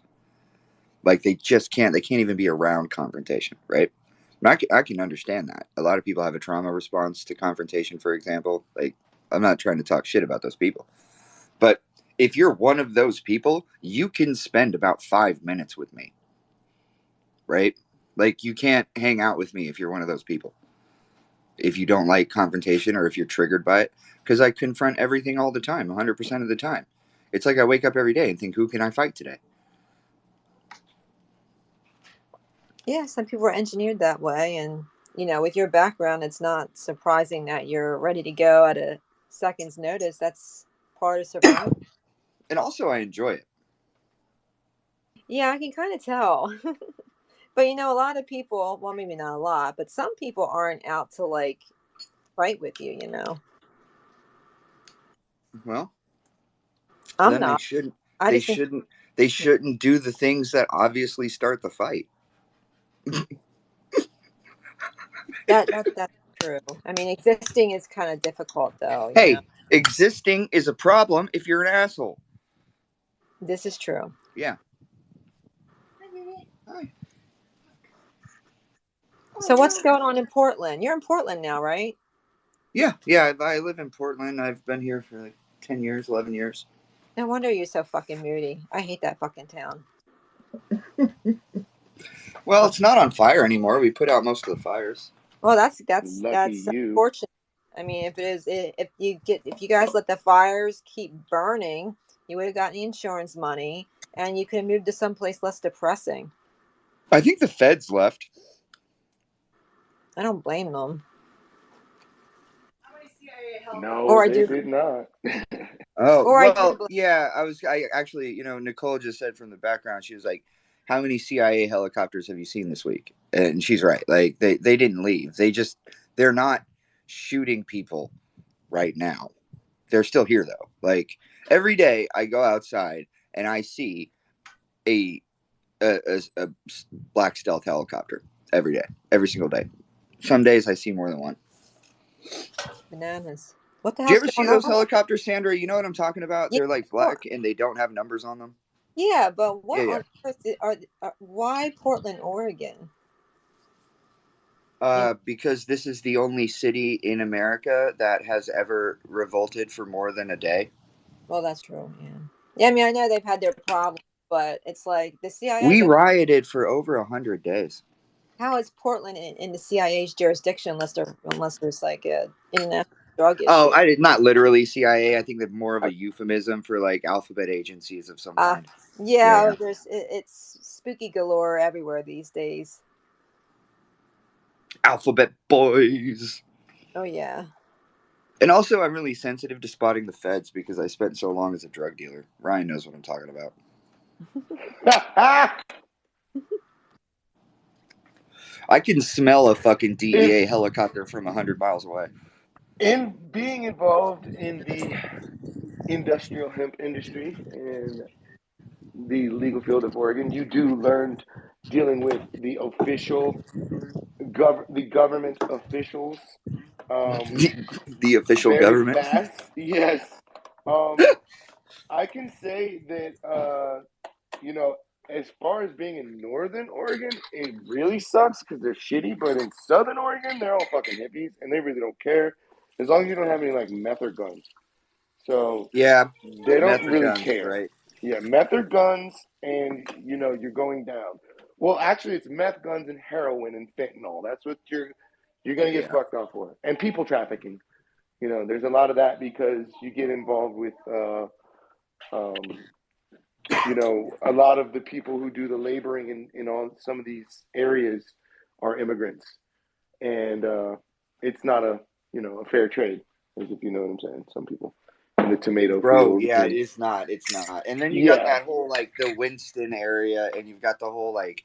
Like, they just can't. They can't even be around confrontation, right? And I can understand that. A lot of people have a trauma response to confrontation, for example. Like, I'm not trying to talk shit about those people. But if you're one of those people, you can spend about 5 minutes with me, right? Like, you can't hang out with me if you're one of those people. If you don't like confrontation or if you're triggered by it, because I confront everything all the time, 100% of the time. It's like I wake up every day and think, who can I fight today? Yeah, some people are engineered that way. And, with your background, it's not surprising that you're ready to go at a second's notice. That's part of survival. And also, I enjoy it. Yeah, I can kind of tell. But, a lot of people, well, maybe not a lot, but some people aren't out to, like, fight with you, Well, I'm then not. I they just think shouldn't they shouldn't do the things that obviously start the fight. that's true. I mean, existing is kind of difficult, though. Hey, existing is a problem if you're an asshole. This is true. Yeah. Hi. So what's going on in Portland? You're in Portland now, right? Yeah. I live in Portland. I've been here for like 10 years, 11 years. No wonder you're so fucking moody. I hate that fucking town. Well, it's not on fire anymore. We put out most of the fires. Well, that's Lucky you. unfortunate. I mean, if you guys let the fires keep burning, you would have gotten the insurance money, and you could have moved to someplace less depressing. I think the feds left. I don't blame them. No, they did not. Oh, well, yeah, I actually, Nicole just said from the background, she was like, how many CIA helicopters have you seen this week? And she's right. Like, they didn't leave. They're not shooting people right now. They're still here, though. Like, every day I go outside and I see a black stealth helicopter every day, every single day. Some days I see more than one. Bananas. What the Do you hell's ever see going those on? helicopters, Sandra? You know what I'm talking about? Yeah, They're like black and they don't have numbers on them. Yeah, but what Yeah. on earth why Portland, Oregon? Because this is the only city in America that has ever revolted for more than a day. Well, that's true. Yeah. I mean, I know they've had their problems, but it's like the CIA. We rioted for over 100 days. How is Portland in the CIA's jurisdiction unless there's like a international drug issue? Oh, not literally CIA. I think that's more of a euphemism for like alphabet agencies of some kind. Yeah. It's spooky galore everywhere these days. Alphabet boys. Oh yeah. And also, I'm really sensitive to spotting the feds because I spent so long as a drug dealer. Ryan knows what I'm talking about. I can smell a fucking DEA helicopter from 100 miles away. In being involved in the industrial hemp industry and the legal field of Oregon, you do learn dealing with the official the government officials. The official very government. Fast. Yes. I can say that as far as being in Northern Oregon, it really sucks because they're shitty. But in Southern Oregon, they're all fucking hippies and they really don't care as long as you don't have any like meth or guns. So yeah, they don't really guns, care. Right? Yeah, meth or guns, and you're going down. Well, actually, it's meth, guns, and heroin and fentanyl. That's what you're gonna get fucked off for, and people trafficking. There's a lot of that because you get involved with a lot of the people who do the laboring in all some of these areas are immigrants, and it's not a fair trade, as if you know what I'm saying. Some people in the tomato fields. Yeah, it's not. And then you got that whole like the Winston area, and you've got the whole like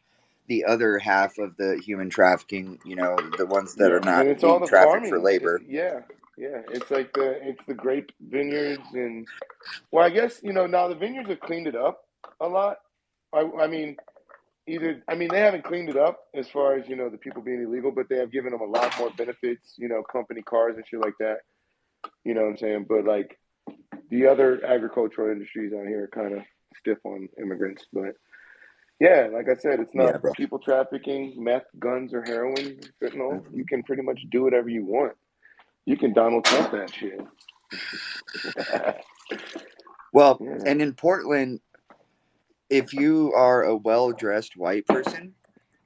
the other half of the human trafficking. The ones that are not and it's being all the trafficked farming for labor. It's like the grape vineyards and I guess now the vineyards have cleaned it up a lot. I mean, either, I mean, they haven't cleaned it up as far as, the people being illegal, but they have given them a lot more benefits, company cars and shit like that. You know what I'm saying? But like the other agricultural industries out here are kind of stiff on immigrants. But yeah, like I said, it's not bro. people trafficking, meth, guns, or heroin, fentanyl. You can pretty much do whatever you want. You can Donald Trump that shit. Well, and in Portland, if you are a well-dressed white person,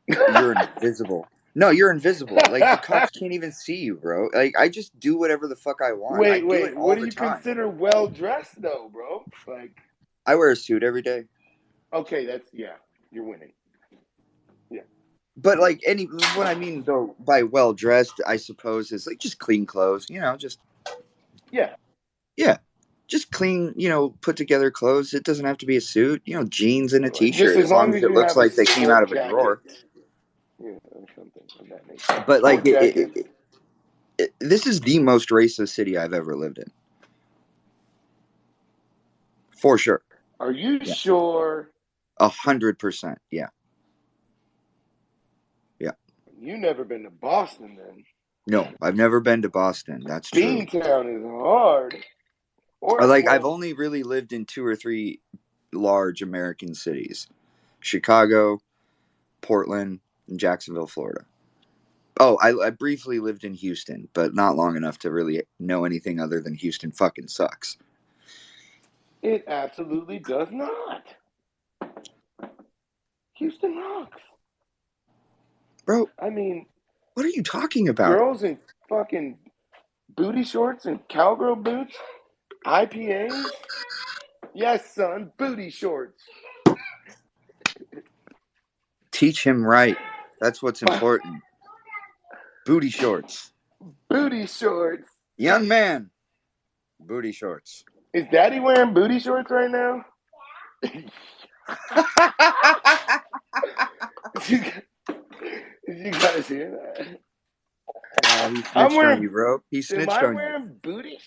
you're invisible. No, you're invisible. Like, the cops can't even see you, bro. Like, I just do whatever the fuck I want. I do it all What do the you time. consider well dressed though, bro? Like, I wear a suit every day. Okay, you're winning. Yeah. But like what I mean though by well dressed, I suppose is like just clean clothes. Just yeah, just clean. Put together clothes. It doesn't have to be a suit. Jeans and a Just t-shirt, as as long long as as it you looks have a like they came out sport of a jacket. drawer. Or something of that nature. But like Sport jacket. this is the most racist city I've ever lived in, for sure. Are you sure? 100%. Yeah. Yeah. You never been to Boston then? No, I've never been to Boston. That's true. Beantown is hard. Or like I've only really lived in 2 or 3 large American cities: Chicago, Portland, and Jacksonville, Florida. Oh, I briefly lived in Houston, but not long enough to really know anything other than Houston fucking sucks. It absolutely does not. Houston rocks. Bro, I mean, what are you talking about? Girls in fucking booty shorts and cowgirl boots? IPAs? Yes, son, booty shorts. Teach him right. That's what's important. Booty shorts. Booty shorts. Young man. Booty shorts. Is Daddy wearing booty shorts right now? Did you guys hear that? He snitched on you, bro. He snitched Am I on you. wearing booty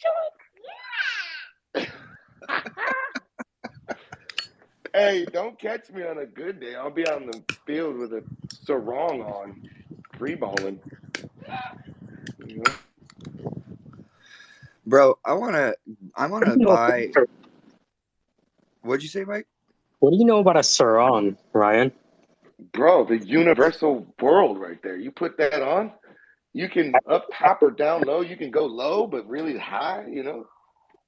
shorts? Hey, don't catch me on a good day. I'll be out in the field with a sarong on, free balling. Bro, I wanna buy. What'd you say, Mike? What do you know about a sarong, Ryan? Bro, the universal world right there. You put that on, you can up top or down low. You can go low, but really high,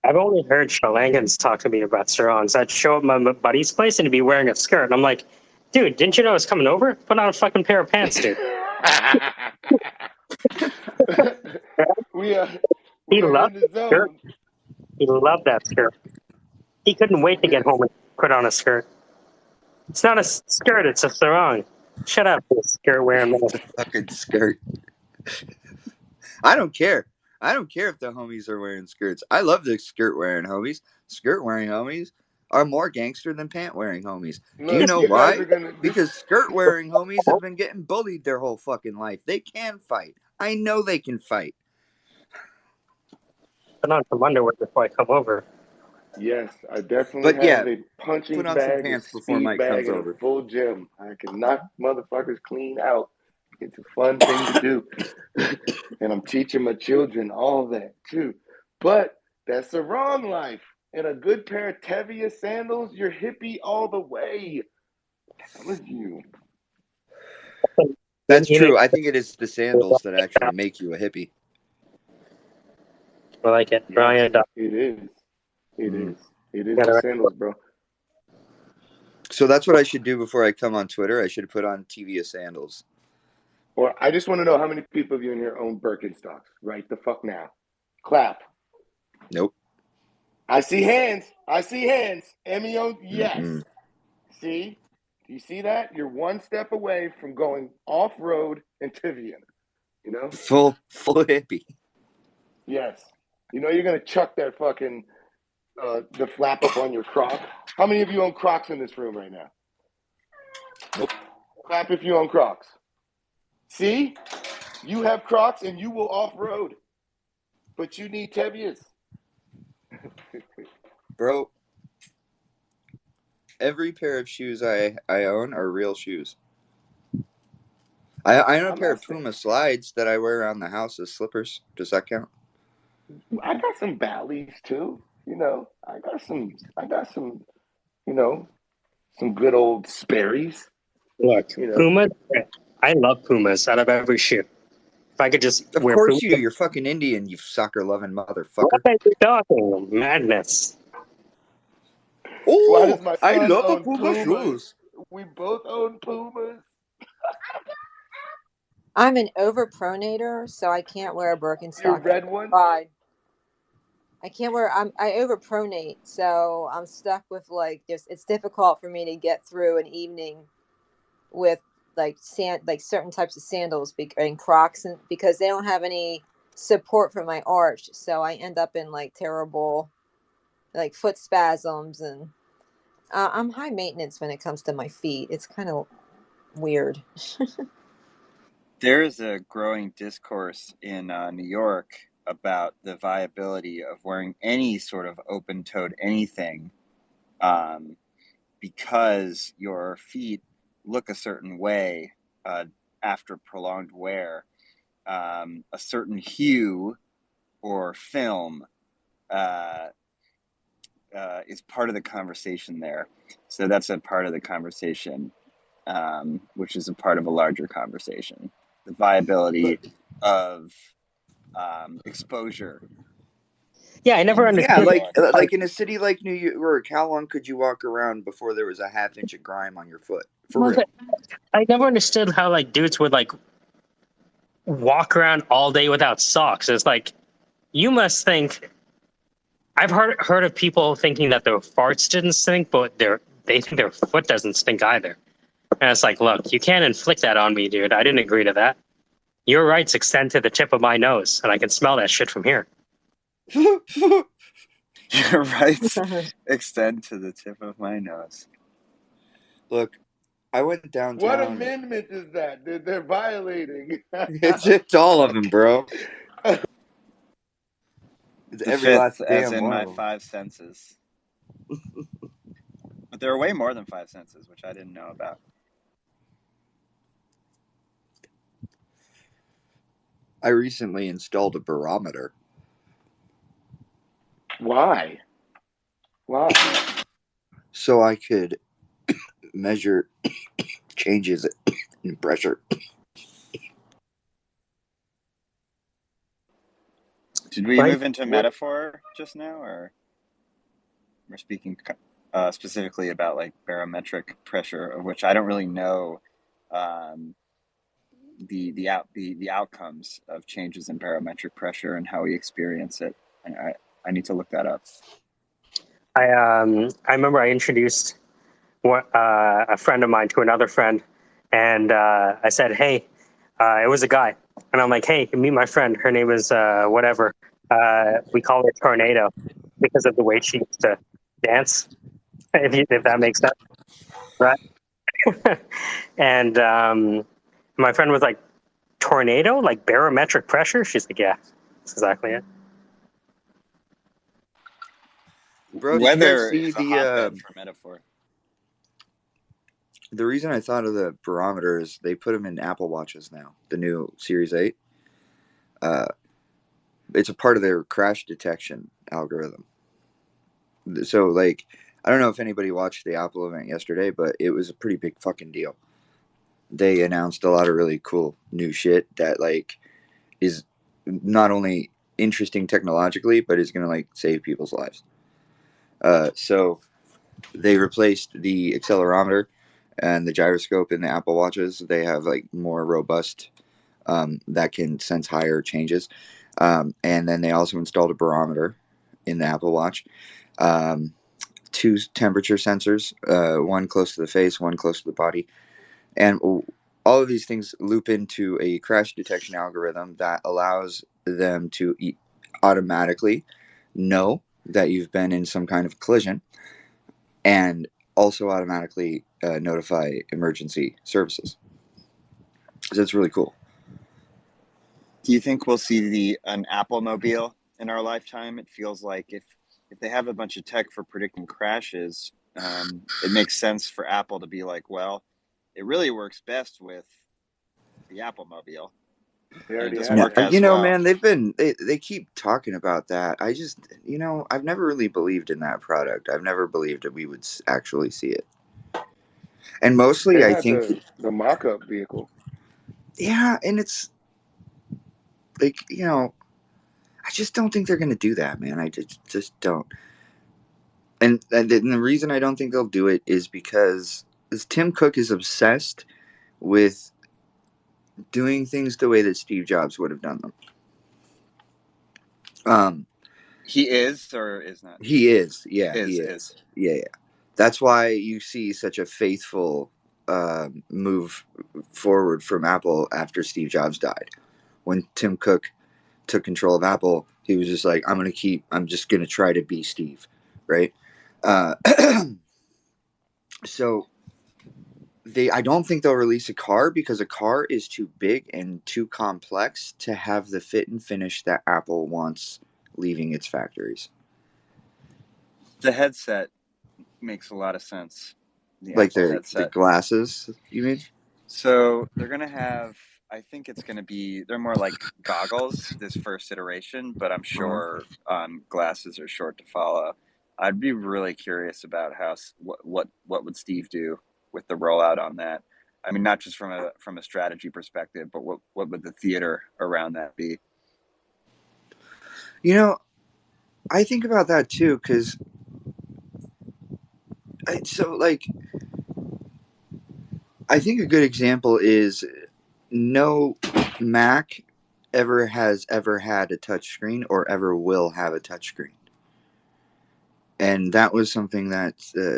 I've only heard Sri Lankans talk to me about sarongs. I'd show up at my buddy's place and he'd be wearing a skirt. And I'm like, dude, didn't you know I was coming over? Put on a fucking pair of pants, dude. He loved the skirt. He loved that skirt. He couldn't wait to get home and put on a skirt. It's not a skirt, it's a sarong. Shut up, you skirt wearing man. It's a fucking skirt. I don't care. I don't care if the homies are wearing skirts. I love the skirt wearing homies. Skirt wearing homies are more gangster than pant wearing homies. Do you know why? Because skirt wearing homies have been getting bullied their whole fucking life. They can fight. I know they can fight. Put on some underwear before I come over. Yes, I definitely have a punching put on bag, some pants a before speed Mike bag, comes and over. a full gym. I can knock motherfuckers clean out. It's a fun thing to do. And I'm teaching my children all that too. But that's the wrong life. And a good pair of Tevia sandals, you're hippie all the way. I'm telling you. That's true. I think it is the sandals that actually make you a hippie. I like it. Brian. It is. It is. It is the sandals, bro. So that's what I should do before I come on Twitter. I should put on Tevia sandals. Or I just want to know how many people of you in here own Birkenstocks. Right the fuck now. Clap. Nope. I see hands. MEO, yes. See? Do you see that? You're one step away from going off-road and Tivian. Full hippie. Yes. You're going to chuck that fucking, the flap up on your Croc. How many of you own Crocs in this room right now? Nope. Clap if you own Crocs. See? You have Crocs and you will off-road. But you need Tevias. Bro, every pair of shoes I own are real shoes. I own a I'm pair not of saying. Puma slides that I wear around the house as slippers. Does that count? I got some Bally's too. You know, I got some. You know, some good old Sperry's. Look, You know, Puma. I love Pumas out of every shoe. If I could just Of wear Puma, course you do. You're fucking Indian, you soccer loving what motherfucker. are you talking? Madness. why Oh, does my I son love a own Puma Pumas? shoes. We both own Pumas. I'm an overpronator, so I can't wear a Your Birkenstock red one. outside. I can't wear. I overpronate, so I'm stuck with like. It's difficult for me to get through an evening with like certain types of sandals and Crocs, and because they don't have any support for my arch, so I end up in like terrible like foot spasms, and I'm high maintenance when it comes to my feet. It's kind of weird. There is a growing discourse in New York about the viability of wearing any sort of open-toed anything because your feet look a certain way after prolonged wear. A certain hue or film is part of the conversation there. So that's a part of the conversation, which is a part of a larger conversation. The viability of exposure. Yeah, I never Yeah, understood. like in a city like New York, how long could you walk around before there was a half inch of grime on your foot? For Well, real. I never understood how like dudes would like walk around all day without socks. It's like you must think. I've heard of people thinking that their farts didn't stink, but they think their foot doesn't stink either. And it's like, look, you can't inflict that on me, dude. I didn't agree to that. Your rights extend to the tip of my nose, and I can smell that shit from here. Your rights extend to the tip of my nose. Look, I went downtown. What amendment is that? They're violating. It's all of them, bro. It's The every fifth, last as damn in one my of them. five senses. But there are way more than five senses, which I didn't know about. I recently installed a barometer. Why? So I could measure changes in pressure. Did we move into metaphor just now, or we're speaking specifically about like barometric pressure, of which I don't really know the outcomes of changes in barometric pressure and how we experience it. I need to look that up. I remember I introduced a friend of mine to another friend, and I said, "Hey," it was a guy, and I'm like, "Hey, meet my friend. Her name is whatever. We call her Tornado because of the way she used to dance, if that makes sense, right?" And my friend was like, "Tornado, like barometric pressure?" She's like, "Yeah, that's exactly it." Bro, did you guys Weather see is a hotbed for metaphor. The reason I thought of the barometer is they put them in Apple Watches now, the new Series 8. It's a part of their crash detection algorithm. So, like, I don't know if anybody watched the Apple event yesterday, but it was a pretty big fucking deal. They announced a lot of really cool new shit that, like, is not only interesting technologically, but is going to, like, save people's lives. So they replaced the accelerometer and the gyroscope in the Apple Watches. They have like more robust that can sense higher changes. And then they also installed a barometer in the Apple Watch. 2 temperature sensors, one close to the face, one close to the body. And all of these things loop into a crash detection algorithm that allows them to automatically know that you've been in some kind of collision and also automatically notify emergency services. So it's really cool. Do you think we'll see an Apple mobile in our lifetime? It feels like if they have a bunch of tech for predicting crashes, it makes sense for Apple to be like, well, it really works best with the Apple Mobile. They already doesn't have work it. as You know, well. man, they keep talking about that. I just, I've never really believed in that product. I've never believed that we would actually see it. And mostly, They I had think, the mock-up vehicle. yeah, and it's like, I just don't think they're gonna do that, man. I just don't. And the reason I don't think they'll do it is because Tim Cook is obsessed with doing things the way that Steve Jobs would have done them. He is or is not? He is. Yeah, Is. he is. Yeah. That's why you see such a faithful move forward from Apple after Steve Jobs died. When Tim Cook took control of Apple, he was just like, I'm just going to try to be Steve. Right. So I don't think they'll release a car because a car is too big and too complex to have the fit and finish that Apple wants leaving its factories. The headset makes a lot of sense. The Like Apple the headset. glasses, you mean? So they're going to have, I think it's going to be, they're more like goggles, this first iteration, but I'm sure glasses are short to follow. I'd be really curious about what would Steve do with the rollout on that. I mean, not just from a strategy perspective, but what would the theater around that be? I think about that too, because I think a good example is no Mac has ever had a touchscreen or ever will have a touchscreen. And that was something that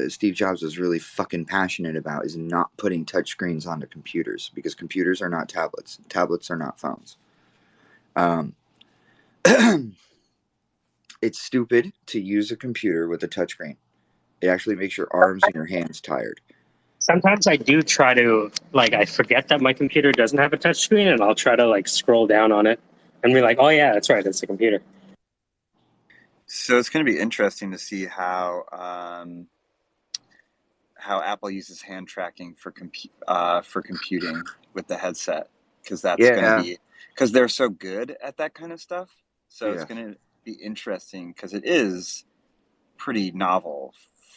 Steve Jobs was really fucking passionate about, is not putting touchscreens onto computers, because computers are not tablets. Tablets are not phones. It's stupid to use a computer with a touchscreen. It actually makes your arms and your hands tired. Sometimes I do try to, I forget that my computer doesn't have a touchscreen, and I'll try to, scroll down on it and be like, oh, yeah, that's right, it's a computer. So it's going to be interesting to see how Apple uses hand tracking for computing with the headset, because that's going to be, because they're so good at that kind of stuff. So it's going to be interesting because it is pretty novel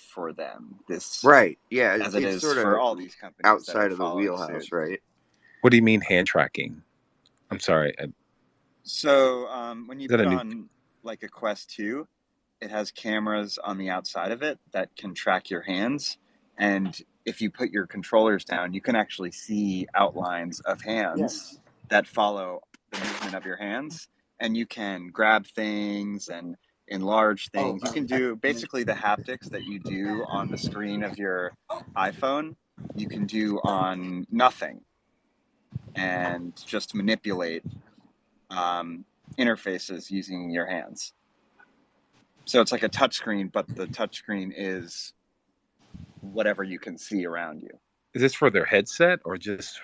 for them. Right? Yeah, as it is sort for of all these companies outside of the wheelhouse, right? What do you mean hand tracking? I'm sorry. So when you put on like a Quest 2, it has cameras on the outside of it that can track your hands. And if you put your controllers down, you can actually see outlines of hands that follow the movement of your hands. And you can grab things and enlarge things. You can do basically the haptics that you do on the screen of your iPhone, you can do on nothing, and just manipulate interfaces using your hands. So it's like a touchscreen, but the touchscreen is whatever you can see around you. Is this for their headset or just?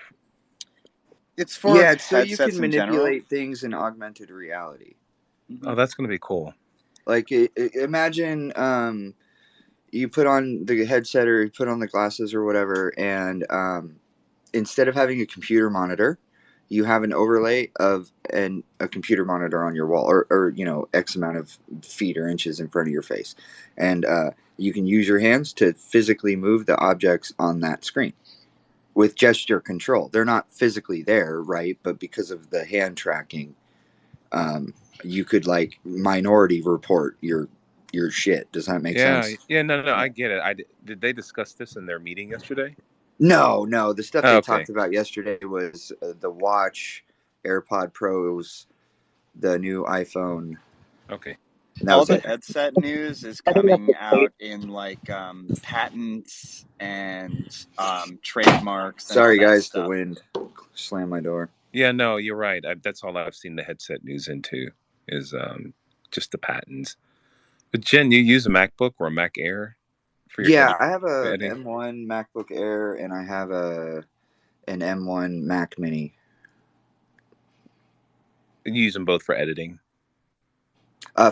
It's for so you can manipulate general things in augmented reality. Oh, that's going to be cool. Like imagine you put on the headset or you put on the glasses or whatever, and instead of having a computer monitor, you have an overlay of a computer monitor on your wall, or X amount of feet or inches in front of your face, and you can use your hands to physically move the objects on that screen with gesture control. They're not physically there, right? But because of the hand tracking, you could minority report your shit. Does that make sense? Yeah, no, I get it. Did they discuss this in their meeting yesterday? No. The stuff they talked about yesterday was the watch, AirPod Pros, the new iPhone. Okay. All the headset news is coming out in patents and trademarks. Sorry, and all that guys, stuff. the wind slammed my door. Yeah, no, you're right. That's all I've seen the headset news into is just the patents. But Jen, you use a MacBook or a Mac Air for your editing? I have a M1 MacBook Air and I have an M1 Mac Mini. You use them both for editing?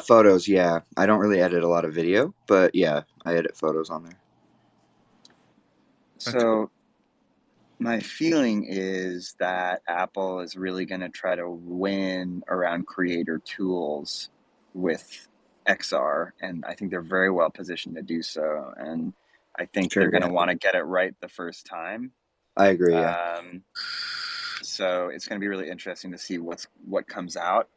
Photos, yeah. I don't really edit a lot of video, but yeah, I edit photos on there. So My feeling is that Apple is really going to try to win around creator tools with XR, and I think they're very well positioned to do so. And I think they're going to want to get it right the first time. I agree. Yeah. So it's going to be really interesting to see what comes out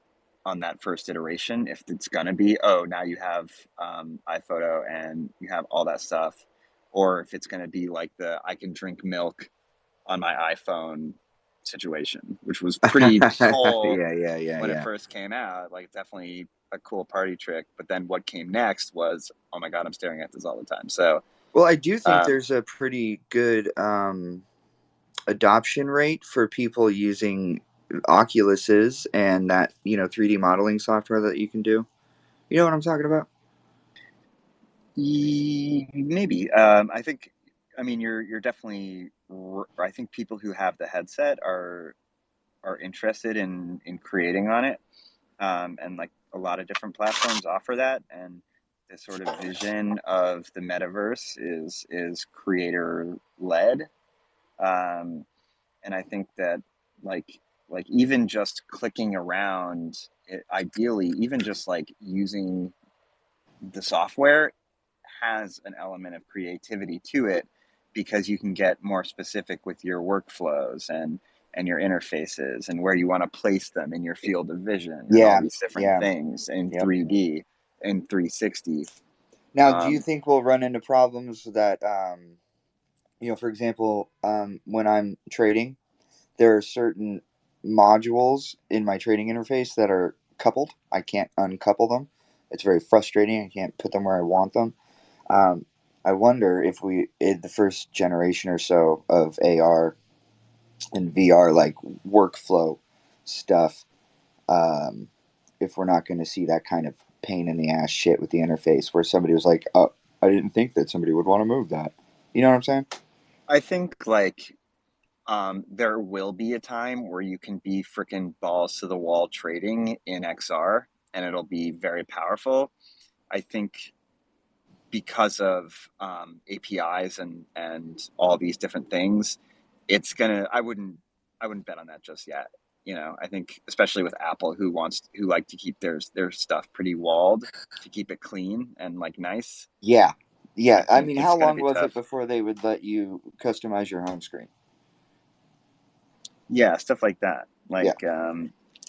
on that first iteration. If it's going to be, oh, now you have iPhoto and you have all that stuff, or if it's going to be like the I can drink milk on my iPhone situation, which was pretty cool when it first came out. Like, definitely a cool party trick. But then what came next was, oh my God, I'm staring at this all the time. So, well, I do think there's a pretty good adoption rate for people using Oculuses and that 3D modeling software that you can do. You know what I'm talking about? Maybe. I think. I mean, you're definitely. I think people who have the headset are interested in creating on it, and like a lot of different platforms offer that. And the sort of vision of the metaverse is creator led, and I think that like even just clicking around, ideally, even just like using the software has an element of creativity to it, because you can get more specific with your workflows and your interfaces and where you want to place them in your field of vision and all these different things in 3D and 360. Now, do you think we'll run into problems that, for example, when I'm trading, there are certain modules in my trading interface that are coupled. I can't uncouple them. It's very frustrating. I can't put them where I want them. I wonder if in the first generation or so of AR and VR, like workflow stuff, if we're not going to see that kind of pain in the ass shit with the interface where somebody was like, oh, I didn't think that somebody would want to move that. You know what I'm saying? I think like there will be a time where you can be freaking balls to the wall trading in XR, and it'll be very powerful. I think because of APIs and all these different things, it's gonna. I wouldn't bet on that just yet. I think especially with Apple, who like to keep their stuff pretty walled to keep it clean and like nice. Yeah. I mean, how long was it before they would let you customize your home screen? Yeah, stuff like that.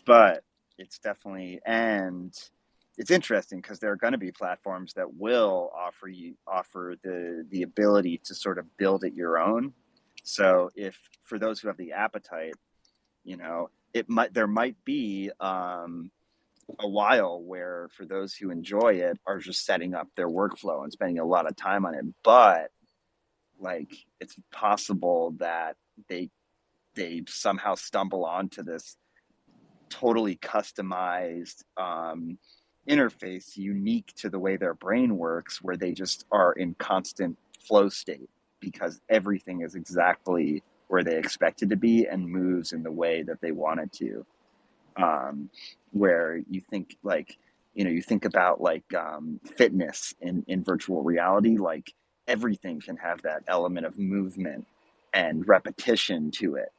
But it's definitely, and it's interesting because there are going to be platforms that will offer the ability to sort of build it your own. So if for those who have the appetite, there might be a while where for those who enjoy it are just setting up their workflow and spending a lot of time on it. But like, it's possible that they somehow stumble onto this totally customized interface unique to the way their brain works, where they just are in constant flow state because everything is exactly where they expect it to be and moves in the way that they want it to. Where you think like, you think about like fitness in virtual reality, like everything can have that element of movement and repetition to it,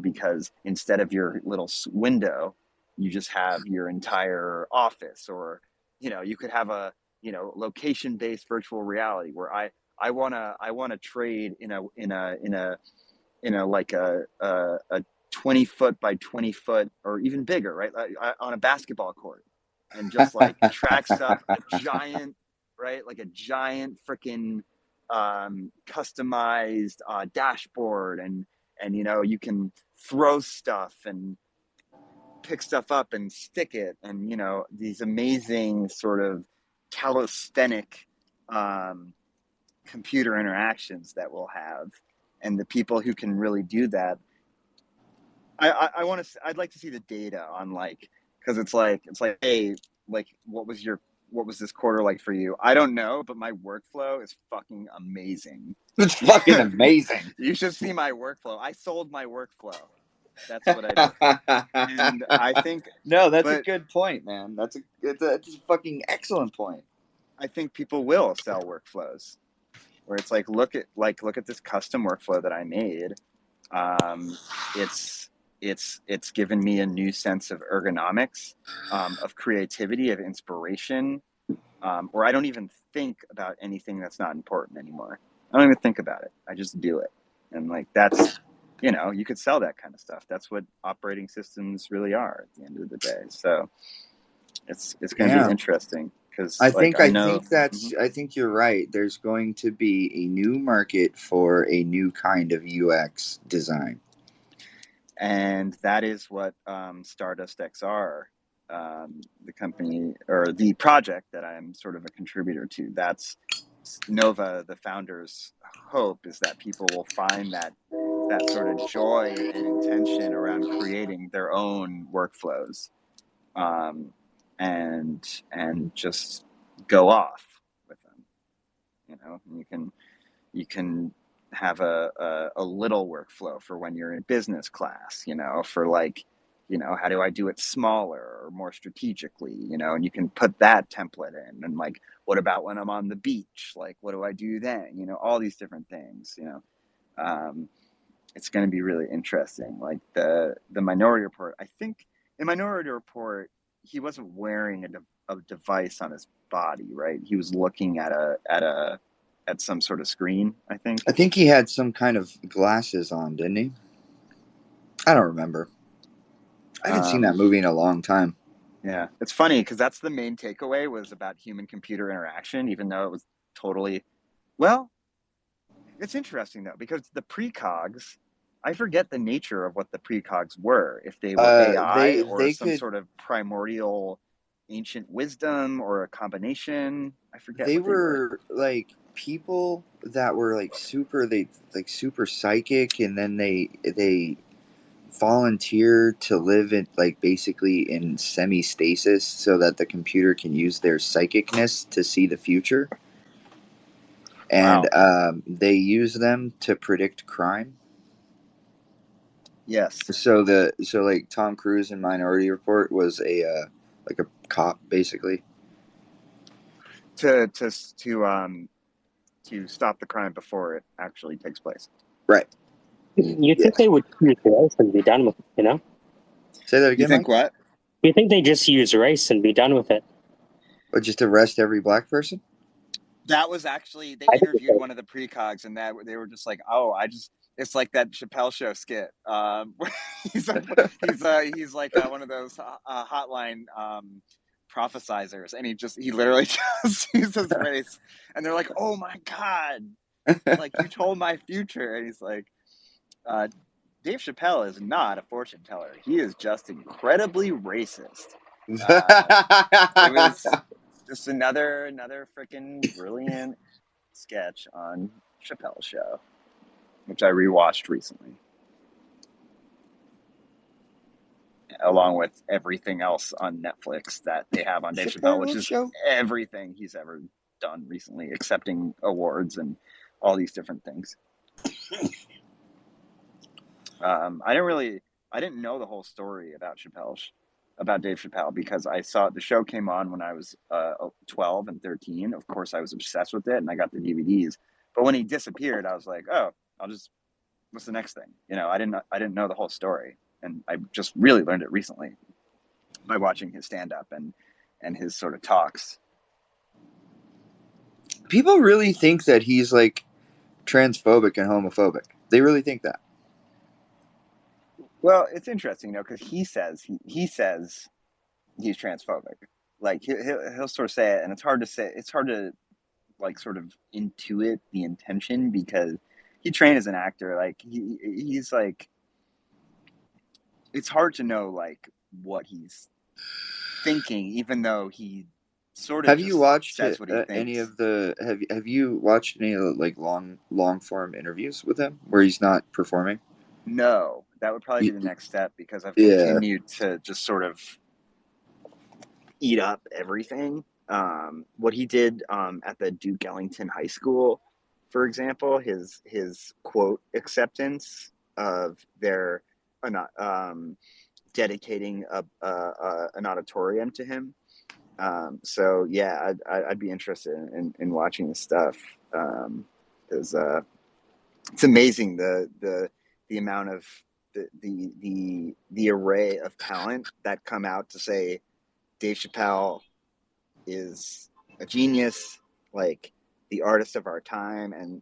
because instead of your little window, you just have your entire office, or, you could have a, location-based virtual reality where I want to trade in a like a 20 foot by 20 foot or even bigger, right? On a basketball court, and just like tracks up a giant, right? Like a giant freaking customized dashboard, and you can throw stuff and pick stuff up and stick it, and these amazing sort of calisthenic computer interactions that we'll have. And the people who can really do that, I'd like to see the data on, like, because it's like, hey, like, what was this quarter like for you? I don't know, but my workflow is fucking amazing. It's fucking amazing. You should see my workflow. I sold my workflow. That's what I did. And I think no, that's a good point, man. That's a fucking excellent point. I think people will sell workflows where it's like, look at this custom workflow that I made. It's given me a new sense of ergonomics, of creativity, of inspiration, or I don't even think about anything that's not important anymore. I don't even think about it. I just do it. And like, that's, you could sell that kind of stuff. That's what operating systems really are at the end of the day. So it's going to be interesting because I like, think I I know. think that's I think you're right. There's going to be a new market for a new kind of UX design. And that is what Stardust XR, the company or the project that I'm sort of a contributor to, that's Nova, the founder's hope is that people will find that sort of joy and intention around creating their own workflows, and just go off with them. You can have a little workflow for when you're in business class, for like, how do I do it smaller or more strategically, and you can put that template in. And like, what about when I'm on the beach? Like, what do I do then? All these different things, it's going to be really interesting. Like the Minority Report, I think in Minority Report, he wasn't wearing a device on his body, right? He was looking at some sort of screen, I think. I think he had some kind of glasses on, didn't he? I don't remember. I haven't seen that movie in a long time. Yeah, it's funny because that's the main takeaway was about human-computer interaction, even though it was totally... Well, it's interesting, though, because the precogs, I forget the nature of what the precogs were, if they were AI or some sort of primordial ancient wisdom or a combination. I forget They what they were. were like people that were like super psychic, and then they volunteer to live in like basically in semi-stasis so that the computer can use their psychicness to see the future. And they use them to predict crime. Yes. So like Tom Cruise in Minority Report was a cop basically. To stop the crime before it actually takes place. Right. You think they would use race and be done with it, Say that again, You think Mike? what? You think they just use race and be done with it? Or just arrest every black person? That was actually, they interviewed one of the precogs, and that they were just like, it's like that Chappelle Show skit. He's like one of those hotline prophesizers, and he literally just uses race, and they're like, oh my god, like you told my future, and he's like, Dave Chappelle is not a fortune teller. He is just incredibly racist. It was just another freaking brilliant sketch on Chappelle's Show, which I rewatched recently, along with everything else on Netflix that they have on Dave Chappelle, which is everything he's ever done recently, accepting awards and all these different things. I didn't know the whole story about Dave Chappelle, because I saw the show came on when I was 12 and 13. Of course, I was obsessed with it, and I got the DVDs. But when he disappeared, I was like, oh, what's the next thing? I didn't know the whole story, and I just really learned it recently by watching his stand-up and his sort of talks. People really think that he's like transphobic and homophobic. They really think that. Well, it's interesting, because he says he's transphobic. Like he'll sort of say it, and it's hard to like sort of intuit the intention, because he trained as an actor. Like he's like, it's hard to know like what he's thinking, even though he sort of have you watched says what he thinks. any of the have you watched any of the like long form interviews with him where he's not performing? No, that would probably be the next step, because I've continued to just sort of eat up everything. What he did at the Duke Ellington High School, for example, his quote acceptance of their dedicating an auditorium to him. So yeah, I'd be interested in watching this stuff, because it's amazing the the amount of the array of talent that come out to say Dave Chappelle is a genius, like the artist of our time. And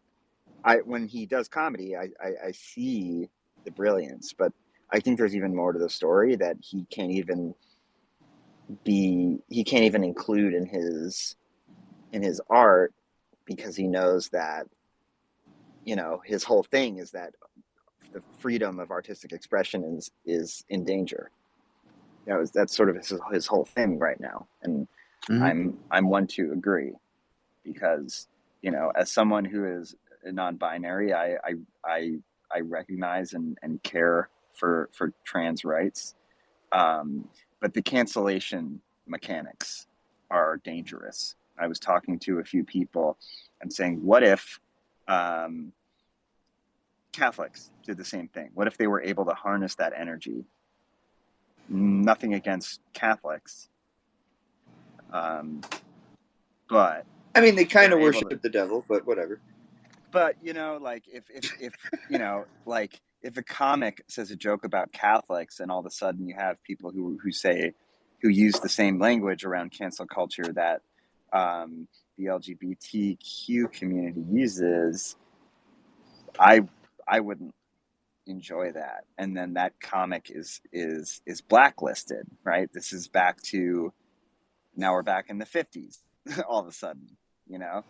when he does comedy, I see the brilliance, but I think there's even more to the story that he can't even include in his art, because he knows that, you know, his whole thing is that the freedom of artistic expression is in danger. You know, that's sort of his whole thing right now. And I'm one to agree, because, you know, as someone who is non-binary, I recognize and care for trans rights. But the cancellation mechanics are dangerous. I was talking to a few people and saying, what if Catholics did the same thing? What if they were able to harness that energy? Nothing against Catholics, but I mean, they kind of worship the devil, but whatever. But, you know, like if you know, like if a comic says a joke about Catholics, and all of a sudden you have people who use the same language around cancel culture that the LGBTQ community uses, I wouldn't enjoy that. And then that comic is blacklisted, right? This is back to, now we're back in the 50s all of a sudden, you know.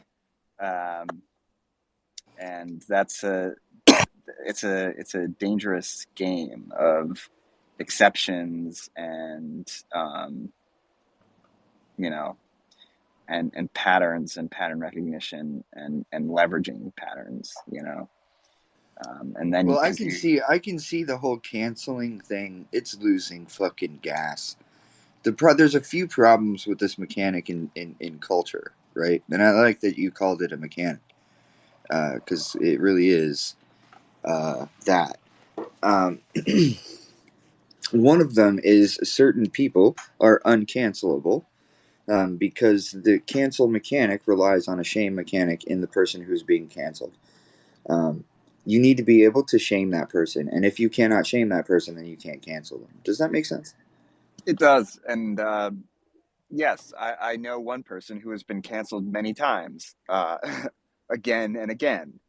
And it's a dangerous game of exceptions and you know, and patterns and pattern recognition and leveraging patterns, you know. And then I can see the whole canceling thing. It's losing fucking gas. There's a few problems with this mechanic in culture, right? And I like that you called it a mechanic, because it really is that. One of them is certain people are uncancelable, because the cancel mechanic relies on a shame mechanic in the person who's being canceled. You need to be able to shame that person, and if you cannot shame that person, then you can't cancel them. Does that make sense? It does. And yes, I know one person who has been canceled many times, again and again,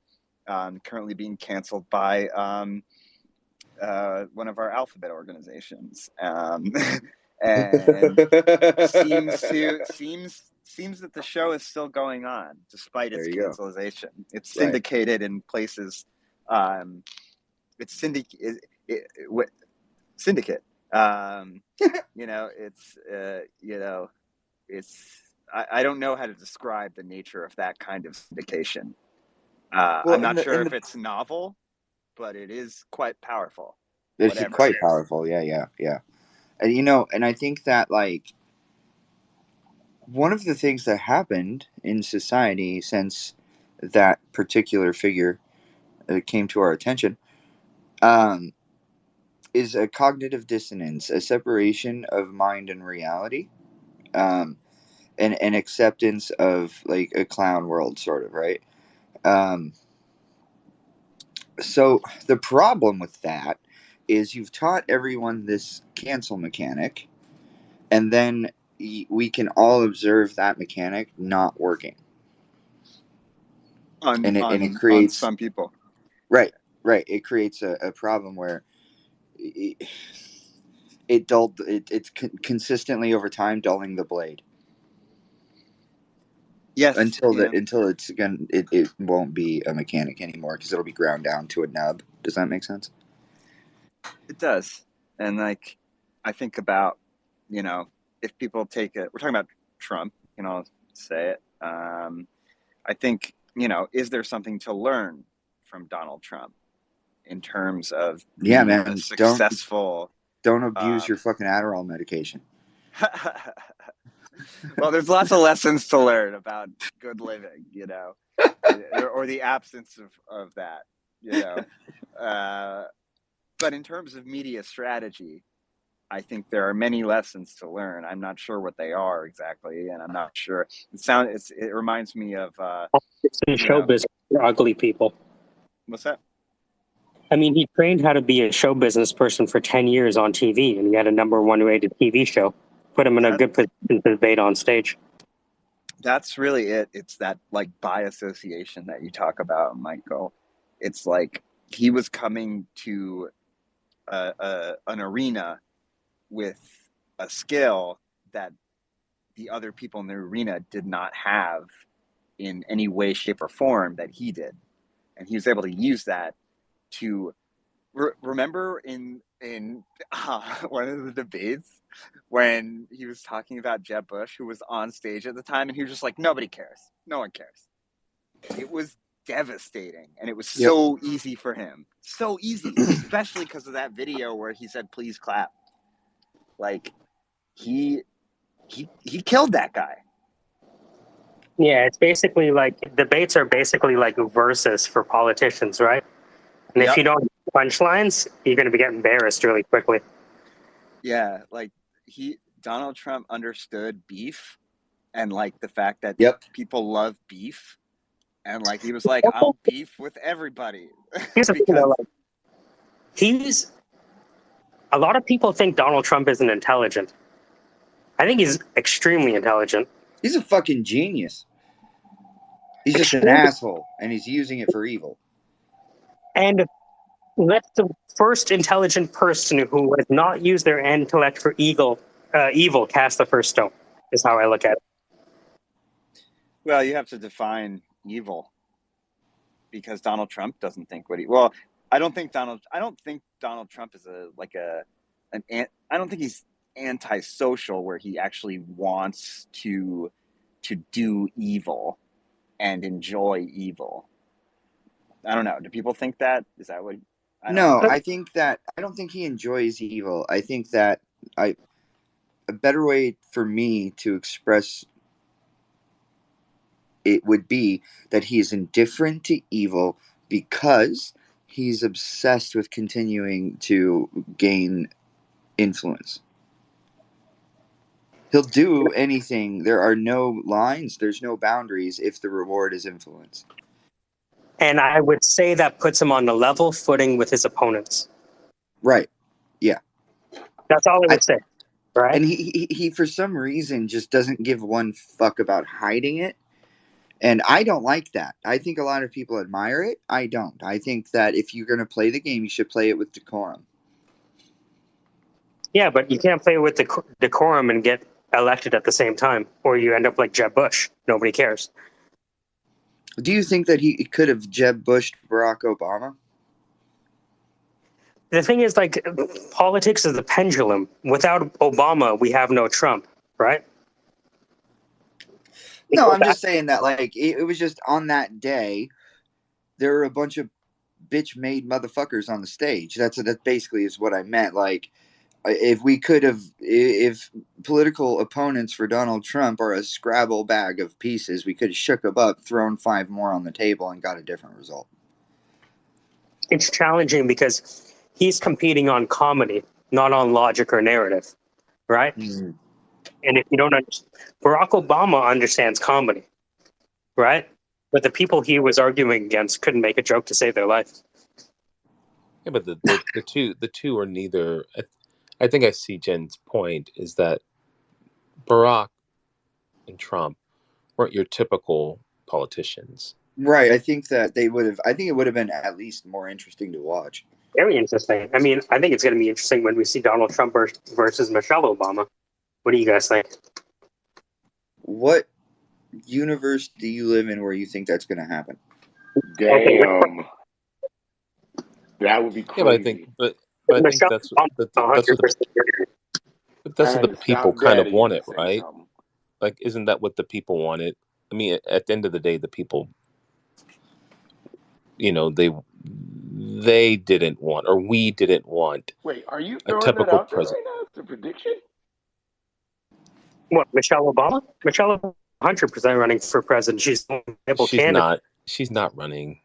currently being canceled by one of our alphabet organizations, and seems that the show is still going on despite its cancelization. It's syndicated in places. It's Syndicate. You know, it's you know, it's I don't know how to describe the nature of that kind of syndication. I'm not sure if it's novel, but it is quite powerful. It's quite powerful. Yeah. And you know, and I think that, like, one of the things that happened in society since that particular figure came to our attention, is a cognitive dissonance, a separation of mind and reality, and an acceptance of, like, a clown world, sort of, right? So the problem with that is you've taught everyone this cancel mechanic, and then we can all observe that mechanic not working. And it creates on some people. Right. It creates a problem where it's consistently over time dulling the blade. Yes. Until it's again, it won't be a mechanic anymore, because it'll be ground down to a nub. Does that make sense? It does. And, like, I think about, you know, if people take it, we're talking about Trump, you know, say it. I think, you know, is there something to learn from Donald Trump in terms of being a successful? Don't abuse your fucking Adderall medication. Well, there's lots of lessons to learn about good living, you know, or the absence of that, you know. But in terms of media strategy, I think there are many lessons to learn. I'm not sure what they are exactly, and I'm not sure. It reminds me of it's in showbiz for ugly people. What's that? I mean, he trained how to be a show business person for 10 years on TV, and he had a #1 rated TV show. Put him in a good position to debate on stage. That's really it. It's that like by association that you talk about, Michael. It's like he was coming to an arena with a skill that the other people in the arena did not have in any way, shape, or form that he did, and he was able to use that to remember in one of the debates when he was talking about Jeb Bush, who was on stage at the time, and he was just like, nobody cares, no one cares. It was devastating, and it was so easy for him, so easy, especially because of that video where he said please clap. Like he killed that guy. Yeah, it's basically like debates are basically like verses for politicians, right? And if you don't have punchlines, you're going to get embarrassed really quickly. Yeah, like Donald Trump understood beef and like the fact that people love beef, and like he was like, I'll beef with everybody. Here's the thing, though, like, a lot of people think Donald Trump isn't intelligent. I think he's extremely intelligent. He's a fucking genius. He's just an asshole, and he's using it for evil. And let the first intelligent person who has not used their intellect for evil cast the first stone, is how I look at it. Well, you have to define evil, because Donald Trump doesn't think what he. Well, I don't think Donald Trump is I don't think he's antisocial where he actually wants to do evil and enjoy evil. I don't know. Do people think that? Is that what? I think that I don't think he enjoys evil. I think that a better way for me to express it would be that he is indifferent to evil because he's obsessed with continuing to gain influence. He'll do anything. There are no lines. There's no boundaries if the reward is influence. And I would say that puts him on a level footing with his opponents. Right. Yeah. That's all I would say. Right. And he for some reason just doesn't give one fuck about hiding it. And I don't like that. I think a lot of people admire it. I don't. I think that if you're going to play the game, you should play it with decorum. Yeah, but you can't play with decorum and get elected at the same time, or you end up like Jeb Bush. Nobody cares. Do you think that he could have Jeb Bushed Barack Obama? The thing is, like, politics is a pendulum. Without Obama, we have no Trump, right? No, I'm just saying that, like, it was just on that day, there were a bunch of bitch-made motherfuckers on the stage. That basically is what I meant. Like, if political opponents for Donald Trump are a Scrabble bag of pieces, we could have shook them up, thrown 5 more on the table, and got a different result. It's challenging because he's competing on comedy, not on logic or narrative, right? Mm-hmm. And if you don't understand, Barack Obama understands comedy, right? But the people he was arguing against couldn't make a joke to save their life. Yeah, but the two are neither. I think I see Jen's point is that Barack and Trump weren't your typical politicians. Right. I think that they would have. I think it would have been at least more interesting to watch. Very interesting. I mean, I think it's going to be interesting when we see Donald Trump versus Michelle Obama. What do you guys think? What universe do you live in where you think that's going to happen? Damn. That would be crazy. Yeah, but I think that's what the people kind of want it, right? Like, isn't that what the people wanted? I mean, at the end of the day, the people, they didn't want, or we didn't want. Wait, are you a throwing typical that out there president? right now? It's a prediction? What, Michelle Obama? Michelle Obama 100% running for president. She's candidate. She's not running.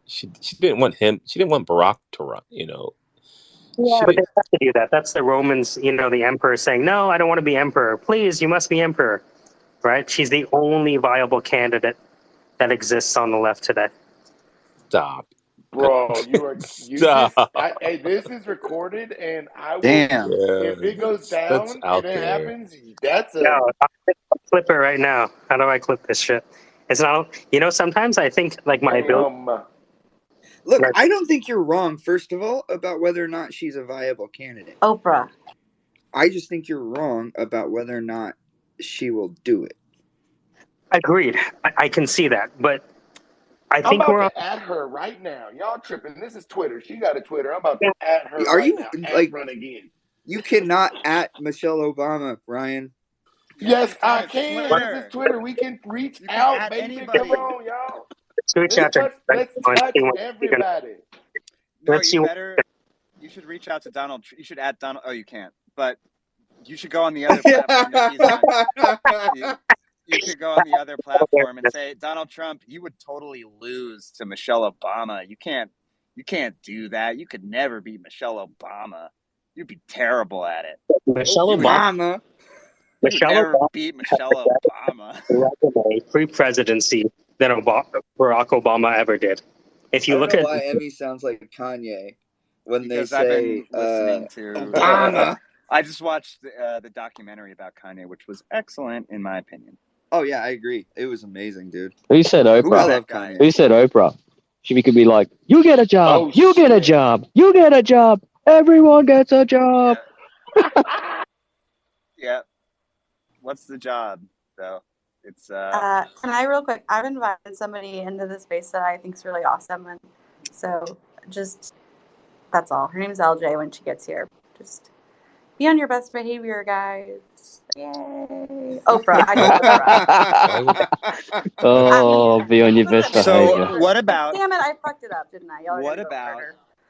She didn't want him. She didn't want Barack to run. Yeah, but they have to do that. That's the Romans. The emperor saying, "No, I don't want to be emperor. Please, you must be emperor." Right? She's the only viable candidate that exists on the left today. Stop. Bro, hey, this is recorded, and I will, Damn. if it goes That's down and out it there. happens, that's No, a, I'll clip it right now. How do I clip this shit? It's not. Sometimes I think like my ability. Look, I don't think you're wrong, first of all, about whether or not she's a viable candidate. Oprah. I just think you're wrong about whether or not she will do it. Agreed. I can see that, but I I'm think about we're on. to add her right now. Y'all tripping. This is Twitter. She got a Twitter. I'm about to add her Are right you now. like Run again. you cannot at Michelle Obama, Ryan? Yes, I It's can. This is Twitter. Twitter. We can reach You can out, add baby. anybody. Come on, y'all. Let's reach out to. Let's touch everybody. No, Let's see. you should reach out to Donald. You should add Donald. Oh, you can't. But you should go on the other platform that he's on. You should go on the other platform and say, Donald Trump, you would totally lose to Michelle Obama. You can't do that. You could never beat Michelle Obama. You'd be terrible at it. Michelle Obama. You would never beat Michelle Obama. Resume pre-presidency than Barack Obama ever did. If you I don't look know at why Emmy sounds like Kanye when because they I've say been listening to Obama. I just watched the documentary about Kanye, which was excellent in my opinion. Oh yeah, I agree. It was amazing, dude. Who said Oprah? I love Kanye. Who said Oprah? She could be like, "You get a job. Oh, you get a job. You get a job. Everyone gets a job." Yeah. What's the job though? It's Can I real quick? I've invited somebody into the space that I think is really awesome, and so just that's all. Her name's LJ. When she gets here, just be on your best behavior, guys. Yay! Oprah. I said Oprah. Oh, be on your best behavior. So what about? Damn it! I fucked it up, didn't I? Y'all What about?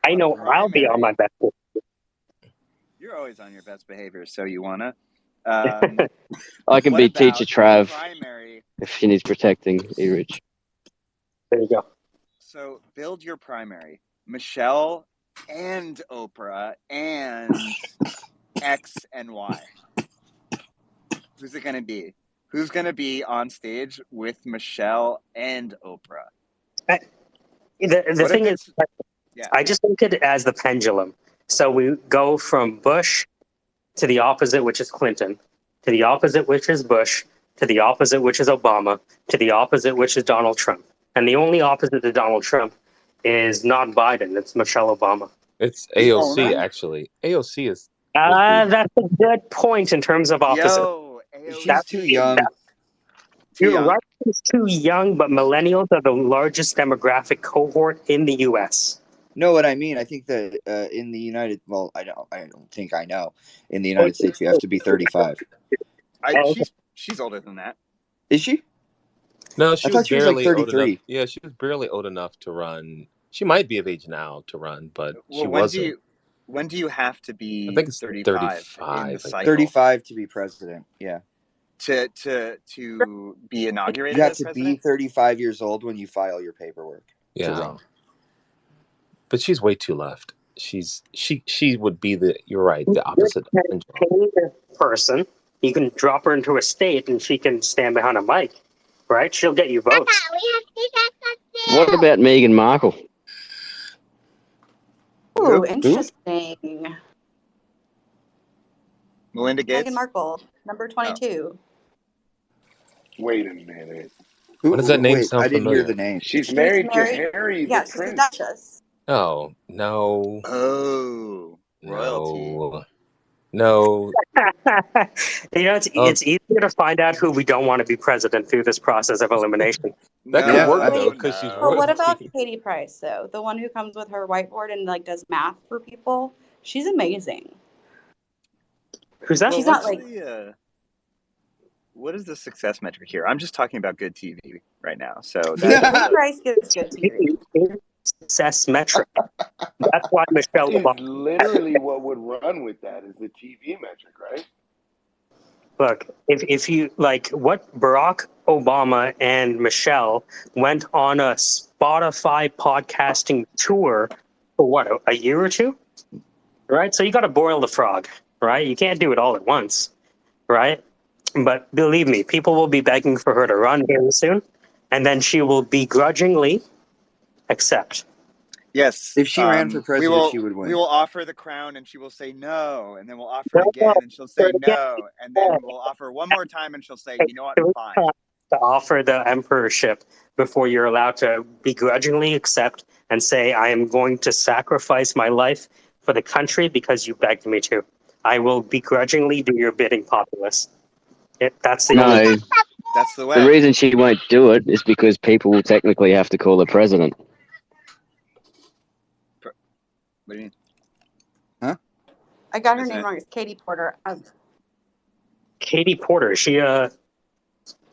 I know I'll be on my best. You're always on your best behavior, so you wanna. I can be teacher Trav if she needs protecting. E-Rich. There you go. So build your primary. Michelle and Oprah and X and Y. Who's it going to be? Who's going to be on stage with Michelle and Oprah? The thing is, I just look at it as the pendulum. So we go from Bush to the opposite, which is Clinton, to the opposite, which is Bush, to the opposite, which is Obama, to the opposite, which is Donald Trump. And the only opposite to Donald Trump is not Biden, it's Michelle Obama. It's AOC, actually. AOC is... That's a good point in terms of opposite. Yo, she's too young. You're right, she's too young, but millennials are the largest demographic cohort in the U.S. Know what I mean? I think that in the United, well, I don't think I know. In the United States, you have to be 35. She's older than that. Is she? No, I thought she was like 33. Yeah, she was barely old enough to run. She might be of age now to run, but she wasn't. When do you have to be? I think it's 35 in the cycle? 35 to be president. Yeah. To be inaugurated. You have as to president? be 35 years old when you file your paperwork to run. But she's way too left. She would be you're right, the opposite. Person. You can drop her into a state and she can stand behind a mic, right? She'll get you votes. What about Meghan Markle? Ooh, interesting. Melinda Gates? Meghan Markle, number 22. Wait a minute. What does that name sound I didn't familiar? hear the name. She's married to Harry the she's Prince. a duchess. Oh, no. Oh, royalty. No. It's easier to find out who we don't want to be president through this process of elimination. That could work, though, because she's royalty. But what about Katie Price, though? The one who comes with her whiteboard and does math for people? She's amazing. Who's that? She's not like... What is the success metric here? I'm just talking about good TV right now. So Katie Price gives good TV. Success metric. That's why Michelle Obama. Literally what would run with that is the TV metric, right? Look, if you like what Barack Obama and Michelle went on a Spotify podcasting tour for a year or two, right? So you got to boil the frog, right? You can't do it all at once, right? But believe me, people will be begging for her to run here soon, and then she will begrudgingly accept. Yes. If she ran for president, she would We win. will offer the crown, and she will say no, and then we'll offer it again, and she'll say no, and then we'll offer one more time, and she'll say, you know what, fine. To offer the emperorship before you're allowed to begrudgingly accept and say, I am going to sacrifice my life for the country because you begged me to. I will begrudgingly do your bidding, populace. That's the only. That's the The way. reason she won't do it is because people will technically have to call her president. What do you mean? Huh? I got her name wrong. It's Katie Porter. Katie Porter.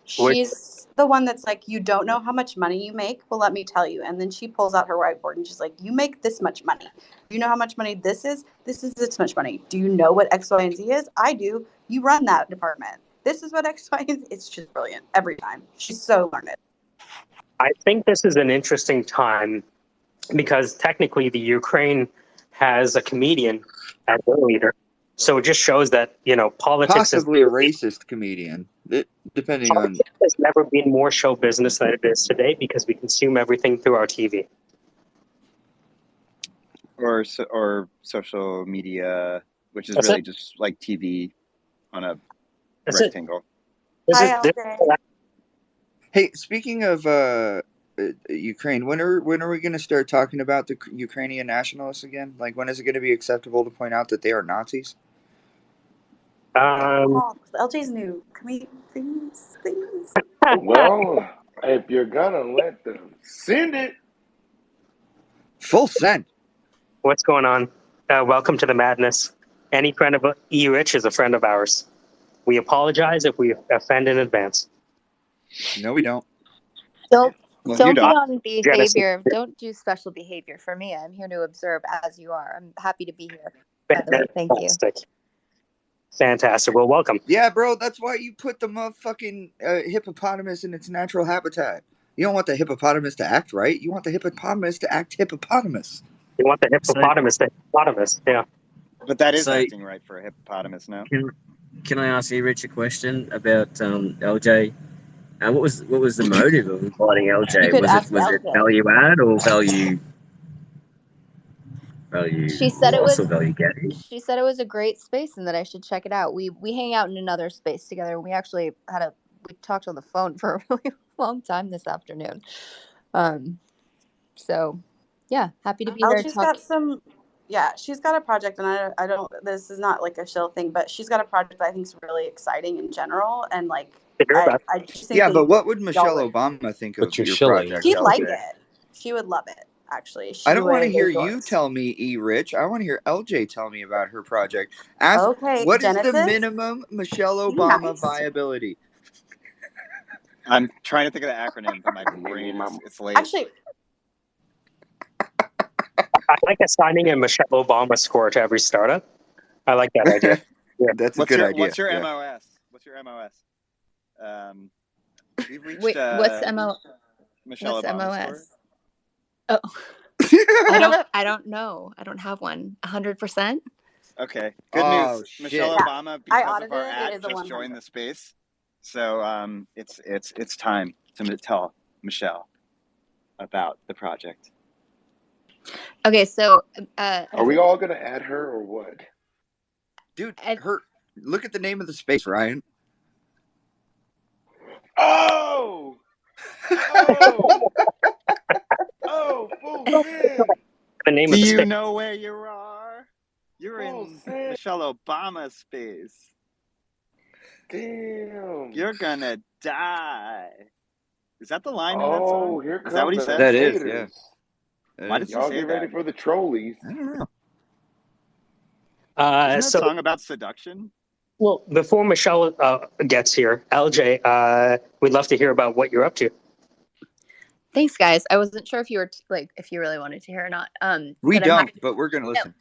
She's the one that's like, you don't know how much money you make? Well, let me tell you. And then she pulls out her whiteboard and she's like, you make this much money. Do you know how much money this is? This is this much money. Do you know what X, Y, and Z is? I do. You run that department. This is what X, Y, and Z. It's just brilliant every time. She's so learned. I think this is an interesting time because technically the Ukraine has a comedian as their leader. So it just shows that, politics Possibly a racist comedian, depending on. There's never been more show business than it is today because we consume everything through our TV. Or social media, which is That's really it. just like TV on a That's it. rectangle. Hey, speaking of Ukraine, when are we going to start talking about the Ukrainian nationalists again? Like, when is it going to be acceptable to point out that they are Nazis? LJ's new things. Well, if you're gonna let them send it, full send. What's going on? Welcome to the madness. Any friend of E. Rich is a friend of ours. We apologize if we offend in advance. No, we don't. Don't Well, don't you be don't. on behavior. Don't do special behavior for me. I'm here to observe as you are. I'm happy to be here. By the way, thank you. Fantastic. Well, welcome. Yeah, bro, that's why you put the motherfucking hippopotamus in its natural habitat. You don't want the hippopotamus to act right. You want the hippopotamus to act hippopotamus. You want the hippopotamus to hippopotamus, yeah. But that is acting right for a hippopotamus now. Can I ask you, Rich, a question about LJ? What was the motive of inviting LJ? Was it value add or value? She said it was value getting. She said it was a great space and that I should check it out. We hang out in another space together, and we actually we talked on the phone for a really long time this afternoon. So yeah, happy to be there. She's got she's got a project, and I don't. This is not like a shill thing, but she's got a project that I think is really exciting in general, and like I just think. Yeah, but what would Michelle Obama think of your project? She'd like it. She would love it. Actually, I don't want to hear you tell me, E. Rich. I want to hear LJ tell me about her project. Ask, what is the minimum Michelle Obama viability? I'm trying to think of the acronym, but my brain it's late. Actually, I like assigning a Michelle Obama score to every startup. I like that idea. Yeah. That's a good idea. What's your MOS? What's your MOS? We've reached. Wait, what's Michelle what's Obama MOS? score? Oh, I don't know. I don't have one. 100%. Okay. Good news. Michelle Obama, because of our ad, just joined the space. So it's time to tell Michelle about the project. Okay, so are we all gonna add her or what? Dude, look at the name of the space, Ryan. Oh, full send. The name Do of the you space. know where you are? You're in Michelle Obama space. Damn. You're gonna die. Is that the line in that song? Oh, here comes is that what he said? That is, yeah. Why did y'all he say get ready that? for the trolleys? I don't know. Isn't that song about seduction? Well, before Michelle gets here, LJ, we'd love to hear about what you're up to. Thanks, guys. I wasn't sure if you were if you really wanted to hear or not. We don't, but we're gonna listen.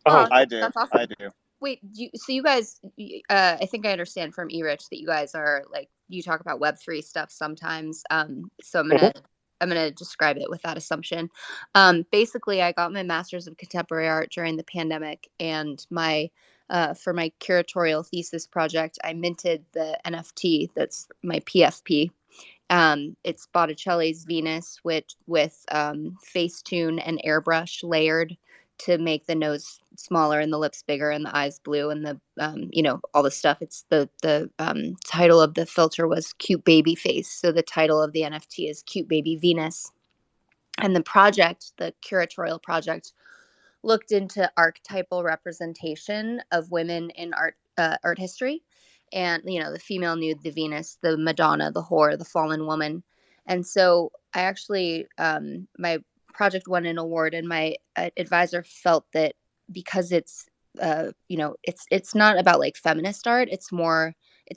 Oh, I do. That's awesome. I do. Wait, so you guys, I think I understand from E-Rich that you guys are like, you talk about Web3 stuff sometimes. So I'm gonna describe it with that assumption. Basically, I got my master's of contemporary art during the pandemic, and for my curatorial thesis project, I minted the NFT that's my PFP. It's Botticelli's Venus with Facetune and airbrush layered to make the nose smaller and the lips bigger and the eyes blue and the all the stuff. It's the title of the filter was Cute Baby Face. So the title of the NFT is Cute Baby Venus. And the project, the curatorial project, looked into archetypal representation of women in art history, and the female nude, the Venus, the Madonna, the whore, the fallen woman. And so I actually my project won an award, and my advisor felt that because it's it's not about like feminist art, it's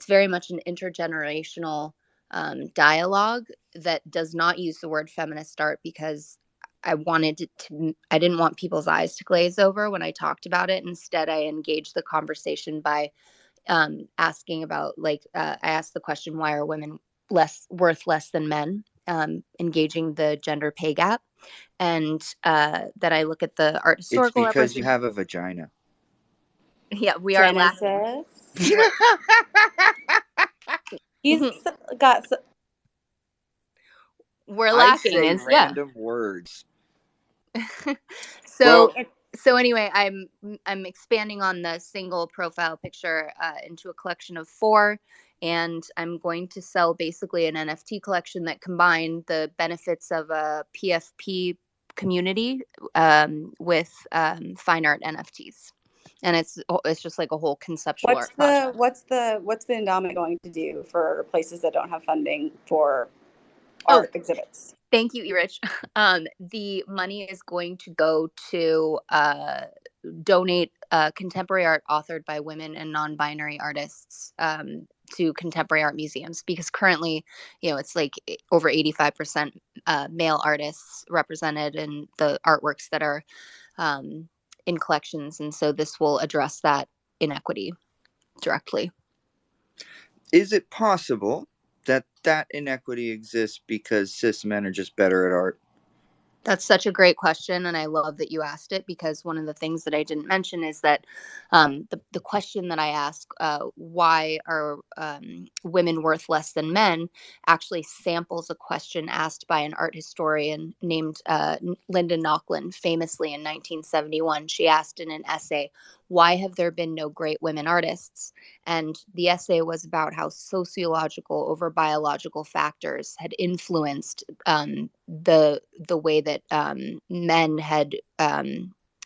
very much an intergenerational dialogue that does not use the word feminist art, because I didn't want people's eyes to glaze over when I talked about it. Instead, I engaged the conversation by asking about, I asked the question, why are women worth less than men? Engaging the gender pay gap. And that I look at the art It's historical because you have a vagina. Yeah, we are lacking. He's got. We're I lacking. say Is random words. So anyway, I'm expanding on the single profile picture into a collection of 4, and I'm going to sell basically an NFT collection that combined the benefits of a PFP community with fine art NFTs, and it's just like a whole conceptual art project. What's the endowment going to do for places that don't have funding for art exhibits? Thank you, Erich. The money is going to go to donate contemporary art authored by women and non-binary artists to contemporary art museums, because currently, it's like over 85% male artists represented in the artworks that are in collections, and so this will address that inequity directly. Is it possible that inequity exists because cis men are just better at art? That's such a great question, and I love that you asked it, because one of the things that I didn't mention is that the question that I ask, why are women worth less than men, actually samples a question asked by an art historian named Linda Nochlin, famously in 1971. She asked in an essay, why have there been no great women artists? And the essay was about how sociological over biological factors had influenced the way that men had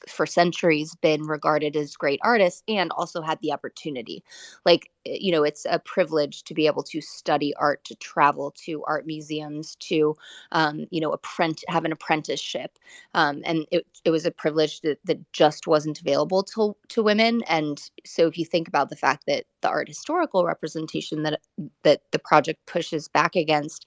for centuries been regarded as great artists, and also had the opportunity. It's a privilege to be able to study art, to travel to art museums, to have an apprenticeship, and it was a privilege that just wasn't available to women. And so if you think about the fact that the art historical representation that the project pushes back against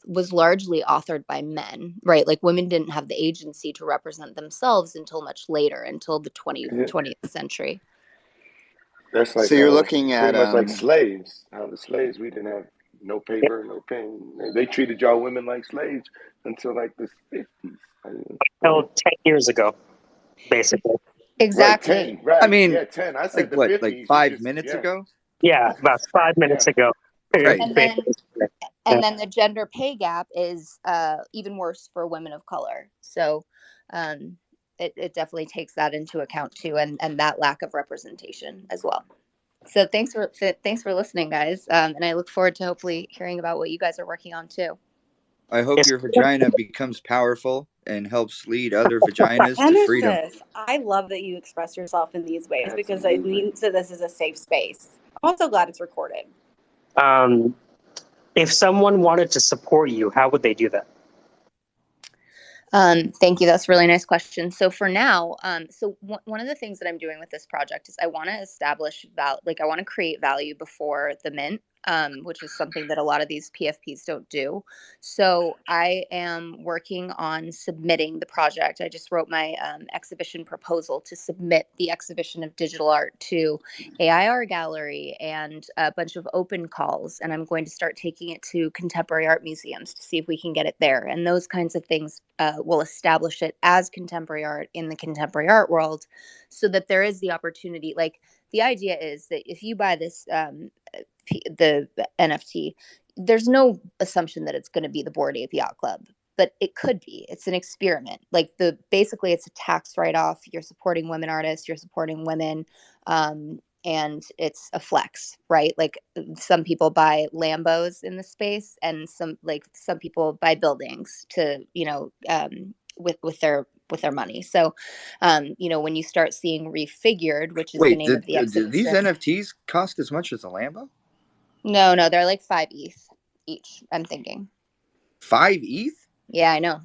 was largely authored by men, right? Like, women didn't have the agency to represent themselves until much later, until the 20th century. That's like, so you're looking at pretty much like slaves. How the slaves, we didn't have no paper, no pen. They treated y'all women like slaves until like the 50s. Until 10 years ago, basically. Exactly. Right, 10, right. I mean, yeah, 10. I said like what, 50s. like 5 minutes ago? Yeah, about 5 minutes ago. Right. And then the gender pay gap is even worse for women of color. So it definitely takes that into account too, and that lack of representation as well. So thanks for listening, guys, and I look forward to hopefully hearing about what you guys are working on too. I hope your vagina becomes powerful and helps lead other vaginas to freedom. I love that you express yourself in these ways, because it means that this is a safe space. I'm also glad it's recorded. If someone wanted to support you, how would they do that? Thank you. That's a really nice question. So for now, one of the things that I'm doing with this project is I want to establish I want to create value before the mint, which is something that a lot of these PFPs don't do. So I am working on submitting the project. I just wrote my exhibition proposal to submit the exhibition of digital art to AIR Gallery and a bunch of open calls. And I'm going to start taking it to contemporary art museums to see if we can get it there. And those kinds of things will establish it as contemporary art in the contemporary art world, so that there is the opportunity. Like, the idea is that if you buy this the NFT, there's no assumption that it's going to be the Bored Ape Yacht Club, but it could be. It's an experiment. Like basically it's a tax write-off. You're supporting women artists, you're supporting women, and it's a flex, right? Like some people buy Lambos in the space, and some people buy buildings to, with their money. So, when you start seeing Refigured, which is the name of the do exhibition. these NFTs cost as much as a Lambo? No, they're like 5 ETH each, I'm thinking. 5 ETH? Yeah, I know.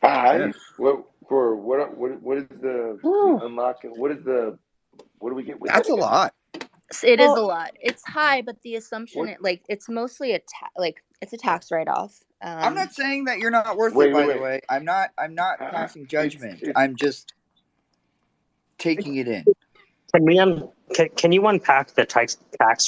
5? Yeah. What is the unlocking? What do we get with That's it a again? lot. It is a lot. It's high, but the assumption, What? it's mostly it's a tax write-off. I'm not saying that you're not worth Wait, it, wait, by the wait. way. I'm not passing judgment. It's I'm just taking it in. Can you unpack the tax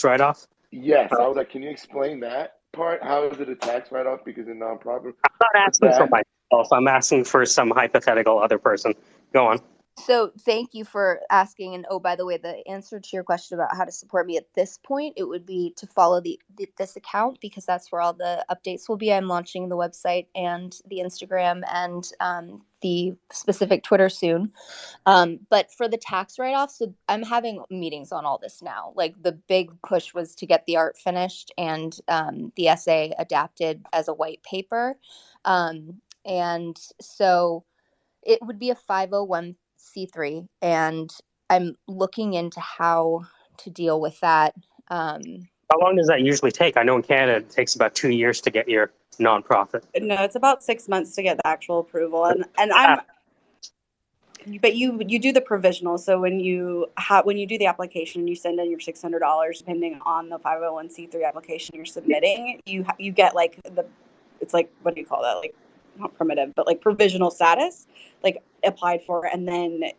write-off? yes. I was like, can you explain that part? How is it a tax write-off because of nonprofit? I'm not What's asking for that? myself. I'm asking for some hypothetical other person. Go on. So thank you for asking. And oh, by the way, the answer to your question about how to support me at this point, it would be to follow this account, because that's where all the updates will be. I'm launching the website and the Instagram and the specific Twitter soon. But for the tax write-off, so I'm having meetings on all this now. Like the big push was to get the art finished and the essay adapted as a white paper. And so it would be a 501c3, and I'm looking into how to deal with that. How long does that usually take? I know in Canada it takes about 2 years to get your nonprofit. No, it's about 6 months to get the actual approval, but you do the provisional. So when you do the application, you send in your $600, depending on the 501c3 application you're submitting. You get it's like, what do you call that? Like, not primitive, but like provisional status, like applied for, and then it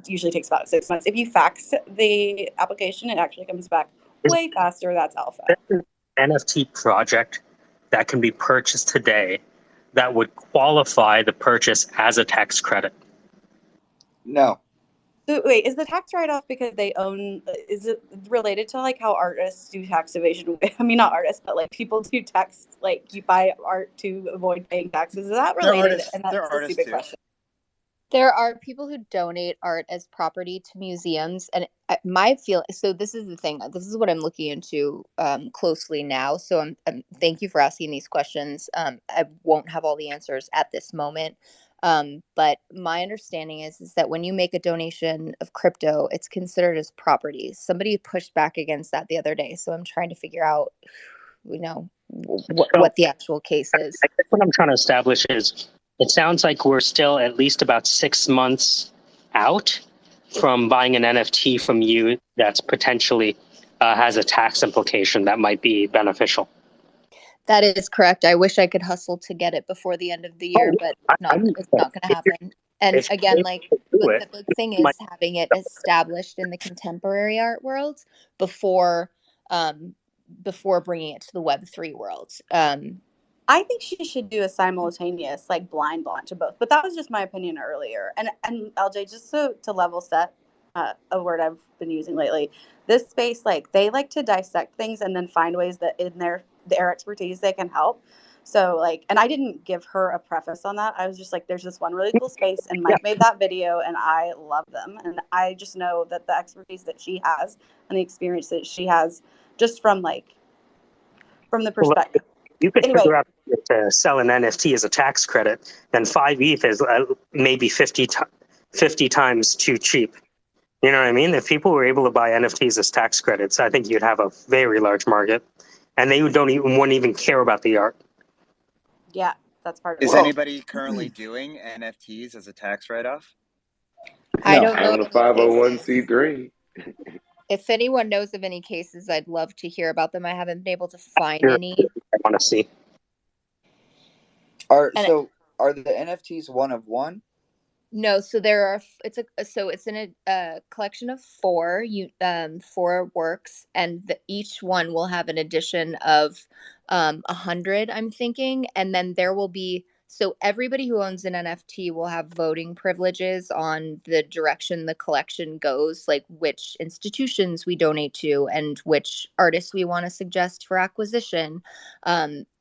usually takes about 6 months. If you fax the application, it actually comes back way faster. That's alpha. There's an NFT project that can be purchased today that would qualify the purchase as a tax credit. No. So wait, is the tax write-off because they own? Is it related to like how artists do tax evasion? I mean, not artists, but like people do tax, like you buy art to avoid paying taxes. Is that related? And that's a stupid question. There are people who donate art as property to museums, and my feel. So this is the thing. This is what I'm looking into closely now. So I'm thank you for asking these questions. I won't have all the answers at this moment. But my understanding is that when you make a donation of crypto, it's considered as property. Somebody pushed back against that the other day, so I'm trying to figure out, what the actual case is. I guess what I'm trying to establish is, it sounds like we're still at least about 6 months out from buying an NFT from you that's potentially has a tax implication that might be beneficial. That is correct. I wish I could hustle to get it before the end of the year, but it's not going to happen. And again, like the big thing is having it established in the contemporary art world before bringing it to the Web3 world. I think she should do a simultaneous, like, blind launch of both. But that was just my opinion earlier. And LJ, just to level set, a word I've been using lately, this space, like, they like to dissect things and then find ways that in their expertise they can help. So, like, and I didn't give her a preface on that. I was just like, there's this one really cool space, and Mike made that video, and I love them. And I just know that the expertise that she has and the experience that she has, just from the perspective. You could figure out to sell an NFT as a tax credit, then 5 ETH is maybe 50 times too cheap. You know what I mean? If people were able to buy NFTs as tax credits, I think you'd have a very large market, and they wouldn't even care about the art. Yeah, that's part of it. Is anybody currently doing NFTs as a tax write-off? I don't know. On a 501c3. If anyone knows of any cases, I'd love to hear about them. I haven't been able to find any. I want to see. Are the NFTs one of one? No, so there are. It's in a collection of 4 works, and each one will have an edition of 100. I'm thinking, and then there will be So everybody who owns an NFT will have voting privileges on the direction the collection goes, like which institutions we donate to and which artists we want to suggest for acquisition.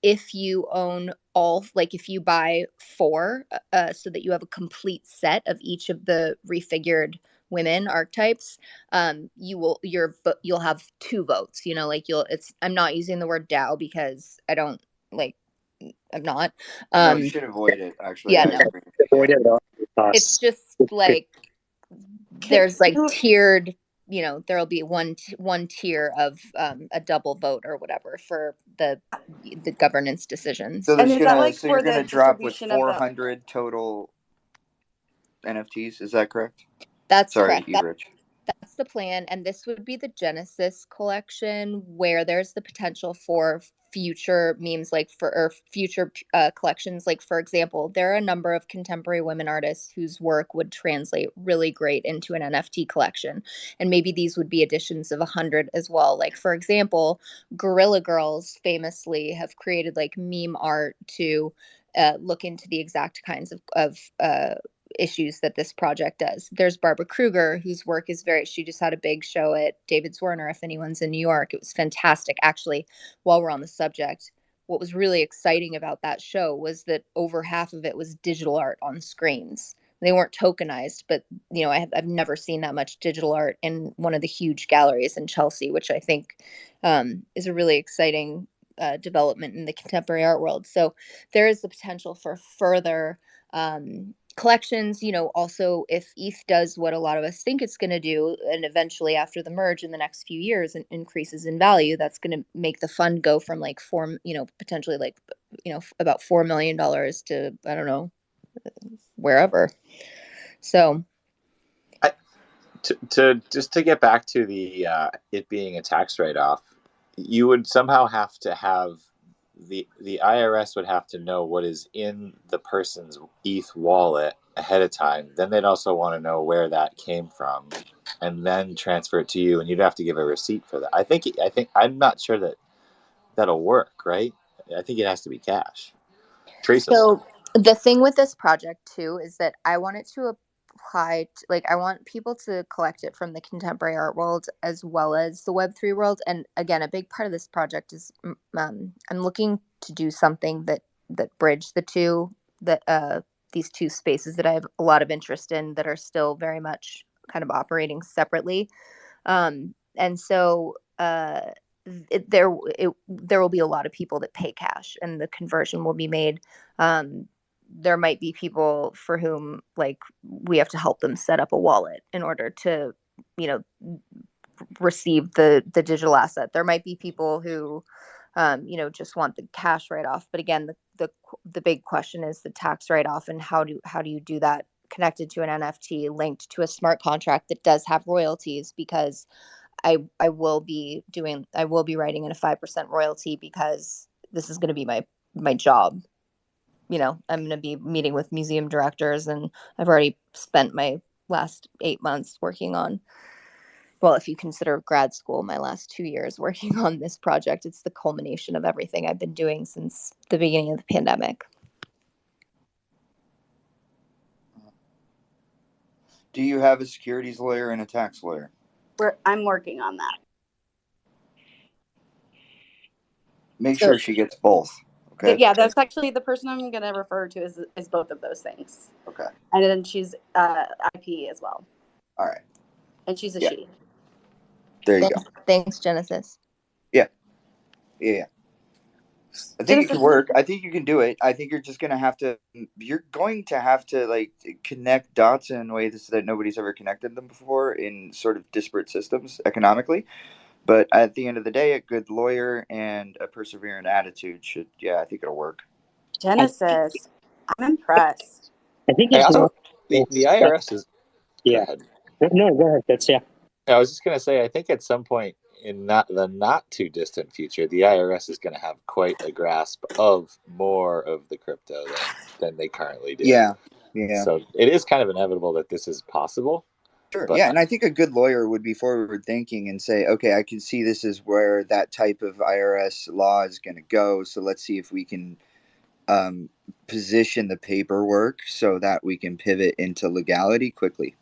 If you own all, like if you buy 4, so that you have a complete set of each of the refigured women archetypes, you'll have 2 votes. You know, like I'm not using the word DAO because I don't like. I'm not. No, you should avoid it. Actually, Yeah, I no. agree. Avoid it at all It's costs. just like there's like tiered. You know, there'll be one tier of a double vote or whatever for the governance decisions. So And there's is that gonna like so for you're the gonna drop with distribution of the? 400 total NFTs. Is that correct? That's Sorry, correct. Everich. That's the plan, and this would be the Genesis collection, where there's the potential for future memes, like or future collections. Like, for example, there are a number of contemporary women artists whose work would translate really great into an NFT collection, and maybe these would be editions of 100 as well. Like, for example, Gorilla Girls famously have created like meme art to look into the exact kinds of issues that this project does. There's Barbara Kruger, whose work is she just had a big show at David's Werner, if anyone's in New York. It was fantastic. Actually, while we're on the subject, what was really exciting about that show was that over half of it was digital art on screens. They weren't tokenized, but you know, I've never seen that much digital art in one of the huge galleries in Chelsea, which I think is a really exciting development in the contemporary art world. So there is the potential for further collections. You know, also if ETH does what a lot of us think it's going to do, and eventually after the merge in the next few years and increases in value, that's going to make the fund go from like potentially like, about $4 million to, I don't know, wherever. So to get back to the it being a tax write-off, you would somehow have to have the IRS would have to know what is in the person's ETH wallet ahead of time. Then they'd also want to know where that came from, and then transfer it to you, and you'd have to give a receipt for that. I think I'm not sure that that'll work, right? I think it has to be cash, traceable. So the thing with this project too is that I want it to apply like I want people to collect it from the contemporary art world as well as the Web3 world. And again, a big part of this project is I'm looking to do something that bridge the two, that these two spaces that I have a lot of interest in that are still very much kind of operating separately. And so there will be a lot of people that pay cash and the conversion will be made. There might be people for whom like we have to help them set up a wallet in order to, receive the digital asset. There might be people who, just want the cash write off. But again, the big question is the tax write off, and how do you do that connected to an NFT linked to a smart contract that does have royalties, because I will be writing in a 5% royalty, because this is going to be my job. You know, I'm going to be meeting with museum directors, and I've already spent my last 8 months working on, well, if you consider grad school, my last 2 years working on this project. It's the culmination of everything I've been doing since the beginning of the pandemic. Do you have a securities lawyer and a tax lawyer? I'm working on that. Make sure she gets both. Okay. Yeah, that's actually the person I'm going to refer to is both of those things. Okay. And then she's IP as well. All right. And she's a she. There you go. Thanks, Genesis. Yeah. I think it can work. I think you can do it. I think you're going to have to like connect dots in ways that nobody's ever connected them before in sort of disparate systems economically. But at the end of the day, a good lawyer and a perseverant attitude I think it'll work. Genesis, I'm impressed. I think the IRS is. Yeah. No, go ahead. That's I was just going to say, I think at some point in the not too distant future, the IRS is going to have quite a grasp of more of the crypto than they currently do. Yeah. So it is kind of inevitable that this is possible. Sure. Yeah, and I think a good lawyer would be forward thinking and say, okay, I can see this is where that type of IRS law is going to go. So let's see if we can position the paperwork so that we can pivot into legality quickly.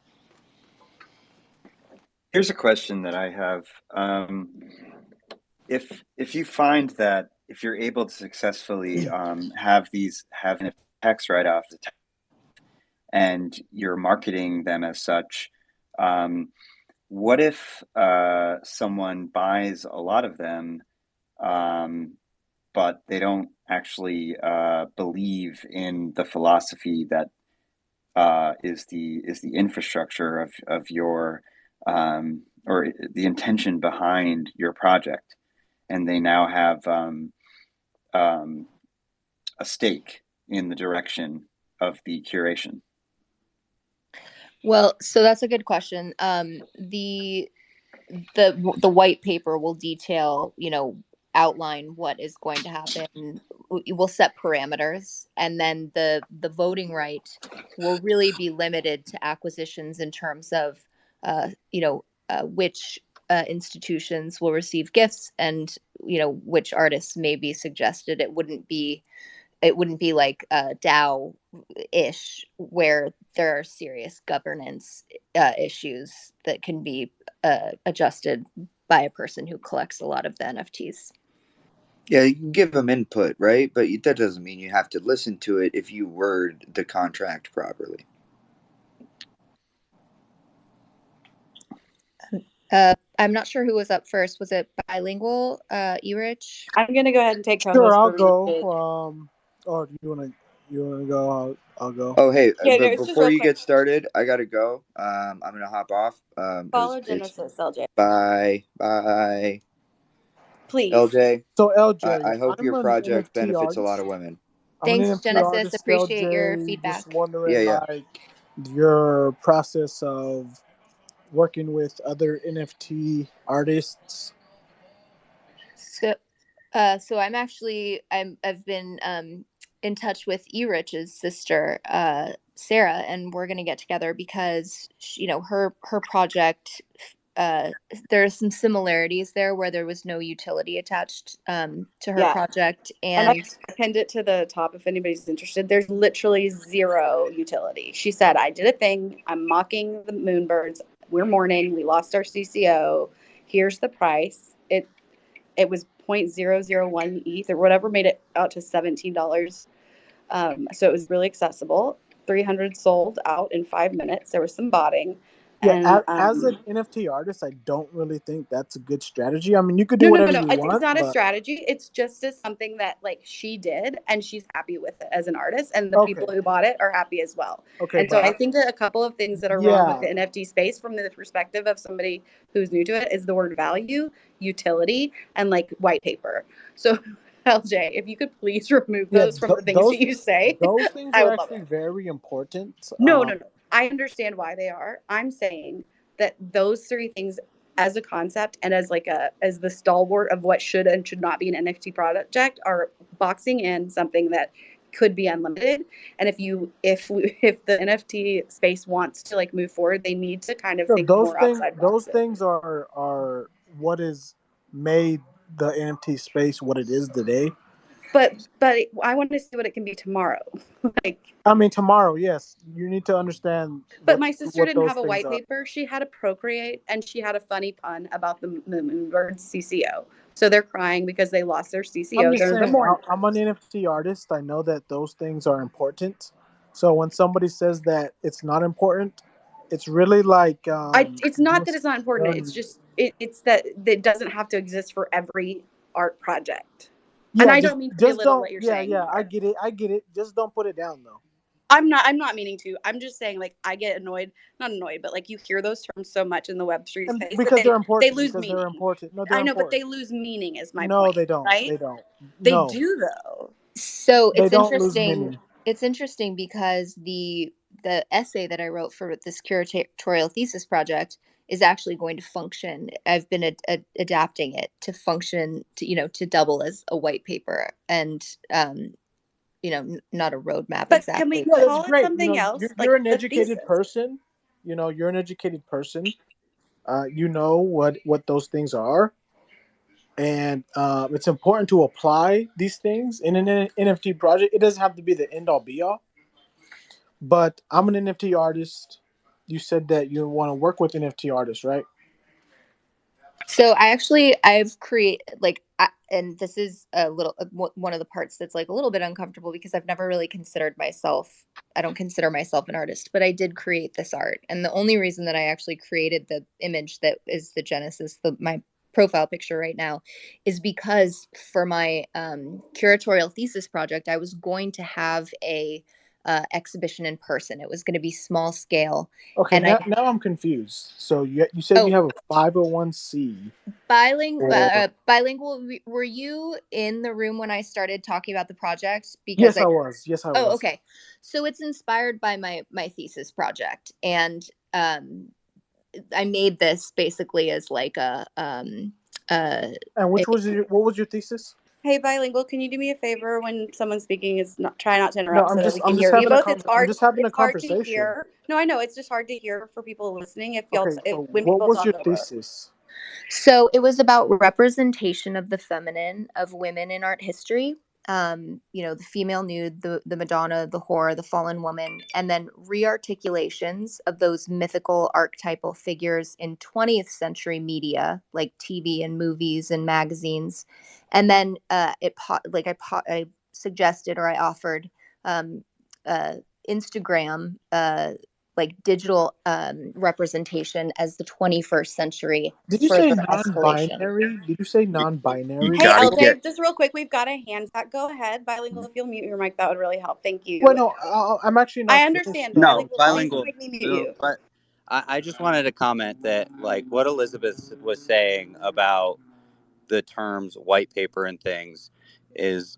Here's a question that I have. If you find that if you're able to successfully have a tax write-off and you're marketing them as such, what if someone buys a lot of them, but they don't actually believe in the philosophy that is the infrastructure of your or the intention behind your project, and they now have a stake in the direction of the curation? Well, so that's a good question. The white paper will detail, outline what is going to happen. We'll set parameters, and then the voting right will really be limited to acquisitions in terms of, which institutions will receive gifts, and which artists may be suggested. It wouldn't be like DAO-ish, where there are serious governance issues that can be adjusted by a person who collects a lot of the NFTs. Yeah, you can give them input, right? But that doesn't mean you have to listen to it if you word the contract properly. I'm not sure who was up first. Was it bilingual, Erich? I'm gonna go ahead and take Sure, co-host. I'll go. Or you wanna go? I'll go. Oh, hey, Yeah, but no, it's just before real you quick. get started, I gotta go. I'm gonna hop off. Follow Genesis, LJ. Bye. Please. LJ. So LJ, I hope I'm your an project NFT benefits a lot artist. of women. Thanks, I'm an NFT Genesis. artist, Appreciate your LJ. feedback. Just wondering, Yeah. your process of working with other NFT artists. So I've been in touch with Erich's sister, Sarah, and we're gonna get together because her project, there are some similarities there where there was no utility attached to her project, and I pinned it to the top if anybody's interested. There's literally zero utility. She said, I did a thing. I'm mocking the moonbirds. We're mourning. We lost our CCO. Here's the price. It was 0.001 ETH or whatever, made it out to $17. So it was really accessible. 300 sold out in 5 minutes. There was some botting. Yeah, And as an NFT artist, I don't really think that's a good strategy. I mean, you could do whatever you want. It's not a strategy. It's just something that she did, and she's happy with it as an artist, and the people who bought it are happy as well. Okay, and so I think that a couple of things that are wrong with the NFT space from the perspective of somebody who's new to it is the word value, utility, and white paper. So LJ, if you could please remove those from the things that you say. Those things are actually very important. No. I understand why they are. I'm saying that those three things as a concept and as as the stalwart of what should and should not be an NFT project are boxing in something that could be unlimited. And if the NFT space wants to move forward, they need to kind of think more outside boxes. Those things are what is made the NFT space what it is today. But I want to see what it can be tomorrow. I mean, tomorrow, yes. You need to understand. But my sister didn't have a white paper. She had a Procreate, and she had a funny pun about the Moonbirds CCO. So they're crying because they lost their CCO. I'm just saying, I'm an NFT artist. I know that those things are important. So when somebody says that it's not important, it's really it's not that it's not important. It's just it's that it doesn't have to exist for every art project. Yeah, and I don't mean to belittle what you're saying. Yeah, I get it. Just don't put it down, though. I'm not meaning to. I'm just saying, I get not annoyed, but you hear those terms so much in the Web3 space because they're important. They lose meaning. They're important. No, I know, but they lose meaning. Is my point? No, they don't. Right? They don't. They do though. So it's interesting. It's interesting because the essay that I wrote for this curatorial thesis project is actually going to function. I've been adapting it to function to double as a white paper and not a roadmap. But exactly. Can we call it something else? You're an educated person. You're an educated person. You know what those things are, and it's important to apply these things in an NFT project. It doesn't have to be the end all be all. But I'm an NFT artist. You said that you want to work with NFT artists, right? So I've created and this is a little one of the parts that's like a little bit uncomfortable because I've never really considered myself. I don't consider myself an artist, but I did create this art, and the only reason that I actually created the image that is the genesis, my profile picture right now, is because for my curatorial thesis project, I was going to have a exhibition in person. It was going to be small scale. Okay, and now I'm confused. So you said you have a 501c. Bilingual. Were you in the room when I started talking about the project? Because I was. Yes, I was. Oh, okay. So it's inspired by my thesis project, and I made this basically as like a And what was your thesis? Hey, Bilingual, can you do me a favor when someone's speaking? Try not to No, interrupt I'm so just that we can hear you both. It's hard. I'm just having It's a hard to conversation. hear. No, I know it's just hard to hear for people listening So when what people was talk your over. thesis? So it was about representation of the feminine of women in art history. The female nude, the Madonna, the whore, the fallen woman, and then rearticulations of those mythical archetypal figures in 20th century media like TV and movies and magazines. And then I suggested, or I offered Instagram like digital representation as the 21st century. Did you say non-binary? Did you say non-binary? Hey, LJ, just real quick, we've got a hand that. Go ahead, Bilingual. If you'll mute your mic, that would really help. Thank you. Well, no, I'm actually not. I understand. No, Bilingual. bilingual. Please make me mute you. But I just wanted to comment that, like, what Elizabeth was saying about the terms white paper and things is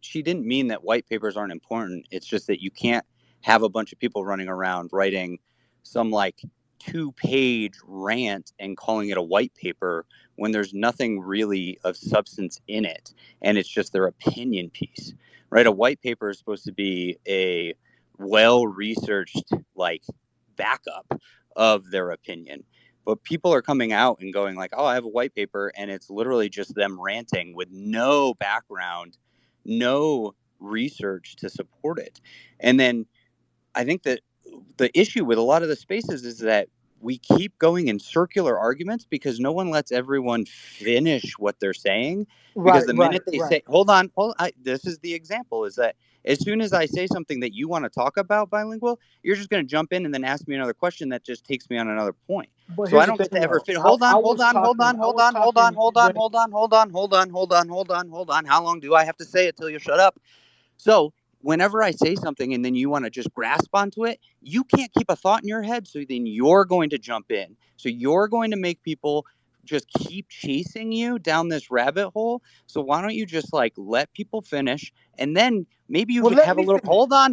she didn't mean that white papers aren't important. It's just that you can't have a bunch of people running around writing some like 2-page rant and calling it a white paper when there's nothing really of substance in it, and it's just their opinion piece, right? A white paper is supposed to be a well-researched like backup of their opinion. But people are coming out and going like, oh, I have a white paper, and it's literally just them ranting with no background, no research to support it. And then I think that the issue with a lot of the spaces is that we keep going in circular arguments because no one lets everyone finish what they're saying. Because the minute they say, hold on, this is the example, is that as soon as I say something that you want to talk about, Bilingual, you're just going to jump in and then ask me another question that just takes me on another point. But so I don't get to ever finish. Hold on. How long do I have to say it till you shut up? So whenever I say something and then you want to just grasp onto it, you can't keep a thought in your head. So then you're going to jump in. So you're going to make people just keep chasing you down this rabbit hole. So why don't you just like let people finish, and then maybe you have a little hold on.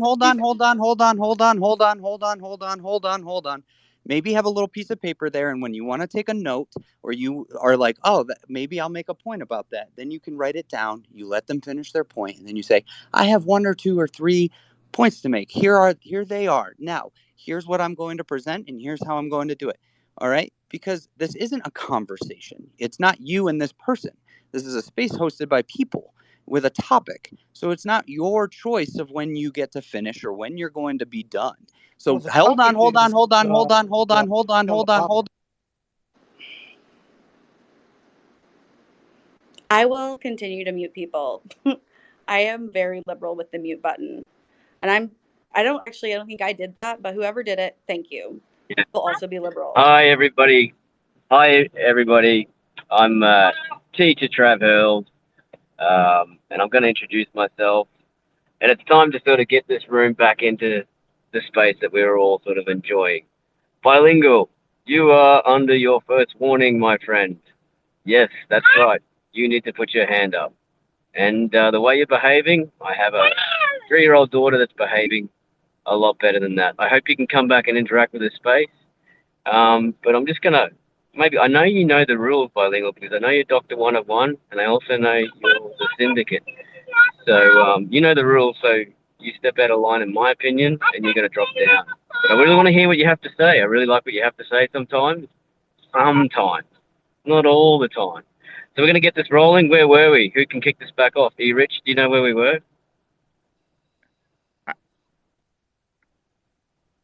Maybe have a little piece of paper there, and when you want to take a note or you are like, oh, maybe I'll make a point about that, then you can write it down. You let them finish their point, and then you say, I have 1 or 2 or 3 points to make. Here they are. Now, here's what I'm going to present, and here's how I'm going to do it. All right? Because this isn't a conversation. It's not you and this person. This is a space hosted by people with a topic. So it's not your choice of when you get to finish or when you're going to be done. So hold on. I will continue to mute people. I am very liberal with the mute button. And I don't think I did that, but whoever did it, thank you. Yeah. Will also be liberal. Hi, everybody. I'm teacher Trav Hurls, and I'm going to introduce myself. And it's time to sort of get this room back into the space that we're all sort of enjoying. Bilingual, you are under your first warning, my friend. Yes, that's right. You need to put your hand up. And the way you're behaving, I have a 3-year-old daughter that's behaving a lot better than that. I hope you can come back and interact with this space. But I'm just going to, I know you know the rules, Bilingual, because I know you're Dr. 101, and I also know you're the Syndicate. So you know the rules, so you step out of line, in my opinion, and you're going to drop down. But I really want to hear what you have to say. I really like what you have to say sometimes. Sometimes. Not all the time. So we're going to get this rolling. Where were we? Who can kick this back off? Rich, do you know where we were?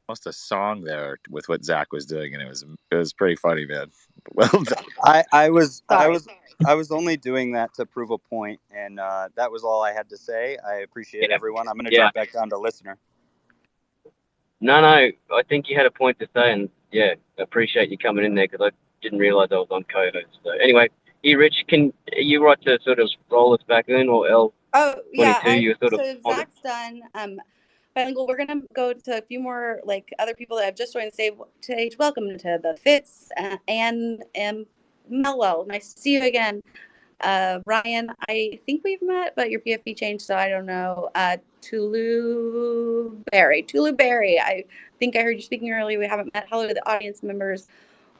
Almost a song there with what Zach was doing, and it was pretty funny, man. Well done. I was only doing that to prove a point, and that was all I had to say. I appreciate everyone. I'm going to drop back down to listener. No, I think you had a point to say, and yeah, appreciate you coming in there because I didn't realize I was on co-host. So anyway, Rich, can you right to sort of roll us back in, or L? Oh yeah, you sort of so Zach's done. Bilingual. We're gonna go to a few more like other people that have just joined the stage. Welcome to the Fitz and Melwell. Nice to see you again. Ryan, I think we've met, but your PFP changed, so I don't know. Tulu Berry. I think I heard you speaking earlier. We haven't met. Hello to the audience members.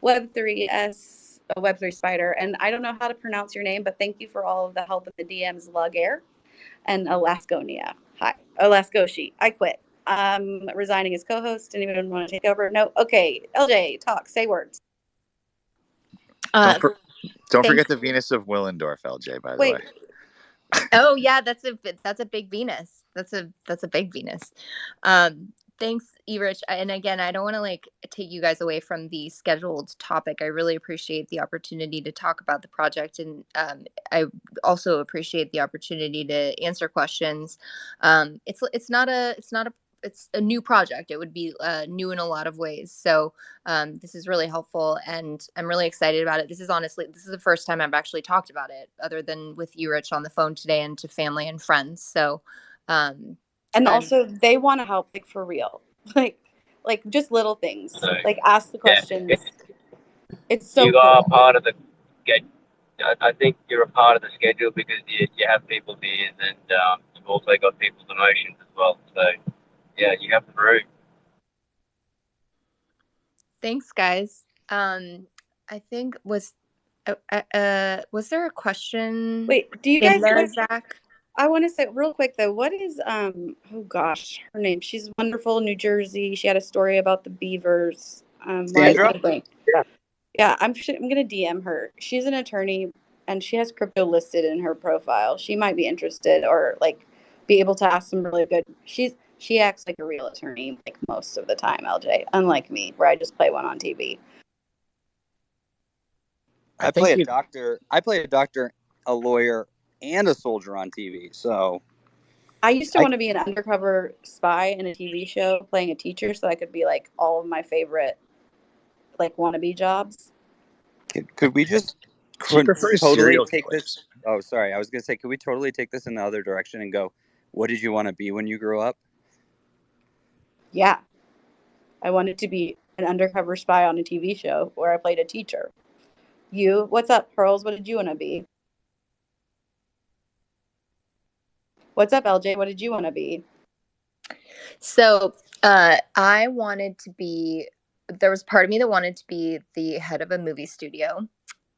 Web3S, Web3 Spider, and I don't know how to pronounce your name, but thank you for all of the help in the DMs. Laguerre and Alaskonia. Hi, Alaskoshi. I quit. Resigning as co-host. Anyone want to take over? No. Okay. LJ, talk. Say words. Don't forget the Venus of Willendorf, LJ. By the way. Oh yeah, that's a big Venus. That's a big Venus. Thanks, Rich. And again, I don't want to take you guys away from the scheduled topic. I really appreciate the opportunity to talk about the project, and I also appreciate the opportunity to answer questions. It's a new project. It would be new in a lot of ways. So this is really helpful, and I'm really excited about it. This is the first time I've actually talked about it, other than with you, Rich, on the phone today and to family and friends. So, and also they want to help, for real, like just little things, ask the questions. It's so you are part of the. I think you're a part of the schedule because you have people's ears, and you've also got people's emotions as well. So. Yeah, you have the room. Thanks, guys. I think was there a question? Wait, do you guys know, Zach? I want to say real quick though, what is oh gosh, her name? She's wonderful, New Jersey. She had a story about the beavers. Sandra? Yeah, I'm gonna DM her. She's an attorney and she has crypto listed in her profile. She might be interested or be able to ask some really good. She acts like a real attorney most of the time, LJ, unlike me, where I just play one on TV. I play a doctor, a lawyer, and a soldier on TV. So I used to want to be an undercover spy in a TV show playing a teacher so I could be all of my favorite wannabe jobs. Could we just totally take this? Oh, sorry. I was going to say, could we totally take this in the other direction and go, what did you want to be when you grew up? Yeah. I wanted to be an undercover spy on a TV show where I played a teacher. You, what's up, Pearls? What did you want to be? What's up, LJ? What did you want to be? So I wanted to be, there was part of me that wanted to be the head of a movie studio.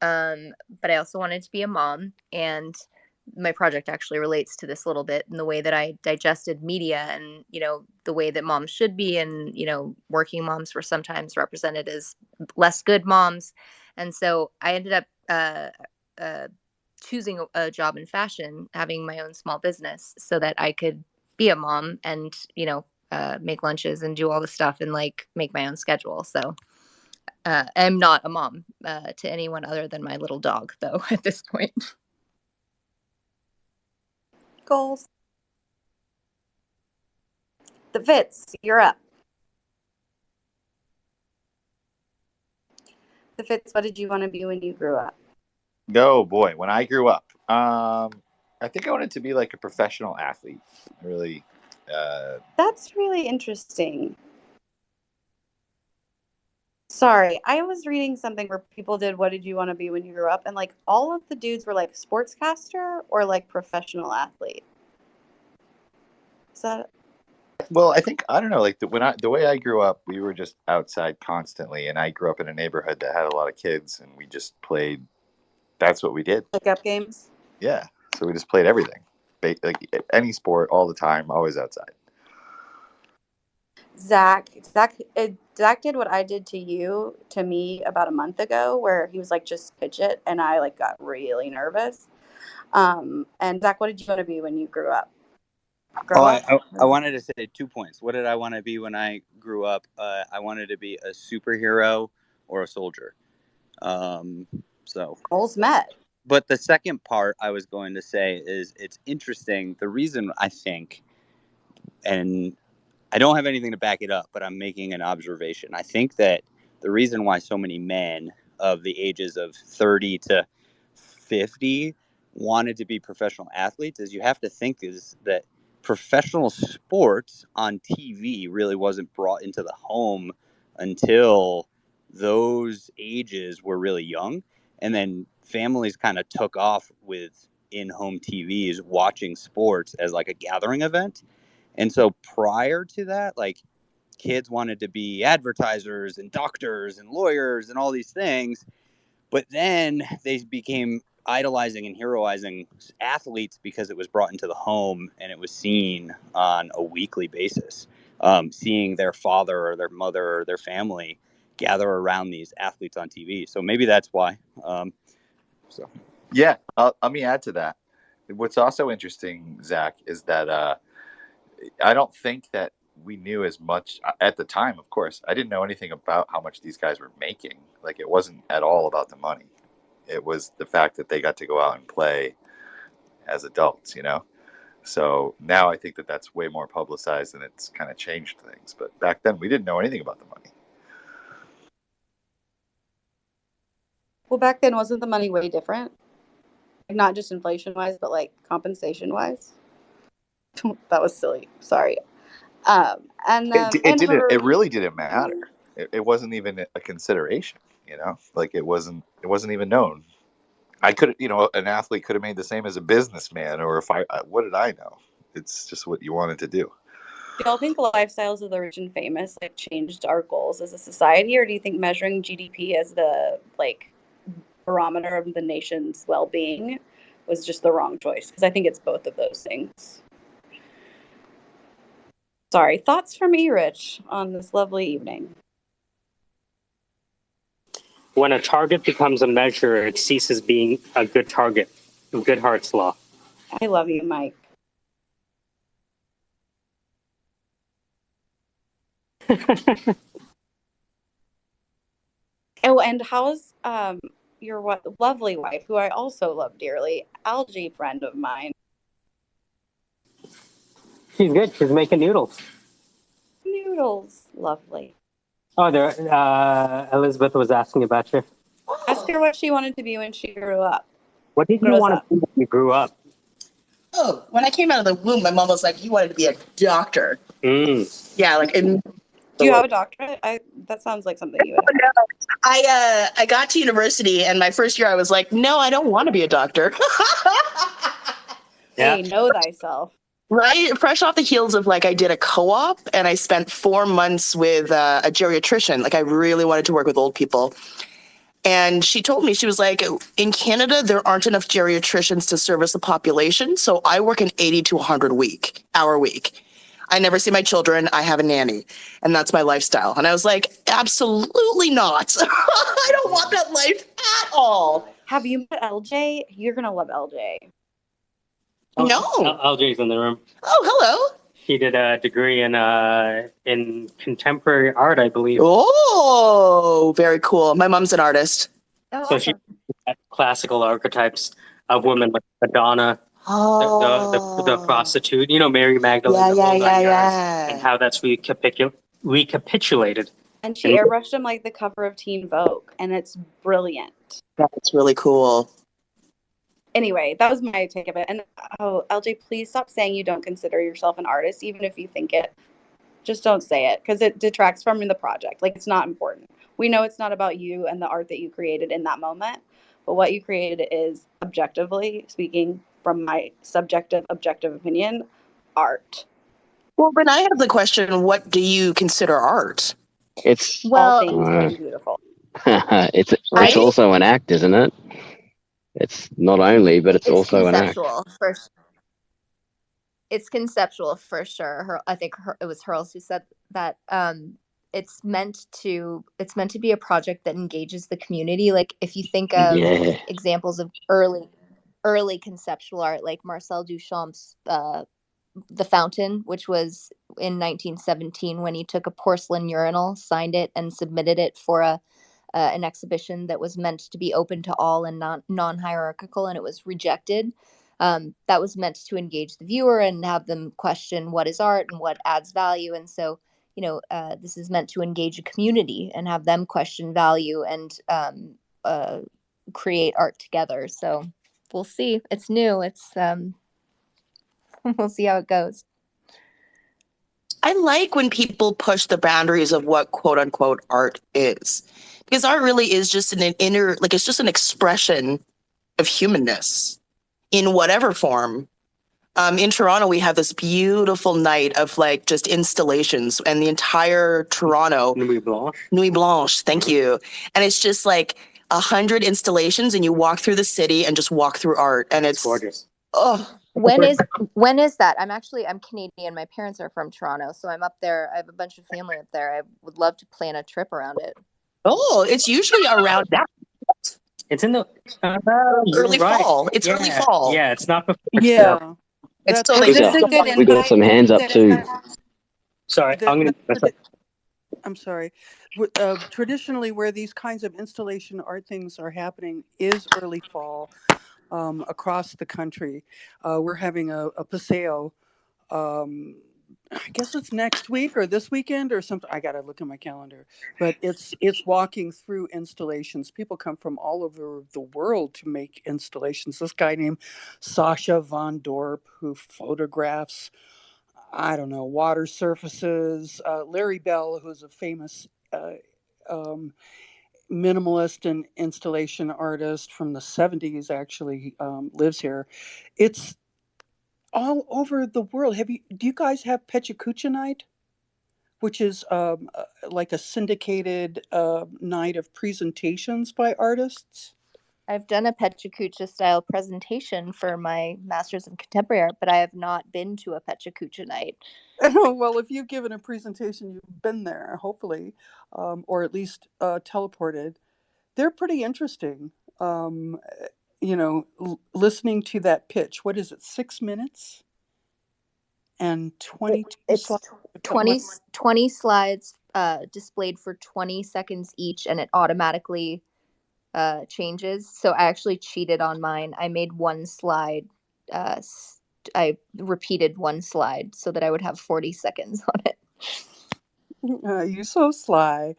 But I also wanted to be a mom, and my project actually relates to this a little bit in the way that I digested media and, the way that moms should be. And, working moms were sometimes represented as less good moms. And so I ended up choosing a job in fashion, having my own small business so that I could be a mom and, make lunches and do all the stuff and make my own schedule. So I'm not a mom to anyone other than my little dog, though, at this point. Goals. The Fitz, you're up. The Fitz, what did you want to be when you grew up? Oh boy, when I grew up, I think I wanted to be a professional athlete. Really. That's really interesting. Sorry, I was reading something where people did what did you want to be when you grew up, and all of the dudes were sportscaster or professional athlete. Is that? Well, I think I don't know. The way I grew up, we were just outside constantly, and I grew up in a neighborhood that had a lot of kids, and we just played. That's what we did. Pickup games. Yeah, so we just played everything, any sport, all the time, always outside. Zach, Zach did what I did to me about a month ago, where he was like, just pitch it. And I like got really nervous. And Zach, what did you want to be when you grew up? I wanted to say 2 points. What did I want to be when I grew up? I wanted to be a superhero or a soldier. Goals met. But the second part I was going to say is it's interesting. The reason I think, and I don't have anything to back it up, but I'm making an observation. I think that the reason why so many men of the ages of 30 to 50 wanted to be professional athletes is you have to think is that professional sports on TV really wasn't brought into the home until those ages were really young. And then families kind of took off with in-home TVs watching sports as like a gathering event. And so prior to that, like kids wanted to be advertisers and doctors and lawyers and all these things. But then they became idolizing and heroizing athletes because it was brought into the home and it was seen on a weekly basis. Seeing their father or their mother or their family gather around these athletes on TV. So maybe that's why. Yeah, let me add to that. What's also interesting, Zach, is that I don't think that we knew as much at the time. Of course, I didn't know anything about how much these guys were making. Like, it wasn't at all about the money. It was the fact that they got to go out and play as adults, you know? So now I think that that's way more publicized and it's kind of changed things. But back then we didn't know anything about the money. Well, back then, wasn't the money way different? Like, not just inflation-wise, but like compensation-wise? That was silly. Sorry. It really didn't matter. It wasn't even a consideration, you know? Like, it wasn't even known. I could, an athlete could have made the same as a businessman, or what did I know? It's just what you wanted to do. Do y'all think lifestyles of the rich and famous like changed our goals as a society, or do you think measuring GDP as the like barometer of the nation's well-being was just the wrong choice? Because I think it's both of those things. Sorry, thoughts from Rich on this lovely evening. When a target becomes a measure, it ceases being a good target. Goodhart's law. I love you, Mike. Oh, and how's your lovely wife, who I also love dearly, Algie, friend of mine? She's good. She's making noodles. Noodles, lovely. Oh, there. Elizabeth was asking about you. Ask her what she wanted to be when she grew up. What did you want to be when you grew up? Oh, when I came out of the womb, my mom was like, "You wanted to be a doctor." Yeah, like. Do you have a doctorate? That sounds like something you would have. No, I got to university, and my first year, I was like, "No, I don't want to be a doctor." Hey, know thyself. Right? Fresh off the heels of I did a co-op, and I spent 4 months with a geriatrician. Like, I really wanted to work with old people. And she told me, she was like, in Canada, there aren't enough geriatricians to service the population. So I work an 80 to 100 hour week. I never see my children. I have a nanny, and that's my lifestyle. And I was like, absolutely not. I don't want that life at all. Have you met LJ? You're going to love LJ. No. LJ's in the room. Oh, hello. She did a degree in contemporary art, I believe. Oh, very cool. My mom's an artist. Oh, so she had classical archetypes of women like Madonna, the prostitute, Mary Magdalene, and how that's recapitulated. And she airbrushed him like the cover of Teen Vogue, and it's brilliant. That's really cool. Anyway, that was my take of it. And LJ, please stop saying you don't consider yourself an artist, even if you think it. Just don't say it, because it detracts from the project. Like, it's not important. We know it's not about you and the art that you created in that moment, but what you created is, objectively speaking, from my subjective, objective opinion, art. Well, then I have the question: what do you consider art? It's all things being beautiful. it's also an act, isn't it? It's not only, but it's also an act. It's conceptual for sure. I think it was Hurls who said that it's meant to be a project that engages the community. Like if you think of examples of early conceptual art, like Marcel Duchamp's The Fountain, which was in 1917 when he took a porcelain urinal, signed it, and submitted it for an exhibition that was meant to be open to all and non-hierarchical, and it was rejected. That was meant to engage the viewer and have them question what is art and what adds value. And so, this is meant to engage a community and have them question value and create art together. So we'll see. It's new. It's we'll see how it goes. I like when people push the boundaries of what quote unquote art is, because art really is just an inner, like it's just an expression of humanness in whatever form. In Toronto, we have this beautiful night of like just installations, and the entire Toronto Nuit Blanche, thank you. And it's just like 100 installations, and you walk through the city and just walk through art, and it's gorgeous. Oh, when is that? I'm Canadian. My parents are from Toronto, so I'm up there. I have a bunch of family up there. I would love to plan a trip around it. Oh, it's usually around that. It's in the early fall. It's early fall. Yeah, it's not before. Yeah. It's That's so we got some hands up too. Sorry, I'm sorry. Traditionally, where these kinds of installation art things are happening is early fall across the country. We're having a paseo. I guess it's next week or this weekend or something. I got to look at my calendar. But it's walking through installations. People come from all over the world to make installations. This guy named Sasha Von Dorp, who photographs, I don't know, water surfaces. Larry Bell, who's a famous minimalist and installation artist from the 70s, actually lives here. It's all over the world. Do you guys have Pechacucha Night, which is like a syndicated night of presentations by artists? I've done a Pechacucha style presentation for my Masters in Contemporary Art, but I have not been to a Pechacucha night. Well, if you've given a presentation, you've been there, hopefully, or at least teleported. They're pretty interesting. Listening to that pitch. What is it? 6 minutes and 22 slides. 20 slides displayed for 20 seconds each, and it automatically changes. So I actually cheated on mine. I made one slide. I repeated one slide so that I would have 40 seconds on it. You're so sly.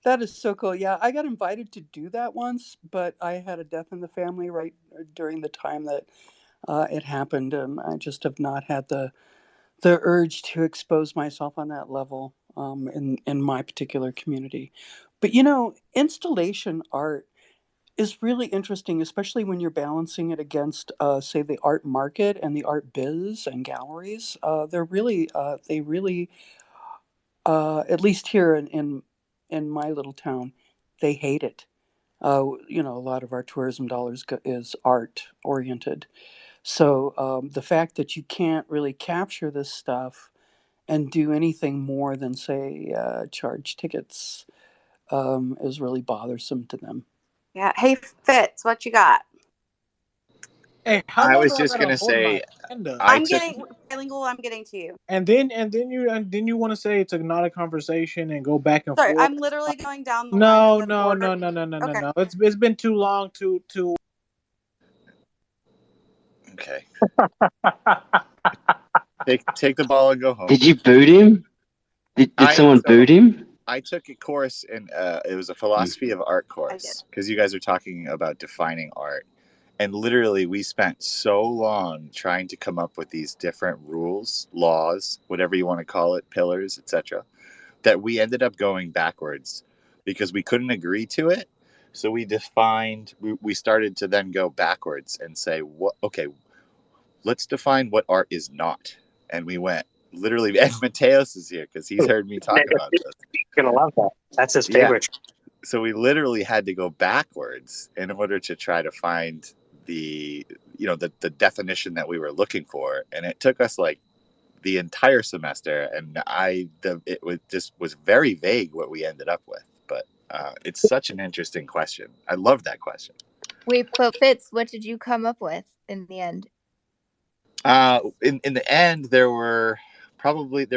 That is so cool. Yeah, I got invited to do that once, but I had a death in the family right during the time that it happened, and I just have not had the urge to expose myself on that level in my particular community. But installation art is really interesting, especially when you're balancing it against, say, the art market and the art biz and galleries. They really, at least here in my little town, they hate it. A lot of our tourism dollars is art oriented. So the fact that you can't really capture this stuff and do anything more than, say, charge tickets is really bothersome to them. Yeah. Hey, Fitz, what you got? Hey, how I long was do just I gotta gonna hold my say, agenda? I'm getting bilingual. I'm getting to you. And then you want to say it's not a conversation and go back and Sorry, forth. I'm literally going down the line of the order. No. It's been too long to. okay. Take the ball and go home. Did you boot him? Did someone boot him? I took a course in it was a philosophy of art course, because you guys are talking about defining art, and literally we spent so long trying to come up with these different rules, laws, whatever you want to call it, pillars, etc., that we ended up going backwards because we couldn't agree to it. So we started to then go backwards and say, let's define what art is not. And we went literally, and Mateos is here because he's heard me talk about this. You're gonna love that. That's his favorite. Yeah. So we literally had to go backwards in order to try to find the definition that we were looking for, and it took us like the entire semester, and it was very vague what we ended up with. But it's such an interesting question. I love that question. Wait, but Fitz, what did you come up with in the end? In the end, there were probably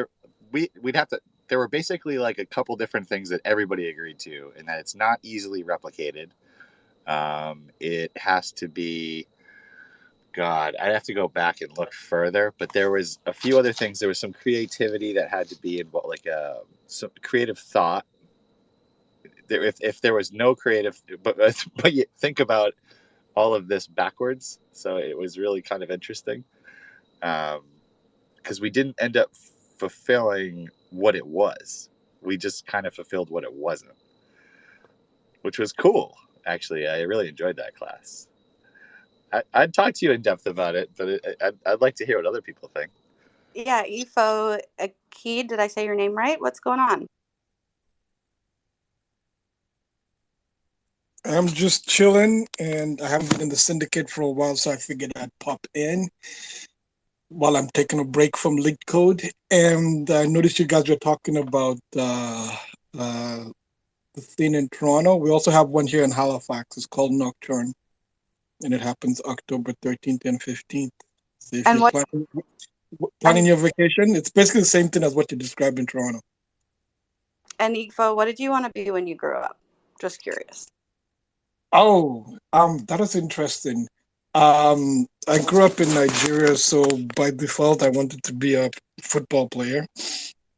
we'd have to. There were basically like a couple different things that everybody agreed to, and that it's not easily replicated. It has to be. God, I'd have to go back and look further, but there was a few other things. There was some creativity that had to be involved, like some creative thought. If there was no creative, but you think about all of this backwards, so it was really kind of interesting, because we didn't end up fulfilling what it was. We just kind of fulfilled what it wasn't, which was cool. Actually, I really enjoyed that class. I'd talk to you in depth about it, but I'd like to hear what other people think. Yeah, Ifo Akid, did I say your name right? What's going on? I'm just chilling, and I haven't been in the Syndicate for a while, so I figured I'd pop in while I'm taking a break from Leak Code. And I noticed you guys were talking about the thing in Toronto. We also have one here in Halifax. It's called Nocturne, and it happens October 13th and 15th. So if And you're planning your vacation, it's basically the same thing as what you described in Toronto. And Ifo, what did you want to be when you grew up? Just curious. Oh, that is interesting. I grew up in Nigeria, so by default, I wanted to be a football player,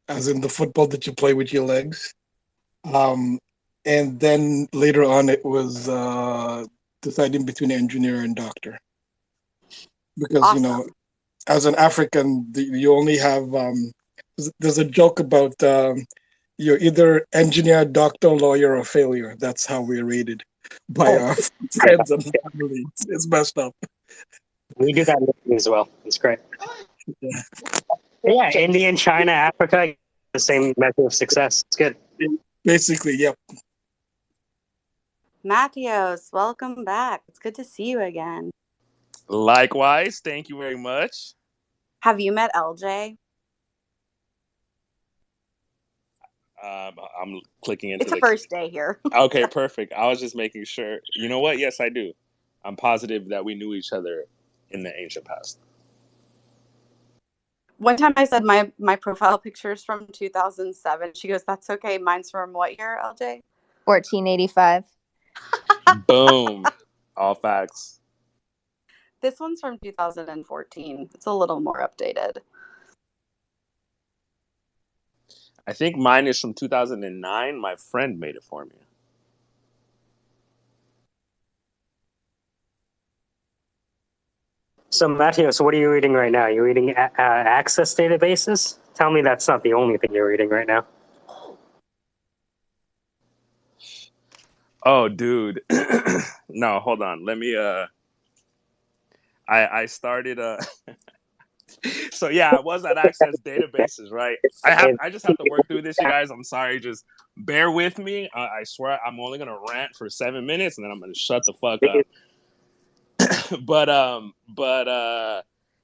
as in the football that you play with your legs. And then later on, it was deciding between engineer and doctor, because Awesome. as an African, you only have. There's a joke about you're either engineer, doctor, lawyer, or failure. That's how we're rated by our friends and family. It's messed up. We do that as well. It's great. Yeah, India, China, Africa, the same measure of success. It's good. Basically, yep. Matthios, welcome back. It's good to see you again. Likewise, thank you very much. Have you met LJ? I'm clicking into It's the first day here. Okay, perfect. I was just making sure. You know what? Yes, I do. I'm positive that we knew each other in the ancient past. One time I said my profile picture is from 2007. She goes, "That's okay. Mine's from what year, LJ?" 1485. Boom. All facts. This one's from 2014. It's a little more updated. I think mine is from 2009. My friend made it for me. So, Matthias, what are you reading right now? You're reading Access databases? Tell me that's not the only thing you're reading right now. Oh, dude. No, hold on. Let me, I started, so yeah, I was at Access databases, right? I just have to work through this, you guys. I'm sorry. Just bear with me. I swear I'm only going to rant for 7 minutes and then I'm going to shut the fuck up.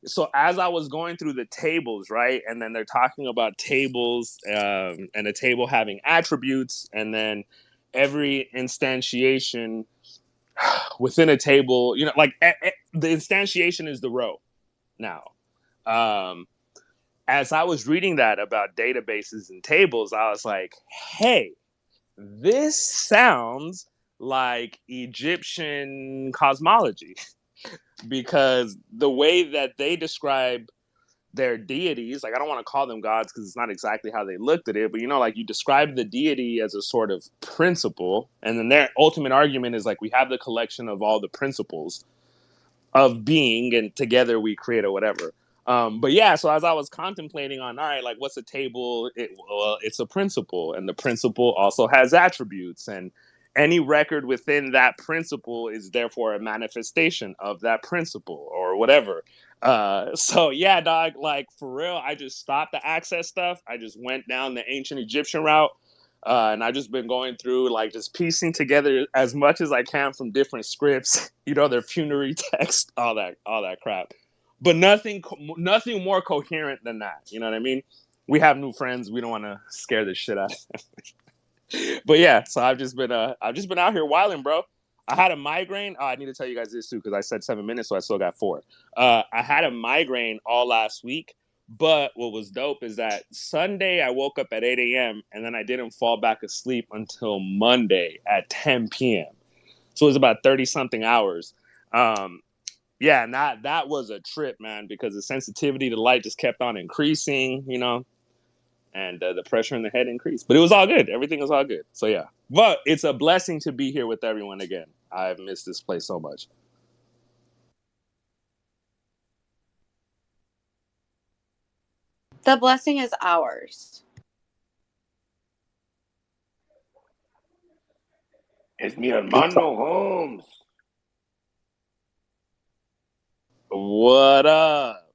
So as I was going through the tables, right, and then they're talking about tables and a table having attributes, and then every instantiation within a table, like the instantiation is the row now. As I was reading that about databases and tables, I was like, hey, this sounds like Egyptian cosmology. Because the way that they describe their deities, like I don't want to call them gods because it's not exactly how they looked at it, but like you describe the deity as a sort of principle, and then their ultimate argument is like we have the collection of all the principles of being, and together we create or whatever. But yeah, so as I was contemplating on, all right, like what's a table? It's a principle, and the principle also has attributes, and any record within that principle is therefore a manifestation of that principle or whatever. So yeah, dog, like for real, I just stopped the Access stuff. I just went down the ancient Egyptian route. And I've just been going through, like, just piecing together as much as I can from different scripts, their funerary text, all that crap. but nothing more coherent than that. You know what I mean? We have new friends. We don't want to scare the shit out of them. But yeah, so I've just been out here wilding, bro. I had a migraine. Oh, I need to tell you guys this too because I said 7 minutes, so I still got 4. I had a migraine all last week, but what was dope is that Sunday I woke up at 8 a.m. and then I didn't fall back asleep until Monday at 10 p.m. So it was about 30-something hours. Yeah, and that was a trip, man, because the sensitivity to light just kept on increasing, you know, and the pressure in the head increased. But it was all good. Everything was all good. So yeah, but it's a blessing to be here with everyone again. I've missed this place so much. The blessing is ours. It's mi hermano Holmes. What up?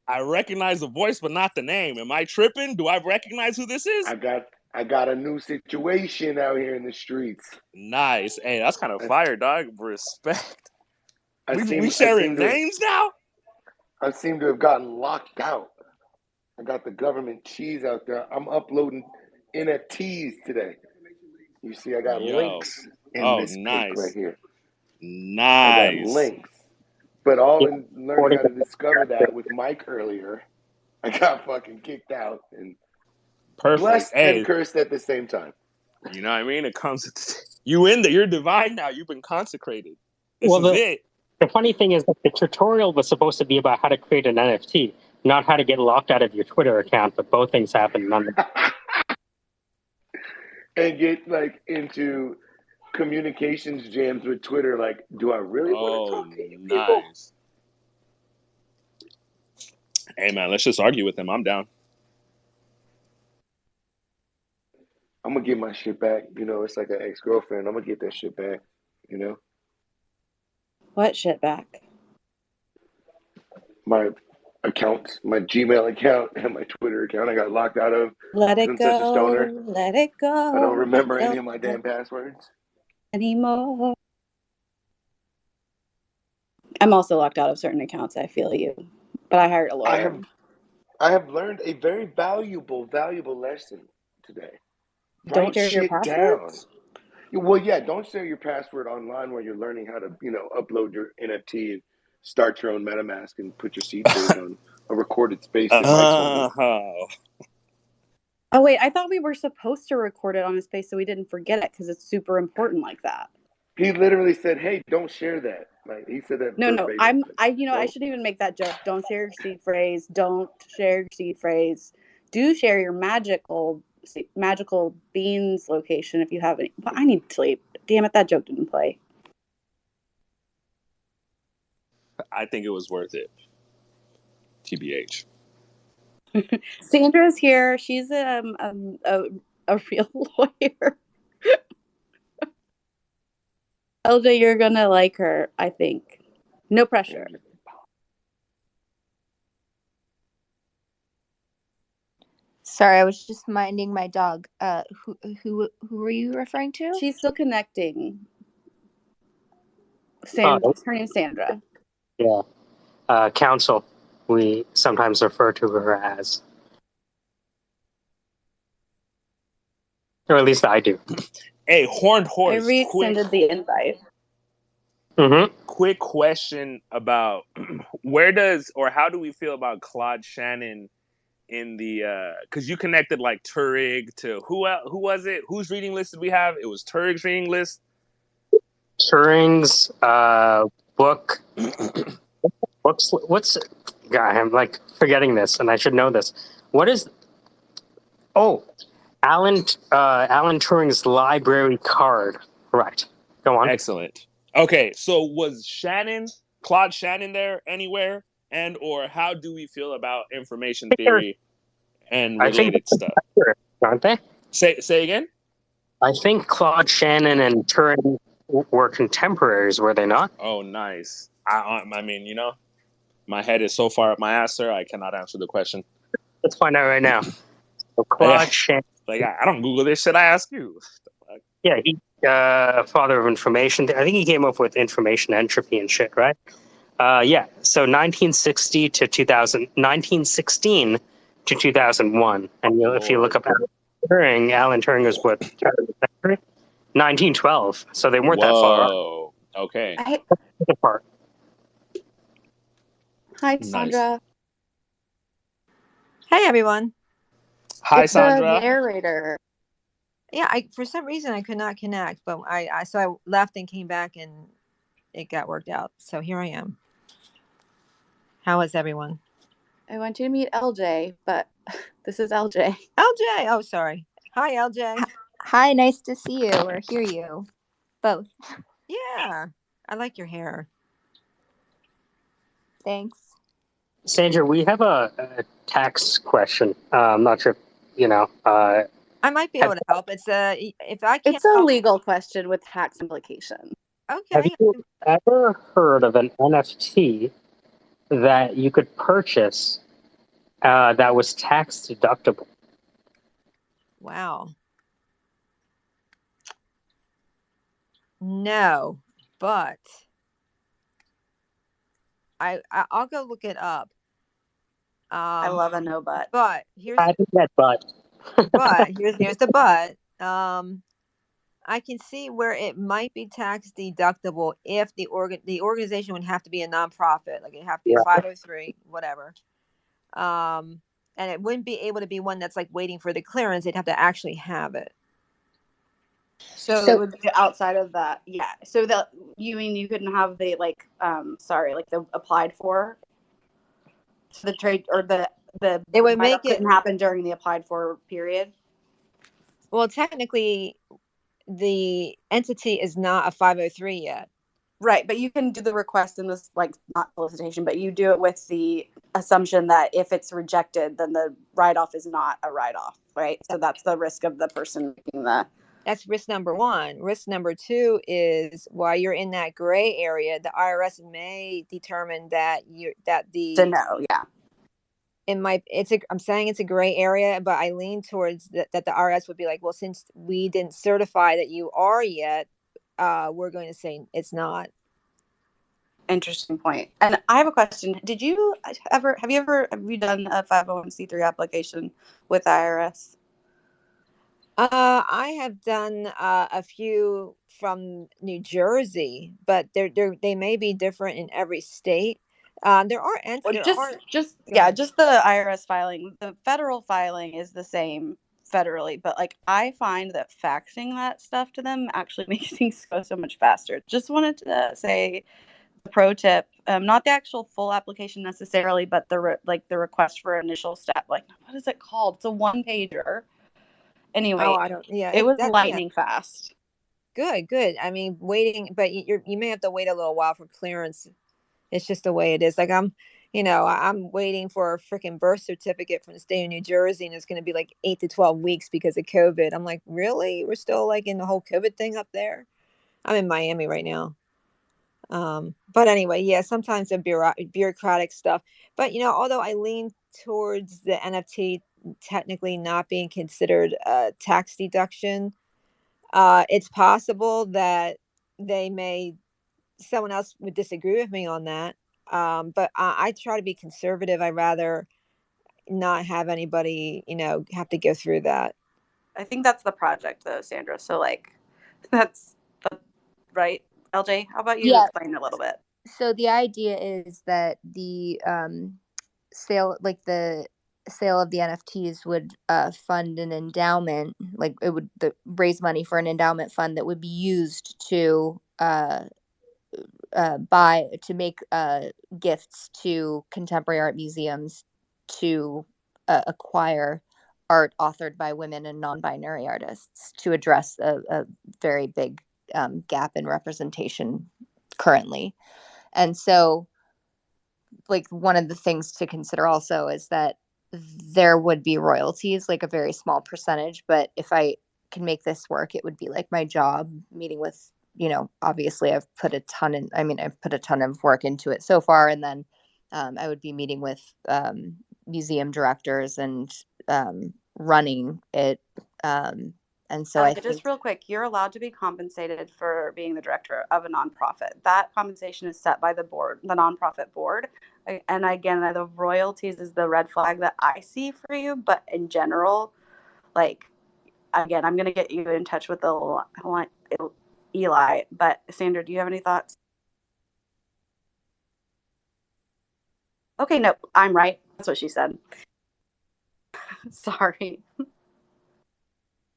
I recognize the voice, but not the name. Am I tripping? Do I recognize who this is? I got a new situation out here in the streets. Nice. Hey, that's kind of fire, dog. Respect. We I sharing names now? I seem to have gotten locked out. I got the government cheese out there. I'm uploading NFTs today. You see, I got links in this pic right here. Nice. I got links. But all in learning how to discover that with Mike earlier, I got fucking kicked out and blessed and cursed at the same time. You know what I mean? It comes. You in there. You're divine now. You've been consecrated. This is it. The funny thing is that the tutorial was supposed to be about how to create an NFT, not how to get locked out of your Twitter account, but both things happened. And get like into communications jams with Twitter. Like, do I really want to talk to you people? Nice. Hey man, let's just argue with him. I'm down. I'm gonna get my shit back. You know, it's like an ex-girlfriend. I'm gonna get that shit back. You know. What shit back? My accounts, my Gmail account and my Twitter account. I got locked out of. Let it I'm such a stoner. go. Let it go. I don't remember any of my damn passwords anymore. I'm also locked out of certain accounts. I feel you, but I hired a lawyer. I have learned a very valuable lesson today. Don't share your passwords. Well, yeah, don't share your password online while you're learning how to, you know, upload your NFT and start your own MetaMask and put your seed phrase on a recorded space that Mike's holding. Oh wait, I thought we were supposed to record it on a space so we didn't forget it because it's super important like that. He literally said, "Hey, don't share that." Like he said that. No, I shouldn't even make that joke. Don't share your seed phrase. Don't share your seed phrase. Do share your magical beans location if you have any. But I need sleep. Damn it, that joke didn't play. I think it was worth it. TBH. Sandra's here. She's a real lawyer. LJ, you're gonna like her, I think. No pressure. Sorry, I was just minding my dog. Who were you referring to? She's still connecting. Sandra. Her name's Sandra. Yeah. Counsel, we sometimes refer to her as. Or at least I do. Hey, Horned Horse. I re-extended the invite. Mm-hmm. Quick question about how do we feel about Claude Shannon in the because you connected like Turing to who was it? Whose reading list did we have? It was Turing's reading list. Turing's book. What's God? I'm like forgetting this, and I should know this. What is? Oh, Alan Turing's library card. Right. Go on. Excellent. Okay, so was Claude Shannon there anywhere? And or how do we feel about information theory and related stuff? Aren't they? Say again? I think Claude Shannon and Turing were contemporaries, were they not? Oh, nice. I mean, you know, my head is so far up my ass, sir, I cannot answer the question. Let's find out right now. So Claude Shannon. Like, I don't Google this shit, I ask you. Yeah, he father of information. I think he came up with information entropy and shit, right? Yeah. So 1960 to 2000, 1916 to 2001. And if you look up Alan Turing was what, 1912. So they weren't that far Okay. apart. Hi, Sandra. Hey, everyone. Hi, it's Sandra. The narrator. Yeah, for some reason I could not connect, but I left and came back and it got worked out. So here I am. How is everyone? I want you to meet LJ, but this is LJ. LJ. Oh, sorry. Hi, LJ. Hi, nice to see you or hear you. Both. Yeah, I like your hair. Thanks. Sandra, we have a tax question. I'm not sure, I might be able to help. It's if I can't. It's a legal question with tax implications. Okay. Have you ever heard of an NFT that you could purchase that was tax deductible? Wow. No, but I'll go look it up. I love a no but. But here's that but. But here's the but. I can see where it might be tax deductible if the organization would have to be a nonprofit, like it'd have to be a 503, whatever. And it wouldn't be able to be one that's like waiting for the clearance. They'd have to actually have it. So it would be outside of that, yeah. So that you mean you couldn't have the the applied for the trade or the it would make it couldn't happen during the applied for period. Well, technically, the entity is not a 503 yet. Right, but you can do the request in this, like, not solicitation, but you do it with the assumption that if it's rejected, then the write-off is not a write-off, right? So that's the risk of the person making the... That's risk number one. Risk number two is while you're in that gray area, the IRS may determine that I'm saying it's a gray area, but I lean towards that the IRS would be like, well, since we didn't certify that you are yet, we're going to say it's not. Interesting point. And I have a question. Have you done a 501c3 application with IRS? I have done a few from New Jersey, but they may be different in every state. There are just the IRS filing. The federal filing is the same federally, but like I find that faxing that stuff to them actually makes things go so much faster. Just wanted to say the pro tip, not the actual full application necessarily, but the request for initial step. Like, what is it called? It's a one-pager. Anyway, it was lightning fast. Good. I mean, waiting, but you may have to wait a little while for clearance. It's just the way it is. Like I'm waiting for a freaking birth certificate from the state of New Jersey, and it's going to be like 8 to 12 weeks because of COVID. I'm like, really? We're still like in the whole COVID thing up there? I'm in Miami right now. But anyway, yeah, sometimes the bureaucratic stuff. But although I lean towards the NFT technically not being considered a tax deduction, it's possible that someone else would disagree with me on that. But I try to be conservative. I rather not have anybody, have to go through that. I think that's the project though, Sandra. So like, that's right. LJ, how about you explain a little bit? So the idea is that the sale of the NFTs would fund an endowment, like it would raise money for an endowment fund that would be used to make gifts to contemporary art museums to acquire art authored by women and non-binary artists to address a very big gap in representation currently. And so, like, one of the things to consider also is that there would be royalties, like a very small percentage, but if I can make this work, it would be like my job, meeting with, obviously I've put a ton of work into it so far. And then I would be meeting with museum directors and running it And so I think, just real quick, you're allowed to be compensated for being the director of a nonprofit. That compensation is set by the board, the nonprofit board. And again, the royalties is the red flag that I see for you. But in general, like, again, I'm going to get you in touch with Eli. But Sandra, do you have any thoughts? Okay, no, I'm right. That's what she said. Sorry.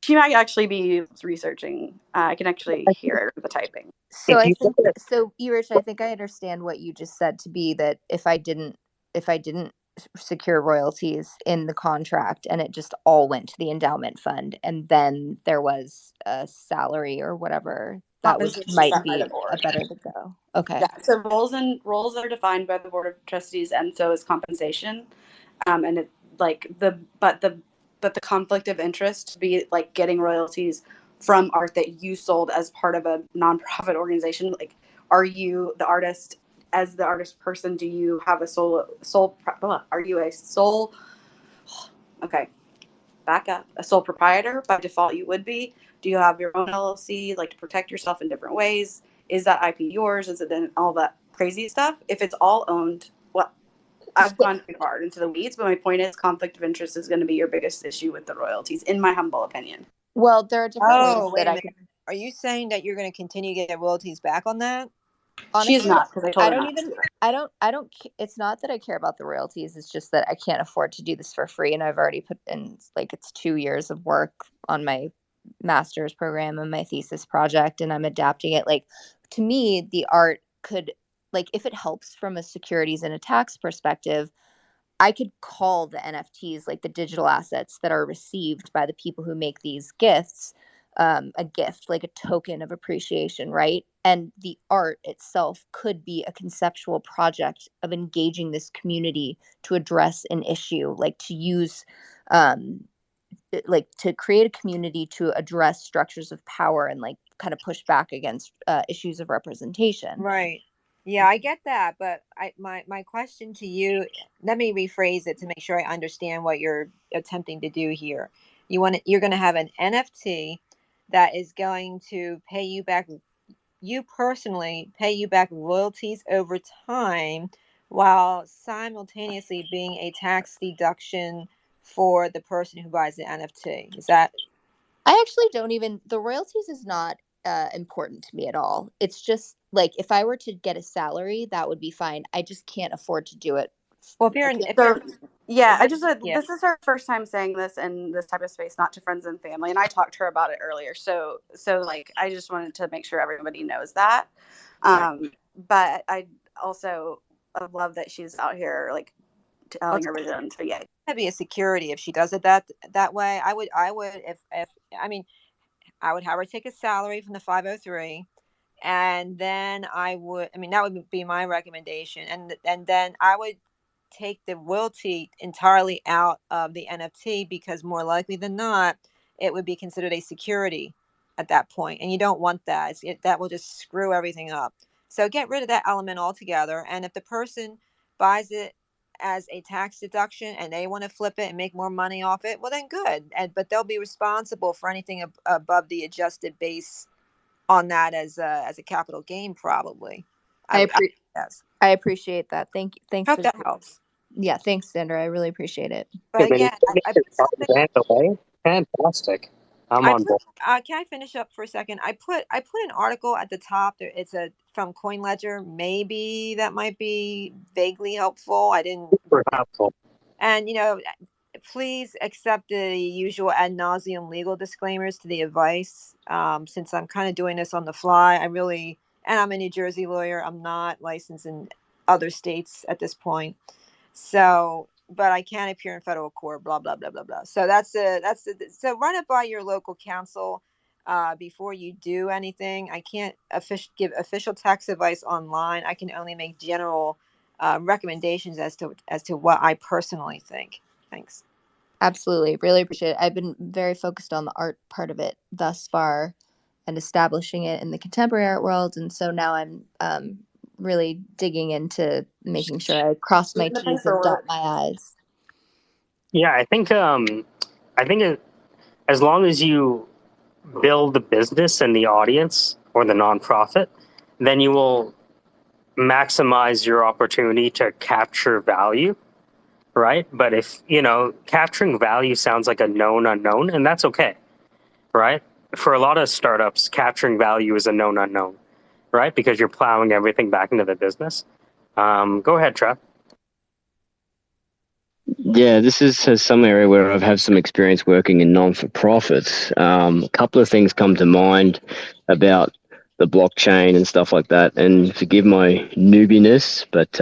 She might actually be researching. I can actually hear the typing. So I think Erich, I think I understand what you just said to be that if I didn't secure royalties in the contract and it just all went to the endowment fund and then there was a salary or whatever, that might be a better to go. Okay. Yeah. So roles are defined by the board of trustees, and so is compensation. And it but the conflict of interest to be like getting royalties from art that you sold as part of a nonprofit organization. Like, are you the artist? As the artist person, do you have a are you a sole? Okay, back up. A sole proprietor by default, you would be. Do you have your own LLC, like to protect yourself in different ways? Is that IP yours? Is it then all that crazy stuff? If it's all owned, well, I've gone too far into the weeds, but my point is conflict of interest is going to be your biggest issue with the royalties, in my humble opinion. Well, there are different ways wait that a I minute. could. Are you saying that you're going to continue to get royalties back on that? Honestly, she is not, because I told her not. I don't, it's not that I care about the royalties. It's just that I can't afford to do this for free. And I've already put in, like, it's 2 years of work on my master's program and my thesis project, and I'm adapting it. Like, to me, the art could, like, if it helps from a securities and a tax perspective, I could call the NFTs, like the digital assets that are received by the people who make these gifts, a gift, like a token of appreciation, right? And the art itself could be a conceptual project of engaging this community to address an issue, like to use, like to create a community to address structures of power and like kind of push back against issues of representation. Right. Yeah, I get that, but my question to you, let me rephrase it to make sure I understand what you're attempting to do here. You're going to have an NFT that is going to pay you back, you personally pay you back royalties over time, while simultaneously being a tax deduction for the person who buys the NFT. Is that? I actually don't even, the royalties is not important to me at all. It's just like if I were to get a salary, that would be fine. I just can't afford to do it. Well, this is her first time saying this in this type of space, not to friends and family, and I talked to her about it earlier. So like I just wanted to make sure everybody knows that. But I also love that she's out here like telling her vision. So yeah, that'd be a security if she does it that way. I would if I mean, I would have her take a salary from the 503, and then that would be my recommendation, and then I would take the royalty entirely out of the NFT, because more likely than not, it would be considered a security at that point, and you don't want that. That will just screw everything up. So get rid of that element altogether, and if the person buys it as a tax deduction and they want to flip it and make more money off it, well then good. But they'll be responsible for anything above the adjusted base on that as a capital gain, probably. I appreciate that. Thanks. Hope that helps. Yeah, thanks, Sandra. I really appreciate it. But again, fantastic. I'm on board. Can I finish up for a second? I put an article at the top. It's from CoinLedger. Maybe that might be vaguely helpful. I didn't. Super helpful. And please accept the usual ad nauseum legal disclaimers to the advice. Since I'm kind of doing this on the fly, and I'm a New Jersey lawyer. I'm not licensed in other states at this point. So, but I can appear in federal court, blah, blah, blah, blah, blah. So so run it by your local counsel before you do anything. I can't give official tax advice online. I can only make general recommendations as to what I personally think. Thanks. Absolutely. Really appreciate it. I've been very focused on the art part of it thus far and establishing it in the contemporary art world. And so now I'm really digging into making sure I cross my T's and dot my I's. Yeah, I think as long as you build the business and the audience or the nonprofit, then you will maximize your opportunity to capture value, right? But if, capturing value sounds like a known unknown, and that's okay, right? For a lot of startups, capturing value is a known unknown, right? Because you're plowing everything back into the business. Go ahead, Trev. Yeah, this is some area where I've had some experience working in non-for-profits. A couple of things come to mind about the blockchain and stuff like that. And forgive my newbiness, but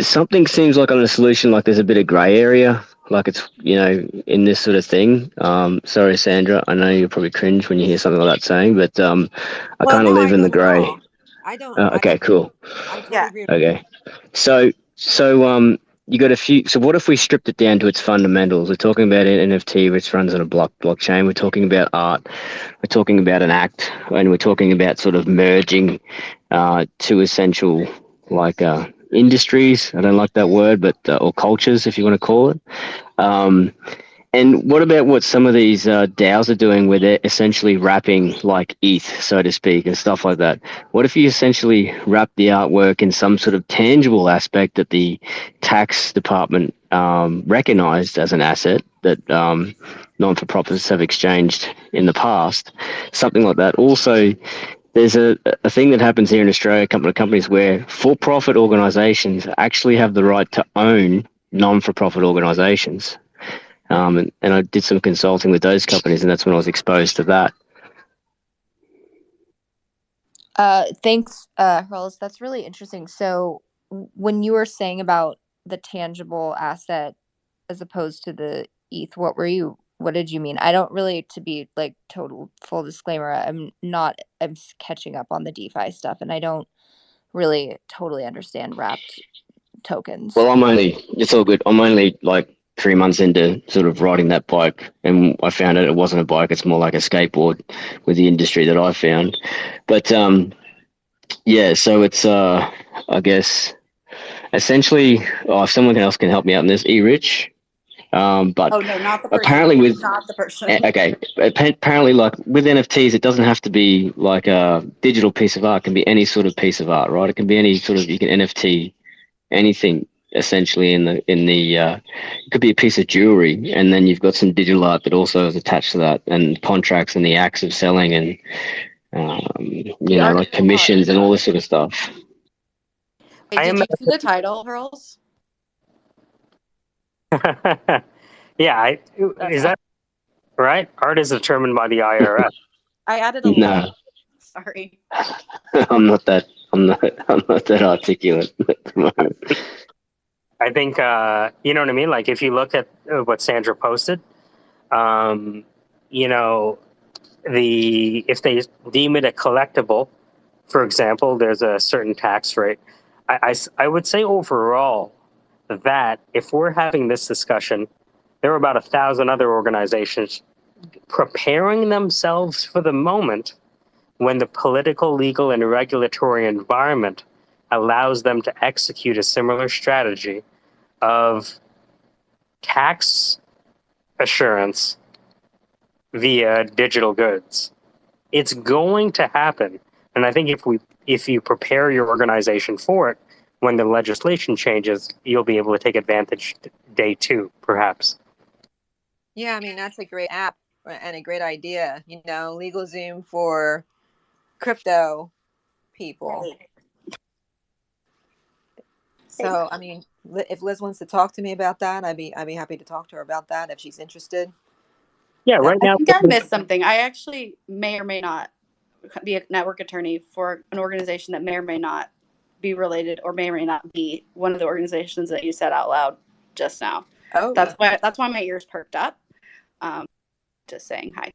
something seems like on a solution, like there's a bit of grey area, like it's, in this sort of thing. Sorry, Sandra, I know you'll probably cringe when you hear something like that saying, but I kind of live in the grey. I don't. Okay, cool. I totally agree. Okay. So you got a few. So what if we stripped it down to its fundamentals? We're talking about an NFT, which runs on a blockchain. We're talking about art. We're talking about an act, and we're talking about sort of merging two essential industries. I don't like that word, but or cultures, if you want to call it. And what about what some of these DAOs are doing where they're essentially wrapping like ETH, so to speak, and stuff like that? What if you essentially wrap the artwork in some sort of tangible aspect that the tax department recognized as an asset that non-for-profits have exchanged in the past? Something like that. Also, there's a thing that happens here in Australia, a couple of companies where for-profit organizations actually have the right to own non-for-profit organizations. And I did some consulting with those companies, and that's when I was exposed to that. Thanks, Hurls. That's really interesting. So when you were saying about the tangible asset as opposed to the ETH, what did you mean? I don't really, to be like total full disclaimer, I'm catching up on the DeFi stuff, and I don't really totally understand wrapped tokens. Well, it's all good. I'm only like 3 months into sort of riding that bike, and I found it wasn't a bike, it's more like a skateboard with the industry that I found. But yeah, so it's I guess essentially, if someone else can help me out in this, E-Rich. But Oh no, not the person. Apparently not the person. Okay, apparently like with NFTs, it doesn't have to be like a digital piece of art. It can be any sort of piece of art, right? It can be any sort of, you can NFT anything essentially it could be a piece of jewelry, and then you've got some digital art that also is attached to that, and contracts and the acts of selling, and like commissions and all this sort of stuff. Hey, did you see the title, Hurls? Yeah, is that right? Art is determined by the IRS. I added a lot. Sorry. I'm not that articulate at the moment. I think you know what I mean. Like if you look at what Sandra posted, if they deem it a collectible, for example, there's a certain tax rate. I would say overall that if we're having this discussion, there are about 1,000 other organizations preparing themselves for the moment when the political, legal, and regulatory environment allows them to execute a similar strategy of tax assurance via digital goods. It's going to happen. And I think if you prepare your organization for it, when the legislation changes, you'll be able to take advantage day two, perhaps. Yeah, I mean, that's a great app and a great idea. LegalZoom for crypto people. So, I mean, if Liz wants to talk to me about that, I'd be happy to talk to her about that if she's interested. Yeah, right now. I think I missed something. I actually may or may not be a network attorney for an organization that may or may not be related, or may or may not be one of the organizations that you said out loud just now. Oh, that's why my ears perked up. Just saying hi.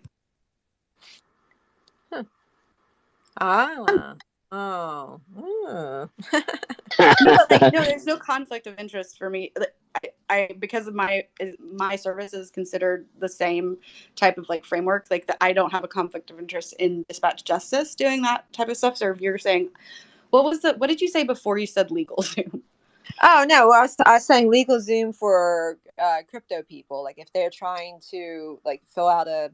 Huh. Oh. No, there's no conflict of interest for me. I because of my service is considered the same type of like framework. Like I don't have a conflict of interest in dispatch justice doing that type of stuff. So if you're saying, what did you say before you said LegalZoom? Oh no, I was saying LegalZoom for crypto people. Like if they're trying to like fill out a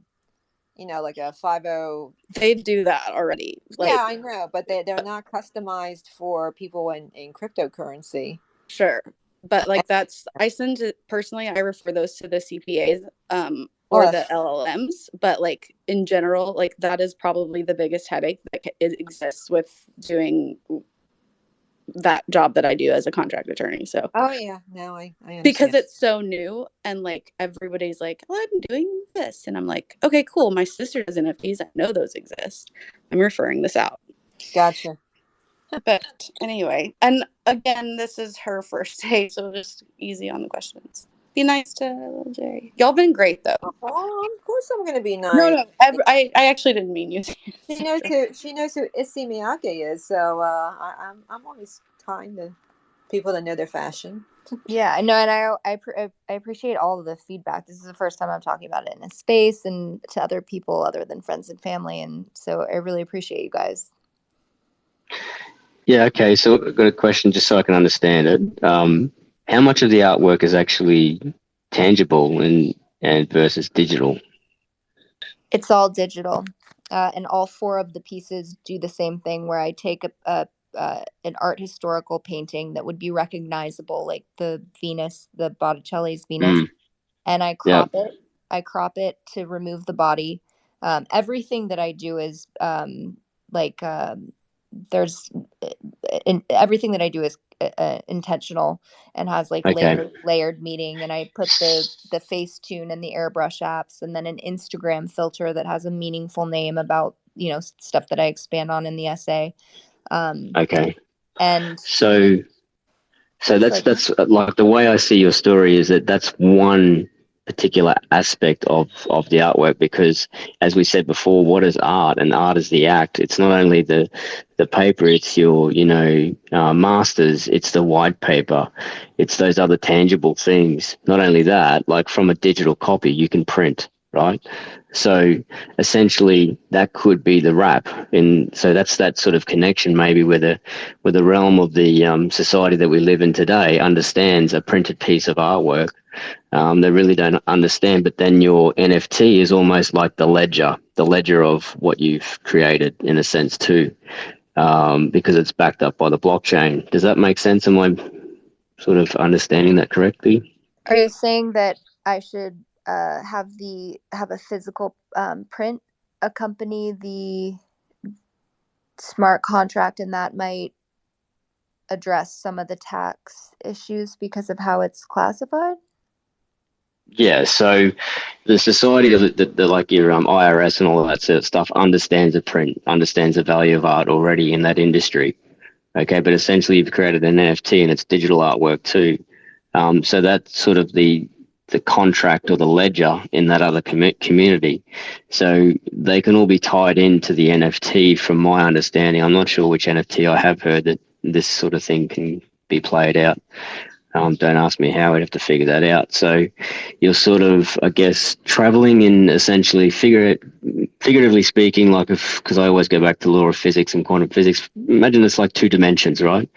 like a 50. They do that already. Like, yeah, I know, but they're not customized for people in cryptocurrency. Sure. But like I send it personally, I refer those to the CPAs or the LLMs. But like in general, like that is probably the biggest headache that exists with doing that job that I do as a contract attorney. So oh yeah, no, I understand. Because it's so new and like everybody's like, oh, I'm doing this, and I'm like, okay, cool. My sister does NFTs. I know those exist. I'm referring this out. Gotcha. But anyway, and again, this is her first day, so just easy on the questions. Be nice to little Jerry. Y'all been great though. Oh, of course I'm gonna be nice. No, I actually didn't mean you. She knows who Issey Miyake is, so I'm always kind to people that know their fashion. Yeah, I know, and I appreciate all of the feedback. This is the first time I'm talking about it in a space and to other people other than friends and family, and so I really appreciate you guys. Yeah, okay. So I've got a question just so I can understand it. How much of the artwork is actually tangible and versus digital? It's all digital, and all 4 of the pieces do the same thing. Where I take an art historical painting that would be recognizable, like the Venus, the Botticelli's Venus, and I crop it. I crop it to remove the body. Everything that I do is everything that I do is intentional and has like layered meaning. And I put the Facetune and the airbrush apps, and then an Instagram filter that has a meaningful name about stuff that I expand on in the essay. And so that's like the way I see your story is that's one particular aspect of the artwork, because as we said before, what is art? And art is the act. It's not only the paper, it's your masters, it's the white paper, it's those other tangible things. Not only that, like from a digital copy you can print, right? So essentially that could be the wrap. And so that's that sort of connection maybe with the realm of the society that we live in today understands a printed piece of artwork. They really don't understand, but then your NFT is almost like the ledger of what you've created in a sense too, because it's backed up by the blockchain. Does that make sense? Am I sort of understanding that correctly? Are you saying that I should have a physical print accompany the smart contract, and that might address some of the tax issues because of how it's classified? Yeah, so the society of the like your IRS and all that sort of stuff understands the print, understands the value of art already in that industry. Okay, but essentially you've created an NFT and it's digital artwork too. So that's sort of the contract or the ledger in that other community. So they can all be tied into the NFT from my understanding. I'm not sure which NFT. I have heard that this sort of thing can be played out. Don't ask me how, I'd have to figure that out. So you're sort of, I guess, traveling in essentially figuratively speaking, like because I always go back to law of physics and quantum physics. Imagine it's like 2 dimensions, right?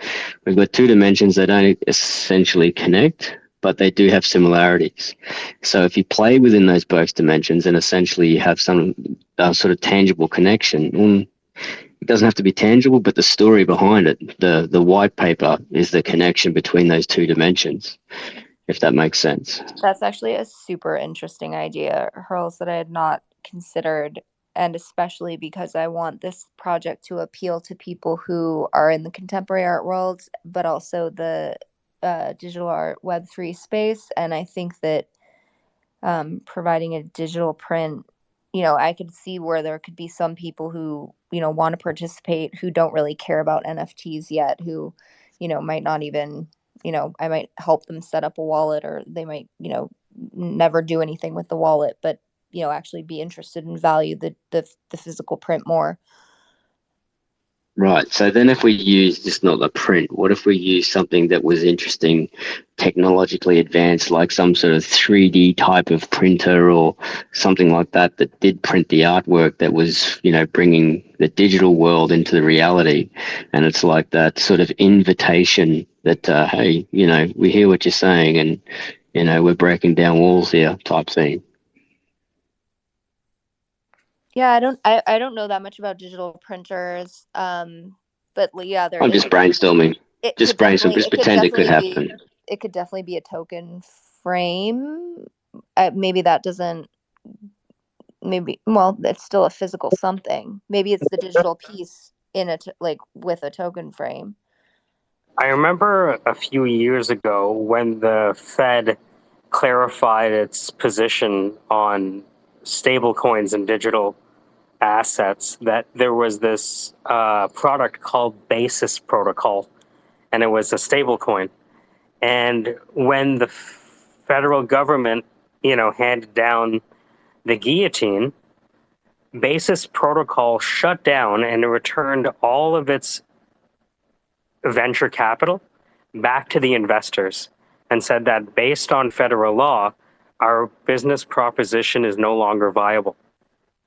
We've got 2 dimensions that don't essentially connect, but they do have similarities. So if you play within those both dimensions and essentially you have some sort of tangible connection, it doesn't have to be tangible, but the story behind it, the white paper is the connection between those 2 dimensions, if that makes sense. That's actually a super interesting idea, Hurls, that I had not considered, and especially because I want this project to appeal to people who are in the contemporary art world, but also the digital art Web3 space. And I think that providing a digital print, I could see where there could be some people who, want to participate who don't really care about NFTs yet, who, might not even, I might help them set up a wallet, or they might, never do anything with the wallet, but, actually be interested and value the physical print more. Right. So then if we use just not the print, what if we use something that was interesting, technologically advanced, like some sort of 3D type of printer or something like that did print the artwork that was, bringing the digital world into the reality. And it's like that sort of invitation that, hey, we hear what you're saying and, we're breaking down walls here type thing. Yeah, I don't know that much about digital printers. But yeah, I'm just brainstorming. Just brainstorm. Just pretend it could happen. It could definitely be a token frame. Maybe that doesn't. Maybe it's still a physical something. Maybe it's the digital piece in like with a token frame. I remember a few years ago when the Fed clarified its position on stable coins and digital assets, that there was this product called Basis Protocol, and it was a stable coin. And when the federal government, handed down the guillotine, Basis Protocol shut down and returned all of its venture capital back to the investors and said that based on federal law, our business proposition is no longer viable.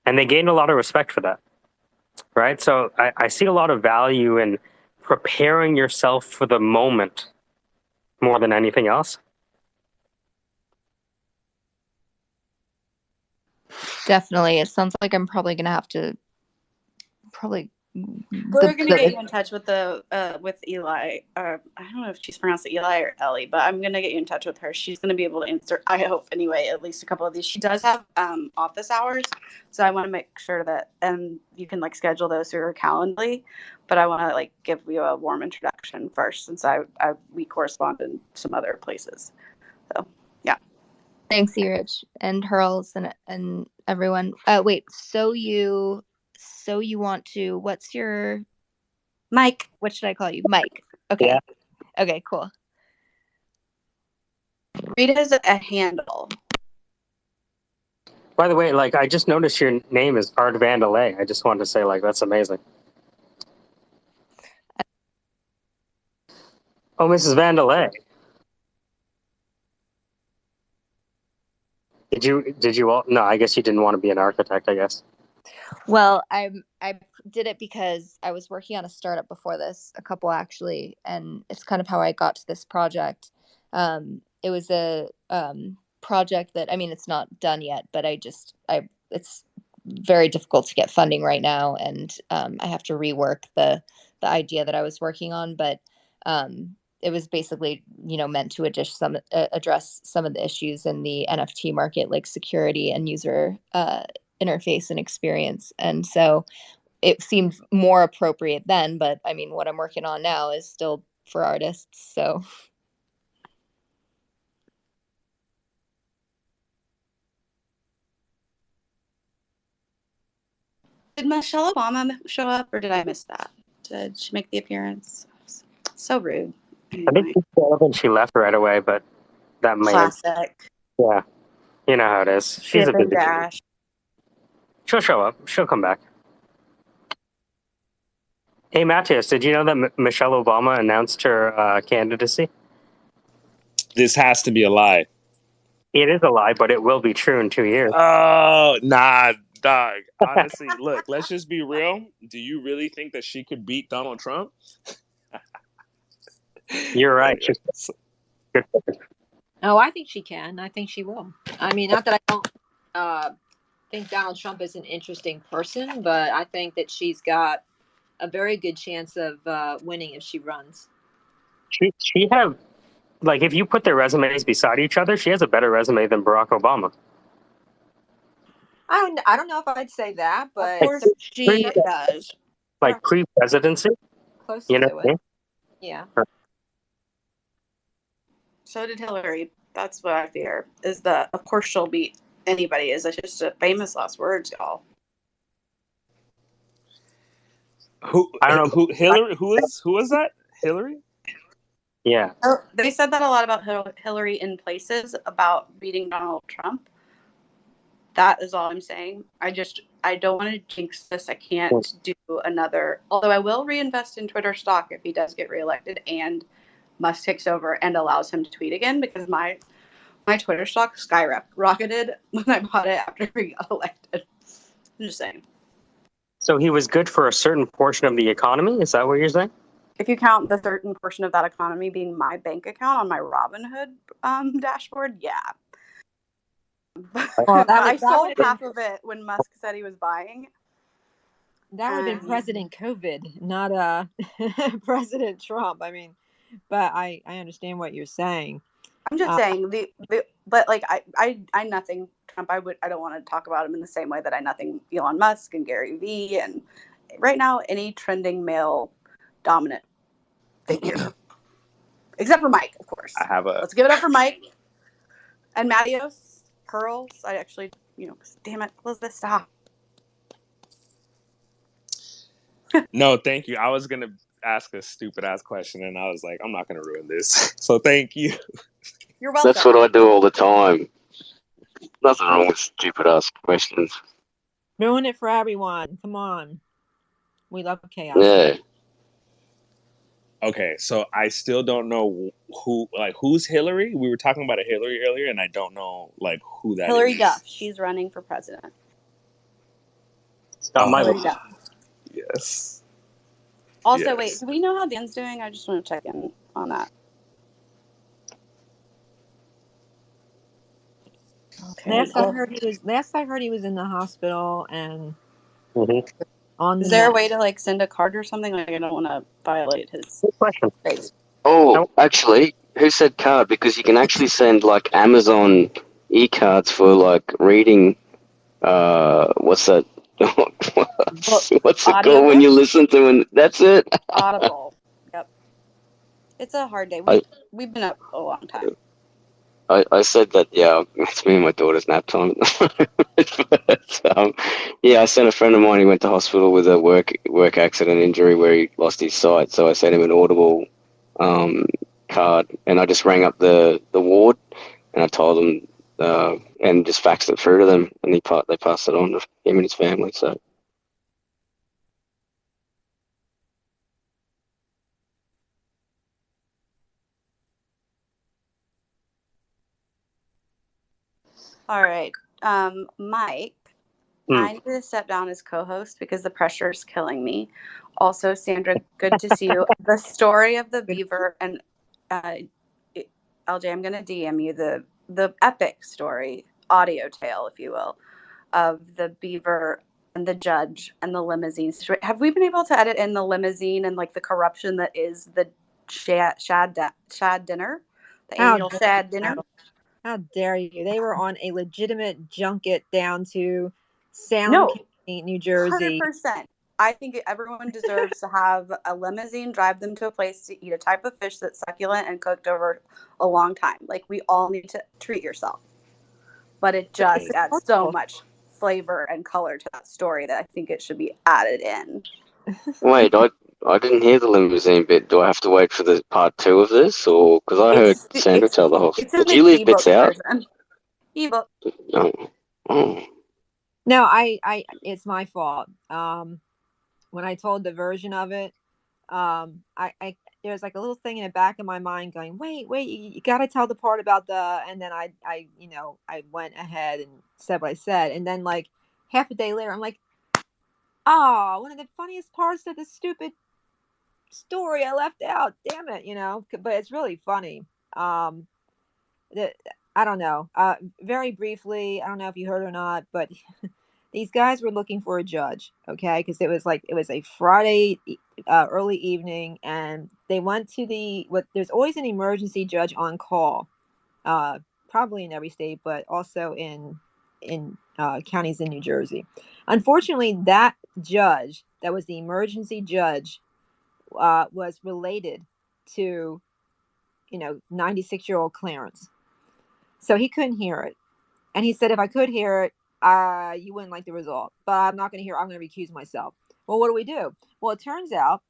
And they gained a lot of respect for that, right? So I see a lot of value in preparing yourself for the moment more than anything else. Definitely. It sounds like I'm probably going to have to We're gonna get you in touch with with Eli. I don't know if she's pronounced it Eli or Ellie, but I'm gonna get you in touch with her. She's gonna be able to answer, I hope anyway, at least a couple of these. She does have office hours, so I want to make sure that you can schedule those through her Calendly. But I want to give you a warm introduction first, since we correspond in some other places. So yeah. Thanks, Erich and Hurls and everyone. Wait, so you want to, what's your Mike? What should I call you? Mike. Okay. Yeah. Okay, cool. Read it as a handle. By the way, I just noticed your name is Art Vandalay. I just wanted to say, that's amazing. Oh, Mrs. Vandalay. Did you all? No, I guess you didn't want to be an architect, I guess. Well, I did it because I was working on a startup before this, a couple actually, and it's kind of how I got to this project. It was a project that, it's not done yet, but it's very difficult to get funding right now, and I have to rework the idea that I was working on, but it was basically, meant to address some of the issues in the NFT market, like security and user interface and experience. And so it seemed more appropriate then, but what I'm working on now is still for artists. So Did Michelle Obama show up, or did I miss that? Did she make the appearance? So rude. Anyway. I think she left right away, but that might classic. Yeah, you know how it is. She's a busy dash. She'll show up. She'll come back. Hey, Matthias, did you know that Michelle Obama announced her candidacy? This has to be a lie. It is a lie, but it will be true in 2 years. Oh, nah, dog. Honestly, look, let's just be real. Do you really think that she could beat Donald Trump? You're right. Oh, I think she can. I think she will. Not that I don't think Donald Trump is an interesting person, but I think that she's got a very good chance of winning if she runs. She have, if you put their resumes beside each other, she has a better resume than Barack Obama. I don't know if I'd say that, but of course she does. Pre-presidency. Close to it. Yeah. So did Hillary. That's what I fear. Is that of course she'll beat anybody. Is just a famous last words, y'all. I don't know. Who Hillary? Who is that? Hillary? Yeah. They said that a lot about Hillary in places about beating Donald Trump. That is all I'm saying. I don't want to jinx this. I can't do another. Although I will reinvest in Twitter stock if he does get reelected and Musk takes over and allows him to tweet again, because my Twitter stock skyrocketed when I bought it after he got elected. I'm just saying. So he was good for a certain portion of the economy? Is that what you're saying? If you count the certain portion of that economy being my bank account on my Robinhood dashboard, yeah. Well, But I sold half of it when Musk said he was buying. That would have been President COVID, not President Trump. I mean, but I understand what you're saying. I'm just saying but like I nothing Trump. I don't want to talk about him in the same way that I nothing Elon Musk and Gary Vee and right now any trending male dominant figure, except for Mike, of course. Let's give it up for Mike and Mattios Pearls. I actually, damn it, Elizabeth, stop. No, thank you. I was gonna ask a stupid ass question, and I was like, I'm not gonna ruin this. So thank you. You're welcome. That's what I do all the time. Nothing wrong with stupid ass questions. Ruin it for everyone. Come on. We love chaos. Yeah. Okay, so I still don't know who's Hillary. We were talking about a Hillary earlier, and I don't know who that is. Hillary Duff. She's running for president. Got my vote. Yes. Also, wait, do we know how Dan's doing? I just want to check in on that. Okay. Last I heard he was in the hospital and on. Is there a way to send a card or something? I don't want to violate his space. Oh, actually, who said card? Because you can actually send Amazon e-cards for reading. What's that? What's it called when you listen to and that's it? Audible. Yep. It's a hard day. We've been up a long time. I said that, yeah, it's me and my daughter's nap time. But, yeah, I sent a friend of mine who went to hospital with a work accident injury where he lost his sight. So I sent him an Audible card, and I just rang up the ward, and I told them, and just faxed it through to them, and they passed it on to him and his family. So. All right. Mike, I need to step down as co-host because the pressure is killing me. Also, Sandra, good to see you. The story of the beaver and LJ, I'm going to DM you the epic story, audio tale, if you will, of the beaver and the judge and the limousine. Have we been able to edit in the limousine and the corruption that is the shad dinner, the annual shad dinner? How dare you? They were on a legitimate junket down to Sound County, New Jersey. 100%. I think everyone deserves to have a limousine drive them to a place to eat a type of fish that's succulent and cooked over a long time. We all need to treat yourself. But it just adds so much flavor and color to that story that I think it should be added in. Wait, I didn't hear the limousine bit. Do I have to wait for the part 2 of this, or because I heard Sandra tell the whole? Did you leave bits out? Ebook. Oh. No, I it's my fault. When I told the version of it, I there's a little thing in the back of my mind going, wait, you got to tell the part about and then I went ahead and said what I said, and then half a day later, I'm like, oh, one of the funniest parts of the stupid story I left out. Damn it, but it's really funny. I don't know. Very briefly, I don't know if you heard or not, but these guys were looking for a judge, okay? Because it was a Friday early evening, and they went to there's always an emergency judge on call, probably in every state, but also in counties in New Jersey. Unfortunately, that judge that was the emergency judge was related to 96-year-old Clarence, so he couldn't hear it, and he said if I could hear it, you wouldn't like the result, but I'm not going to hear. I'm going to recuse myself. Well, what do? Well, it turns out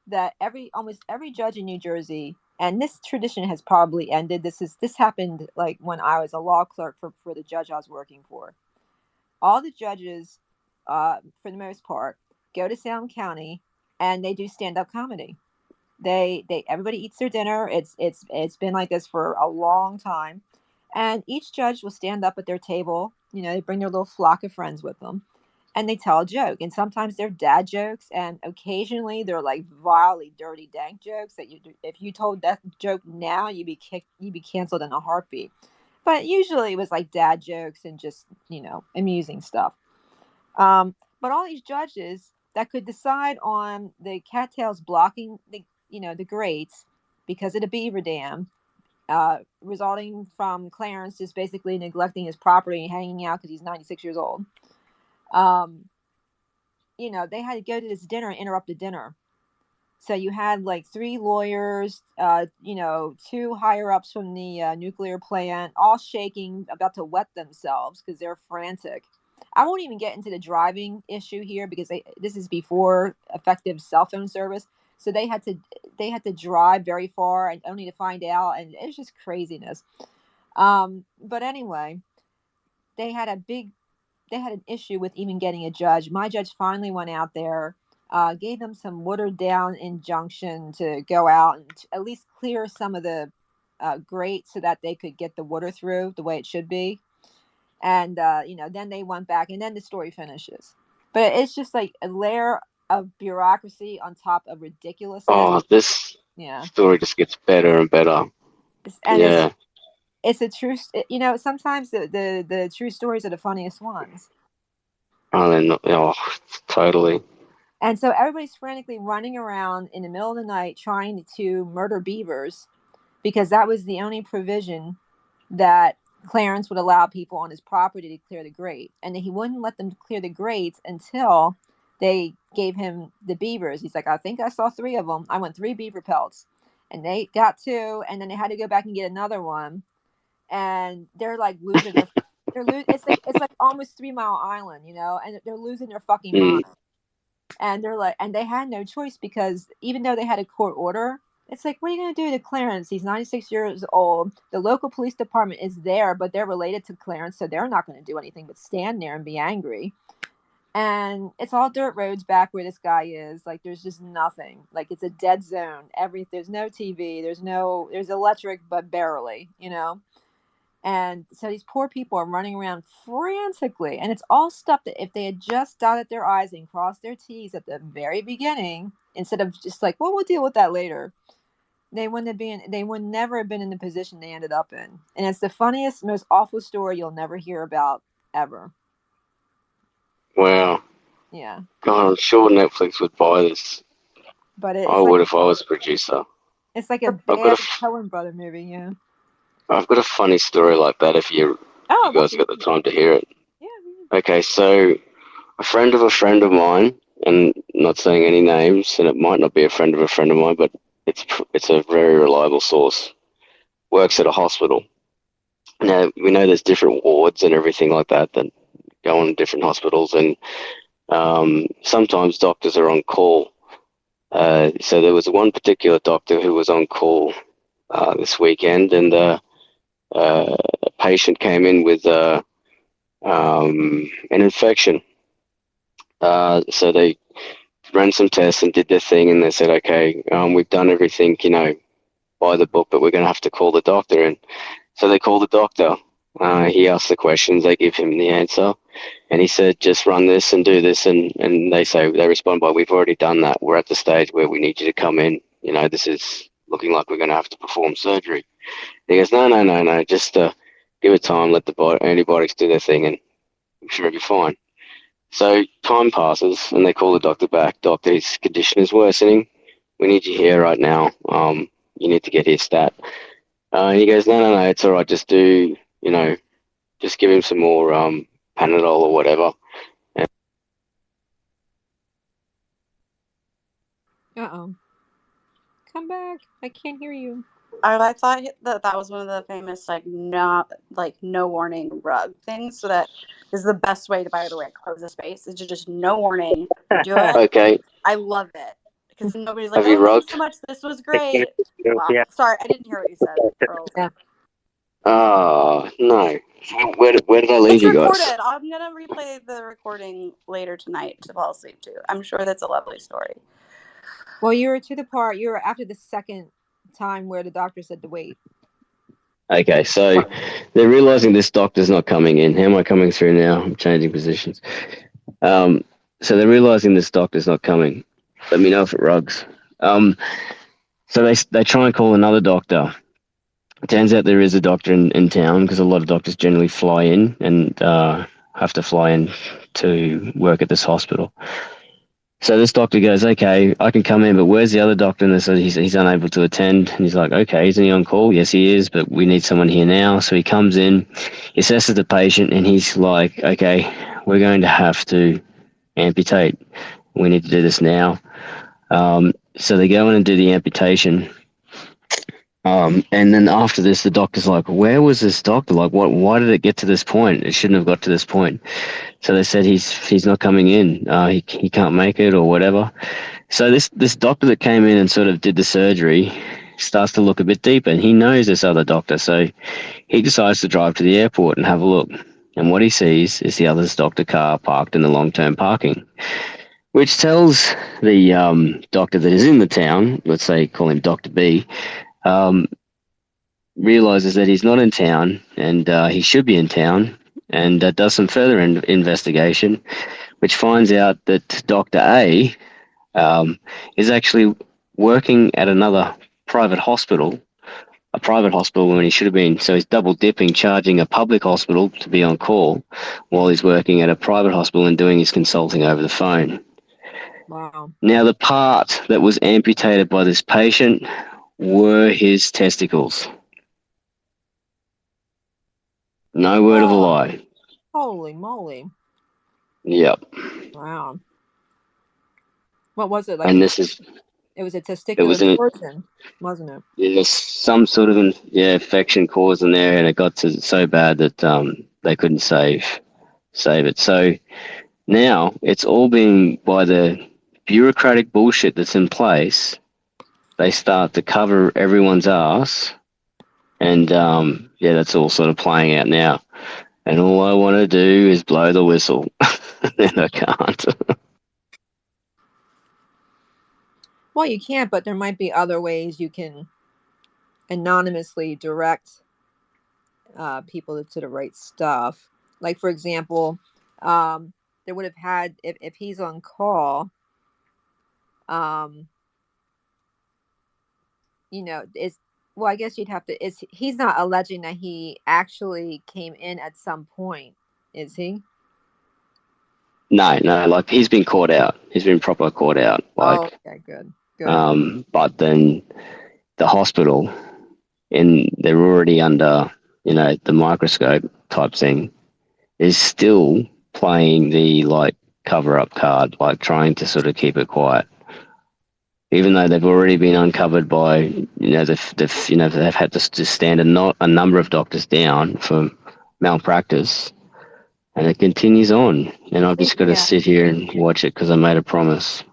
that almost every judge in New Jersey, and this tradition has probably ended. This happened when I was a law clerk for the judge I was working for. All the judges, for the most part, go to Sound County and they do stand-up comedy. Everybody eats their dinner. It's been like this for a long time, and each judge will stand up at their table. They bring their little flock of friends with them, and they tell a joke. And sometimes they're dad jokes, and occasionally they're vilely dirty, dank jokes that if you told that joke now, you'd be canceled in a heartbeat. But usually it was like dad jokes and just, amusing stuff. But all these judges that could decide on the cattails blocking the grates because of the beaver dam, resulting from Clarence just basically neglecting his property and hanging out because he's 96 years old. They had to go to this dinner and interrupt the dinner. So you had like 3 lawyers, 2 higher ups from the nuclear plant, all shaking, about to wet themselves because they're frantic. I won't even get into the driving issue here because this is before effective cell phone service. So they had to drive very far and only to find out, and it's just craziness. But anyway, they had an issue with even getting a judge. My judge finally went out there, gave them some watered down injunction to go out and at least clear some of the grates so that they could get the water through the way it should be. And, then they went back, and then the story finishes. But it's just like a layer of bureaucracy on top of ridiculousness. Oh, this story just gets better and better. It's a true, sometimes the true stories are the funniest ones. Totally. And so everybody's frantically running around in the middle of the night trying to murder beavers because that was the only provision that Clarence would allow people on his property to clear the grate. And he wouldn't let them clear the grates until they gave him the beavers. He's like, I think I saw 3 of them. I want 3 beaver pelts. And they got 2, and then they had to go back and get another one. And they're like losing their it's like almost 3 Mile Island, and they're losing their fucking mind. And they're like, and they had no choice because even though they had a court order, it's like, what are you going to do to Clarence? He's 96 years old. The local police department is there, but they're related to Clarence, so they're not going to do anything but stand there and be angry. And it's all dirt roads back where this guy is. Like, there's just nothing. Like, it's a dead zone. There's no TV. There's electric, but barely, And so these poor people are running around frantically. And it's all stuff that if they had just dotted their I's and crossed their T's at the very beginning, instead of just like, well, we'll deal with that later, they would never have been in the position they ended up in. And it's the funniest, most awful story you'll never hear about ever. Wow. Yeah. God, I'm sure Netflix would buy this. But I would if I was a producer. It's like a bad Coen brother movie, yeah. I've got a funny story like that if you guys got the time to hear it. Yeah. Okay, so a friend of mine, and not saying any names, and it might not be a friend of mine, but it's a very reliable source, works at a hospital. Now, we know there's different wards and everything like that go on different hospitals, and sometimes doctors are on call. So there was one particular doctor who was on call this weekend, and a patient came in with an infection. So they ran some tests and did their thing, and they said, okay, we've done everything, by the book, but we're going to have to call the doctor in. So they call the doctor. He asks the questions, they give him the answer, and he said, just run this and do this, and they respond by, we've already done that. We're at the stage where we need you to come in. This is looking like we're going to have to perform surgery. He goes, no, just give it time, let the antibiotics do their thing, and I'm sure it'll be fine. So time passes, and they call the doctor back. Doctor, his condition is worsening. We need you here right now. You need to get here stat. And he goes, no, it's all right. Just do, just give him some more Panadol or whatever. Uh-oh. Come back. I can't hear you. I thought that was one of the famous no warning rug things. So that is the best way to, by the way, close a space. Is just no warning. Do it. Okay. I love it because nobody's like, Have you thanks rugged? so much. This was great. Wow. Yeah. Sorry, I didn't hear what you said, Earl. Yeah. Oh, no. Where did I leave It's you guys? recorded. I'm going to replay the recording later tonight to fall asleep to. I'm sure that's a lovely story. Well, you were after the second time where the doctor said to wait. Okay, so they're realizing this doctor's not coming in. How am I coming through now? I'm changing positions. So they're realizing this doctor's not coming. Let me know if it rugs. So they try and call another doctor, It turns out there is a doctor in town, because a lot of doctors generally fly in and have to fly in to work at this hospital. So this doctor goes, okay, I can come in, but where's the other doctor? And they said he's unable to attend. And he's like, okay, isn't he on call? Yes, he is, but we need someone here now. So he comes in, he assesses the patient, and he's like, okay, we're going to have to amputate. We need to do this now. So they go in and do the amputation. And then after this, the doctor's like, where was this doctor? Like, why did it get to this point? It shouldn't have got to this point. So they said he's not coming in. He can't make it or whatever. So this doctor that came in and sort of did the surgery starts to look a bit deeper, and he knows this other doctor. So he decides to drive to the airport and have a look. And what he sees is the other doctor car parked in the long-term parking, which tells the doctor that is in the town, let's say call him Dr. B, realizes that he's not in town, and he should be in town, and does some further investigation, which finds out that Dr. A is actually working at another private hospital, a private hospital when he should have been. So he's double dipping, charging a public hospital to be on call while he's working at a private hospital and doing his consulting over the phone. Wow. Now, the part that was amputated by this patient were his testicles. No word of a lie. Holy moly. Yep. Wow. What was it? And this is... It was a It testicular was an... torsion, wasn't it? There's some sort of infection caused in there, and it got so bad that they couldn't save it. So now it's all being, by the bureaucratic bullshit that's in place, they start to cover everyone's ass, and that's all sort of playing out now. And all I want to do is blow the whistle, and I can't. Well, you can't, but there might be other ways you can anonymously direct people to the right stuff. Like, for example, they would have had, if he's on call, I guess you'd have to, he's not alleging that he actually came in at some point, is he? No, like, he's been caught out. He's been proper caught out. Like, okay, good. But then the hospital, and they're already under, the microscope type thing, is still playing the, like, cover-up card, like, trying to sort of keep it quiet. Even though they've already been uncovered by, they've had to stand a number of doctors down for malpractice, and it continues on. And I've just got to sit here and watch it because I made a promise.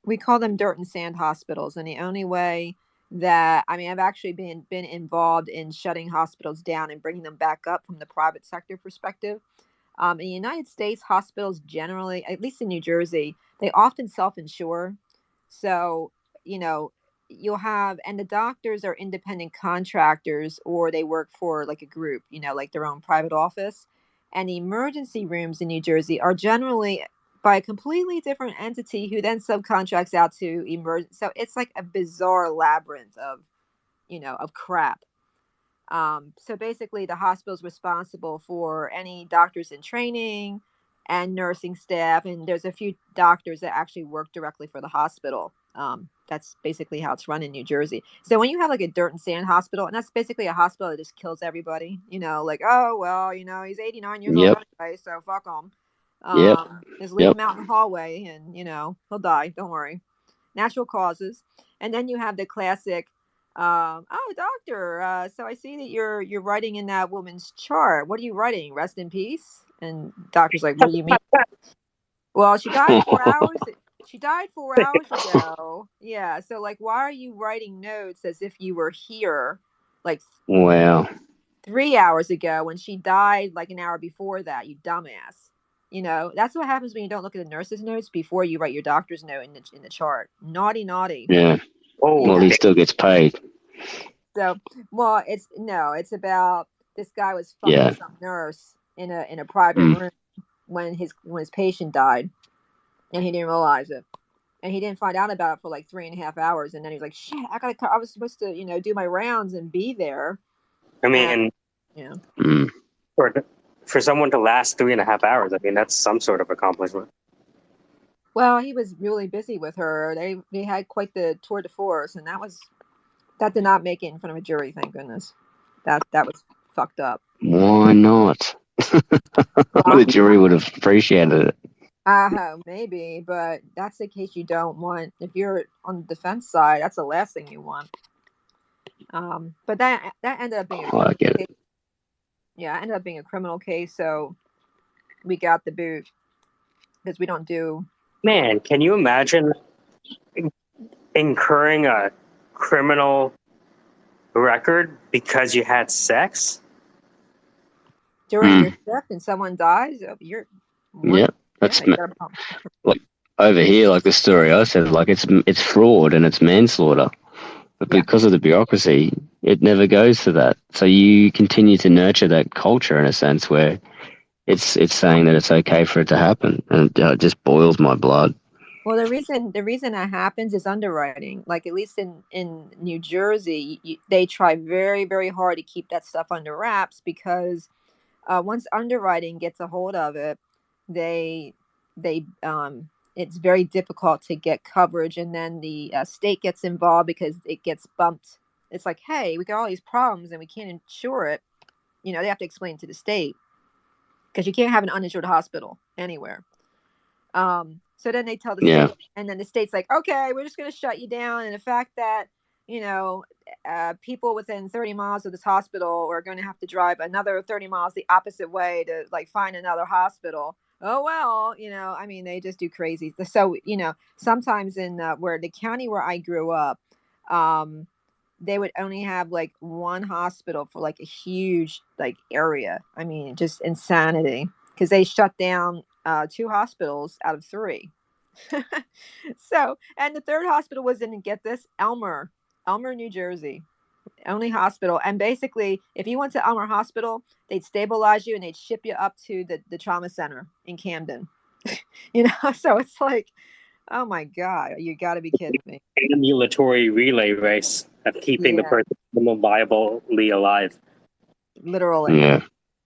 We call them dirt and sand hospitals, and the only way that, I've actually been involved in shutting hospitals down and bringing them back up from the private sector perspective. In the United States, hospitals generally, at least in New Jersey, they often self-insure. So, you'll have, and the doctors are independent contractors, or they work for like a group, like their own private office. And the emergency rooms in New Jersey are generally by a completely different entity who then subcontracts out to emergency. So it's like a bizarre labyrinth of, of crap. So basically the hospital is responsible for any doctors in training and nursing staff. And there's a few doctors that actually work directly for the hospital. That's basically how it's run in New Jersey. So when you have like a dirt and sand hospital, and that's basically a hospital that just kills everybody, like, oh, well, he's 89 years old anyway, so fuck him. Just leave him out in the hallway and, he'll die. Don't worry. Natural causes. And then you have the classic, oh, doctor, so I see that you're writing in that woman's chart. What are you writing? Rest in peace? And doctor's like, what do you mean? Well, she died 4 hours. She died 4 hours ago. Yeah. So, like, why are you writing notes as if you were here, like, wow, 3 hours ago when she died, like, an hour before that? You dumbass. That's what happens when you don't look at the nurse's notes before you write your doctor's note in the chart. Naughty. Yeah. Well, he still gets paid. So, well, it's about this guy was fucking some nurse in a private room when his patient died, and he didn't realize it, and he didn't find out about it for like 3.5 hours, and then he was like, shit, I was supposed to do my rounds and be there, I mean, yeah. For someone to last 3.5 hours, I mean, that's some sort of accomplishment. Well, he was really busy with her. They had quite the tour de force, and that did not make it in front of a jury. Thank goodness. That was fucked up. Why not? The jury would have appreciated it. Maybe, but that's the case you don't want. If you're on the defense side, that's the last thing you want. But that ended up being a criminal case. Yeah, it ended up being a criminal case, so we got the boot because we don't do. Man, can you imagine incurring a criminal record because you had sex during your shift and someone dies? You're that's like over here, like the story I said, like it's fraud and it's manslaughter, but because of the bureaucracy, it never goes to that. So you continue to nurture that culture in a sense where it's saying that it's okay for it to happen, and it just boils my blood. Well, the reason that happens is underwriting. Like at least in New Jersey, they try very, very hard to keep that stuff under wraps because once underwriting gets a hold of it, it's very difficult to get coverage, and then the state gets involved because it gets bumped. It's like, hey, we got all these problems and we can't insure it. They have to explain to the state because you can't have an uninsured hospital anywhere. So then they tell the state, and then the state's like, okay, we're just going to shut you down. And the fact that, people within 30 miles of this hospital are going to have to drive another 30 miles the opposite way to like find another hospital. Oh, well, I mean, they just do crazy. So, sometimes in where the county where I grew up, they would only have like one hospital for like a huge like area. I mean, just insanity because they shut down 2 hospitals out of 3. So, and the third hospital was in, get this, Elmer, New Jersey, only hospital. And basically, if you went to Elmer Hospital, they'd stabilize you and they'd ship you up to the trauma center in Camden. So it's like, oh my God, you got to be kidding me. Ambulatory relay race of keeping the person viably alive. Literally. Yeah.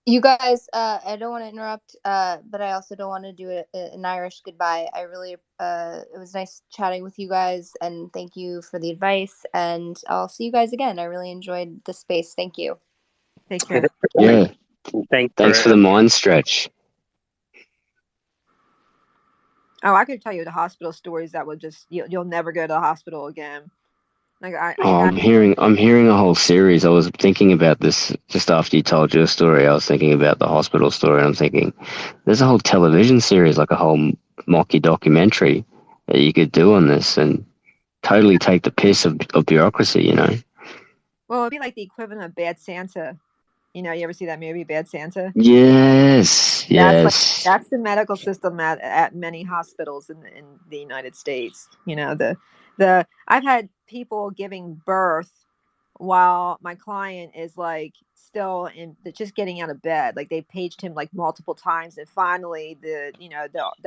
You guys, I don't want to interrupt, but I also don't want to do an Irish goodbye. I really, it was nice chatting with you guys, and thank you for the advice. And I'll see you guys again. I really enjoyed the space. Thank you. Take care. Yeah. Thanks for the mind stretch. Oh, I could tell you the hospital stories that would just you'll never go to the hospital again. Like I'm hearing a whole series. I was thinking about this just after you told your story. I was thinking about the hospital story, and I'm thinking there's a whole television series, like a whole mocky documentary that you could do on this and totally take the piss of bureaucracy, Well, it'd be like the equivalent of Bad Santa. You ever see that movie, Bad Santa? Yes. That's the medical system at many hospitals in the United States. I've had people giving birth while my client is like still just getting out of bed. Like they paged him like multiple times, and finally the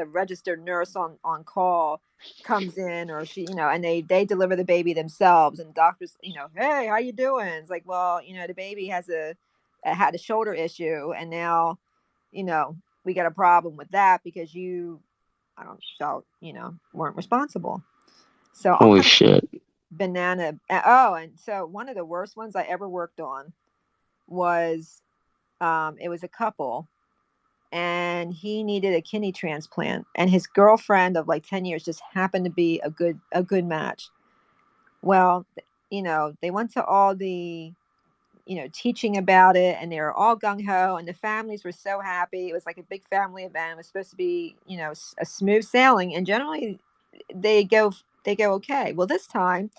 registered nurse on call comes in, or she, and they deliver the baby themselves, and doctors, hey, how you doing? It's like, well, the baby had a shoulder issue, and now we got a problem with that because weren't responsible. So holy shit. Banana. Oh, and so one of the worst ones I ever worked on was it was a couple, and he needed a kidney transplant, and his girlfriend of like 10 years just happened to be a good match. Well, they went to all the teaching about it, and they were all gung-ho, and the families were so happy. It was like a big family event. It was supposed to be a smooth sailing, and generally they go okay. Well, this time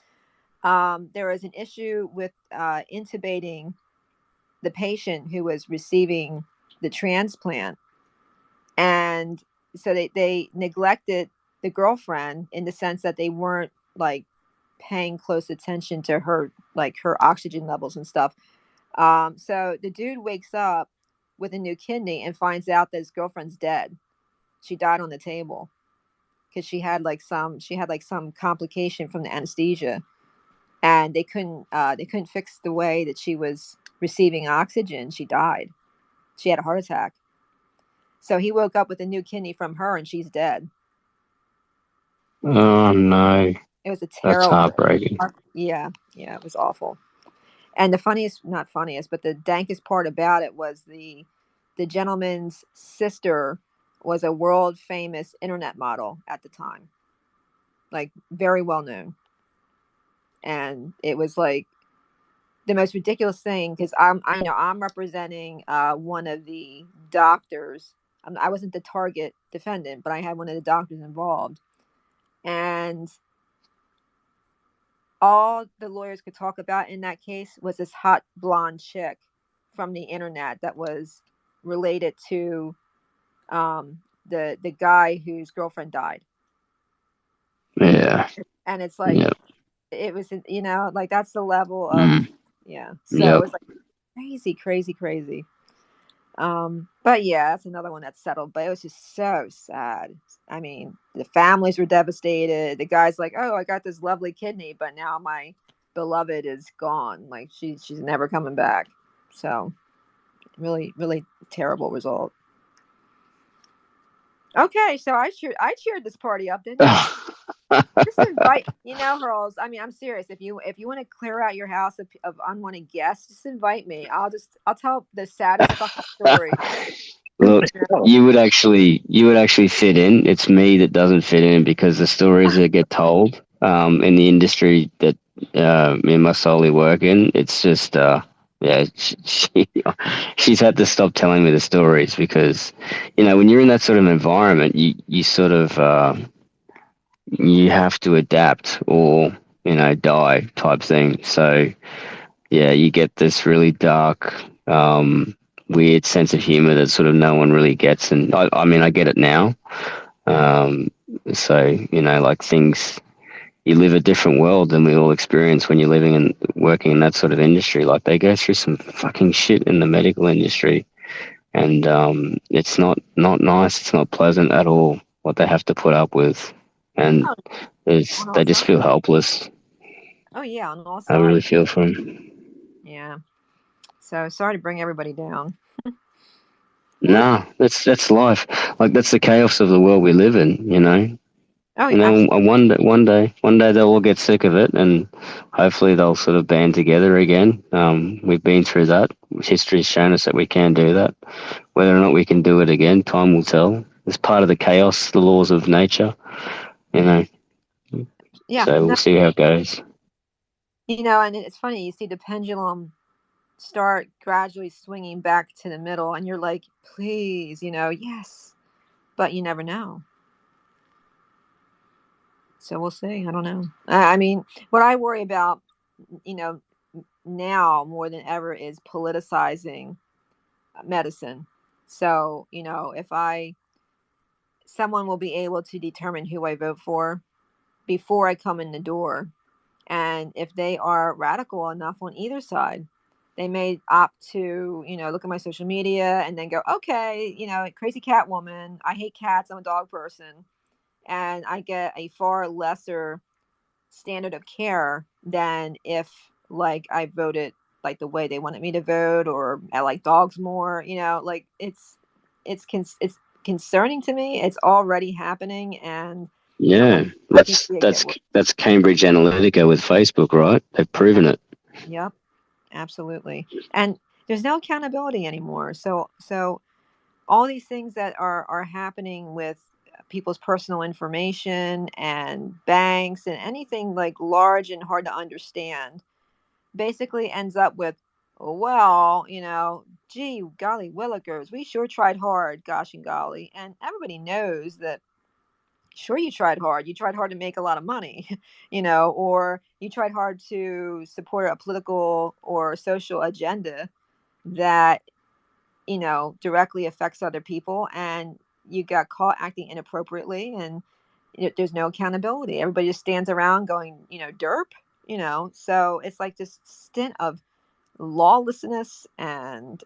there was an issue with intubating the patient who was receiving the transplant, and so they neglected the girlfriend in the sense that they weren't like paying close attention to her oxygen levels and stuff. So the dude wakes up with a new kidney and finds out that his girlfriend's dead. She died on the table because she had some complication from the anesthesia, and they couldn't fix the way that she was receiving oxygen, she died. She had a heart attack. So he woke up with a new kidney from her, and she's dead. Oh no. It was a That's terrible. heartbreaking. Yeah, it was awful. And the not funniest, but the dankest part about it was the gentleman's sister was a world famous internet model at the time, like very well known. And it was like the most ridiculous thing, because I'm representing one of the doctors. I wasn't the target defendant, but I had one of the doctors involved, and all the lawyers could talk about in that case was this hot blonde chick from the internet that was related to the guy whose girlfriend died. Yeah. And it's like, yep. It was, like that's the level of, yeah. So Yep. it was like crazy. But yeah, that's another one that's settled, but it was just so sad. I mean, the families were devastated. The guy's like, oh, I got this lovely kidney, but now my beloved is gone. Like she's never coming back. So really terrible result. Okay, so I cheered this party up, didn't I? Just invite, Hurls. I mean, I'm serious. If you want to clear out your house of unwanted guests, just invite me. I'll tell the saddest fucking story. Look, you would actually fit in. It's me that doesn't fit in, because the stories that get told in the industry that me and my solely work in, it's just she's had to stop telling me the stories, because when you're in that sort of environment, you sort of you have to adapt or die type thing. So yeah, you get this really dark, weird sense of humor that sort of no one really gets, and I mean I get it now. So like things, you live a different world than we all experience when you're living and working in that sort of industry. Like they go through some fucking shit in the medical industry, and it's not nice. It's not pleasant at all what they have to put up with, and they just feel helpless. Oh yeah, on all sides. I really feel for them. Yeah. So sorry to bring everybody down. No, that's life. Like that's the chaos of the world we live in. Oh, and then one day they'll all get sick of it, and hopefully they'll sort of band together again. We've been through that. History's shown us that we can do that. Whether or not we can do it again, time will tell. It's part of the chaos, the laws of nature. Yeah. So we'll see how it goes. And it's funny. You see the pendulum start gradually swinging back to the middle, and you're like, please, yes, but you never know. So we'll see. I don't know. I mean, what I worry about, now more than ever is politicizing medicine. So, if someone will be able to determine who I vote for before I come in the door. And if they are radical enough on either side, they may opt to, look at my social media and then go, okay, crazy cat woman. I hate cats. I'm a dog person. And I get a far lesser standard of care than if like I voted like the way they wanted me to vote, or I like dogs more, like it's concerning to me. It's already happening. And yeah, that's Cambridge Analytica with Facebook, right? They've proven it. Yep, absolutely. And there's no accountability anymore. So all these things that are happening with people's personal information and banks and anything like large and hard to understand basically ends up with, well, gee, golly willikers, we sure tried hard, gosh and golly. And everybody knows that, sure, you tried hard. You tried hard to make a lot of money, or you tried hard to support a political or social agenda that, directly affects other people, and you got caught acting inappropriately, and there's no accountability. Everybody just stands around going, derp, so it's like this stint of lawlessness. And,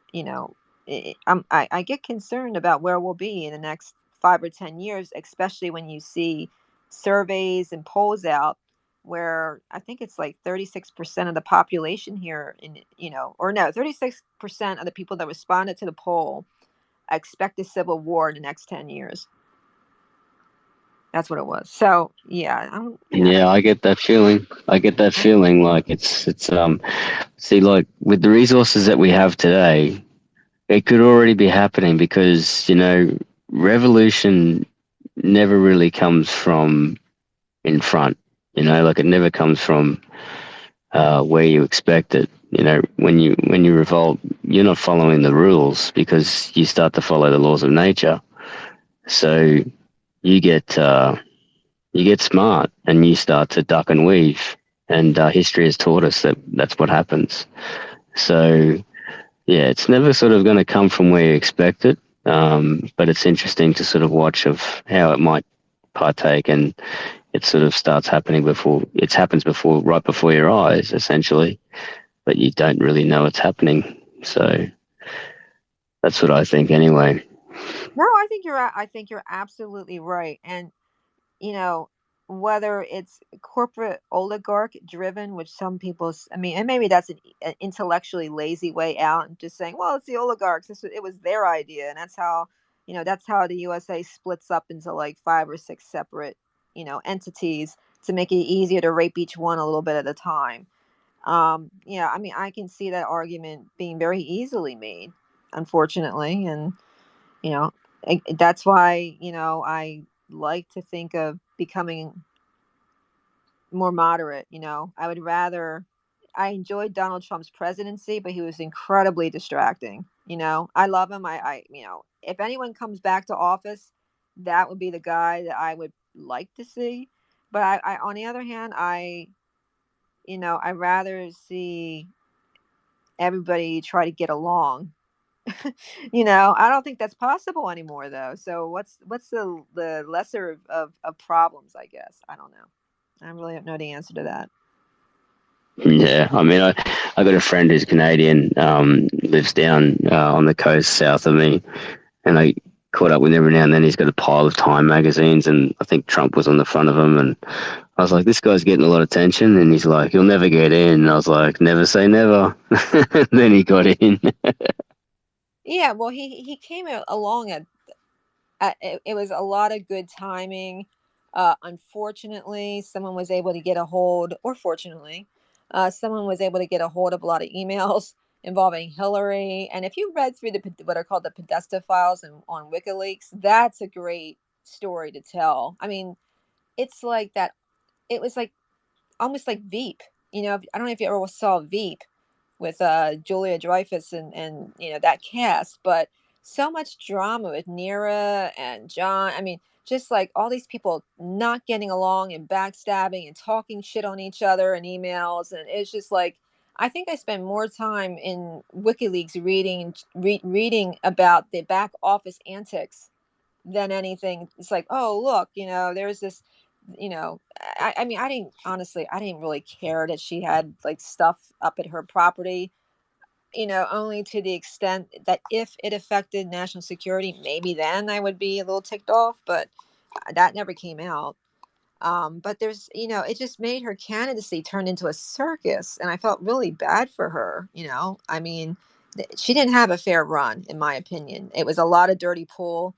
I get concerned about where we'll be in the next 5 or 10 years, especially when you see surveys and polls out where I think it's like 36% of the population here, 36% of the people that responded to the poll expect a civil war in the next 10 years. That's what it was. So yeah, I get that feeling. Like it's see, like with the resources that we have today, it could already be happening because revolution never really comes from in front. Like it never comes from where you expect it. When you revolt, you're not following the rules because you start to follow the laws of nature. So you get smart and you start to duck and weave. And history has taught us that that's what happens. So yeah, it's never sort of going to come from where you expect it. But it's interesting to sort of watch of how it might partake, and it sort of starts happening right before your eyes, essentially. But you don't really know it's happening. So that's what I think, anyway. No, I think you're absolutely right. And whether it's corporate oligarch driven, which some people, and maybe that's an intellectually lazy way out, and just saying, well, it's the oligarchs. It was their idea, and that's how the USA splits up into like 5 or 6 separate entities to make it easier to rape each one a little bit at a time. I can see that argument being very easily made, unfortunately, and that's why I like to think of becoming more moderate. I enjoyed Donald Trump's presidency, but he was incredibly distracting. I love him. If anyone comes back to office, that would be the guy that I would like to see. But I on the other hand, I rather see everybody try to get along. I don't think that's possible anymore, though. So what's the lesser of problems? I guess I don't know. I really don't know the answer to that. Yeah, I got a friend who's Canadian, lives down on the coast south of me, and I caught up with him every now and then. He's got a pile of Time magazines, and I think Trump was on the front of them. And I was like, "This guy's getting a lot of attention," and he's like, "You'll never get in." And I was like, "Never say never." Then he got in. Yeah, well, he came along at it was a lot of good timing. Unfortunately, someone was able to get a hold, or fortunately, someone was able to get a hold of a lot of emails involving Hillary. And if you read through what are called the Podesta files on WikiLeaks, that's a great story to tell. It's like that. It was like almost like Veep. I don't know if you ever saw Veep with Julia Dreyfus and that cast, but so much drama with Nira and John. Just like all these people not getting along and backstabbing and talking shit on each other in emails, and it's just like I think I spend more time in WikiLeaks reading about the back office antics than anything. It's like, oh look, there's this, I didn't really care that she had like stuff up at her property, only to the extent that if it affected national security, maybe then I would be a little ticked off, but that never came out. But there's, it just made her candidacy turn into a circus, and I felt really bad for her. She didn't have a fair run, in my opinion. It was a lot of dirty pool.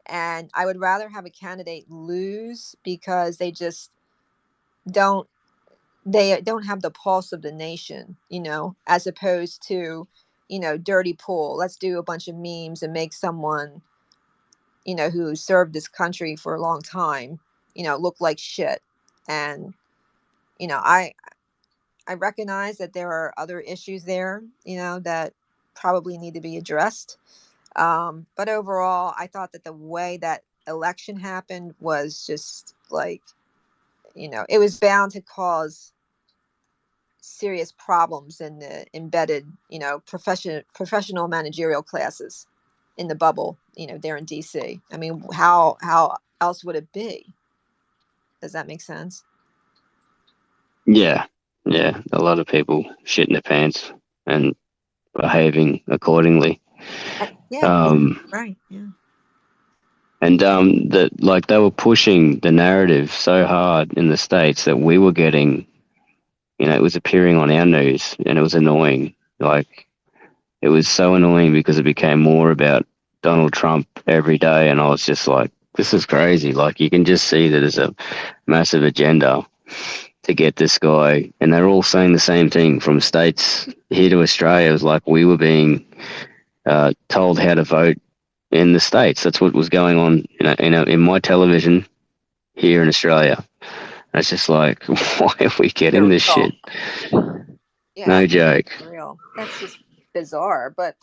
And I would rather have a candidate lose because they don't have the pulse of the nation, as opposed to, dirty pool. Let's do a bunch of memes and make someone, who served this country for a long time, look like shit. And, I recognize that there are other issues there, that probably need to be addressed. But overall, I thought that the way that election happened was just like, it was bound to cause serious problems in the embedded, professional managerial classes in the bubble, there in DC. How else would it be? Does that make sense? Yeah, a lot of people shitting their pants and behaving accordingly. Yeah, right. Yeah. And that like they were pushing the narrative so hard in the States that we were getting, it was appearing on our news, and it was annoying. Like it was so annoying because it became more about Donald Trump every day, and I was just like, this is crazy. Like you can just see that there's a massive agenda to get this guy, and they're all saying the same thing from states here to Australia. It was like we were being told how to vote in the States. That's what was going on in my television here in Australia. It's just like, why are we getting this shit? Yeah, No joke. Real. That's just bizarre. But,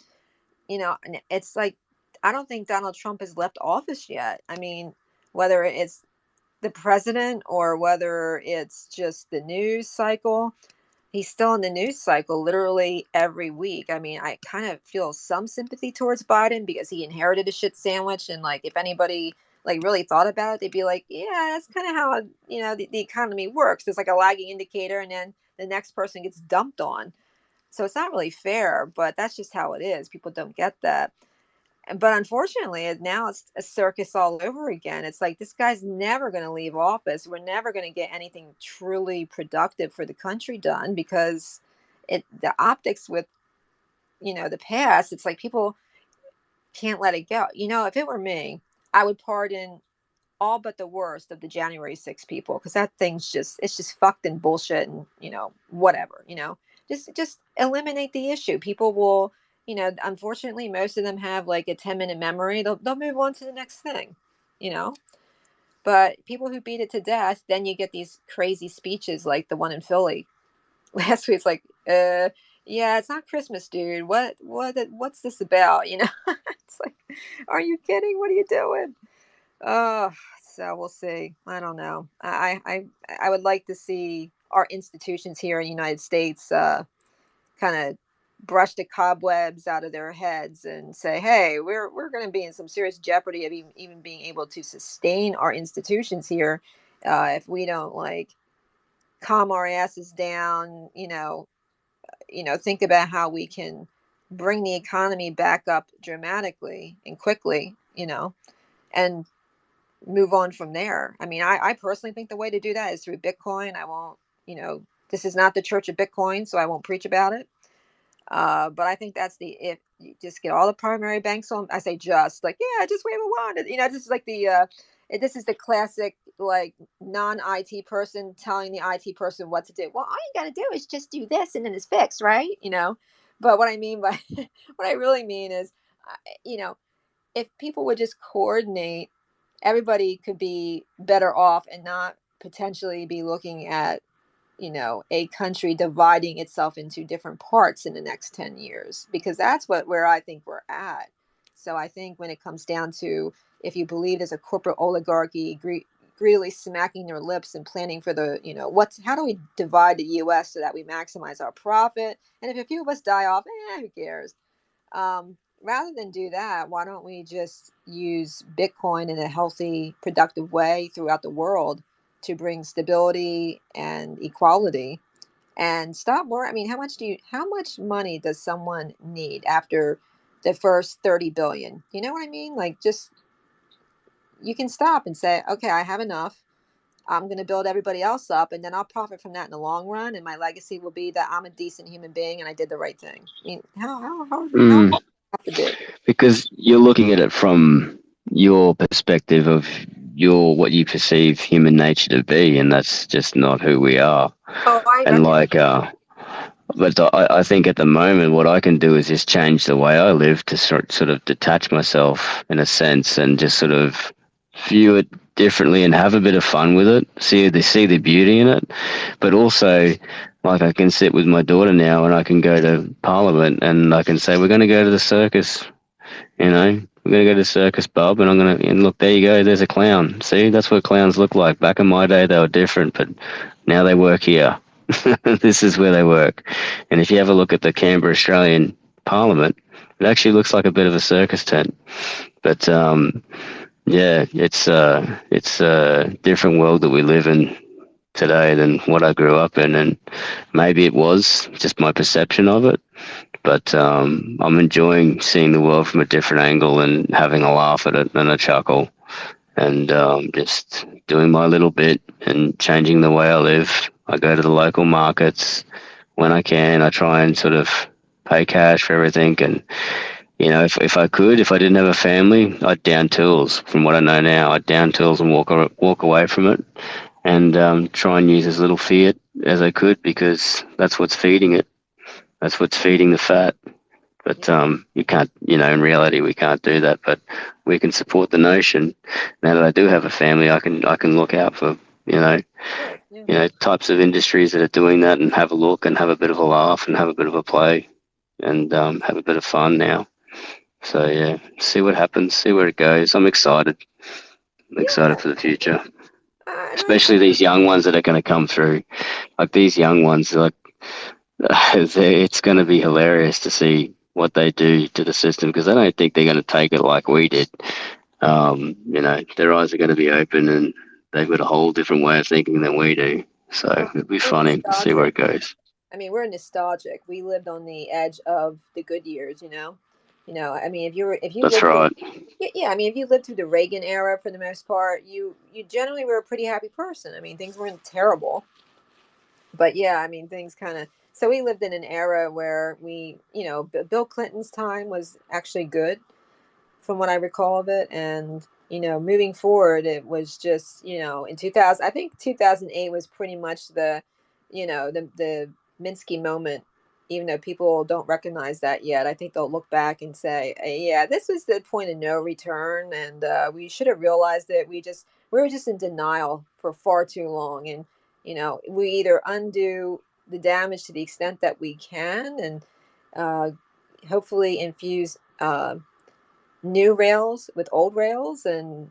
it's like, I don't think Donald Trump has left office yet. I mean, whether it's the president or whether it's just the news cycle, he's still in the news cycle literally every week. I mean, I kind of feel some sympathy towards Biden because he inherited a shit sandwich. And like, if anybody like really thought about it, they'd be like, yeah, that's kind of how, the economy works. There's like a lagging indicator and then the next person gets dumped on. So it's not really fair, but that's just how it is. People don't get that. But unfortunately, now it's a circus all over again. It's like this guy's never going to leave office. We're never going to get anything truly productive for the country done because the optics with the past. It's like people can't let it go. If it were me, I would pardon all but the worst of the January 6 people because that thing's it's just fucked and bullshit and whatever. Just eliminate the issue. People will. Unfortunately, most of them have like a 10-minute memory. They'll move on to the next thing, But people who beat it to death, then you get these crazy speeches like the one in Philly last week. It's like, yeah, it's not Christmas, dude. What's this about? It's like, are you kidding? What are you doing? Oh, so we'll see. I don't know. I would like to see our institutions here in the United States kind of brush the cobwebs out of their heads and say, hey, we're going to be in some serious jeopardy of even being able to sustain our institutions here if we don't like calm our asses down, think about how we can bring the economy back up dramatically and quickly, and move on from there. I mean, I personally think the way to do that is through Bitcoin. I won't, this is not the church of Bitcoin, so I won't preach about it. But I think that's if you just get all the primary banks on, I say just like, yeah, just wave a wand. This is like this is the classic like non-IT person telling the IT person what to do. Well, all you got to do is just do this and then it's fixed, right? But what I mean by what I really mean is, if people would just coordinate, everybody could be better off and not potentially be looking at a country dividing itself into different parts in the next 10 years, because that's where I think we're at. So I think when it comes down to, if you believe there's a corporate oligarchy greedily smacking their lips and planning for the, how do we divide the US so that we maximize our profit? And if a few of us die off, who cares? Rather than do that, why don't we just use Bitcoin in a healthy, productive way throughout the world to bring stability and equality and stop more? I mean, how much money does someone need after the first 30 billion? You know what I mean? Like, just, you can stop and say, okay, I have enough. I'm going to build everybody else up, and then I'll profit from that in the long run. And my legacy will be that I'm a decent human being and I did the right thing. I mean, how hard have to be? Because you're looking at it from your perspective of what you perceive human nature to be, and that's just not who we are. And but I think at the moment what I can do is just change the way I live to sort of detach myself in a sense and just sort of view it differently and have a bit of fun with it, see the beauty in it. But also, like, I can sit with my daughter now and I can go to Parliament and I can say, we're going to go to the circus, we're going to go to the circus, Bob, and look, there you go, there's a clown. See, that's what clowns look like. Back in my day, they were different, but now they work here. This is where they work. And if you have a look at the Canberra Australian Parliament, it actually looks like a bit of a circus tent. But yeah, it's a different world that we live in today than what I grew up in, and maybe it was just my perception of it. But I'm enjoying seeing the world from a different angle and having a laugh at it and a chuckle. and just doing my little bit and changing the way I live. I go to the local markets when I can. I try and sort of pay cash for everything, and if I could, if I didn't have a family, I'd down tools. From what I know now, I'd down tools and walk away from it, and try and use as little fiat as I could, because that's what's feeding it. That's what's feeding the fat. But you can't, in reality, we can't do that. But we can support the notion. Now that I do have a family, I can look out for types of industries that are doing that, and have a look and have a bit of a laugh and have a bit of a play, and have a bit of fun now. So yeah, see what happens, see where it goes. I'm excited. I'm excited for the future, especially these young ones that are going to come through. Like these young ones, like it's going to be hilarious to see what they do to the system, because I don't think they're going to take it like we did. Their eyes are going to be open, and they've got a whole different way of thinking than we do. So it'll be funny to see where it goes. I mean, we're nostalgic. We lived on the edge of the good years, I mean, if you That's right. yeah, I mean, if you lived through the Reagan era for the most part, you generally were a pretty happy person. I mean, things weren't terrible, but yeah, I mean, things kind of. So we lived in an era where Bill Clinton's time was actually good, from what I recall of it, and moving forward, it was just in 2000. I think 2008 was pretty much the Minsky moment, even though people don't recognize that yet. I think they'll look back and say, yeah, this was the point of no return, and we should have realized that we were just in denial for far too long, and we either undo the damage to the extent that we can, and hopefully infuse new rails with old rails, and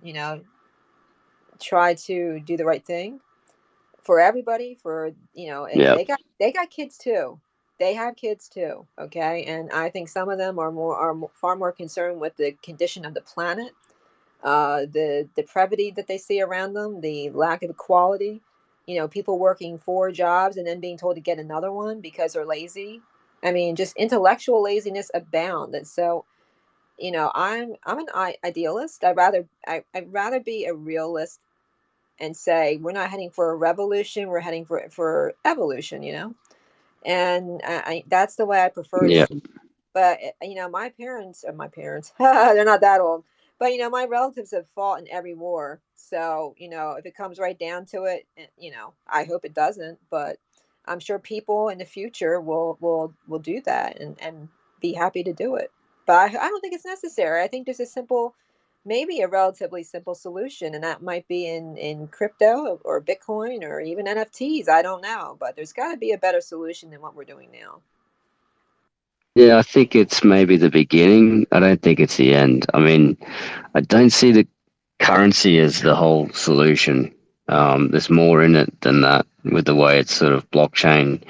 try to do the right thing for everybody. And Yeah. they got kids too. They have kids too. Okay, and I think some of them are far more concerned with the condition of the planet, the depravity that they see around them, the lack of equality. People working 4 jobs and then being told to get another one because they're lazy. I mean, just intellectual laziness abound. And so, I'm an idealist. I'd rather be a realist and say we're not heading for a revolution, we're heading for evolution. And that's the way I prefer to Yeah. see. But my parents, they're not that old, but my relatives have fought in every war. So if it comes right down to it, I hope it doesn't, but I'm sure people in the future will do that and be happy to do it. But I don't think it's necessary. I think there's maybe a relatively simple solution, and that might be in crypto or Bitcoin or even NFTs. I don't know, but there's got to be a better solution than what we're doing now. Yeah, I think it's maybe the beginning. I don't think it's the end. I mean, I don't see the currency as the whole solution. There's more in it than that, with the way it's sort of blockchain.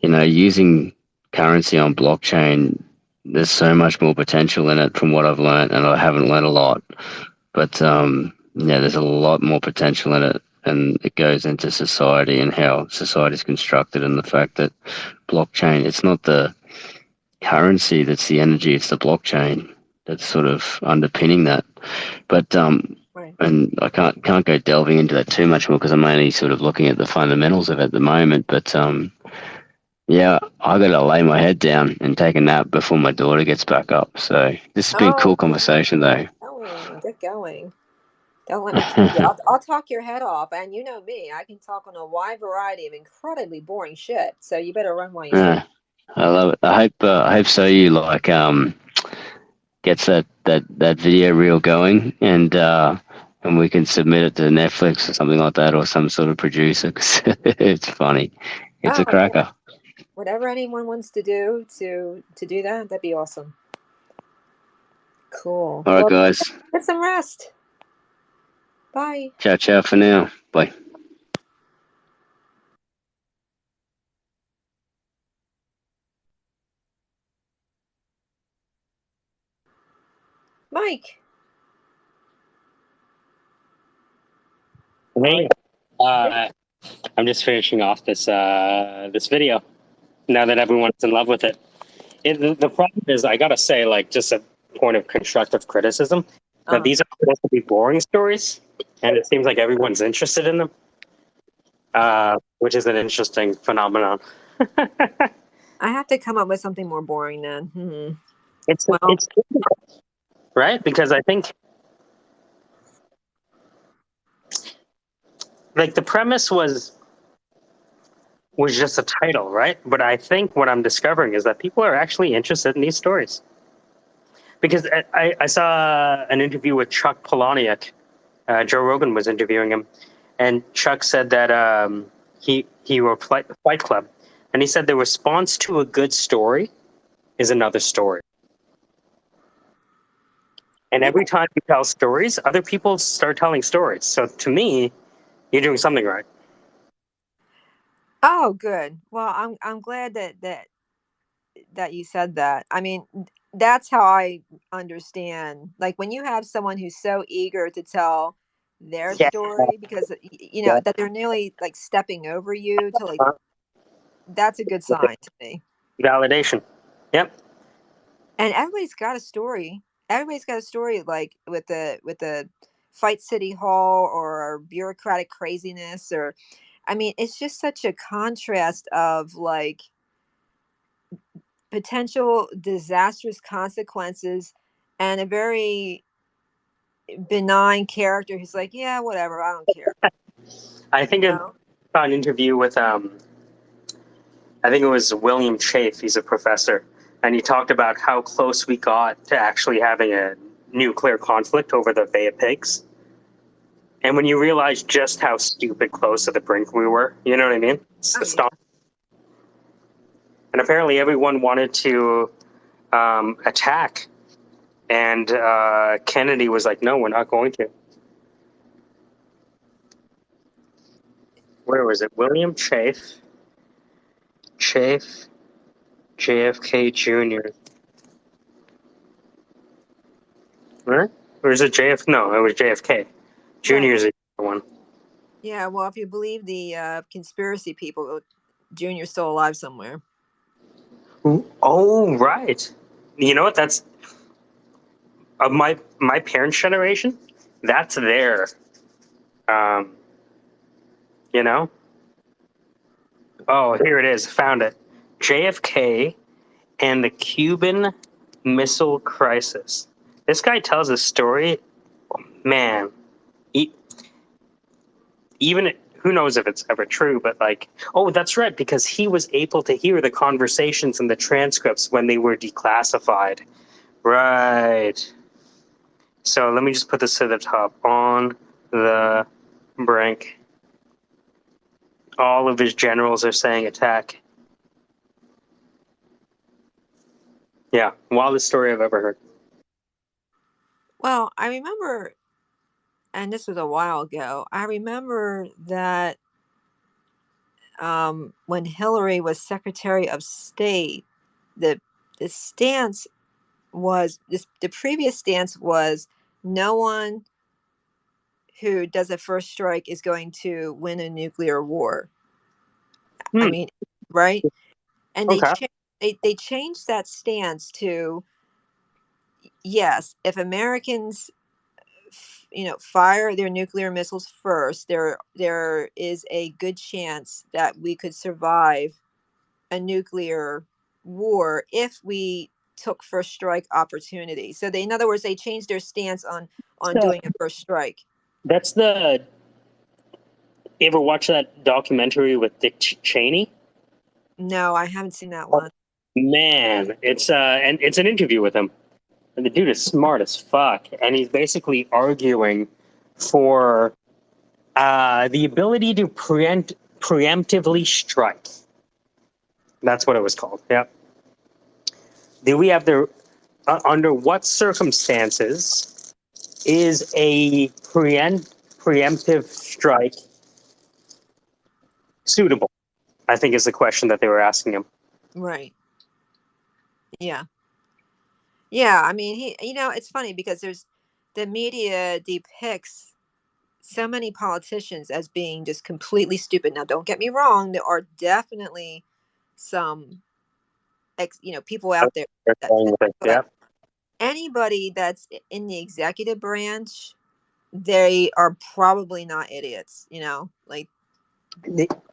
Using currency on blockchain, there's so much more potential in it from what I've learned, and I haven't learned a lot. But yeah, there's a lot more potential in it, and it goes into society and how society is constructed, and the fact that blockchain, it's not the currency that's the energy, it's the blockchain that's sort of underpinning that. But Right. and I can't go delving into that too much more, because I'm only sort of looking at the fundamentals of it at the moment. But yeah, I got to lay my head down and take a nap before my daughter gets back up. So this has been a cool conversation, though. Get going. Don't let me keep you. I'll talk your head off, and you know me, I can talk on a wide variety of incredibly boring shit. So you better run while you sleep. Yeah, I love it. I hope so. You like gets that video reel going, and we can submit it to Netflix or something like that, or some sort of producer, 'cause it's funny. It's a cracker. Whatever anyone wants to do to do that, that'd be awesome. Cool. All right, guys. Get some rest. Bye. Ciao, ciao for now. Bye. Mike. Hey, I'm just finishing off this video. Now that everyone's in love with it, the problem is, I gotta say, like, just a point of constructive criticism. that these are supposed to be boring stories, and it seems like everyone's interested in them, which is an interesting phenomenon. I have to come up with something more boring then. It's difficult, right? Because I think, like, the premise was just a title, right? But I think what I'm discovering is that people are actually interested in these stories. Because I saw an interview with Chuck Palahniuk. Joe Rogan was interviewing him, and Chuck said that he wrote Fight Club, and he said the response to a good story is another story. And every time you tell stories, other people start telling stories. So to me, you're doing something right. Oh, good. Well, I'm glad that you said that. I mean, that's how I understand. Like when you have someone who's so eager to tell their story because that they're nearly like stepping over you to like, that's a good sign to me. Validation. Yep. And everybody's got a story. Everybody's got a story, like with the fight City Hall or bureaucratic craziness, or I mean, it's just such a contrast of like potential disastrous consequences and a very benign character who's like, yeah, whatever, I don't care. I think I saw an interview with I think it was William Chafe. He's a professor, and he talked about how close we got to actually having a nuclear conflict over the Bay of Pigs. And when you realize just how stupid close to the brink we were, you know what I mean? It's astonishing. And apparently everyone wanted to attack. And Kennedy was like, no, we're not going to. Where was it? William Chafe, JFK Jr. Right? Or is it JF? No, it was JFK. Junior's the one. Yeah, well, if you believe the conspiracy people, Junior's still alive somewhere. Oh, right. You know what? That's of my parents' generation. That's their, you know. Oh, here it is. Found it. JFK and the Cuban Missile Crisis. This guy tells a story. Man, even who knows if it's ever true, but like, oh, that's right, because he was able to hear the conversations and the transcripts when they were declassified. Right. So let me just put this to the top. On the brink. All of his generals are saying attack. Yeah, wildest story I've ever heard. Well, I remember, and this was a while ago, I remember that when Hillary was Secretary of State, the stance was the previous stance was no one who does a first strike is going to win a nuclear war. I mean, right? And they changed that stance to yes, if Americans fire their nuclear missiles first, there is a good chance that we could survive a nuclear war if we took first strike opportunity. So in other words, they changed their stance on doing a first strike. That's the. You ever watch that documentary with Dick Cheney? No, I haven't seen that one. Man, it's and it's an interview with him. And the dude is smart as fuck, and he's basically arguing for the ability to preemptively strike. That's what it was called. Yep. Do we have the under what circumstances is a preemptive strike suitable? I think is the question that they were asking him. Right. Yeah. Yeah. I mean, it's funny because the media depicts so many politicians as being just completely stupid. Now, don't get me wrong. There are definitely some, people out there. Yeah. anybody that's in the executive branch, they are probably not idiots, like.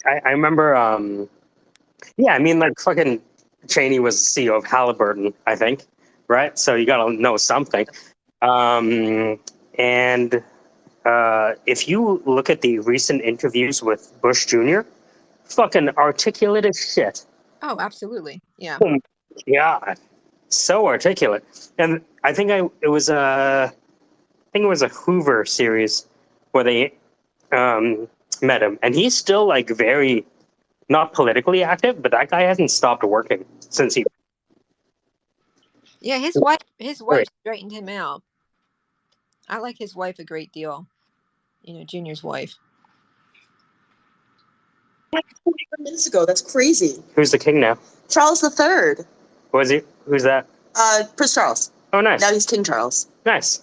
I remember, yeah, I mean, like, fucking Cheney was the CEO of Halliburton, I think, right? So you gotta know something. And if you look at the recent interviews with Bush Jr., fucking articulate as shit. Oh, absolutely. Yeah. Yeah, so articulate. And I think it was a Hoover series where they met him, and he's still like very not politically active, but that guy hasn't stopped working since he. Yeah, his wife straightened him out. I like his wife a great deal. Junior's wife. 41 minutes ago. That's crazy. Who's the king now? Charles III. Was he? Who's that? Prince Charles. Oh, nice. Now he's King Charles. Nice.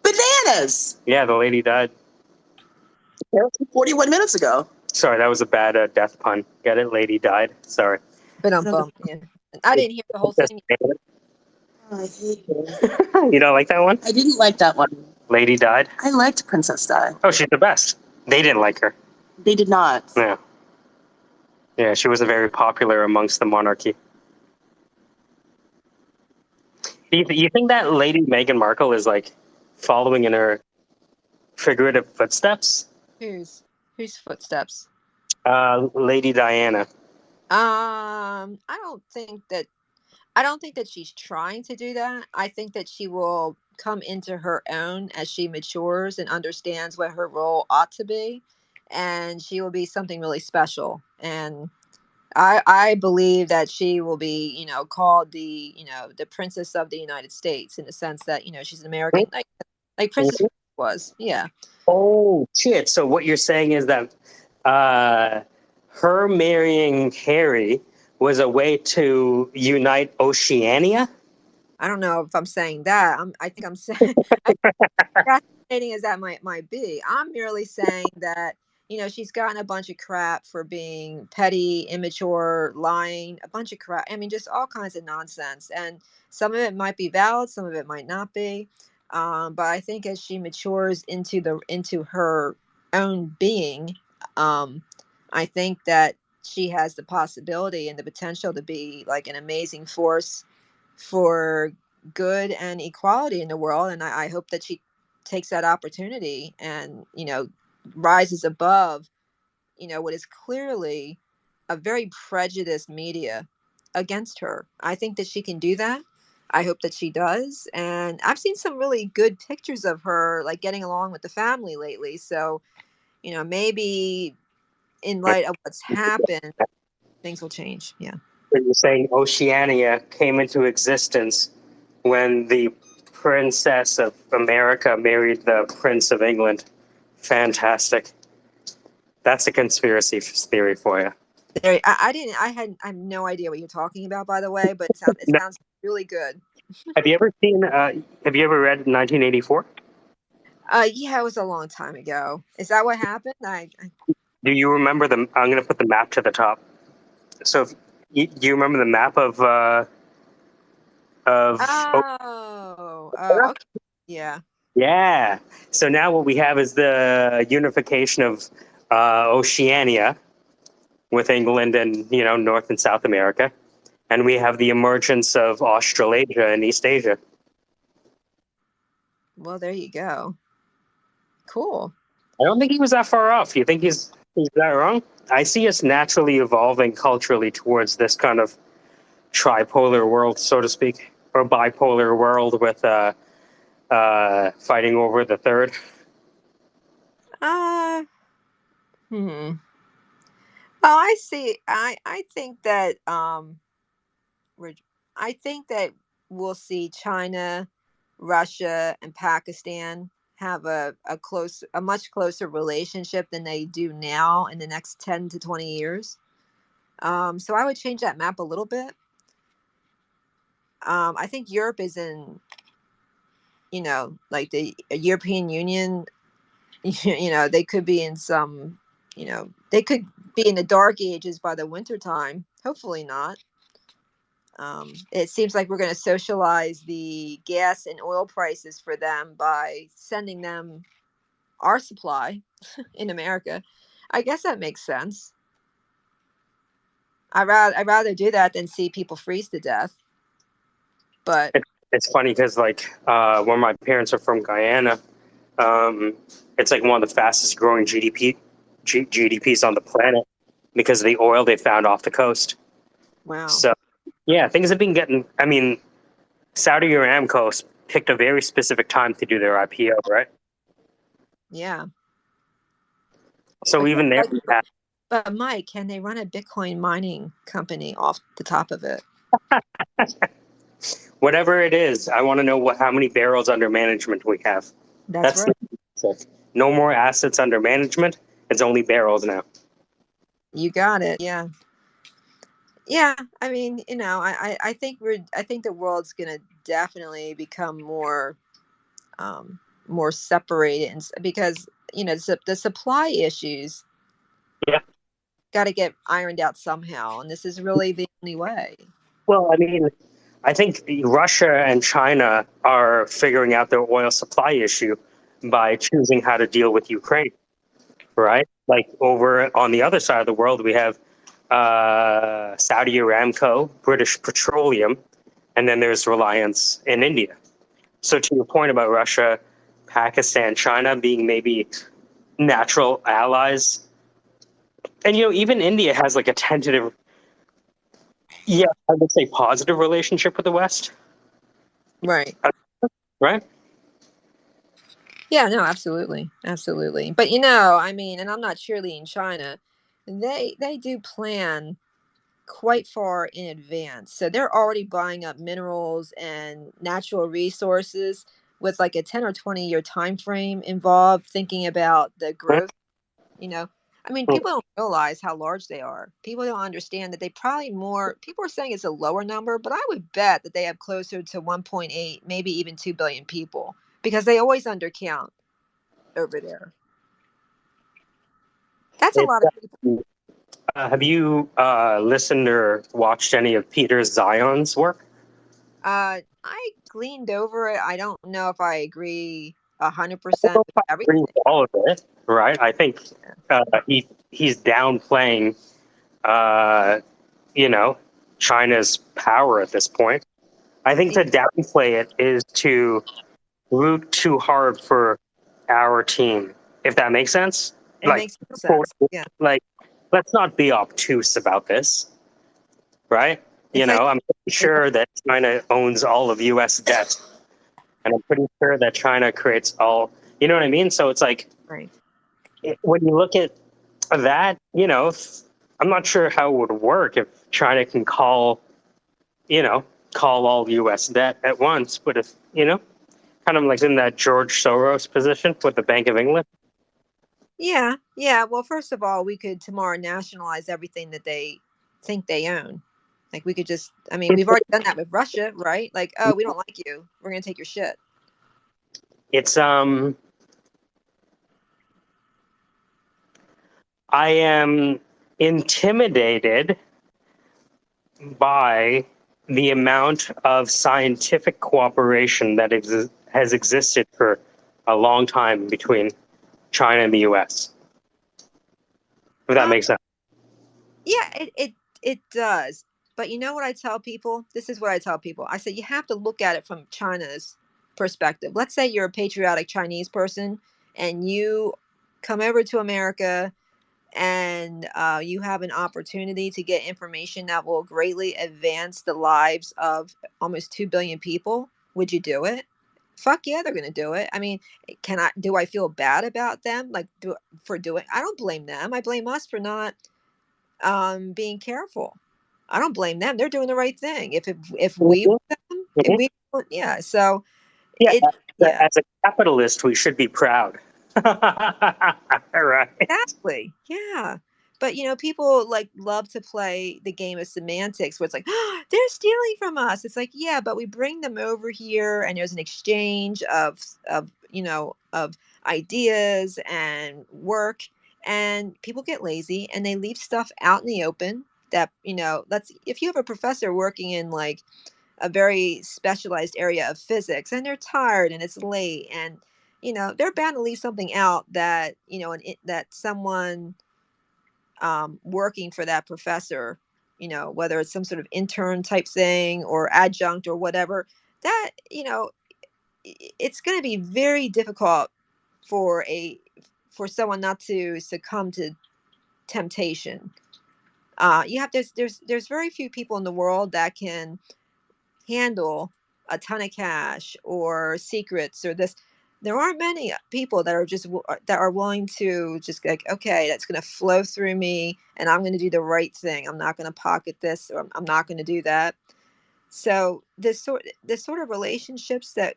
Bananas. Yeah, the lady died. 41 minutes ago. Sorry, that was a bad death pun. Get it? Lady died. Sorry. But yeah. I didn't hear the whole thing. Oh, I hate you. You don't like that one? I didn't like that one. Lady died? I liked Princess Di. Oh, she's the best. They didn't like her. They did not. Yeah. Yeah, she wasn't very popular amongst the monarchy. You think that Lady Meghan Markle is like following in her figurative footsteps? Whose footsteps? Lady Diana. I don't think that she's trying to do that. I think that she will come into her own as she matures and understands what her role ought to be, and she will be something really special. And I believe that she will be, called the Princess of the United States, in the sense that she's an American, like Princess was. Yeah. Oh shit! So what you're saying is that her marrying Harry was a way to unite Oceania? I don't know if I'm saying that. I think I'm saying, fascinating as that might be. I'm merely saying that she's gotten a bunch of crap for being petty, immature, lying, a bunch of crap. I mean, just all kinds of nonsense. And some of it might be valid, some of it might not be. But I think as she matures into her own being, I think that she has the possibility and the potential to be like an amazing force for good and equality in the world. And I hope that she takes that opportunity and rises above what is clearly a very prejudiced media against her. I think that she can do that. I hope that she does. And I've seen some really good pictures of her like getting along with the family lately. So maybe in light of what's happened, things will change. Yeah. You're saying Oceania came into existence when the Princess of America married the Prince of England. Fantastic. That's a conspiracy theory for you. I have no idea what you're talking about, by the way, but it sounds really good. Have you ever read 1984? Yeah, it was a long time ago. Is that what happened? Do you remember I'm going to put the map to the top. So, do you remember the map of? Okay. Yeah. Yeah. So now what we have is the unification of Oceania with England and North and South America, and we have the emergence of Australasia and East Asia. Well, there you go. Cool. I don't think he was that far off. You think he's that wrong? I see us naturally evolving culturally towards this kind of tripolar world, so to speak, or bipolar world with fighting over the third. Oh, I see. I think that we'll see China, Russia, and Pakistan have a much closer relationship than they do now in the next 10 to 20 years. So I would change that map a little bit. I think Europe is in, like the European Union, they could be in some, they could be in the dark ages by the winter time. Hopefully not. It seems like we're going to socialize the gas and oil prices for them by sending them our supply in America. I guess that makes sense. I'd rather do that than see people freeze to death. But it's funny because like when my parents are from Guyana, it's like one of the fastest growing GDPs on the planet because of the oil they found off the coast. Wow. So yeah, things have been getting. I mean, Saudi Aramco picked a very specific time to do their IPO, right? Yeah. So but even there, but Mike, can they run a Bitcoin mining company off the top of it? Whatever it is, I want to know how many barrels under management we have. That's right. No more assets under management. It's only barrels now. You got it. Yeah. Yeah. I mean, I think the world's gonna definitely become more separated, because the supply issues got to get ironed out somehow, and this is really the only way. Well, I mean, I think Russia and China are figuring out their oil supply issue by choosing how to deal with Ukraine, right? Like over on the other side of the world, we have Saudi Aramco, British Petroleum, and then there's Reliance in India. So to your point about Russia, Pakistan, China being maybe natural allies, and even India has like a tentative, I would say positive relationship with the West. Right. Right. Yeah, no, absolutely. Absolutely. But I mean, and I'm not cheerleading China, they do plan quite far in advance. So they're already buying up minerals and natural resources with like a 10 or 20 year time frame involved, thinking about the growth. I mean, people don't realize how large they are. People don't understand that people are saying it's a lower number, but I would bet that they have closer to 1.8, maybe even 2 billion people, because they always undercount over there. That's a lot of people. Have you listened or watched any of Peter Zion's work? I gleaned over it. I don't know if I agree 100% with everything. All of it, right? I think he's downplaying, China's power at this point. I think to downplay it is to root too hard for our team, if that makes sense. It makes sense. Yeah. Like, let's not be obtuse about this, right? I'm pretty sure that China owns all of U.S. debt, and I'm pretty sure that China creates all. You know what I mean? So it's like, right. When you look at that, I'm not sure how it would work if China can call all U.S. debt at once. But if, kind of like in that George Soros position with the Bank of England. Yeah. Yeah. Well, first of all, we could tomorrow nationalize everything that they think they own. Like we could we've already done that with Russia, right? Like, oh, we don't like you, we're going to take your shit. It's, I am intimidated by the amount of scientific cooperation that has existed for a long time between China and the U.S. If that makes sense. Yeah, it does. But you know what I tell people? This is what I tell people. I say you have to look at it from China's perspective. Let's say you're a patriotic Chinese person and you come over to America and you have an opportunity to get information that will greatly advance the lives of almost 2 billion people. Would you do it? Fuck yeah, they're going to do it. I mean, do I feel bad about them? For doing, I don't blame them. I blame us for not being careful. I don't blame them. They're doing the right thing. If we yeah. So as a capitalist, we should be proud. Right. Exactly. Yeah. But people love to play the game of semantics where it's like, oh, they're stealing from us. It's like, yeah, but we bring them over here and there's an exchange of ideas and work, and people get lazy and they leave stuff out in the open that, if you have a professor working in like a very specialized area of physics and they're tired and it's late and, they're bound to leave something out that, that someone working for that professor, whether it's some sort of intern type thing or adjunct or whatever, that, it's going to be very difficult for someone not to succumb to temptation. There's very few people in the world that can handle a ton of cash or secrets or this. There aren't many people that are willing to just like, okay, that's going to flow through me and I'm going to do the right thing. I'm not going to pocket this, or I'm not going to do that. So this sort of relationships that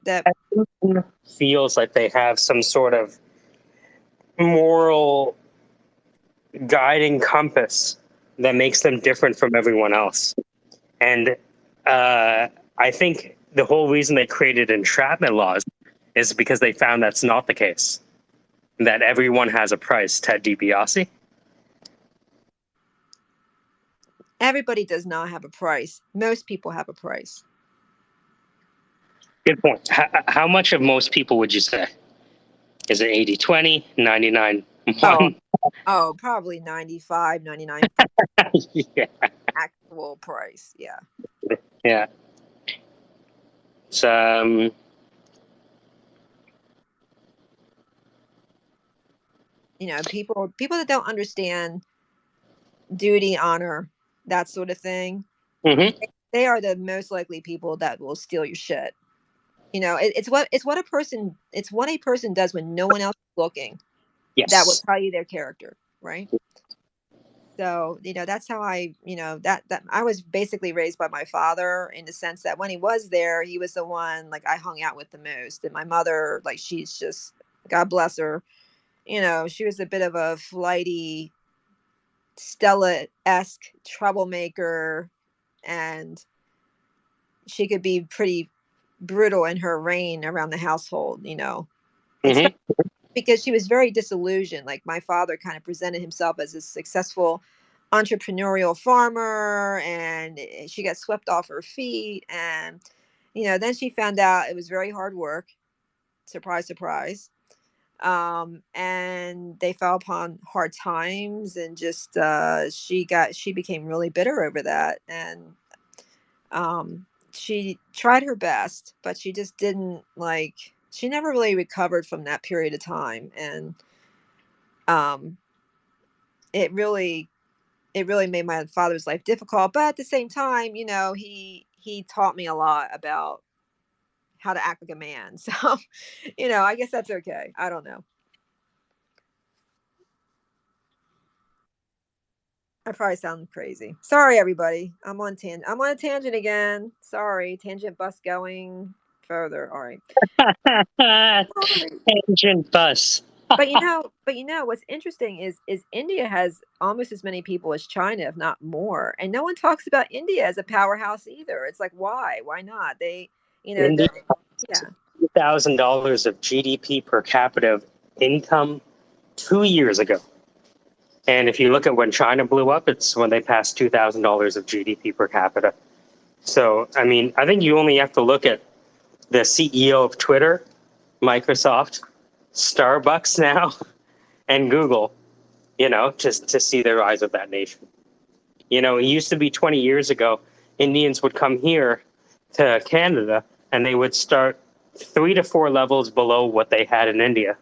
feels like they have some sort of moral guiding compass that makes them different from everyone else. And I think the whole reason they created entrapment laws is because they found that's not the case. That everyone has a price. Ted DiBiase. Everybody does not have a price. Most people have a price. Good point. How much of most people would you say? Is it 80-20, 99-1? Oh, probably 95, 99. Yeah. Actual price. Yeah. Yeah. It's people that don't understand duty, honor, that sort of thing, they are the most likely people that will steal your shit. It's what a person does when no one else is looking. Yes. That will tell you their character, right? So, that's how that I was basically raised by my father, in the sense that when he was there, he was the one like I hung out with the most. And my mother, like, she's just, God bless her, she was a bit of a flighty, Stella-esque troublemaker, and she could be pretty brutal in her reign around the household, because she was very disillusioned. Like, my father kind of presented himself as a successful entrepreneurial farmer, and she got swept off her feet. And, then she found out it was very hard work. Surprise, surprise. And they fell upon hard times, and just she became really bitter over that. And she tried her best, but she just didn't, she never really recovered from that period of time. And it really made my father's life difficult. But at the same time, he taught me a lot about how to act like a man. So, I guess that's okay. I don't know. I probably sound crazy. Sorry, everybody. I'm on a tangent again. Sorry, tangent bus going further. All right. Tangent bus. But what's interesting is India has almost as many people as China, if not more. And no one talks about India as a powerhouse either. It's like, why? Why not? They, India, yeah. $2,000 of GDP per capita income 2 years ago. And if you look at when China blew up, it's when they passed $2,000 of GDP per capita. So, I mean, I think you only have to look at the CEO of Twitter, Microsoft, Starbucks now, and Google, just to see the rise of that nation. It used to be 20 years ago, Indians would come here to Canada and they would start 3 to 4 levels below what they had in India.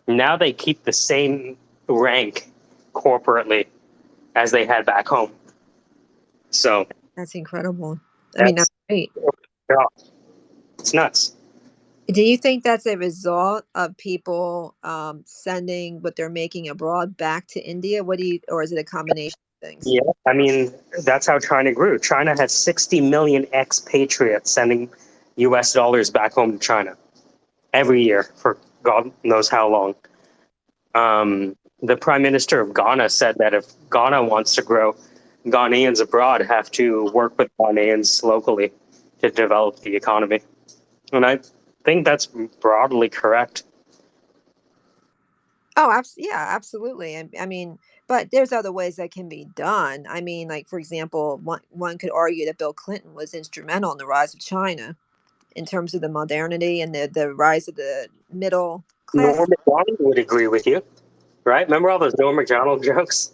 Now they keep the same rank corporately as they had back home. So that's incredible. I mean, that's great. Yeah, it's nuts. Do you think that's a result of people sending what they're making abroad back to India? Or is it a combination of things? Yeah, I mean, that's how China grew. China has 60 million expatriates sending US dollars back home to China every year for God knows how long. The Prime Minister of Ghana said that if Ghana wants to grow, Ghanaians abroad have to work with Ghanaians locally to develop the economy. And I think that's broadly correct. Oh, yeah, absolutely. I mean, but there's other ways that can be done. I mean, like, for example, one could argue that Bill Clinton was instrumental in the rise of China in terms of the modernity and the rise of the middle class. Norm Macdonald would agree with you, right? Remember all those Norm Macdonald jokes?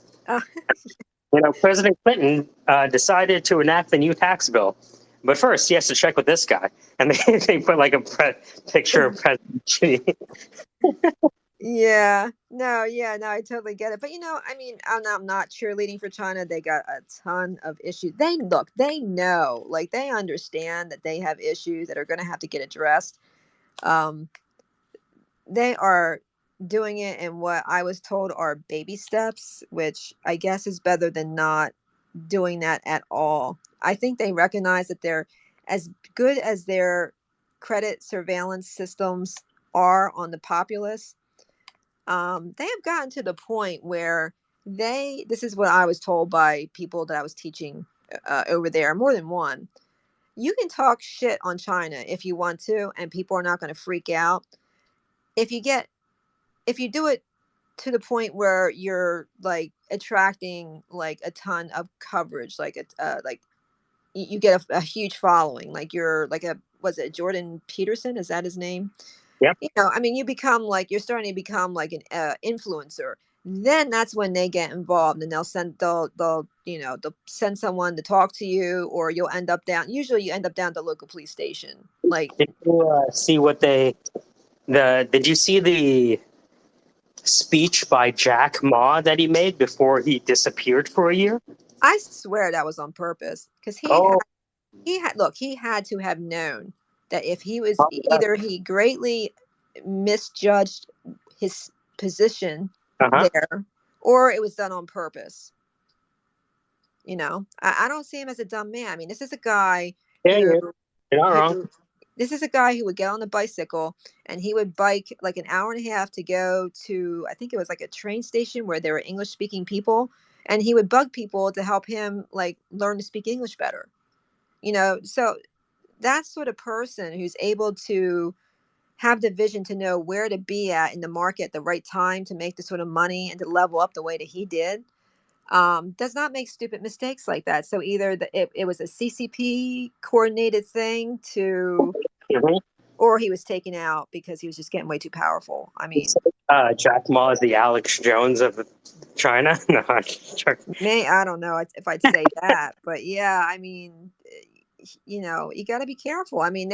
President Clinton decided to enact the new tax bill. But first, he has to check with this guy. And they put like a picture of President Xi. Yeah, no, I totally get it. But I mean, I'm not cheerleading for China. They got a ton of issues. They know, like they understand that they have issues that are going to have to get addressed. They are doing it in what I was told are baby steps, which I guess is better than not doing that at all. I think they recognize that they're as good as their credit surveillance systems are on the populace. They have gotten to the point where this is what I was told by people that I was teaching over there, more than one. You can talk shit on China if you want to, and people are not going to freak out. If you do it to the point where you're like attracting like a ton of coverage, like you get a huge following, like you're like was it Jordan Peterson? Is that his name? Yep. I mean, you're starting to become like an influencer. Then that's when they get involved, and they'll send someone to talk to you, or you'll end up down. Usually, you end up down at the local police station. Like, did you see what did you see the speech by Jack Ma that he made before he disappeared for a year? I swear that was on purpose, because he had to have known that if he was either he greatly misjudged his position there, or it was done on purpose. I don't see him as a dumb man. I mean, this is a guy You're not wrong. This is a guy who would get on a bicycle and he would bike like an hour and a half to go to, I think it was like a train station where there were English speaking people, and he would bug people to help him like learn to speak English better. So that sort of person who's able to have the vision to know where to be at in the market at the right time to make the sort of money and to level up the way that he did, does not make stupid mistakes like that. So either it was a CCP coordinated thing or he was taken out because he was just getting way too powerful. I mean, Jack Ma is the Alex Jones of China. No, I don't know if I'd say that, but yeah, I mean, you got to be careful. I mean,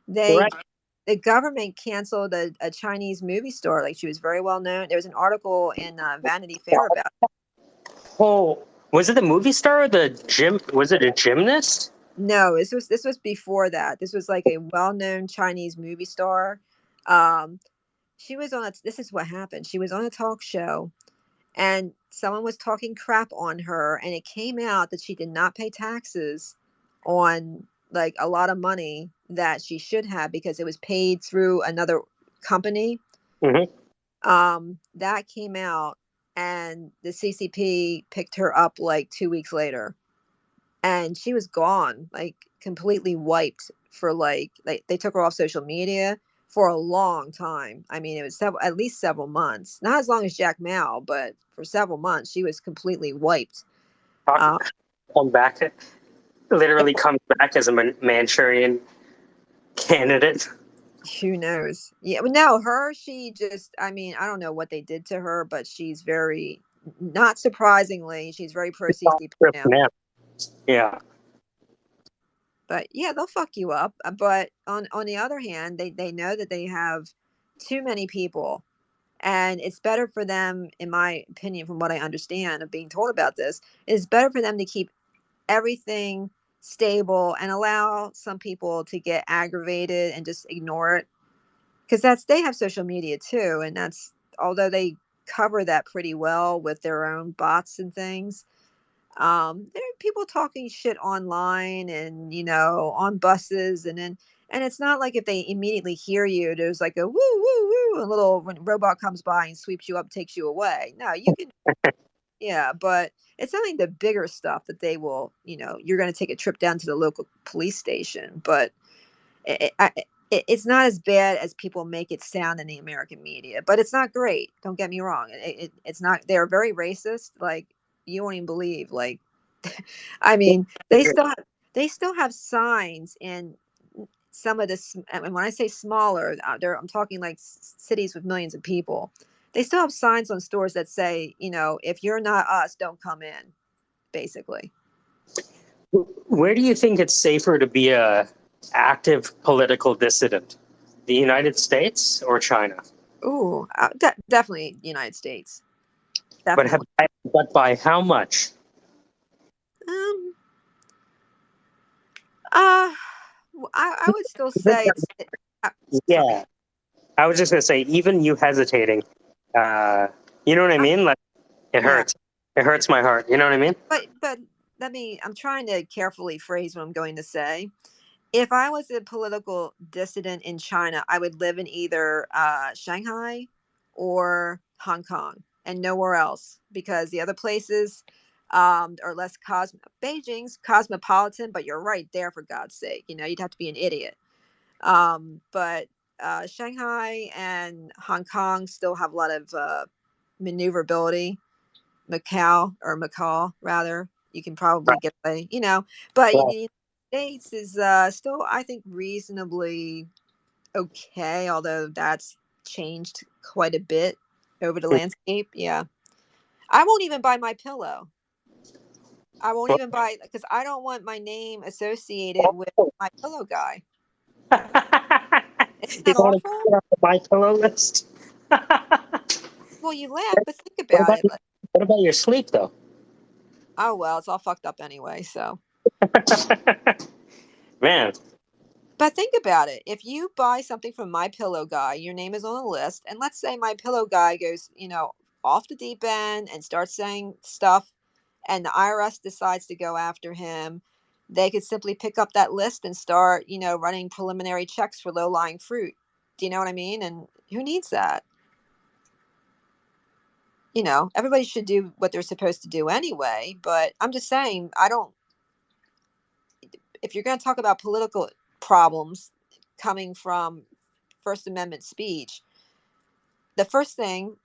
the government canceled a Chinese movie store. Like, she was very well known. There was an article in Vanity Fair about it. Oh, was it the movie star or the gym? Was it a gymnast? No, this was before that. This was like a well-known Chinese movie star. She was this is what happened. She was on a talk show, and someone was talking crap on her, and it came out that she did not pay taxes on like a lot of money that she should have because it was paid through another company. That came out, and the CCP picked her up like 2 weeks later, and she was gone, like completely wiped for like they took her off social media for a long time. I mean, it was at least several months, not as long as Jack Ma, but for several months she was completely wiped. Come back, literally comes back as a Manchurian candidate. Who knows? Yeah, no, she just, I mean, I don't know what they did to her, but she's very, not surprisingly, she's very pro CCP now. Yeah. But yeah, they'll fuck you up. But on the other hand, they know that they have too many people, and it's better for them, in my opinion, from what I understand of being told about this, it's better for them to keep everything stable and allow some people to get aggravated and just ignore it. Because they have social media too, and that's, although they cover that pretty well with their own bots and things, there are people talking shit online and on buses, and it's not like if they immediately hear you, there's like a woo woo woo, a little robot comes by and sweeps you up, takes you away. No, you can. Yeah, but it's only the bigger stuff that they will, you're going to take a trip down to the local police station, but it's not as bad as people make it sound in the American media, but it's not great. Don't get me wrong. It's not. They're very racist. Like you won't even believe. Like, I mean, they still have signs in some of this. And when I say smaller, I'm talking like cities with millions of people. They still have signs on stores that say, if you're not us, don't come in. Basically. Where do you think it's safer to be a active political dissident? The United States or China? Ooh, definitely United States. Definitely. But by how much? I would still say it's. Yeah, sorry. I was just gonna say, even you hesitating, you know what I mean? Like, it hurts. It hurts my heart. You know what I mean? But I'm trying to carefully phrase what I'm going to say. If I was a political dissident in China, I would live in either Shanghai or Hong Kong and nowhere else, because the other places are less Beijing's cosmopolitan, but you're right there, for God's sake. You'd have to be an idiot. But Shanghai and Hong Kong still have a lot of maneuverability. Macau, rather, you can probably get away, but the United States is still, I think, reasonably okay, although that's changed quite a bit over the landscape. Yeah. I won't even buy my pillow. I won't even buy, because I don't want my name associated with my pillow guy. Isn't that awful? My pillow list. Well, you laugh, but think about it. What about your sleep, though? Oh, well, it's all fucked up anyway, so. Man. But think about it. If you buy something from My Pillow Guy, your name is on the list, and let's say My Pillow Guy goes, off the deep end and starts saying stuff, and the IRS decides to go after him, they could simply pick up that list and start, running preliminary checks for low-lying fruit. Do you know what I mean? And who needs that? Everybody should do what they're supposed to do anyway, but I'm just saying, if you're going to talk about political problems coming from First Amendment speech, the first thing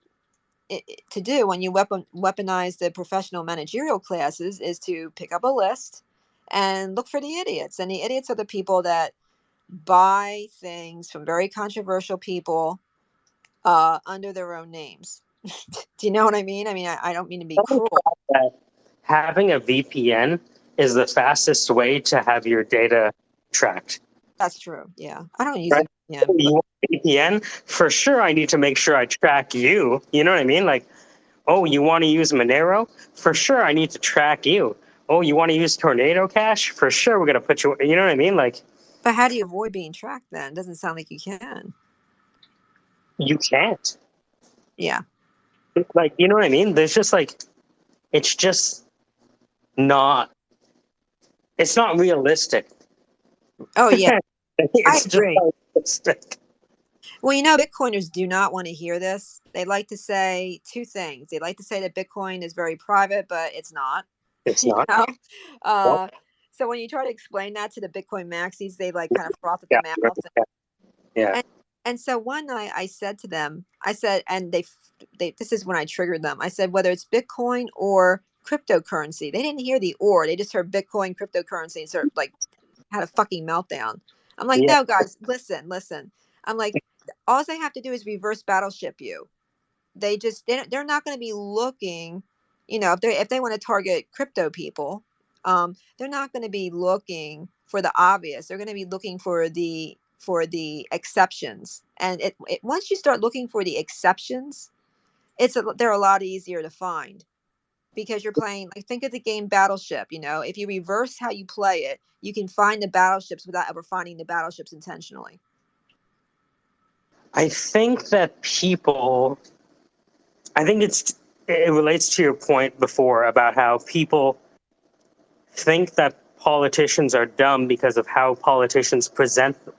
to do when you weaponize the professional managerial classes is to pick up a list and look for the idiots. And the idiots are the people that buy things from very controversial people under their own names. Do you know what I mean? I mean, I don't mean to be cruel. Having a VPN is the fastest way to have your data tracked. That's true. Yeah. I don't use a VPN. You want a VPN? For sure, I need to make sure I track you. You know what I mean? Like, oh, you want to use Monero? For sure, I need to track you. Oh, you want to use Tornado Cash? For sure, we're going to put you, you know what I mean? Like, but how do you avoid being tracked then? It doesn't sound like you can. You can't. Yeah. Like, you know what I mean? There's just like, it's just not, it's not realistic. Oh, yeah. I agree. Realistic. Well, Bitcoiners do not want to hear this. They like to say two things. They like to say that Bitcoin is very private, but it's not. It's not. So when you try to explain that to the Bitcoin maxis, they like kind of froth at the mouth. Yeah. And so one night I said to them, and they this is when I triggered them. I said, whether it's Bitcoin or cryptocurrency, they didn't hear the or, they just heard Bitcoin, cryptocurrency, and sort of like had a fucking meltdown. I'm like, no, guys, listen. I'm like, all they have to do is reverse battleship you. They're not going to be looking, if they want to target crypto people, they're not going to be looking for the obvious. They're going to be looking for the exceptions. And once you start looking for the exceptions, they're a lot easier to find, because you're playing, like, think of the game Battleship. If you reverse how you play it, you can find the battleships without ever finding the battleships intentionally. I think that it relates to your point before about how people think that politicians are dumb because of how politicians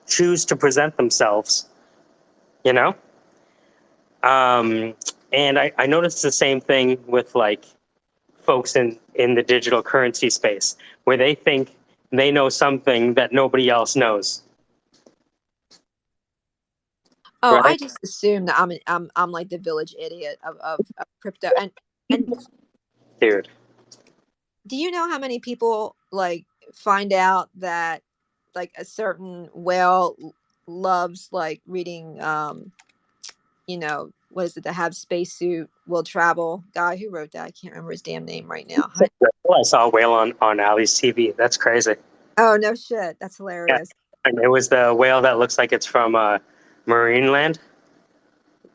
choose to present themselves, and I noticed the same thing with like folks in the digital currency space, where they think they know something that nobody else knows. Oh, I right? just assume that I'm like the village idiot of crypto. And Dude. do you know how many people like find out that like a certain whale loves like reading what is it, the have spacesuit will travel guy who wrote that? I can't remember his damn name right now. I saw a whale on Ali's TV. That's crazy. Oh no shit, that's Yeah, hilarious. and it was the whale that looks like it's from Marineland.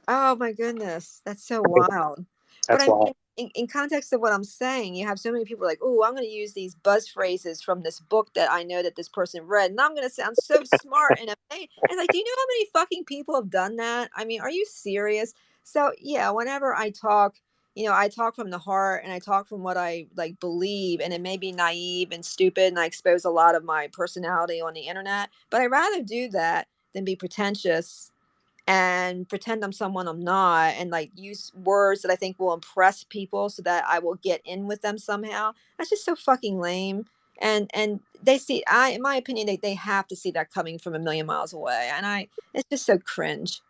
Oh my goodness, that's so wild. But That's I wild. mean, in context of what I'm saying, you have so many people like, oh, I'm going to use these buzz phrases from this book that I know that this person read, and I'm going to sound so smart and amazing. And like, do you know how many fucking people have done that? I mean, are you serious? So yeah, whenever I talk, I talk from the heart and I talk from what I like believe, and it may be naive and stupid, and I expose a lot of my personality on the internet. But I'd rather do that than be pretentious and pretend I'm someone I'm not, and like use words that I think will impress people so that I will get in with them somehow. That's just so fucking lame. And they see, in my opinion, they have to see that coming from a million miles away. And it's just so cringe.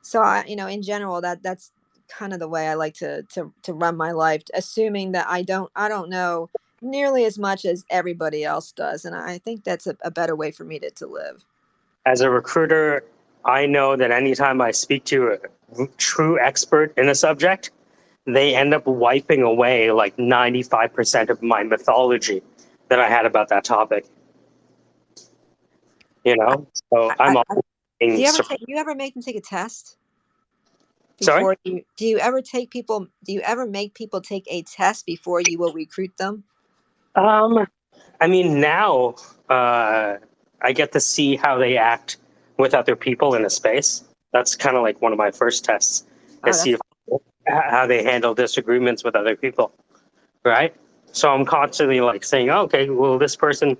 So in general, that's kind of the way I like to run my life, assuming that I don't know nearly as much as everybody else does. And I think that's a better way for me to live. As a recruiter, I know that anytime I speak to a true expert in a subject, they end up wiping away like 95% of my mythology that I had about that topic. So I'm always do being you ever make them take a test Sorry? do you ever make people take a test before you will recruit them? I mean, now I get to see how they act with other people in a space. That's kind of like one of my first tests, is see how they handle disagreements with other people, right? So I'm constantly like saying, okay, will this person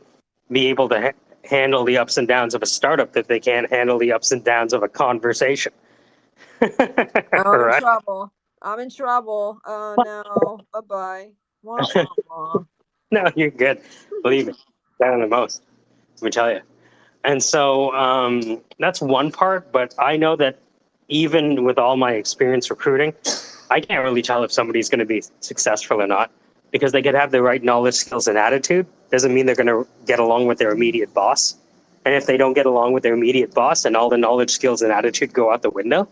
be able to handle the ups and downs of a startup that they can't handle the ups and downs of a conversation? I'm in Right? trouble. Oh no. Bye-bye. Wah, wah, wah. No, you're good. Believe me, better than most. Let me tell you. And so that's one part, but I know that even with all my experience recruiting, I can't really tell if somebody's going to be successful or not, because they could have the right knowledge, skills, and attitude. Doesn't mean they're going to get along with their immediate boss. And if they don't get along with their immediate boss, then all the knowledge, skills, and attitude go out the window.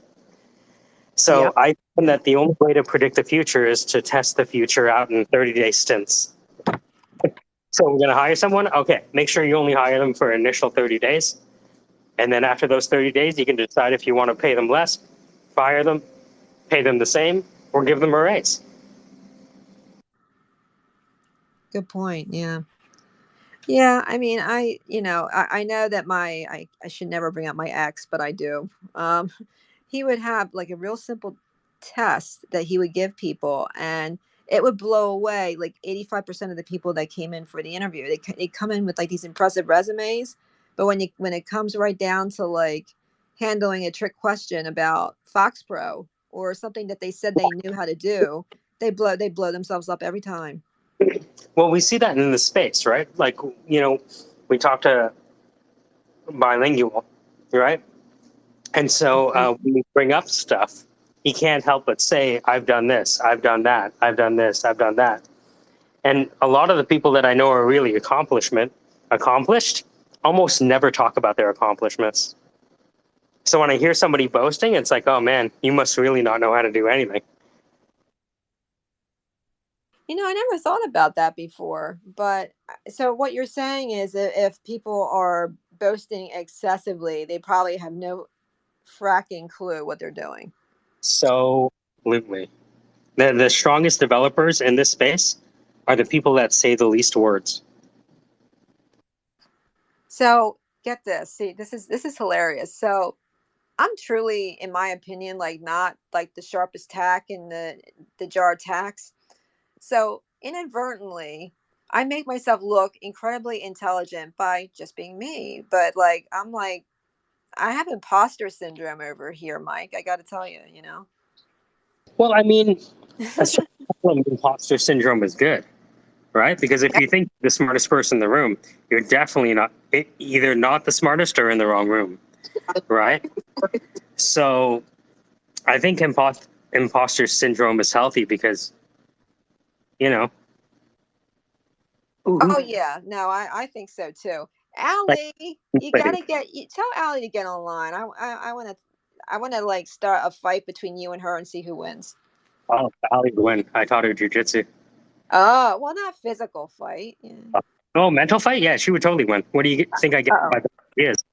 So I find that the only way to predict the future is to test the future out in 30-day stints. So we're going to hire someone. Okay, make sure you only hire them for initial 30 days. And then after those 30 days, you can decide if you want to pay them less, fire them, pay them the same, or give them a raise. Good point. Yeah. Yeah, I mean, I know that I should never bring up my ex, but I do. He would have like a real simple test that he would give people, and it would blow away like 85% of the people that came in for the interview. They come in with like these impressive resumes, but when it comes right down to like handling a trick question about Fox Pro or something that they said they knew how to do, they blow themselves up every time. Well, we see that in the space, right? Like, we talk to bilingual, right? And so when we bring up stuff, he can't help but say, I've done this, I've done that, I've done this, I've done that. And a lot of the people that I know are really accomplished, almost never talk about their accomplishments. So when I hear somebody boasting, it's like, oh man, you must really not know how to do anything. I never thought about that before. But so what you're saying is if people are boasting excessively, they probably have no fracking clue what they're doing. So, absolutely. The strongest developers in this space are the people that say the least words. So get this. See, this is hilarious. So I'm truly, in my opinion, like not like the sharpest tack in the jar of tacks. So inadvertently, I make myself look incredibly intelligent by just being me. But like, I have imposter syndrome over here, Mike. I got to tell you, Well, I mean, a certain level of imposter syndrome is good, right? Because if you think you're the smartest person in the room, you're definitely either not the smartest or in the wrong room, right? So I think imposter syndrome is healthy because, you know. Oh yeah, no, I think so too. Allie, you gotta tell Allie to get online. I wanna like start a fight between you and her and see who wins. Oh, Allie would win. I taught her jujitsu. Oh, well, not physical fight. Yeah. Oh, mental fight? Yeah, she would totally win. What do you think I get by the ideas?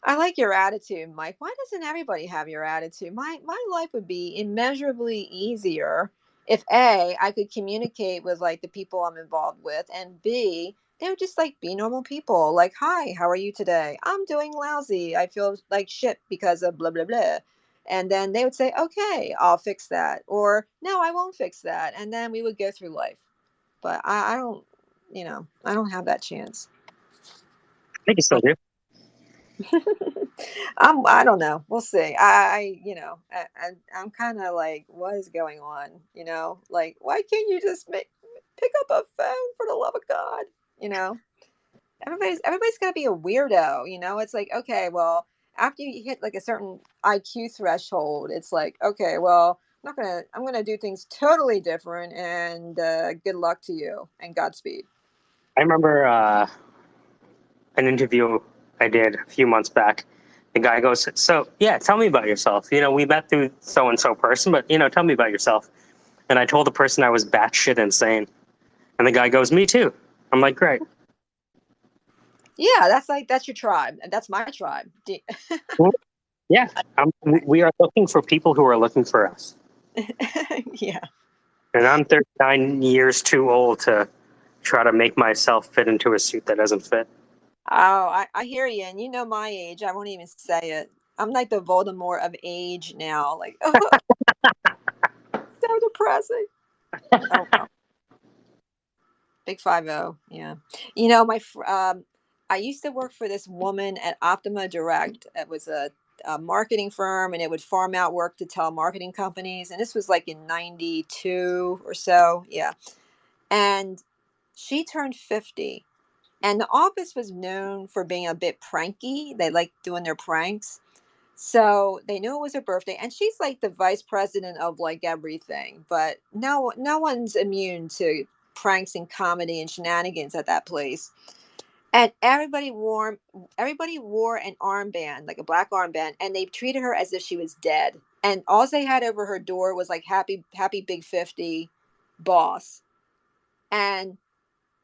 I like your attitude, Mike. Why doesn't everybody have your attitude? My life would be immeasurably easier if A, I could communicate with like the people I'm involved with, and B, they would just like be normal people. Like, hi, how are you today? I'm doing lousy. I feel like shit because of blah blah blah. And then they would say, okay, I'll fix that. Or no, I won't fix that. And then we would go through life. But I don't, I don't have that chance. I think you still do. I don't know. We'll see. I'm kind of like, what is going on? Like, why can't you just pick up a phone for the love of God? Everybody's gonna be a weirdo. It's like, okay, well, after you hit like a certain IQ threshold, it's like, okay, well, I'm gonna do things totally different, and good luck to you and Godspeed. I remember an interview I did a few months back. The guy goes, so, yeah, tell me about yourself. We met through so-and-so person, but, tell me about yourself. And I told the person I was batshit insane. And the guy goes, me too. I'm like, great. Yeah, that's your tribe. And that's my tribe. Yeah, we are looking for people who are looking for us. Yeah. And I'm 39 years too old to try to make myself fit into a suit that doesn't fit. Oh, I hear you. And you know my age. I won't even say it. I'm like the Voldemort of age now. Like, oh, so depressing. Oh, well. Big 5-0. Yeah. I used to work for this woman at Optima Direct. It was a marketing firm, and it would farm out work to telemarketing companies. And this was like in 92 or so. Yeah. And she turned 50. And the office was known for being a bit pranky. They liked doing their pranks. So they knew it was her birthday. And she's like the vice president of like everything. But no one's immune to pranks and comedy and shenanigans at that place. And everybody wore an armband, like a black armband, and they treated her as if she was dead. And all they had over her door was like happy big 50 boss. And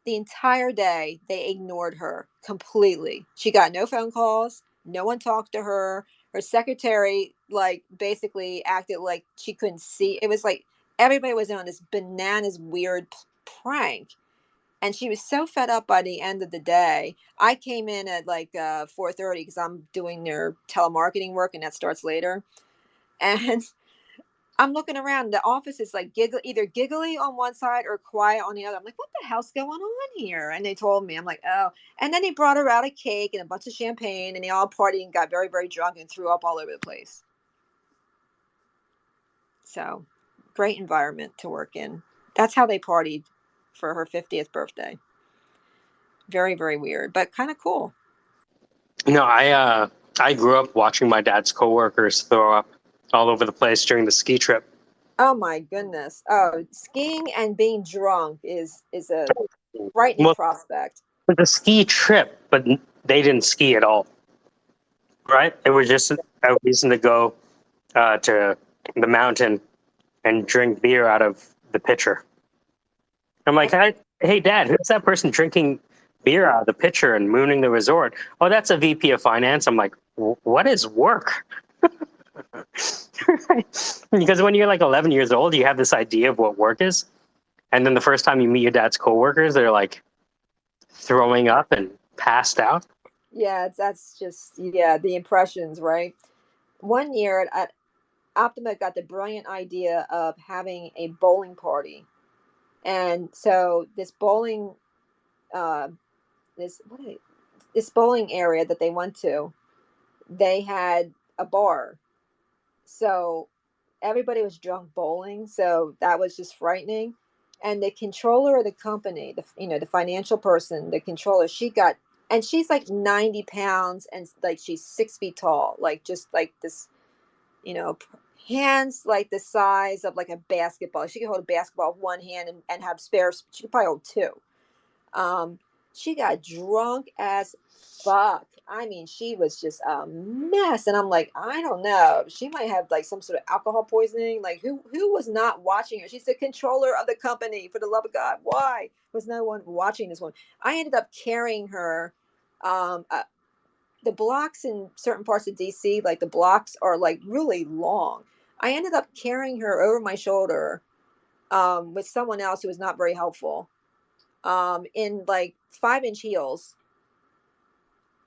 the entire day, they ignored her completely. She got no phone calls. No one talked to her. Her secretary, like, basically acted like she couldn't see. It was like everybody was on this bananas weird prank. And she was so fed up by the end of the day. I came in at like 4:30 because I'm doing their telemarketing work, and that starts later. And I'm looking around. The office is like either giggly on one side or quiet on the other. I'm like, what the hell's going on here? And they told me. I'm like, oh. And then they brought her out a cake and a bunch of champagne, and they all partied and got very, very drunk and threw up all over the place. So, great environment to work in. That's how they partied for her 50th birthday. Very, very weird, but kind of cool. No, I grew up watching my dad's coworkers throw up all over the place during the ski trip. Oh my goodness! Oh, skiing and being drunk is a frightening prospect. It was a ski trip, but they didn't ski at all. Right? It was just a reason to go to the mountain and drink beer out of the pitcher. I'm like, hey, Dad, who's that person drinking beer out of the pitcher and mooning the resort? Oh, that's a VP of finance. I'm like, what is work? Because when you're like 11 years old, you have this idea of what work is. And then the first time you meet your dad's coworkers, they're like throwing up and passed out. Yeah, that's just, the impressions, right? One year at Optima got the brilliant idea of having a bowling party. And so this bowling this bowling area that they went to, they had a bar. So everybody was drunk bowling, so that was just frightening. And the controller of the company, the financial person, the controller, she got and she's like 90 pounds and like she's 6 feet tall, like just like this, hands like the size of like a basketball. She could hold a basketball with one hand and have spares. She could probably hold two. She got drunk as fuck. I mean, she was just a mess. And I'm like, I don't know. She might have like some sort of alcohol poisoning. Like who was not watching her? She's the controller of the company, for the love of God. Why was no one watching this one? I ended up carrying her. The blocks in certain parts of DC, like the blocks are like really long. I ended up carrying her over my shoulder with someone else who was not very helpful in like 5-inch heels.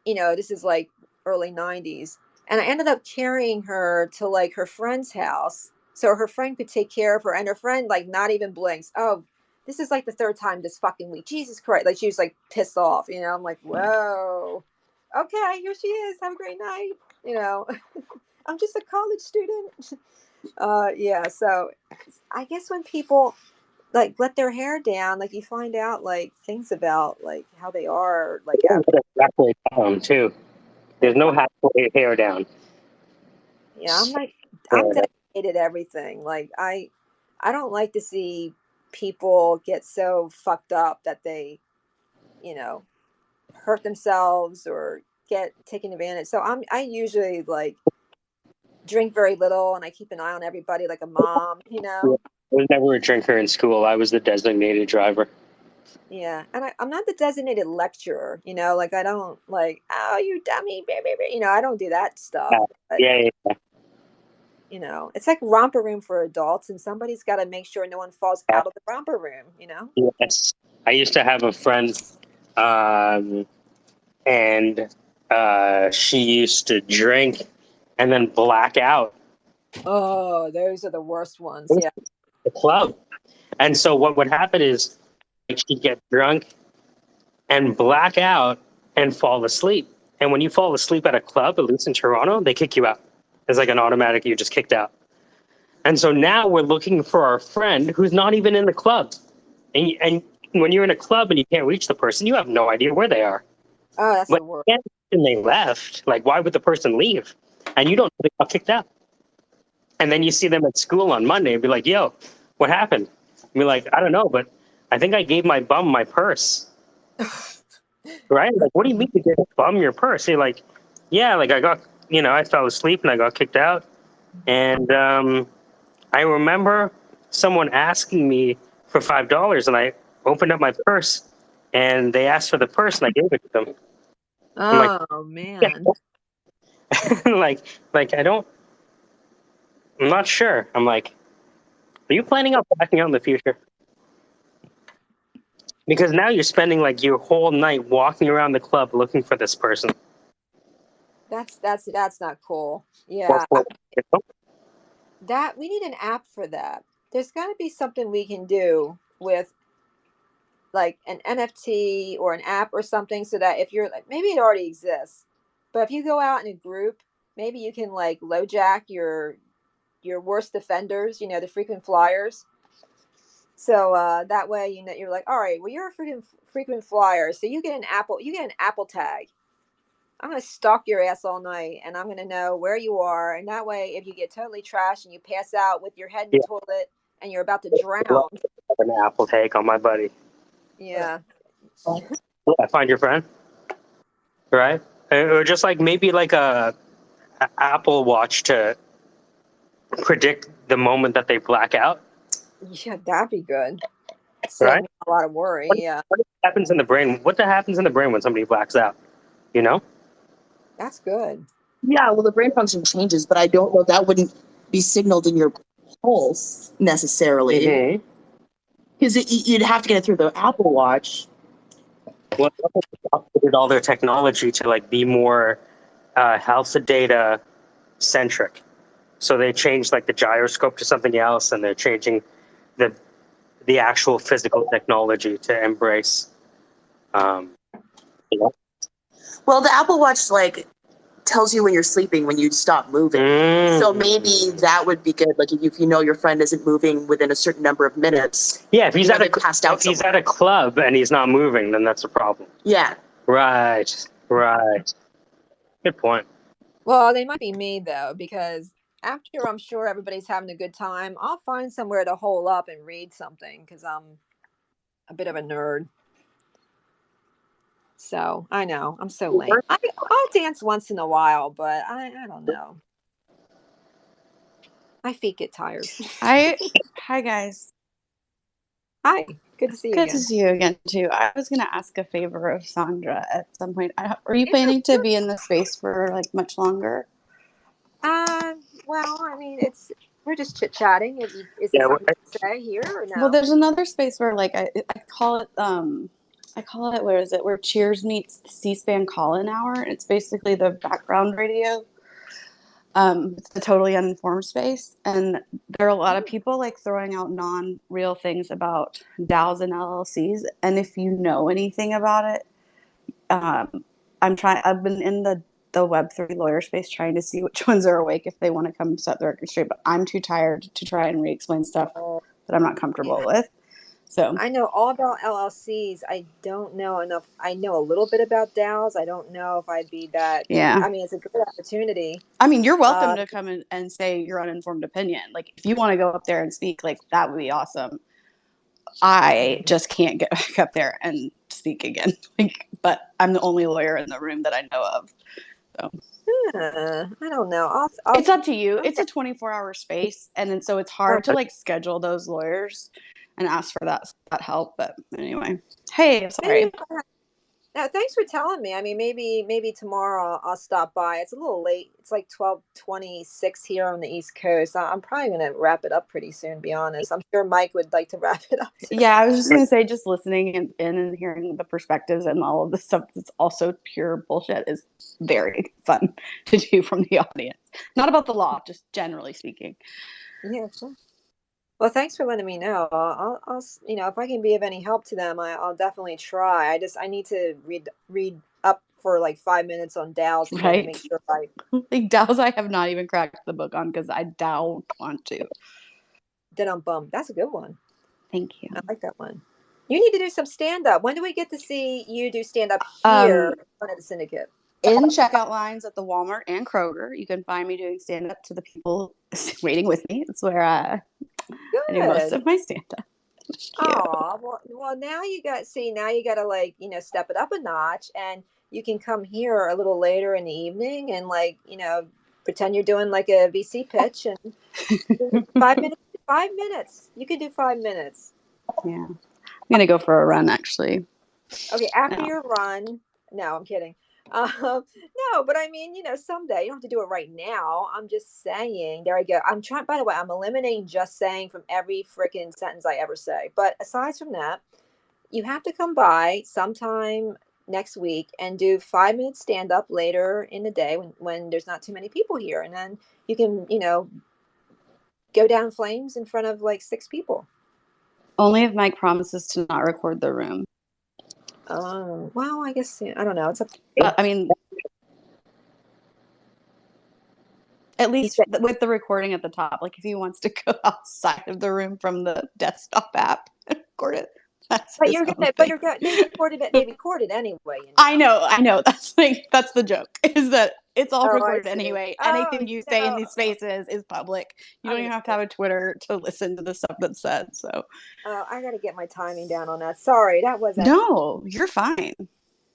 This is like early 90s. And I ended up carrying her to like her friend's house so her friend could take care of her. And her friend like not even blinks. Oh, this is like the third time this fucking week. Jesus Christ. Like she was like pissed off. I'm like, whoa. Okay, here she is. Have a great night. I'm just a college student. Yeah. So I guess when people like let their hair down, like you find out like things about like how they are, like halfway down too. There's no halfway hair down. Yeah, I'm dedicated to everything. Like I don't like to see people get so fucked up that they, hurt themselves or get taken advantage. So I usually like drink very little and I keep an eye on everybody like a mom. I was never a drinker in school. I was the designated driver. Yeah, and I'm not the designated lecturer, like I don't like, oh, you dummy, baby. I don't do that stuff. But, yeah. It's like romper room for adults, and somebody's got to make sure no one falls out of the romper room. Yes, I used to have a friend, and she used to drink and then black out. Oh, those are the worst ones. Yeah, the club. And so what would happen is she'd get drunk and black out and fall asleep. And when you fall asleep at a club, at least in Toronto, they kick you out. It's like an automatic, you just kicked out. And so now we're looking for our friend who's not even in the club. And when you're in a club and you can't reach the person, you have no idea where they are. Oh, that's the worst. And they left. Like, why would the person leave? And you don't know they got kicked out. And then you see them at school on Monday and be like, yo, what happened? And be like, I don't know, but I think I gave my bum my purse. Right? Like, what do you mean you gave a bum your purse? You're like, yeah, like I got, I fell asleep and I got kicked out. And I remember someone asking me for $5 and I opened up my purse and they asked for the purse and I gave it to them. Oh, man. like I'm not sure. I'm like, are you planning on backing out in the future? Because now you're spending like your whole night walking around the club looking for this person. That's not cool. Yeah. That we need an app for that. There's got to be something we can do with like an NFT or an app or something so that if you're like, maybe it already exists, but if you go out in a group, maybe you can like LoJack your worst offenders, the frequent flyers. So that way, you're like, all right, well, you're a frequent flyer, so you get an Apple tag. I'm gonna stalk your ass all night, and I'm gonna know where you are, and that way, if you get totally trashed and you pass out with your head in the toilet and you're about to drown, an Apple tag on my buddy. Yeah. I find your friend, right? Or just like maybe like a Apple Watch to predict the moment that they black out. Yeah, that'd be good. Save right? me a lot of worry. Yeah. What happens in the brain? What happens in the brain when somebody blacks out? That's good. Yeah, well, the brain function changes, but I don't know, that wouldn't be signaled in your pulse necessarily. Because you'd have to get it through the Apple Watch. Well, Apple updated all their technology to like be more health data centric. So they changed like the gyroscope to something else, and they're changing the actual physical technology to embrace. Well, the Apple Watch like tells you when you're sleeping, when you stop moving. So maybe that would be good. Like if you know your friend isn't moving within a certain number of minutes. Yeah, if he's at a club and he's not moving, then that's a problem. Yeah. Right. Good point. Well, they might be me though, because after I'm sure everybody's having a good time, I'll find somewhere to hole up and read something because I'm a bit of a nerd. So I know I'm so lame. I'll dance once in a while, but I don't know. My feet get tired. Hi guys. Hi, good to see you Good again. to see you again too. I was gonna ask a favor of Sandra at some point. Are you planning to be in the space for like much longer? Well, I mean, we're just chit chatting. Is it something to say here or no? Well, there's another space where like I call it where is it? Where Cheers meets C-SPAN call-in hour. It's basically the background radio. It's a totally uninformed space, and there are a lot of people like throwing out non-real things about DAOs and LLCs. And if you know anything about it, I've been in the Web3 lawyer space trying to see which ones are awake if they want to come set the record straight. But I'm too tired to try and re-explain stuff that I'm not comfortable with. So I know all about LLCs. I don't know enough. I know a little bit about DAOs. I don't know if I'd be that. Yeah. I mean, it's a good opportunity. I mean, you're welcome to come in and say your uninformed opinion. Like, if you want to go up there and speak, like, that would be awesome. I just can't get back up there and speak again. But I'm the only lawyer in the room that I know of. So I don't know. It's up to you. It's a 24-hour space, and then so it's hard to like schedule those lawyers and ask for that help. But anyway, hey, sorry. Thanks for telling me. I mean, maybe tomorrow I'll stop by. It's a little late. It's like 12:26 here on the East Coast. I'm probably going to wrap it up pretty soon, to be honest. I'm sure Mike would like to wrap it up too. Yeah, I was just going to say, just listening in and hearing the perspectives and all of the stuff that's also pure bullshit is very fun to do from the audience. Not about the law, just generally speaking. Yeah, sure. Well, thanks for letting me know. I'll if I can be of any help to them, I'll definitely try. I need to read up for like 5 minutes on DAOs to make sure like DAOs I have not even cracked the book on because I don't want to. Then I'm bummed. That's a good one. Thank you. I like that one. You need to do some stand-up. When do we get to see you do stand-up here in front of the Syndicate? In checkout lines at the Walmart and Kroger. You can find me doing stand-up to the people waiting with me. That's where I do most of my stand-up. Oh, well, now you got to like, step it up a notch, and you can come here a little later in the evening and like, pretend you're doing like a VC pitch and 5 minutes. 5 minutes. You could do 5 minutes. Yeah. I'm going to go for a run, actually. Okay, after your run. No, I'm kidding. No, but I mean, someday. You don't have to do it right now. I'm just saying. There I go. By the way, I'm eliminating just saying from every freaking sentence I ever say. But aside from that, you have to come by sometime next week and do 5 minutes stand up later in the day when there's not too many people here. And then you can, go down in flames in front of like 6 people. Only if Mike promises to not record the room. Well, I guess, I don't know. It's up to you. I mean, at least with the recording at the top. Like if he wants to go outside of the room from the desktop app and record it. They recorded it. They recorded anyway. I know. That's the joke. Is that it's all recorded anyway. Anything you say in these spaces is public. You don't even have to have a Twitter to listen to the stuff that's said. So. I got to get my timing down on that. Sorry, that wasn't. No, you're fine.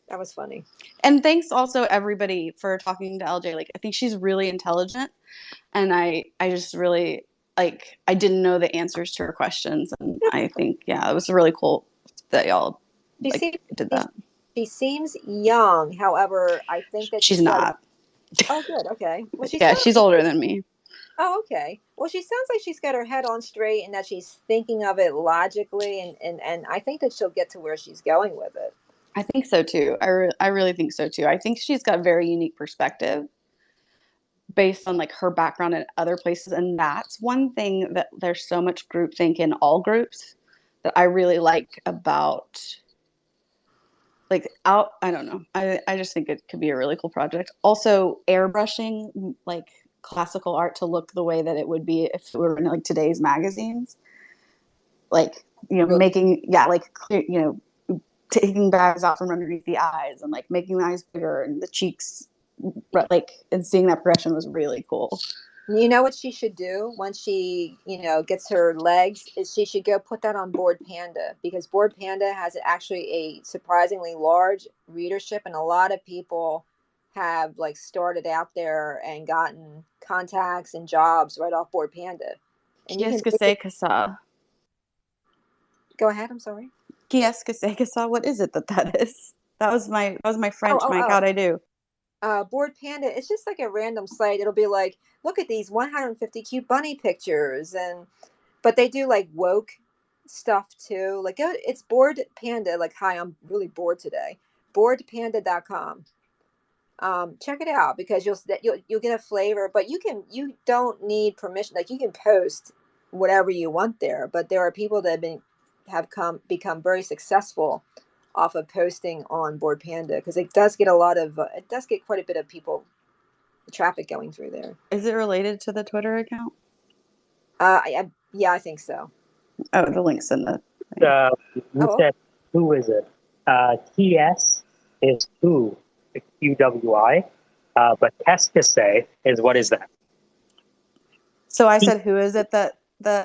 That was funny. And thanks also everybody for talking to LJ. Like I think she's really intelligent, and I just really like. I didn't know the answers to her questions, and I think it was really cool that y'all did that. She seems young. However, I think that she's not. Oh, good. Okay. Well, she's older than me. Oh, okay. Well, she sounds like she's got her head on straight and that she's thinking of it logically, and I think that she'll get to where she's going with it. I think so too. I really think so too. I think she's got a very unique perspective based on like her background in other places, and that's one thing that there's so much groupthink in all groups that I really like about. I don't know. I just think it could be a really cool project. Also, airbrushing like classical art to look the way that it would be if it were in like today's magazines. Like, making, like clear, taking bags off from underneath the eyes and like making the eyes bigger and the cheeks, like, and seeing that progression was really cool. You know what she should do once she, gets her legs, is she should go put that on Board Panda, because Board Panda has actually a surprisingly large readership, and a lot of people have like started out there and gotten contacts and jobs right off Board Panda. And you can que ça? Go ahead. I'm sorry. Qu'est-ce que c'est que ça? What is it that is? That was my French, Mike. How'd I do? Board Panda, it's just like a random site. It'll be like, look at these 150 cute bunny pictures, but they do like woke stuff too. Like it's Board Panda. Like, hi, I'm really bored today. Boardpanda.com. Check it out, because you'll get a flavor. But you don't need permission. Like, you can post whatever you want there. But there are people that have become very successful off of posting on Board Panda, because it does get quite a bit of people traffic going through there. Is it related to the Twitter account? Yeah, I think so. Oh, the link's in the you said, who is it? TS is who, QWI, but Teskase is, what is that? So I said, who is it that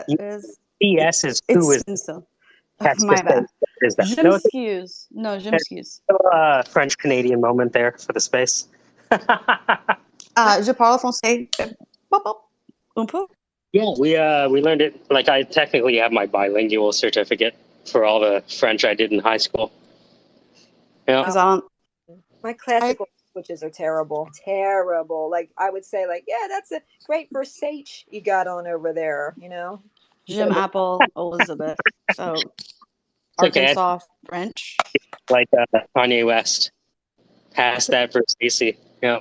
is? TS is who is so. My bad. Is that? Je m'excuse. No, je m'excuse. French Canadian moment there for the space. Je parle français. Un peu. Yeah, we learned it. Like, I technically have my bilingual certificate for all the French I did in high school. Yeah. My classical languages are terrible. Like, I would say, like, yeah, that's a great first H you got on over there. Jim Apple, Elizabeth. So Arkansas okay. French. Like Kanye West. Past that for Stacey. Yeah.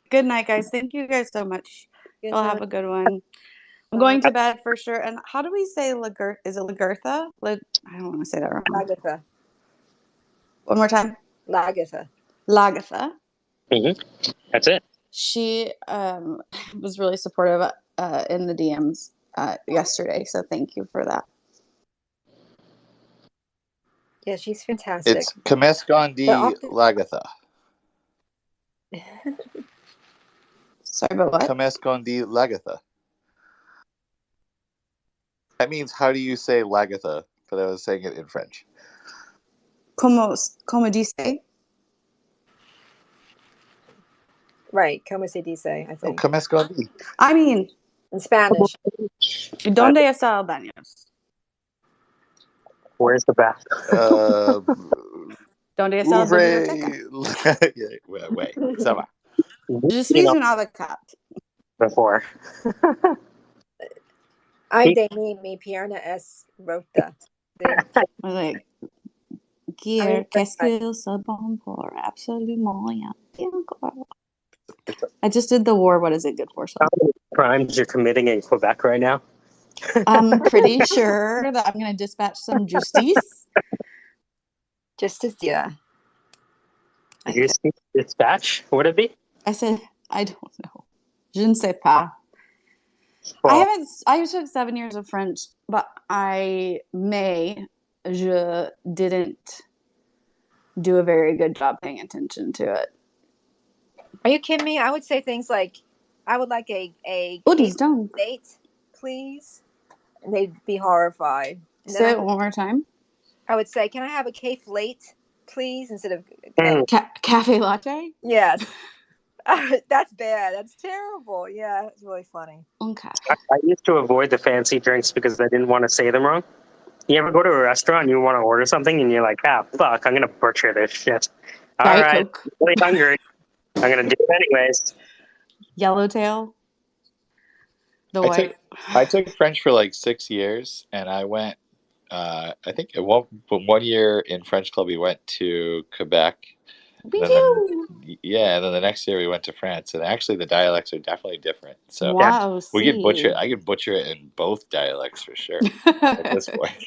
Good night, guys. Thank you guys so much. You'll have a good one. I'm going to bed for sure. And how do we say Lagertha? Is it Lagertha? I don't want to say that wrong. Lagertha. One more time. Lagertha. Mm-hmm. That's it. She was really supportive in the DMs yesterday, so thank you for that. Yeah, she's fantastic. It's Kamesgondi Lagatha. Sorry, but what? Kamesgondi Lagatha. That means, how do you say Lagatha? But I was saying it in French. Como dice? Right, como se dice, I think. Oh, como escondi. I mean, in Spanish. ¿Dónde está el baño? Where's the bathroom? ¿Dónde está la biblioteca? Wait, ça va. Je suis un avocat. Before. Ay de mi pierna es rota. Like, qu'est-ce que c'est bon pour absolument rien. I just did the war. What is it good for? How many crimes you're committing in Quebec right now? I'm pretty sure that I'm going to dispatch some justice. Justice, yeah. Dispatch? Would it be? I said, I don't know. Je ne sais pas. Well, I took 7 years of French, but je didn't do a very good job paying attention to it. Are you kidding me? I would say things like, I would like a date, please. And they'd be horrified. Say it one more time. I would say, can I have a café late, please? Instead of cafe latte? Yes. That's bad. That's terrible. Yeah, it's really funny. Okay. I used to avoid the fancy drinks because I didn't want to say them wrong. You ever go to a restaurant and you want to order something and you're like, fuck, I'm going to butcher this shit. All right, I'm really hungry. I'm going to do it anyways. Yellowtail. I took French for like 6 years, and I went, I think one year in French club we went to Quebec. And then the next year we went to France, and actually the dialects are definitely different. So wow, we could butcher it. I could butcher it in both dialects for sure at this point.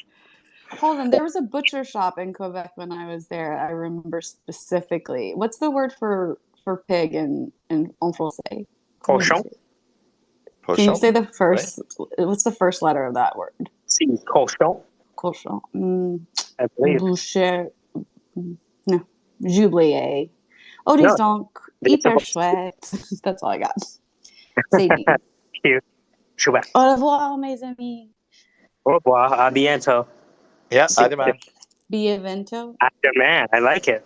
Hold on, there was a butcher shop in Quebec when I was there. I remember specifically. What's the word for pig in français? Cochon. Can you say the first? Right? What's the first letter of that word? Si, cochon. cochon. I believe. Boucher. Non. J'ai oublié. Oh, dis No, donc, it's hyper supposed chouette. That's all I got. C'est bien. cute. Chouette. Au revoir, mes amis. Au revoir. A bientôt. Yeah, See Ademán. Bienvento. After man, I like it.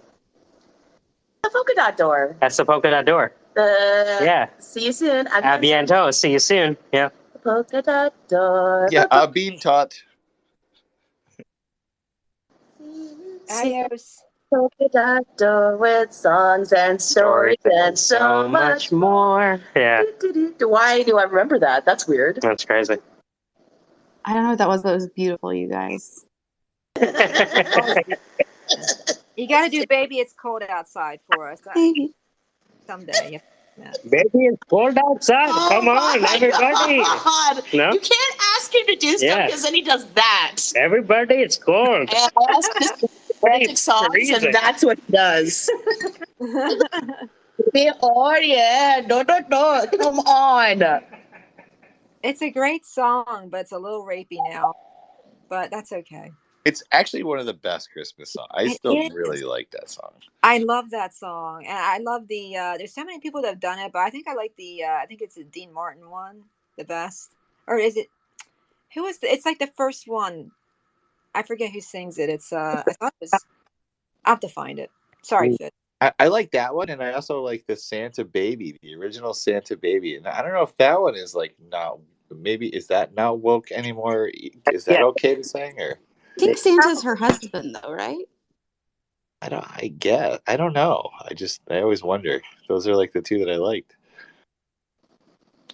The polka dot door. That's the polka dot door. Yeah. See you soon. A bientôt. See you soon. Yeah. Polka dot door. Yeah, a bean tot. Adios. Polka dot door with songs and stories and so much more. Yeah. Why do I remember that? That's weird. That's crazy. I don't know what that was, but it was beautiful, you guys. You got to do "Baby, It's Cold Outside" for us someday. Baby, it's cold outside. Oh Come on, everybody. God. No? You can't ask him to do stuff because then he does that. Everybody, it's cold. And I ask him to do romantic songs, freezing. and that's what he does. Oh, yeah. No. Come on. It's a great song, but it's a little rapey now. But that's okay. It's actually one of the best Christmas songs. I still really like that song. I love that song, and I love the. There's so many people that have done it, but I think I like the. I think it's the Dean Martin one the best, or is it? Who was? It's like the first one. I forget who sings it. It's. I thought it was. I'll have to find it. Sorry, Fit. I like that one, and I also like the Santa Baby, the original Santa Baby. And I don't know if that one is like not. Maybe is that not woke anymore? Is that okay to sing or? I think Santa's her husband, though, right? I don't know. I always wonder. Those are like the two that I liked.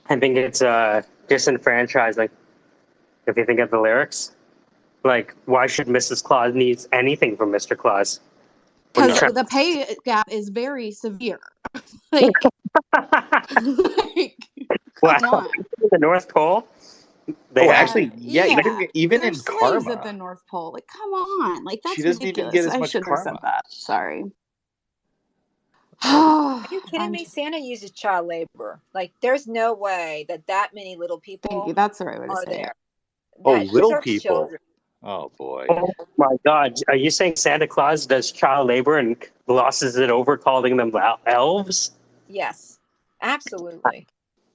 I think it's disenfranchising. If you think of the lyrics, like, why should Mrs. Claus need anything from Mr. Claus? Because the pay gap is very severe. Like, wow. The North Pole. Actually, even in slaves karma, at the North Pole. Like, come on, like that's she doesn't ridiculous. even get as I much shouldn't have said karma. that. Sorry. Are you kidding me? Santa uses child labor. Like, there's no way that many little people. Thank you. That's the right way to say there. It. Little people. Children. Oh boy. Oh my God! Are you saying Santa Claus does child labor and glosses it over, calling them elves? Yes, absolutely.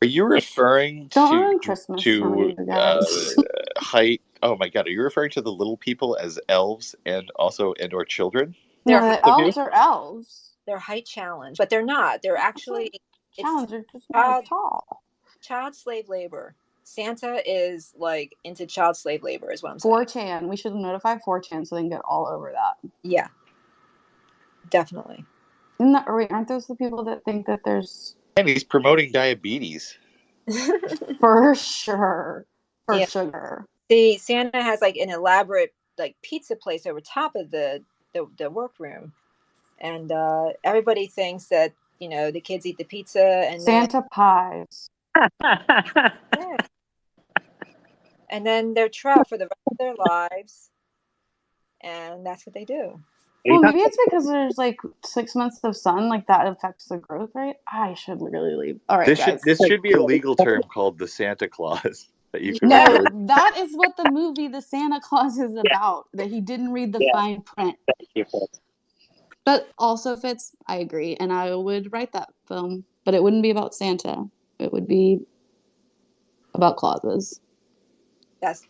Are you referring to Christmas for me, you guys. height? Oh my God! Are you referring to the little people as elves and or children? No, elves are elves. They're height challenge, but they're not. They're actually challenge. They're just not tall. Child slave labor. Santa is like into child slave labor, is what I'm saying. 4chan. We should notify 4chan so they can get all over that. Yeah, definitely. Aren't those the people that think that there's? And he's promoting diabetes. For sure. For sugar. See, Santa has like an elaborate like pizza place over top of the workroom, and everybody thinks that the kids eat the pizza and Santa pies. Yeah. And then they're trapped for the rest of their lives, and that's what they do. Well, maybe it's because there's like 6 months of sun, like that affects the growth rate. I should really leave. All right, guys. This should be a legal term called the Santa Claus that you can. No, that is what the movie The Santa Claus is about. That he didn't read the fine print. Thank you, Fitz. But also, Fitz, I agree, and I would write that film, but it wouldn't be about Santa. It would be about Clauses. That's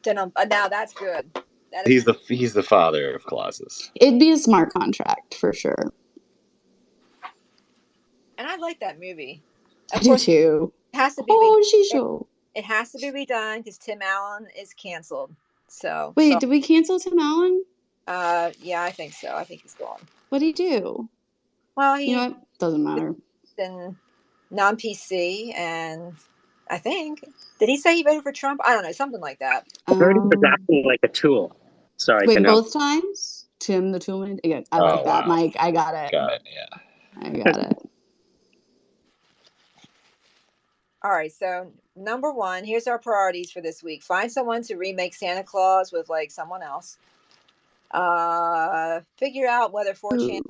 now that's good. He's the father of Clauses. It'd be a smart contract for sure. And I like that movie. I do too. It has to be. It has to be redone because Tim Allen is canceled. So wait, did we cancel Tim Allen? Yeah, I think so. I think he's gone. What'd he do? Well, he doesn't matter. Been non-PC, and I think did he say he voted for Trump? I don't know, something like that. I heard he was acting like a tool. Sorry. Wait, both times? Tim the Toolman? Yeah, I like that, wow. Mike. I got it. Yeah. I got it. All right, so number 1, here's our priorities for this week. Find someone to remake Santa Claus with like someone else. Figure out whether 4chan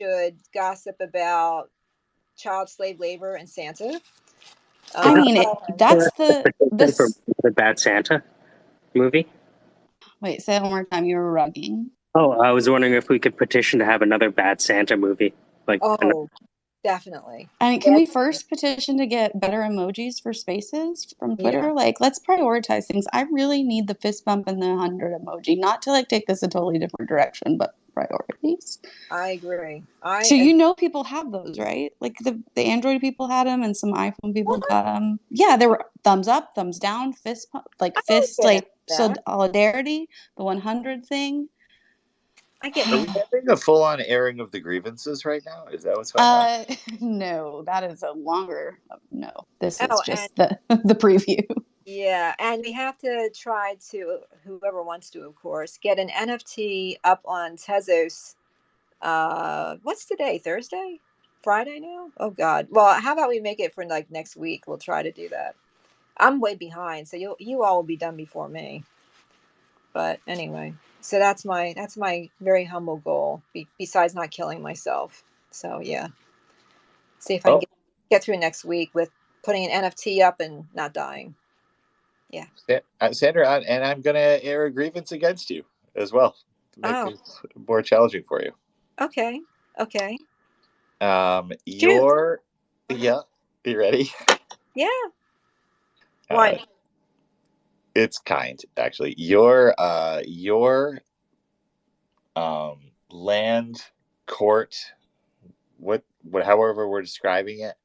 should gossip about child slave labor and Santa. I mean, that's the Bad Santa movie. Wait, say it one more time. You were rugging. Oh, I was wondering if we could petition to have another Bad Santa movie. Definitely. I mean, can we first petition to get better emojis for spaces from Twitter? Yeah. Like, let's prioritize things. I really need the fist bump and the 100 emoji. Not to like take this a totally different direction, but priorities. I agree. So you know people have those, right? Like the Android people had them and some iPhone people got them. Yeah, there were thumbs up, thumbs down, fist pump, like fist, like solidarity, the 100 thing. I get Are we having a full-on airing of the grievances right now? Is that what's going on? No, that is a longer. No, this is Oh, just the preview. Yeah, and we have to try to, whoever wants to, of course, get an NFT up on Tezos. What's today? Thursday? Friday now? Oh God. Well, how about we make it for like next week? We'll try to do that. I'm way behind, so you all will be done before me. But anyway, so that's my very humble goal. Besides not killing myself. So yeah, see if I can get through next week with putting an NFT up and not dying. Yeah. Sandra, and I'm going to air a grievance against you as well to make it more challenging for you. Okay. Yeah, you ready? Yeah. Why? It's kind, actually. Your land court, what however we're describing it,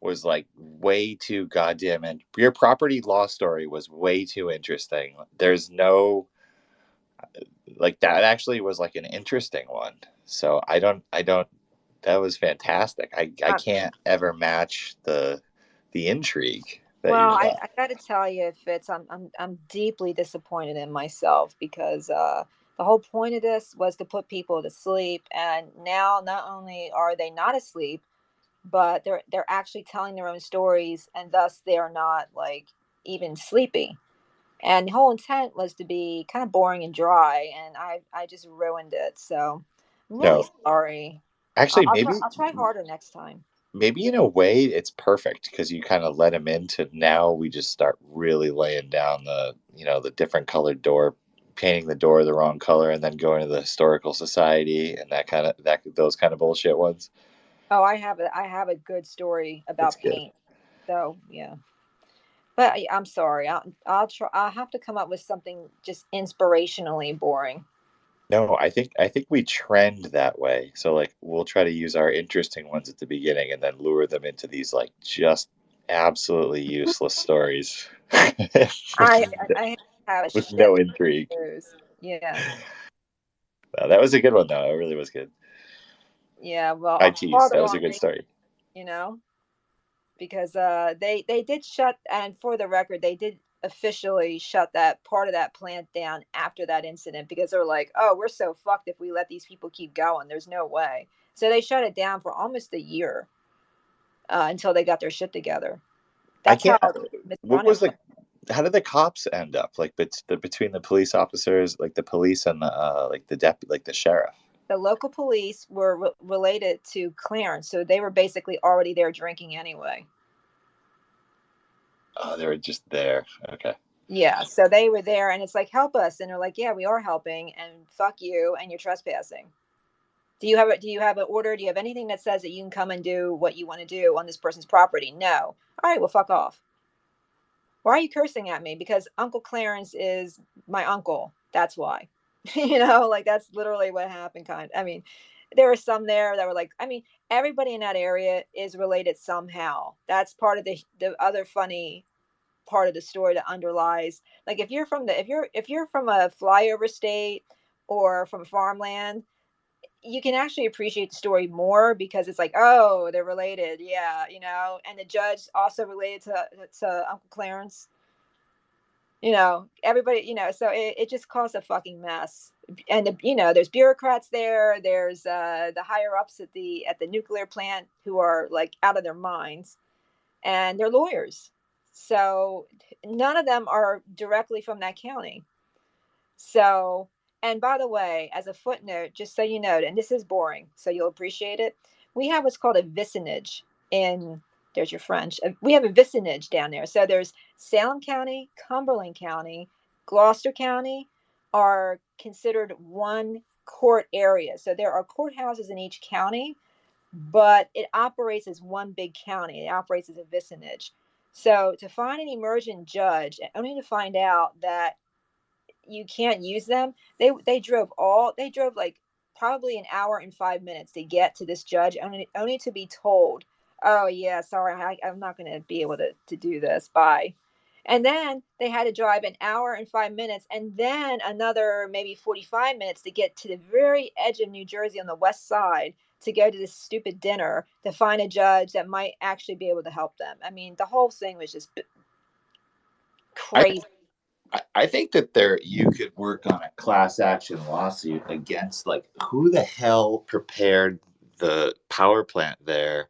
was like way too goddamn, and your property law story was way too interesting. There's no, like, that actually was like an interesting one. So I don't that was fantastic. I can't ever match the intrigue that well, you I got. got to tell you, Fitz, I'm deeply disappointed in myself because the whole point of this was to put people to sleep, and now not only are they not asleep, but they're actually telling their own stories, and thus they are not like even sleepy. And the whole intent was to be kind of boring and dry, and I just ruined it. So I'm really sorry. Actually, I'll try harder next time. maybe in a way it's perfect because you kind of let them into, now we just start really laying down the different colored door, painting the door the wrong color, and then going to the historical society and those kind of bullshit ones. Oh, I have a good story about paint. So yeah, but I'm sorry. I'll try. I'll have to come up with something just inspirationally boring. No, I think we trend that way. So like we'll try to use our interesting ones at the beginning and then lure them into these like just absolutely useless stories. I have a with shit no intrigue. Yeah. That was a good one though. It really was good. Yeah, well, I teased. That was a good story. Because they did shut, and for the record, they did officially shut that part of that plant down after that incident because they were like, oh, we're so fucked if we let these people keep going. There's no way. So they shut it down for almost a year until they got their shit together. That's how. What was how did the cops end up like between the police officers, like the police and the sheriff? The local police were related to Clarence, so they were basically already there drinking anyway. Oh, they were just there. Okay. Yeah, so they were there, and it's like, help us, and they're like, yeah, we are helping, and fuck you, and you're trespassing. Do you have an order? Do you have anything that says that you can come and do what you want to do on this person's property? No. All right, well, fuck off. Why are you cursing at me? Because Uncle Clarence is my uncle. That's why. Like that's literally what happened. There were some there that were like, everybody in that area is related somehow. That's part of the other funny part of the story that underlies. Like if you're from a flyover state or from farmland, you can actually appreciate the story more because it's like, oh, they're related. Yeah. And the judge also related to Uncle Clarence. Everybody, so it just caused a fucking mess. And there's bureaucrats there. There's the higher ups at the nuclear plant who are like out of their minds, and they're lawyers. So none of them are directly from that county. So, and by the way, as a footnote, just so you know, and this is boring, so you'll appreciate it. We have what's called a vicinage there's your French. We have a vicinage down there. So there's Salem County, Cumberland County, Gloucester County, are considered one court area. So there are courthouses in each county, but it operates as one big county. It operates as a vicinage. So to find an emergent judge, only to find out that you can't use them, they drove like probably an hour and 5 minutes to get to this judge, only to be told, oh yeah, sorry, I'm not going to be able to do this, bye. And then they had to drive an hour and 5 minutes and then another maybe 45 minutes to get to the very edge of New Jersey on the west side to go to this stupid dinner to find a judge that might actually be able to help them. I mean, the whole thing was just crazy. I think that you could work on a class action lawsuit against, like, who the hell prepared the power plant there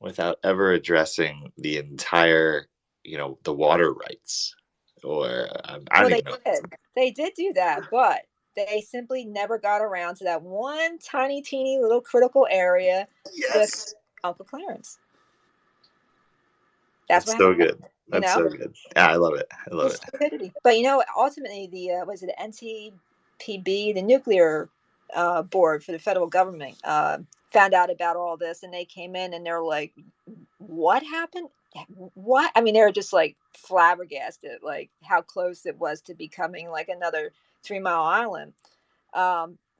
without ever addressing the entire, the water rights, or I don't even know. They did do that, but they simply never got around to that one tiny, teeny little critical area with Uncle Clarence. That's so good. That's so good. Yeah, I love it. I love it. Stupidity. But ultimately, was it NTPB, the nuclear board for the federal government, found out about all this, and they came in and they're like, "What happened? What?" I mean, they were just like flabbergasted, like how close it was to becoming like another 3 Mile Island.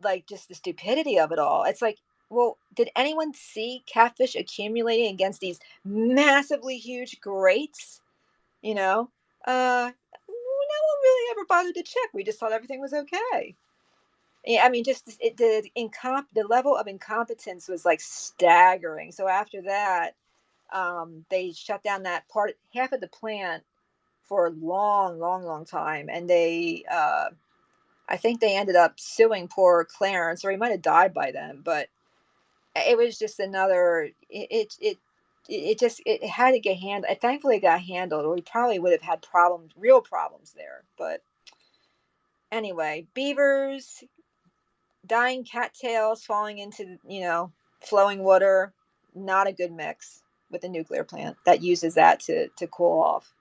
Like just the stupidity of it all. It's like, well, did anyone see catfish accumulating against these massively huge grates? No one really ever bothered to check. We just thought everything was okay. Yeah, I mean, just the level of incompetence was like staggering. So after that, they shut down half of the plant for a long, long, long time, and I think they ended up suing poor Clarence, or he might have died by then. But it was just another. It had to get handled. Thankfully, it got handled, or we probably would have had real problems there. But anyway, beavers, dying cattails falling into flowing water. Not a good mix with a nuclear plant that uses that to cool off.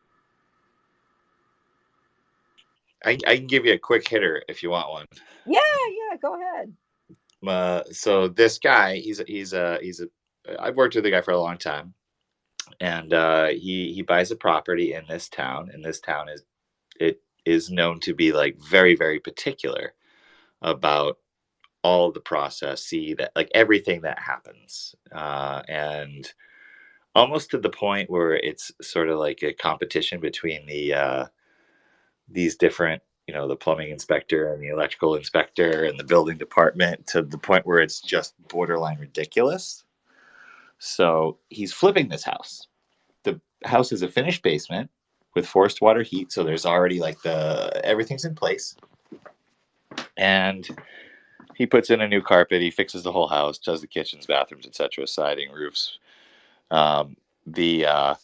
I can give you a quick hitter if you want one. Yeah, go ahead. So this guy, I've worked with the guy for a long time, and he buys a property in this town, and this town is known to be like very, very particular about all the process, that like everything that happens, and almost to the point where it's sort of like a competition between these different, the plumbing inspector and the electrical inspector and the building department, to the point where it's just borderline ridiculous. So he's flipping this house. The house is a finished basement with forced water heat. So there's already like everything's in place. And he puts in a new carpet. He fixes the whole house, does the kitchens, bathrooms, etc., siding, roofs. The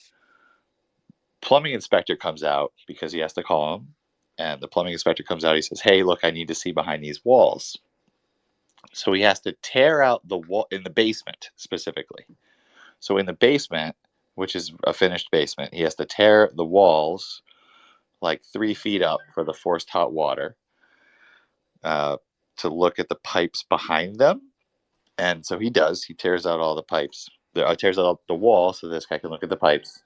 plumbing inspector comes out because he has to call him. And the plumbing inspector comes out. He says, "Hey, look, I need to see behind these walls." So he has to tear out the wall in the basement specifically. So in the basement, which is a finished basement, he has to tear the walls like 3 feet up for the forced hot water, to look at the pipes behind them. And so he does. He tears out all the pipes. Tears out the wall so this guy can look at the pipes.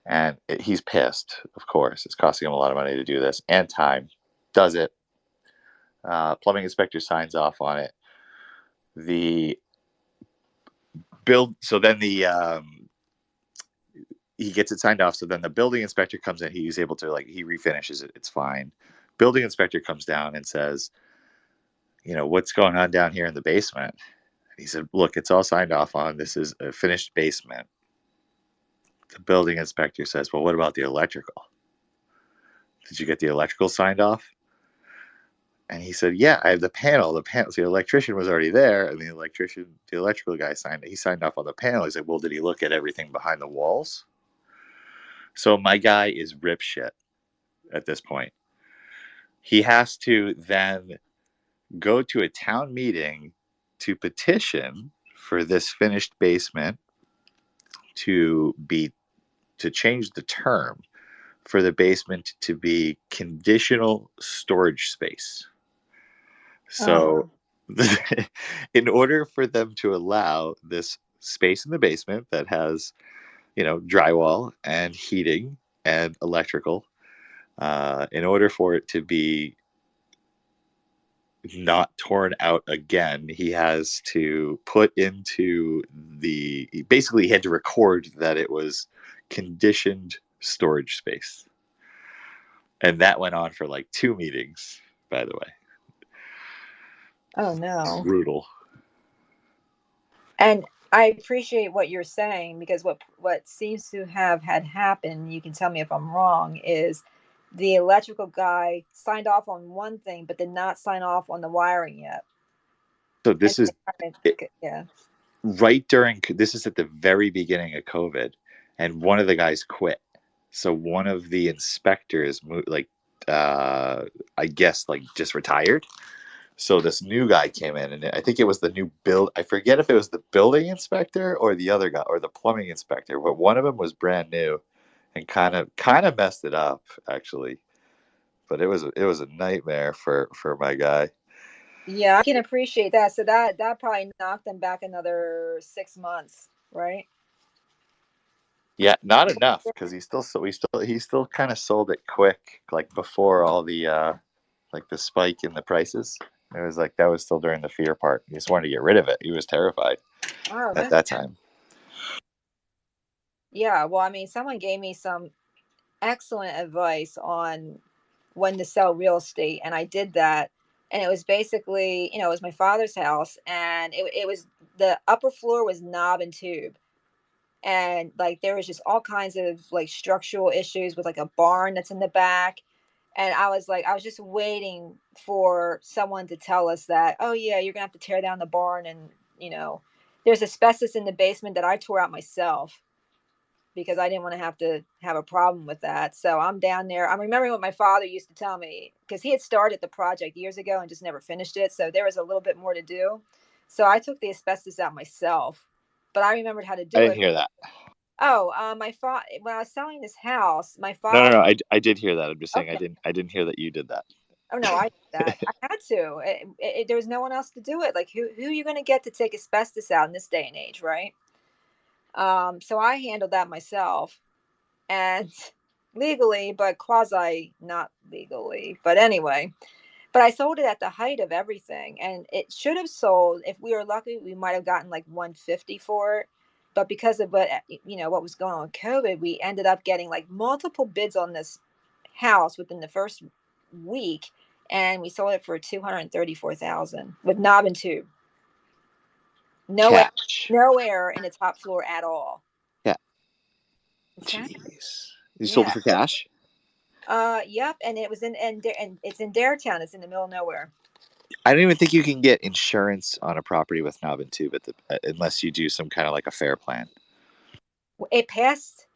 And he's pissed, of course. It's costing him a lot of money to do this and time. Does it. Plumbing inspector signs off on it. So then he gets it signed off. So then the building inspector comes in. He's able to, like, he refinishes it. It's fine. Building inspector comes down and says, "What's going on down here in the basement?" And he said, "Look, it's all signed off on. This is a finished basement." The building inspector says, "Well, what about the electrical? Did you get the electrical signed off?" And he said, "Yeah, I have the panel. So the electrician was already there, and the electrical guy signed it. He signed off on the panel." He said, "Well, did he look at everything behind the walls?" So my guy is rip shit at this point. He has to then go to a town meeting to petition for this finished basement to change the term for the basement to be conditional storage space. So, in order for them to allow this space in the basement that has, drywall and heating and electrical, in order for it to be not torn out again, he has to put into basically, he had to record that it was conditioned storage space. And that went on for like 2 meetings, by the way. Oh no. Brutal. And I appreciate what you're saying, because what seems to have had happened, you can tell me if I'm wrong, is the electrical guy signed off on one thing but did not sign off on the wiring yet. So this is yeah. This is at the very beginning of COVID, and one of the guys quit. So one of the inspectors I guess just retired. So this new guy came in, and I think it was the new I forget if it was the building inspector or the other guy or the plumbing inspector, but one of them was brand new and kind of messed it up, actually. But it was a nightmare for my guy. Yeah, I can appreciate that. So that probably knocked them back another 6 months, right? Yeah, not enough, because he still kind of sold it quick, like before all the the spike in the prices. It was like that was still during the fear part. He just wanted to get rid of it. He was terrified at that time. Yeah, well, I mean, someone gave me some excellent advice on when to sell real estate, and I did that. And it was basically, it was my father's house, and it was, the upper floor was knob and tube, and like there was just all kinds of like structural issues with like a barn that's in the back. And I was just waiting for someone to tell us that, oh yeah, you're gonna have to tear down the barn, and there's asbestos in the basement that I tore out myself because I didn't want to have a problem with that. So I'm down there. I'm remembering what my father used to tell me, because he had started the project years ago and just never finished it. So there was a little bit more to do. So I took the asbestos out myself, but I remembered how to do it. I didn't hear that. Oh, my father, when I was selling this house, my father. No, I did hear that. I'm just saying, okay. I didn't hear that you did that. Oh no, I did that. I had to. There was no one else to do it. Like who are you going to get to take asbestos out in this day and age, right? So I handled that myself, and legally, but quasi not legally. But anyway, but I sold it at the height of everything, and it should have sold. If we were lucky, we might have gotten like 150 for it. But because of what was going on with COVID, we ended up getting like multiple bids on this house within the first week, and we sold it for $234,000 with knob and tube. No air in the top floor at all. Yeah. Okay. Jeez. You sold it for cash? Yep, and it was and it's in Daretown. It's in the middle of nowhere. I don't even think you can get insurance on a property with knob and tube unless you do some kind of like a fair plan. It passed.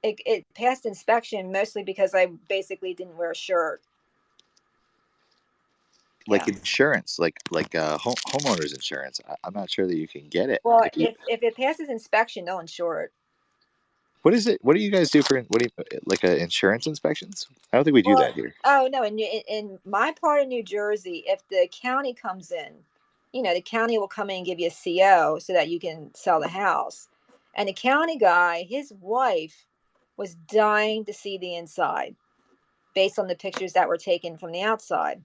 It passed inspection mostly because I basically didn't wear a shirt. Like insurance, like homeowners insurance. I'm not sure that you can get it. Well, if it passes inspection, they'll insure it. What is it? What do you guys do for insurance inspections? I don't think we do that here. Oh no, in my part of New Jersey, if the county comes in, the county will come in and give you a CO so that you can sell the house. And the county guy, his wife was dying to see the inside based on the pictures that were taken from the outside.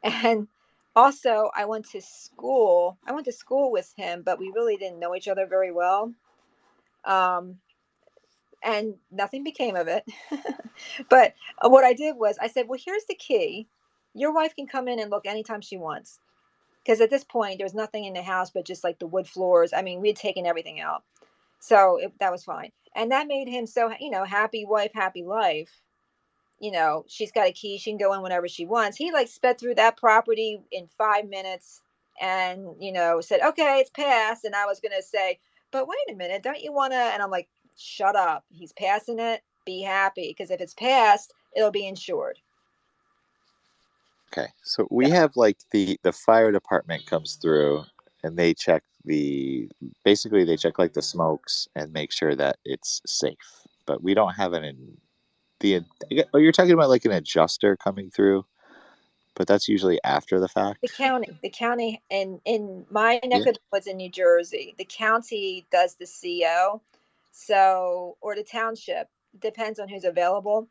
And also I went to school with him, but we really didn't know each other very well. And nothing became of it. But what I did was I said, well, here's the key. Your wife can come in and look anytime she wants. Because at this point, there was nothing in the house but just like the wood floors. I mean, we had taken everything out. So that was fine. And that made him so, happy wife, happy life. She's got a key. She can go in whenever she wants. He sped through that property in 5 minutes and, said, okay, it's passed. And I was going to say, but wait a minute, don't you want to? And I'm like, shut up. He's passing it. Be happy. Because if it's passed, it'll be insured. Okay. So we have the fire department comes through and they check they check the smokes and make sure that it's safe. But we don't have you're talking about like an adjuster coming through, but that's usually after the fact. The county in my neck of the woods in New Jersey, the county does the CO, or the township, depends on who's available.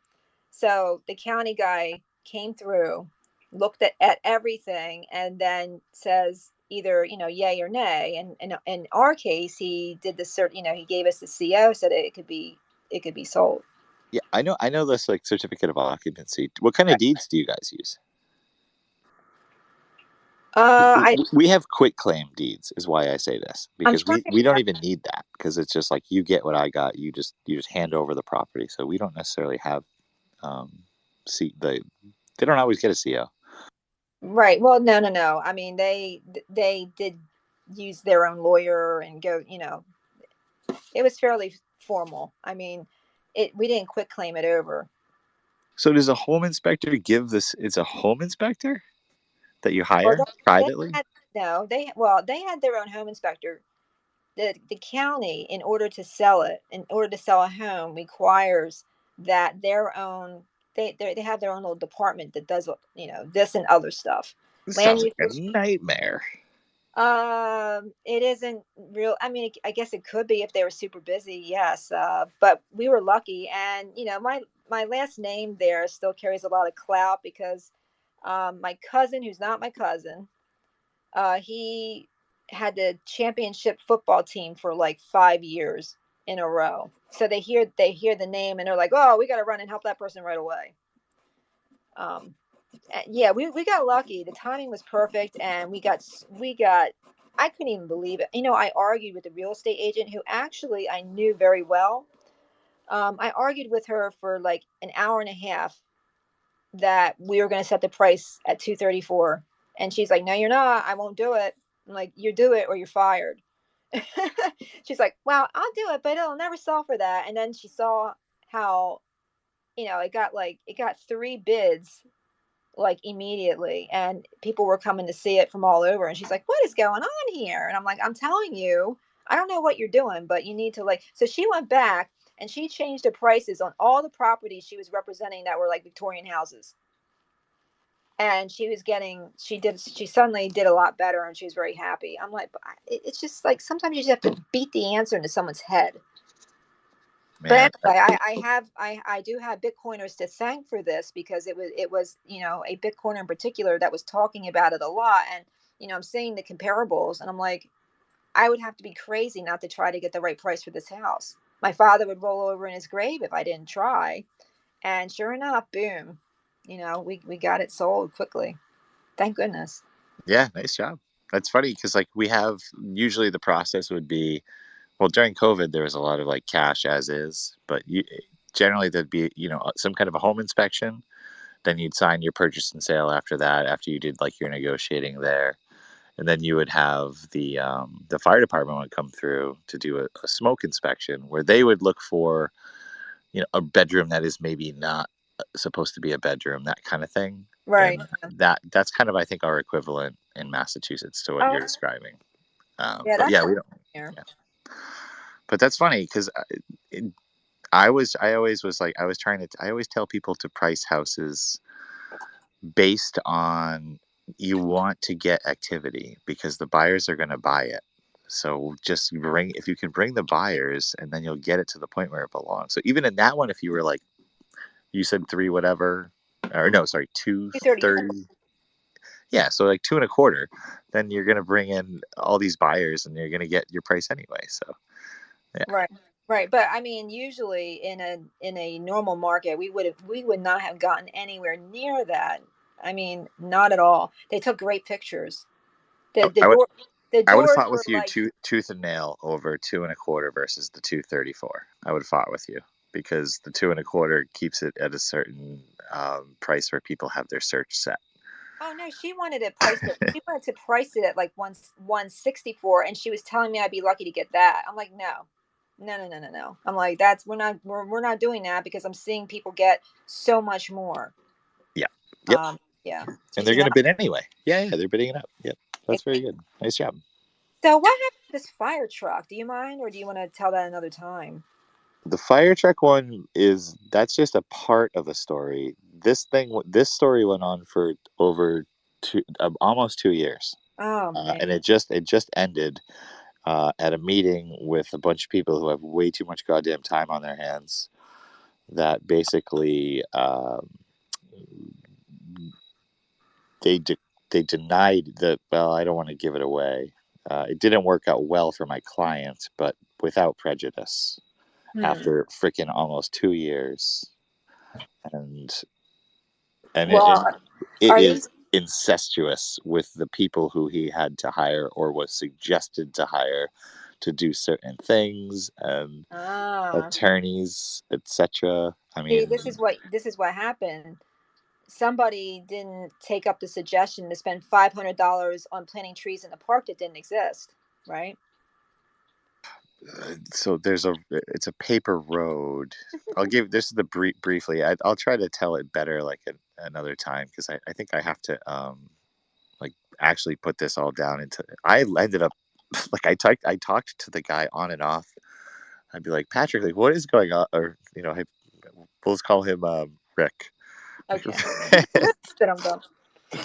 So the county guy came through, looked at everything, and then says either yay or nay. And in our case, he did the he gave us the CO so that it could be sold. Yeah, I know this like certificate of occupancy. What kind of deeds do you guys use? We have quit claim deeds, is why I say this, because we don't even need that, because it's just like you get what I got, you just hand over the property, so we don't necessarily have they don't always get a CO. Right. Well, no. I mean, they did use their own lawyer and go. It was fairly formal. I mean, we didn't quit claim it over. So does a home inspector give this? It's a home inspector that you hire privately? They had their own home inspector. The county, in order to sell a home, requires that their own they have their own little department that does this and other stuff. This sounds like a nightmare. It isn't real. I mean, I guess it could be if they were super busy. Yes. But we were lucky, and my last name there still carries a lot of clout because my cousin, who's not my cousin, he had the championship football team for like 5 years in a row. So they hear the name and they're like, oh, we got to run and help that person right away. Yeah, we got lucky. The timing was perfect, and we got. I couldn't even believe it. I argued with the real estate agent, who actually I knew very well. I argued with her for like an hour and a half that we were going to set the price at $234, and she's like, "No, you're not. I won't do it." I'm like, "You do it, or you're fired." She's like, "Well, I'll do it, but it'll never sell for that." And then she saw how, it got 3 bids like immediately, and people were coming to see it from all over, and she's like, what is going on here? And I'm like, I'm telling you, I don't know what you're doing, but you need to so she went back and she changed the prices on all the properties she was representing that were like Victorian houses, and she suddenly did a lot better, and she was very happy. I'm like, it's just like sometimes you just have to beat the answer into someone's head. Man. But anyway, I do have Bitcoiners to thank for this, because it was a Bitcoiner in particular that was talking about it a lot, and I'm seeing the comparables, and I'm like, I would have to be crazy not to try to get the right price for this house. My father would roll over in his grave if I didn't try, and sure enough, boom, we got it sold quickly. Thank goodness. Yeah, nice job. That's funny because like we have usually the process would be. Well, during COVID, there was a lot of like cash as is, but generally there'd be, some kind of a home inspection. Then you'd sign your purchase and sale after that, after you did like your negotiating there. And then you would have the fire department would come through to do a smoke inspection, where they would look for, a bedroom that is maybe not supposed to be a bedroom, that kind of thing. Right. And that's kind of, I think, our equivalent in Massachusetts to what you're describing. But yeah, we don't. Yeah. But that's funny because I always tell people to price houses based on, you want to get activity because the buyers are going to buy it. So just if you can bring the buyers, and then you'll get it to the point where it belongs. So even in that one, if you were like, you said 3 whatever, or no, sorry, 230. Yeah, so like 2 1/4, then you're going to bring in all these buyers and you're going to get your price anyway. So yeah. Right. But I mean, usually in a normal market, we would not have gotten anywhere near that. I mean, not at all. They took great pictures. I would have fought with you tooth and nail over 2 1/4 versus the 234. I would have fought with you because the 2 1/4 keeps it at a certain price where people have their search set. Oh no, she wanted to price it. She wanted to price it at like 164, and she was telling me I'd be lucky to get that. I'm like, no. I'm like, we're not doing that, because I'm seeing people get so much more. Yeah. Yep. Yeah. And they're going to bid anyway. Yeah, they're bidding it up. Yep. That's very good. Nice job. So what happened to this fire truck? Do you mind, or do you want to tell that another time? The fire truck one that's just a part of a story. This story went on for over almost 2 years, Oh man. and it just ended at a meeting with a bunch of people who have way too much goddamn time on their hands. That basically they denied the. Well, I don't want to give it away. It didn't work out well for my client, but without prejudice. After freaking almost 2 years, and Well, it are is these? incestuous with the people who he had to hire or was suggested to hire to do certain things and Ah, attorneys, etc. I see, mean, this is what happened. Somebody didn't take up the suggestion to spend $500 on planting trees in a park that didn't exist, right? so it's a paper road. I'll give this is the briefly. I'll try to tell it better like another time because I think I have to like actually put this all down into. I ended up like I talked to the guy on and off. I'd be like, Patrick, like what is going on? Or hey, we'll just call him Rick. Okay. But I'm done.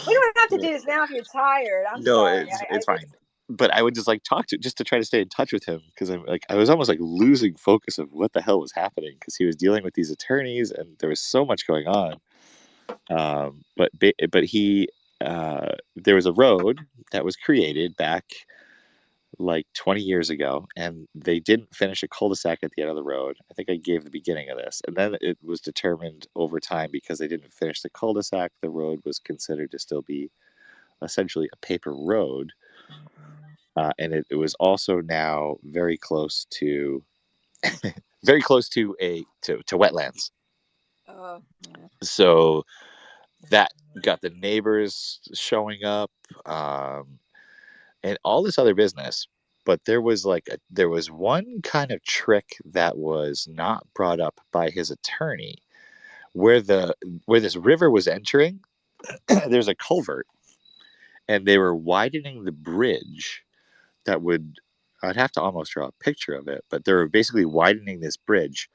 We don't have to do this now if you're tired. I'm No, sorry. it's fine. But I would just like talk to just to try to stay in touch with him because I was almost like losing focus of what the hell was happening because he was dealing with these attorneys and there was so much going on. But he there was a road that was created back like 20 years ago and they didn't finish a cul-de-sac at the end of the road. I think I gave the beginning of this. And then it was determined over time because they didn't finish the cul-de-sac, the road was considered to still be essentially a paper road. And it was also now very close to wetlands. Oh, yeah. So that got the neighbors showing up, and all this other business. But there was one kind of trick that was not brought up by his attorney, where this river was entering. There's a culvert, and they were widening the bridge. I'd have to almost draw a picture of it, but they were basically widening this bridge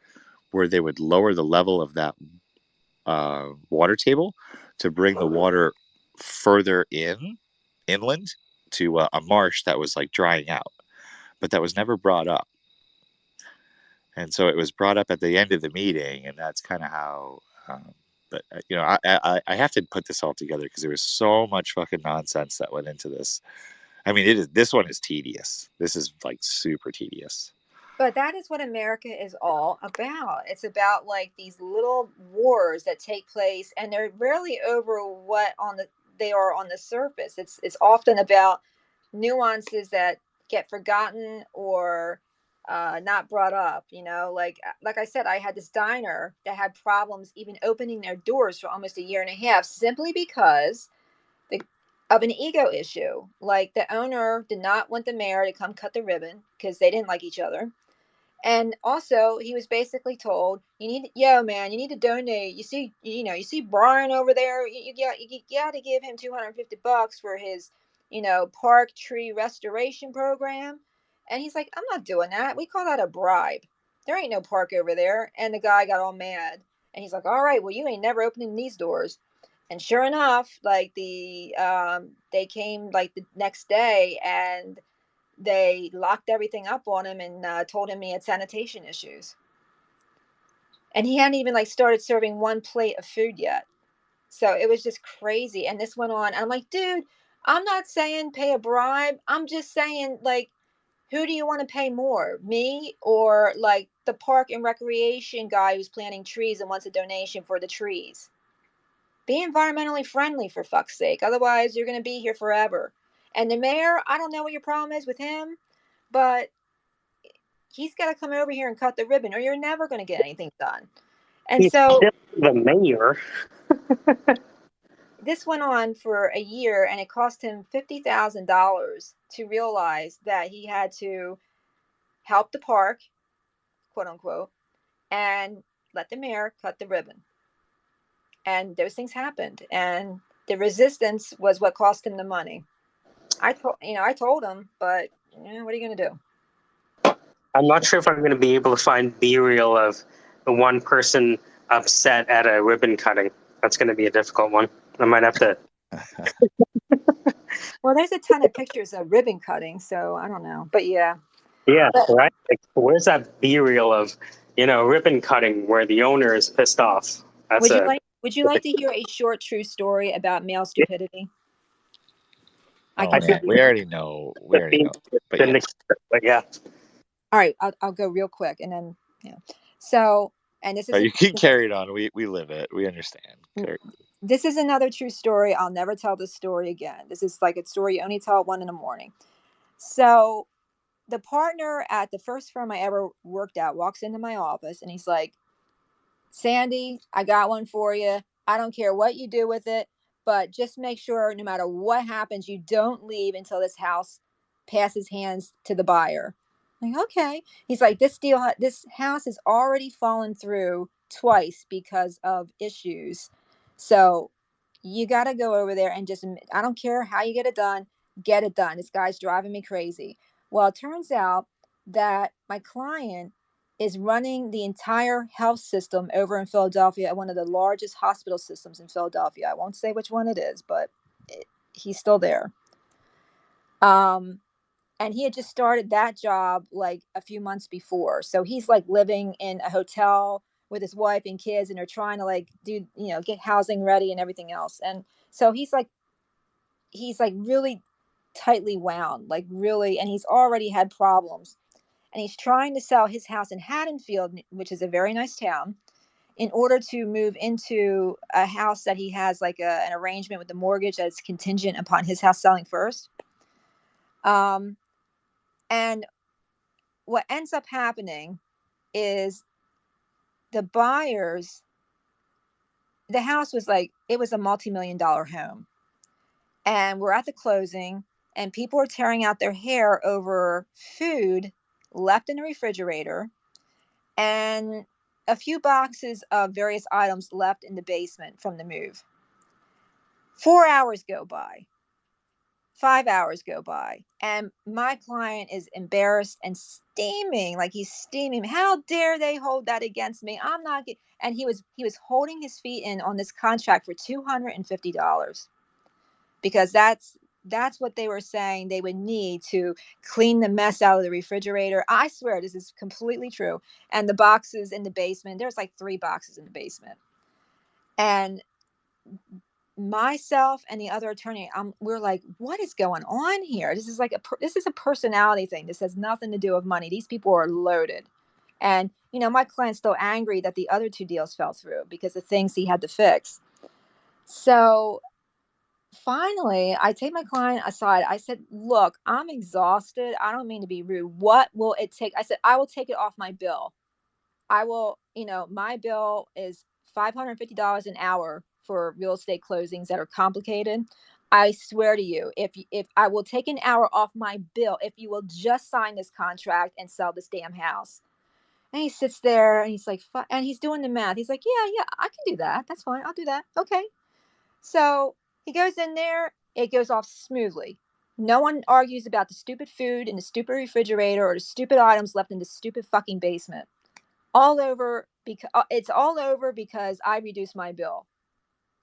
where they would lower the level of that water table to bring the water further inland to a marsh that was like drying out, but that was never brought up. And so it was brought up at the end of the meeting, and that's kind of how. But I have to put this all together because there was so much fucking nonsense that went into this. I mean, this one is tedious. This is like super tedious. But that is what America is all about. It's about like these little wars that take place, and they're rarely over what they are on the surface. It's often about nuances that get forgotten or not brought up. Like I said, I had this diner that had problems even opening their doors for almost a year and a half simply because of an ego issue. Like the owner did not want the mayor to come cut the ribbon because they didn't like each other. And also, he was basically told, you need to donate. You see Brian over there. You got to give him $250 for his, park tree restoration program. And he's like, I'm not doing that. We call that a bribe. There ain't no park over there. And the guy got all mad. And he's like, all right, well, you ain't never opening these doors. And sure enough, like they came like the next day and they locked everything up on him and told him he had sanitation issues. And he hadn't even like started serving one plate of food yet. So it was just crazy. And this went on. I'm like, dude, I'm not saying pay a bribe. I'm just saying, like, who do you want to pay more, me or like the park and recreation guy who's planting trees and wants a donation for the trees? Be environmentally friendly, for fuck's sake. Otherwise, you're going to be here forever. And the mayor, I don't know what your problem is with him, but he's got to come over here and cut the ribbon or you're never going to get anything done. And he's so the mayor. This went on for a year and it cost him $50,000 to realize that he had to help the park, quote unquote, and let the mayor cut the ribbon. And those things happened. And the resistance was what cost him the money. I told him, but what are you going to do? I'm not sure if I'm going to be able to find B-reel of the one person upset at a ribbon cutting. That's going to be a difficult one. I might have to. Well, there's a ton of pictures of ribbon cutting, so I don't know. But yeah. Yeah, right. Like, where's that B-reel of, ribbon cutting where the owner is pissed off? Would you like to hear a short true story about male stupidity? Oh man, we already know. But yeah. All right, I'll go real quick, and then So, and this is you can carry it on. We live it. We understand. This is another true story. I'll never tell this story again. This is like a story you only tell at 1 a.m. So, the partner at the first firm I ever worked at walks into my office, and he's like, "Sandy, I got one for you. I don't care what you do with it, but just make sure no matter what happens, you don't leave until this house passes hands to the buyer." I'm like, okay. He's like, this house has already fallen through twice because of issues. So you got to go over there and just, I don't care how you get it done. This guy's driving me crazy. Well, it turns out that my client is running the entire health system over in Philadelphia at one of the largest hospital systems in Philadelphia. I won't say which one it is, but he's still there. And he had just started that job like a few months before. So he's like living in a hotel with his wife and kids, and they're trying to like do, get housing ready and everything else. And so he's like really tightly wound, like really, and he's already had problems. And he's trying to sell his house in Haddonfield, which is a very nice town, in order to move into a house that he has like an arrangement with the mortgage that's contingent upon his house selling first. And what ends up happening is the buyers, the house was like, it was a multi-million-dollar home. And we're at the closing, and people are tearing out their hair over food left in the refrigerator and a few boxes of various items left in the basement from the move. 4 hours go by. 5 hours go by, and my client is embarrassed and steaming, like he's steaming. How dare they hold that against me? I'm not getting. And he was holding his feet in on this contract for $250 because that's what they were saying they would need to clean the mess out of the refrigerator. I swear this is completely true. And the boxes in the basement, there's like 3 boxes in the basement. And myself and the other attorney, we're like, what is going on here? This is like this is a personality thing. This has nothing to do with money. These people are loaded. And my client's still angry that the other 2 deals fell through because of things he had to fix. So finally, I take my client aside. I said, look, I'm exhausted. I don't mean to be rude. What will it take? I said, I will take it off my bill. I will, my bill is $550 an hour for real estate closings that are complicated. I swear to you, if I will take an hour off my bill, if you will just sign this contract and sell this damn house. And he sits there and he's like, and he's doing the math. He's like, yeah, I can do that. That's fine. I'll do that. Okay. So he goes in there. It goes off smoothly. No one argues about the stupid food in the stupid refrigerator or the stupid items left in the stupid fucking basement. It's all over because I reduced my bill.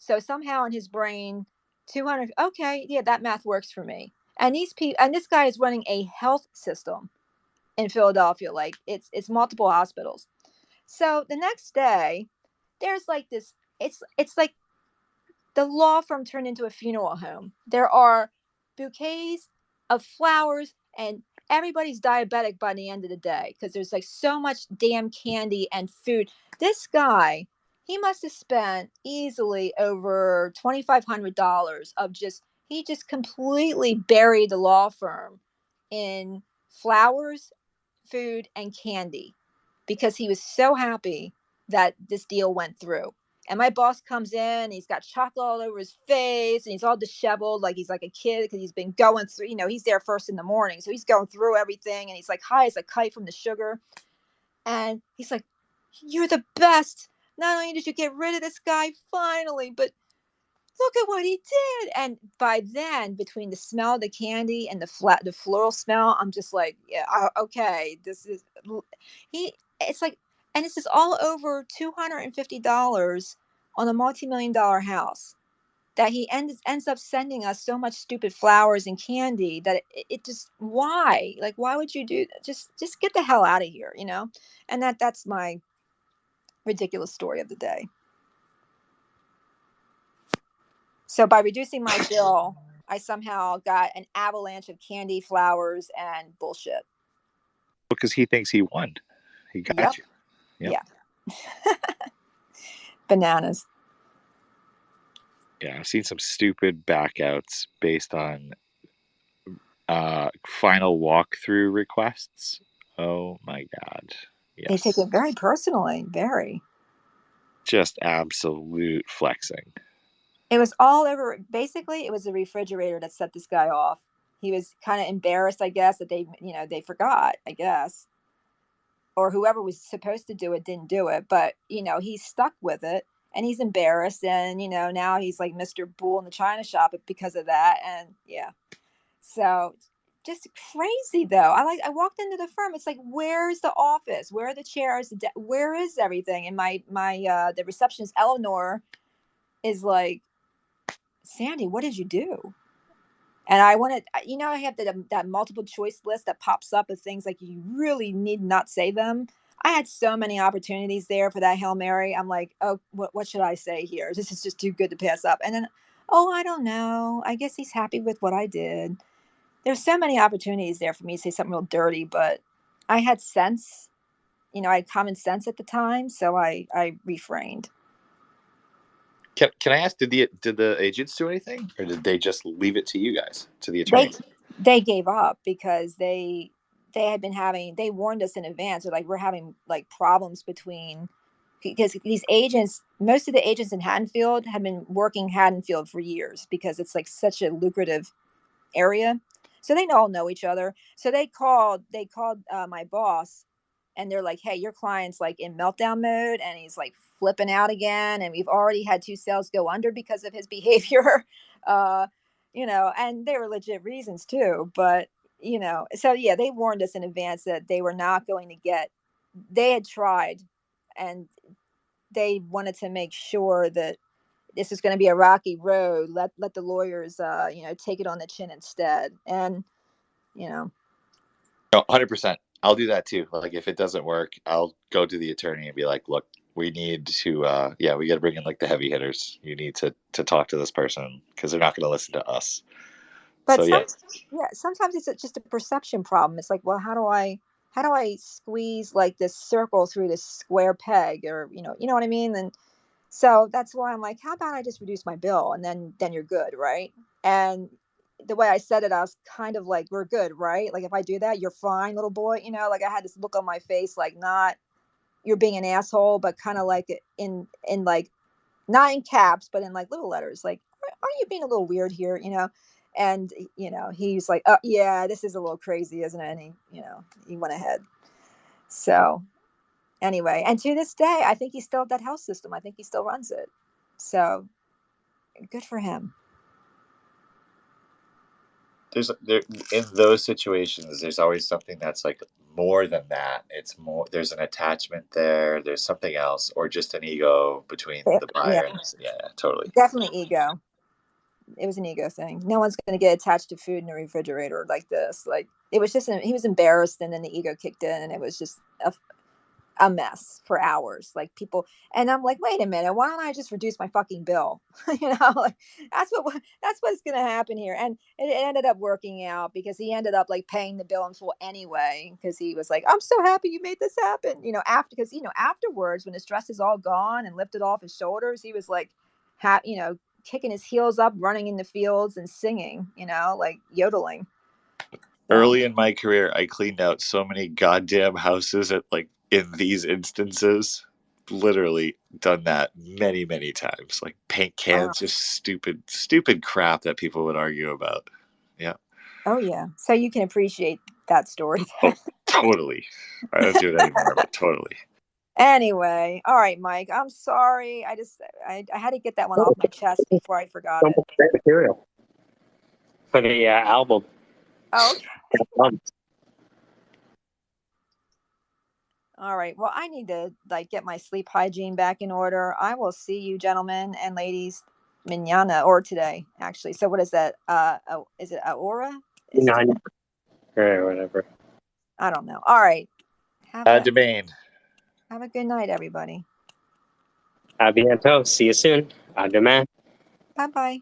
So somehow in his brain, 200. Okay, yeah, that math works for me. And this guy is running a health system in Philadelphia, like it's multiple hospitals. So the next day, there's like this. It's like the law firm turned into a funeral home. There are bouquets of flowers, and everybody's diabetic by the end of the day because there's like so much damn candy and food. This guy, he must have spent easily over $2,500 of he just completely buried the law firm in flowers, food, and candy because he was so happy that this deal went through. And my boss comes in, he's got chocolate all over his face, and he's all disheveled, like he's like a kid because he's been going through, he's there first in the morning. So he's going through everything, and he's like high as a kite from the sugar. And he's like, you're the best. Not only did you get rid of this guy finally, but look at what he did. And by then, between the smell of the candy and the floral smell, I'm just like, yeah, okay, this is it's like, and this is all over $250 on a multi-million-dollar house that he ends up sending us so much stupid flowers and candy that it just, why? Like, why would you do that? Just get the hell out of here, you know? And that's my ridiculous story of the day. So by reducing my bill, I somehow got an avalanche of candy, flowers, and bullshit. Because he thinks he won. He got you. Yep. Yeah. Bananas. Yeah, I've seen some stupid backouts based on final walkthrough requests. Oh my God. Yes. They take it very personally. Very. Just absolute flexing. It was all over. Basically, it was the refrigerator that set this guy off. He was kind of embarrassed, I guess, that they forgot, I guess. Or whoever was supposed to do it didn't do it. But, he's stuck with it and he's embarrassed. And, now he's like Mr. Bull in the China shop because of that. And yeah. So just crazy though. I walked into the firm. It's like, where's the office? Where are the chairs? Where is everything? And the receptionist, Eleanor, is like, Sandy, what did you do? And I wanted, I have that multiple choice list that pops up of things like you really need not say them. I had so many opportunities there for that Hail Mary. I'm like, oh, what should I say here? This is just too good to pass up. And then, oh, I don't know. I guess he's happy with what I did. There's so many opportunities there for me to say something real dirty, but I had sense, I had common sense at the time. So I refrained. Can I ask, did the agents do anything, or did they just leave it to you guys, to the attorney? They gave up because they warned us in advance. They're like, we're having like problems because these agents, most of the agents in Haddonfield have been working Haddonfield for years because it's like such a lucrative area. So they all know each other. So they called my boss and they're like, hey, your client's like in meltdown mode and he's like flipping out again. And we've already had 2 sales go under because of his behavior. And they were legit reasons too. But, so yeah, they warned us in advance that they were not going to they had tried and they wanted to make sure that this is going to be a rocky road. Let the lawyers, take it on the chin instead. And, No, 100%. I'll do that too. Like if it doesn't work, I'll go to the attorney and be like, look, we need to, we got to bring in like the heavy hitters. You need to talk to this person because they're not going to listen to us. But sometimes it's just a perception problem. It's like, well, how do I squeeze like this circle through this square peg, or you know what I mean? And so that's why I'm like, how about I just reduce my bill and then you're good, right? And the way I said it, I was kind of like, we're good, right? Like if I do that, you're fine, little boy. Like I had this look on my face, like not you're being an asshole, but kind of like in like not in caps, but in like little letters, like, aren't you being a little weird here? And he's like, oh yeah, this is a little crazy, isn't it? And he went ahead. So anyway, and to this day, I think he's still at that health system. I think he still runs it. So good for him. There in those situations, there's always something that's like more than that. It's more. There's an attachment there. There's something else, or just an ego between the buyer and totally. Definitely ego. It was an ego thing. No one's going to get attached to food in a refrigerator like this. Like it was just, he was embarrassed, and then the ego kicked in, and it was just a mess for hours. Like people, and I'm like, wait a minute, why don't I just reduce my fucking bill? Like that's what's going to happen here. And it ended up working out because he ended up like paying the bill in full anyway, because he was like, I'm so happy you made this happen. Because afterwards, when the stress is all gone and lifted off his shoulders, he was like, kicking his heels up, running in the fields and singing, like yodeling. Early in my career, I cleaned out so many goddamn houses in these instances. Literally done that many, many times. Like paint cans, just stupid crap that people would argue about. Yeah. Oh yeah. So you can appreciate that story. Oh, totally. I don't do it anymore, but totally. Anyway, all right, Mike. I'm sorry. I had to get that one off my chest before I forgot it. Great material for the album. Oh, okay. All right. Well, I need to get my sleep hygiene back in order. I will see you, gentlemen and ladies, mañana or today, actually. So what is that? Is it Aura? Or whatever. I don't know. All right. Have a good night, everybody. A bientôt. See you soon. A demain. Bye-bye.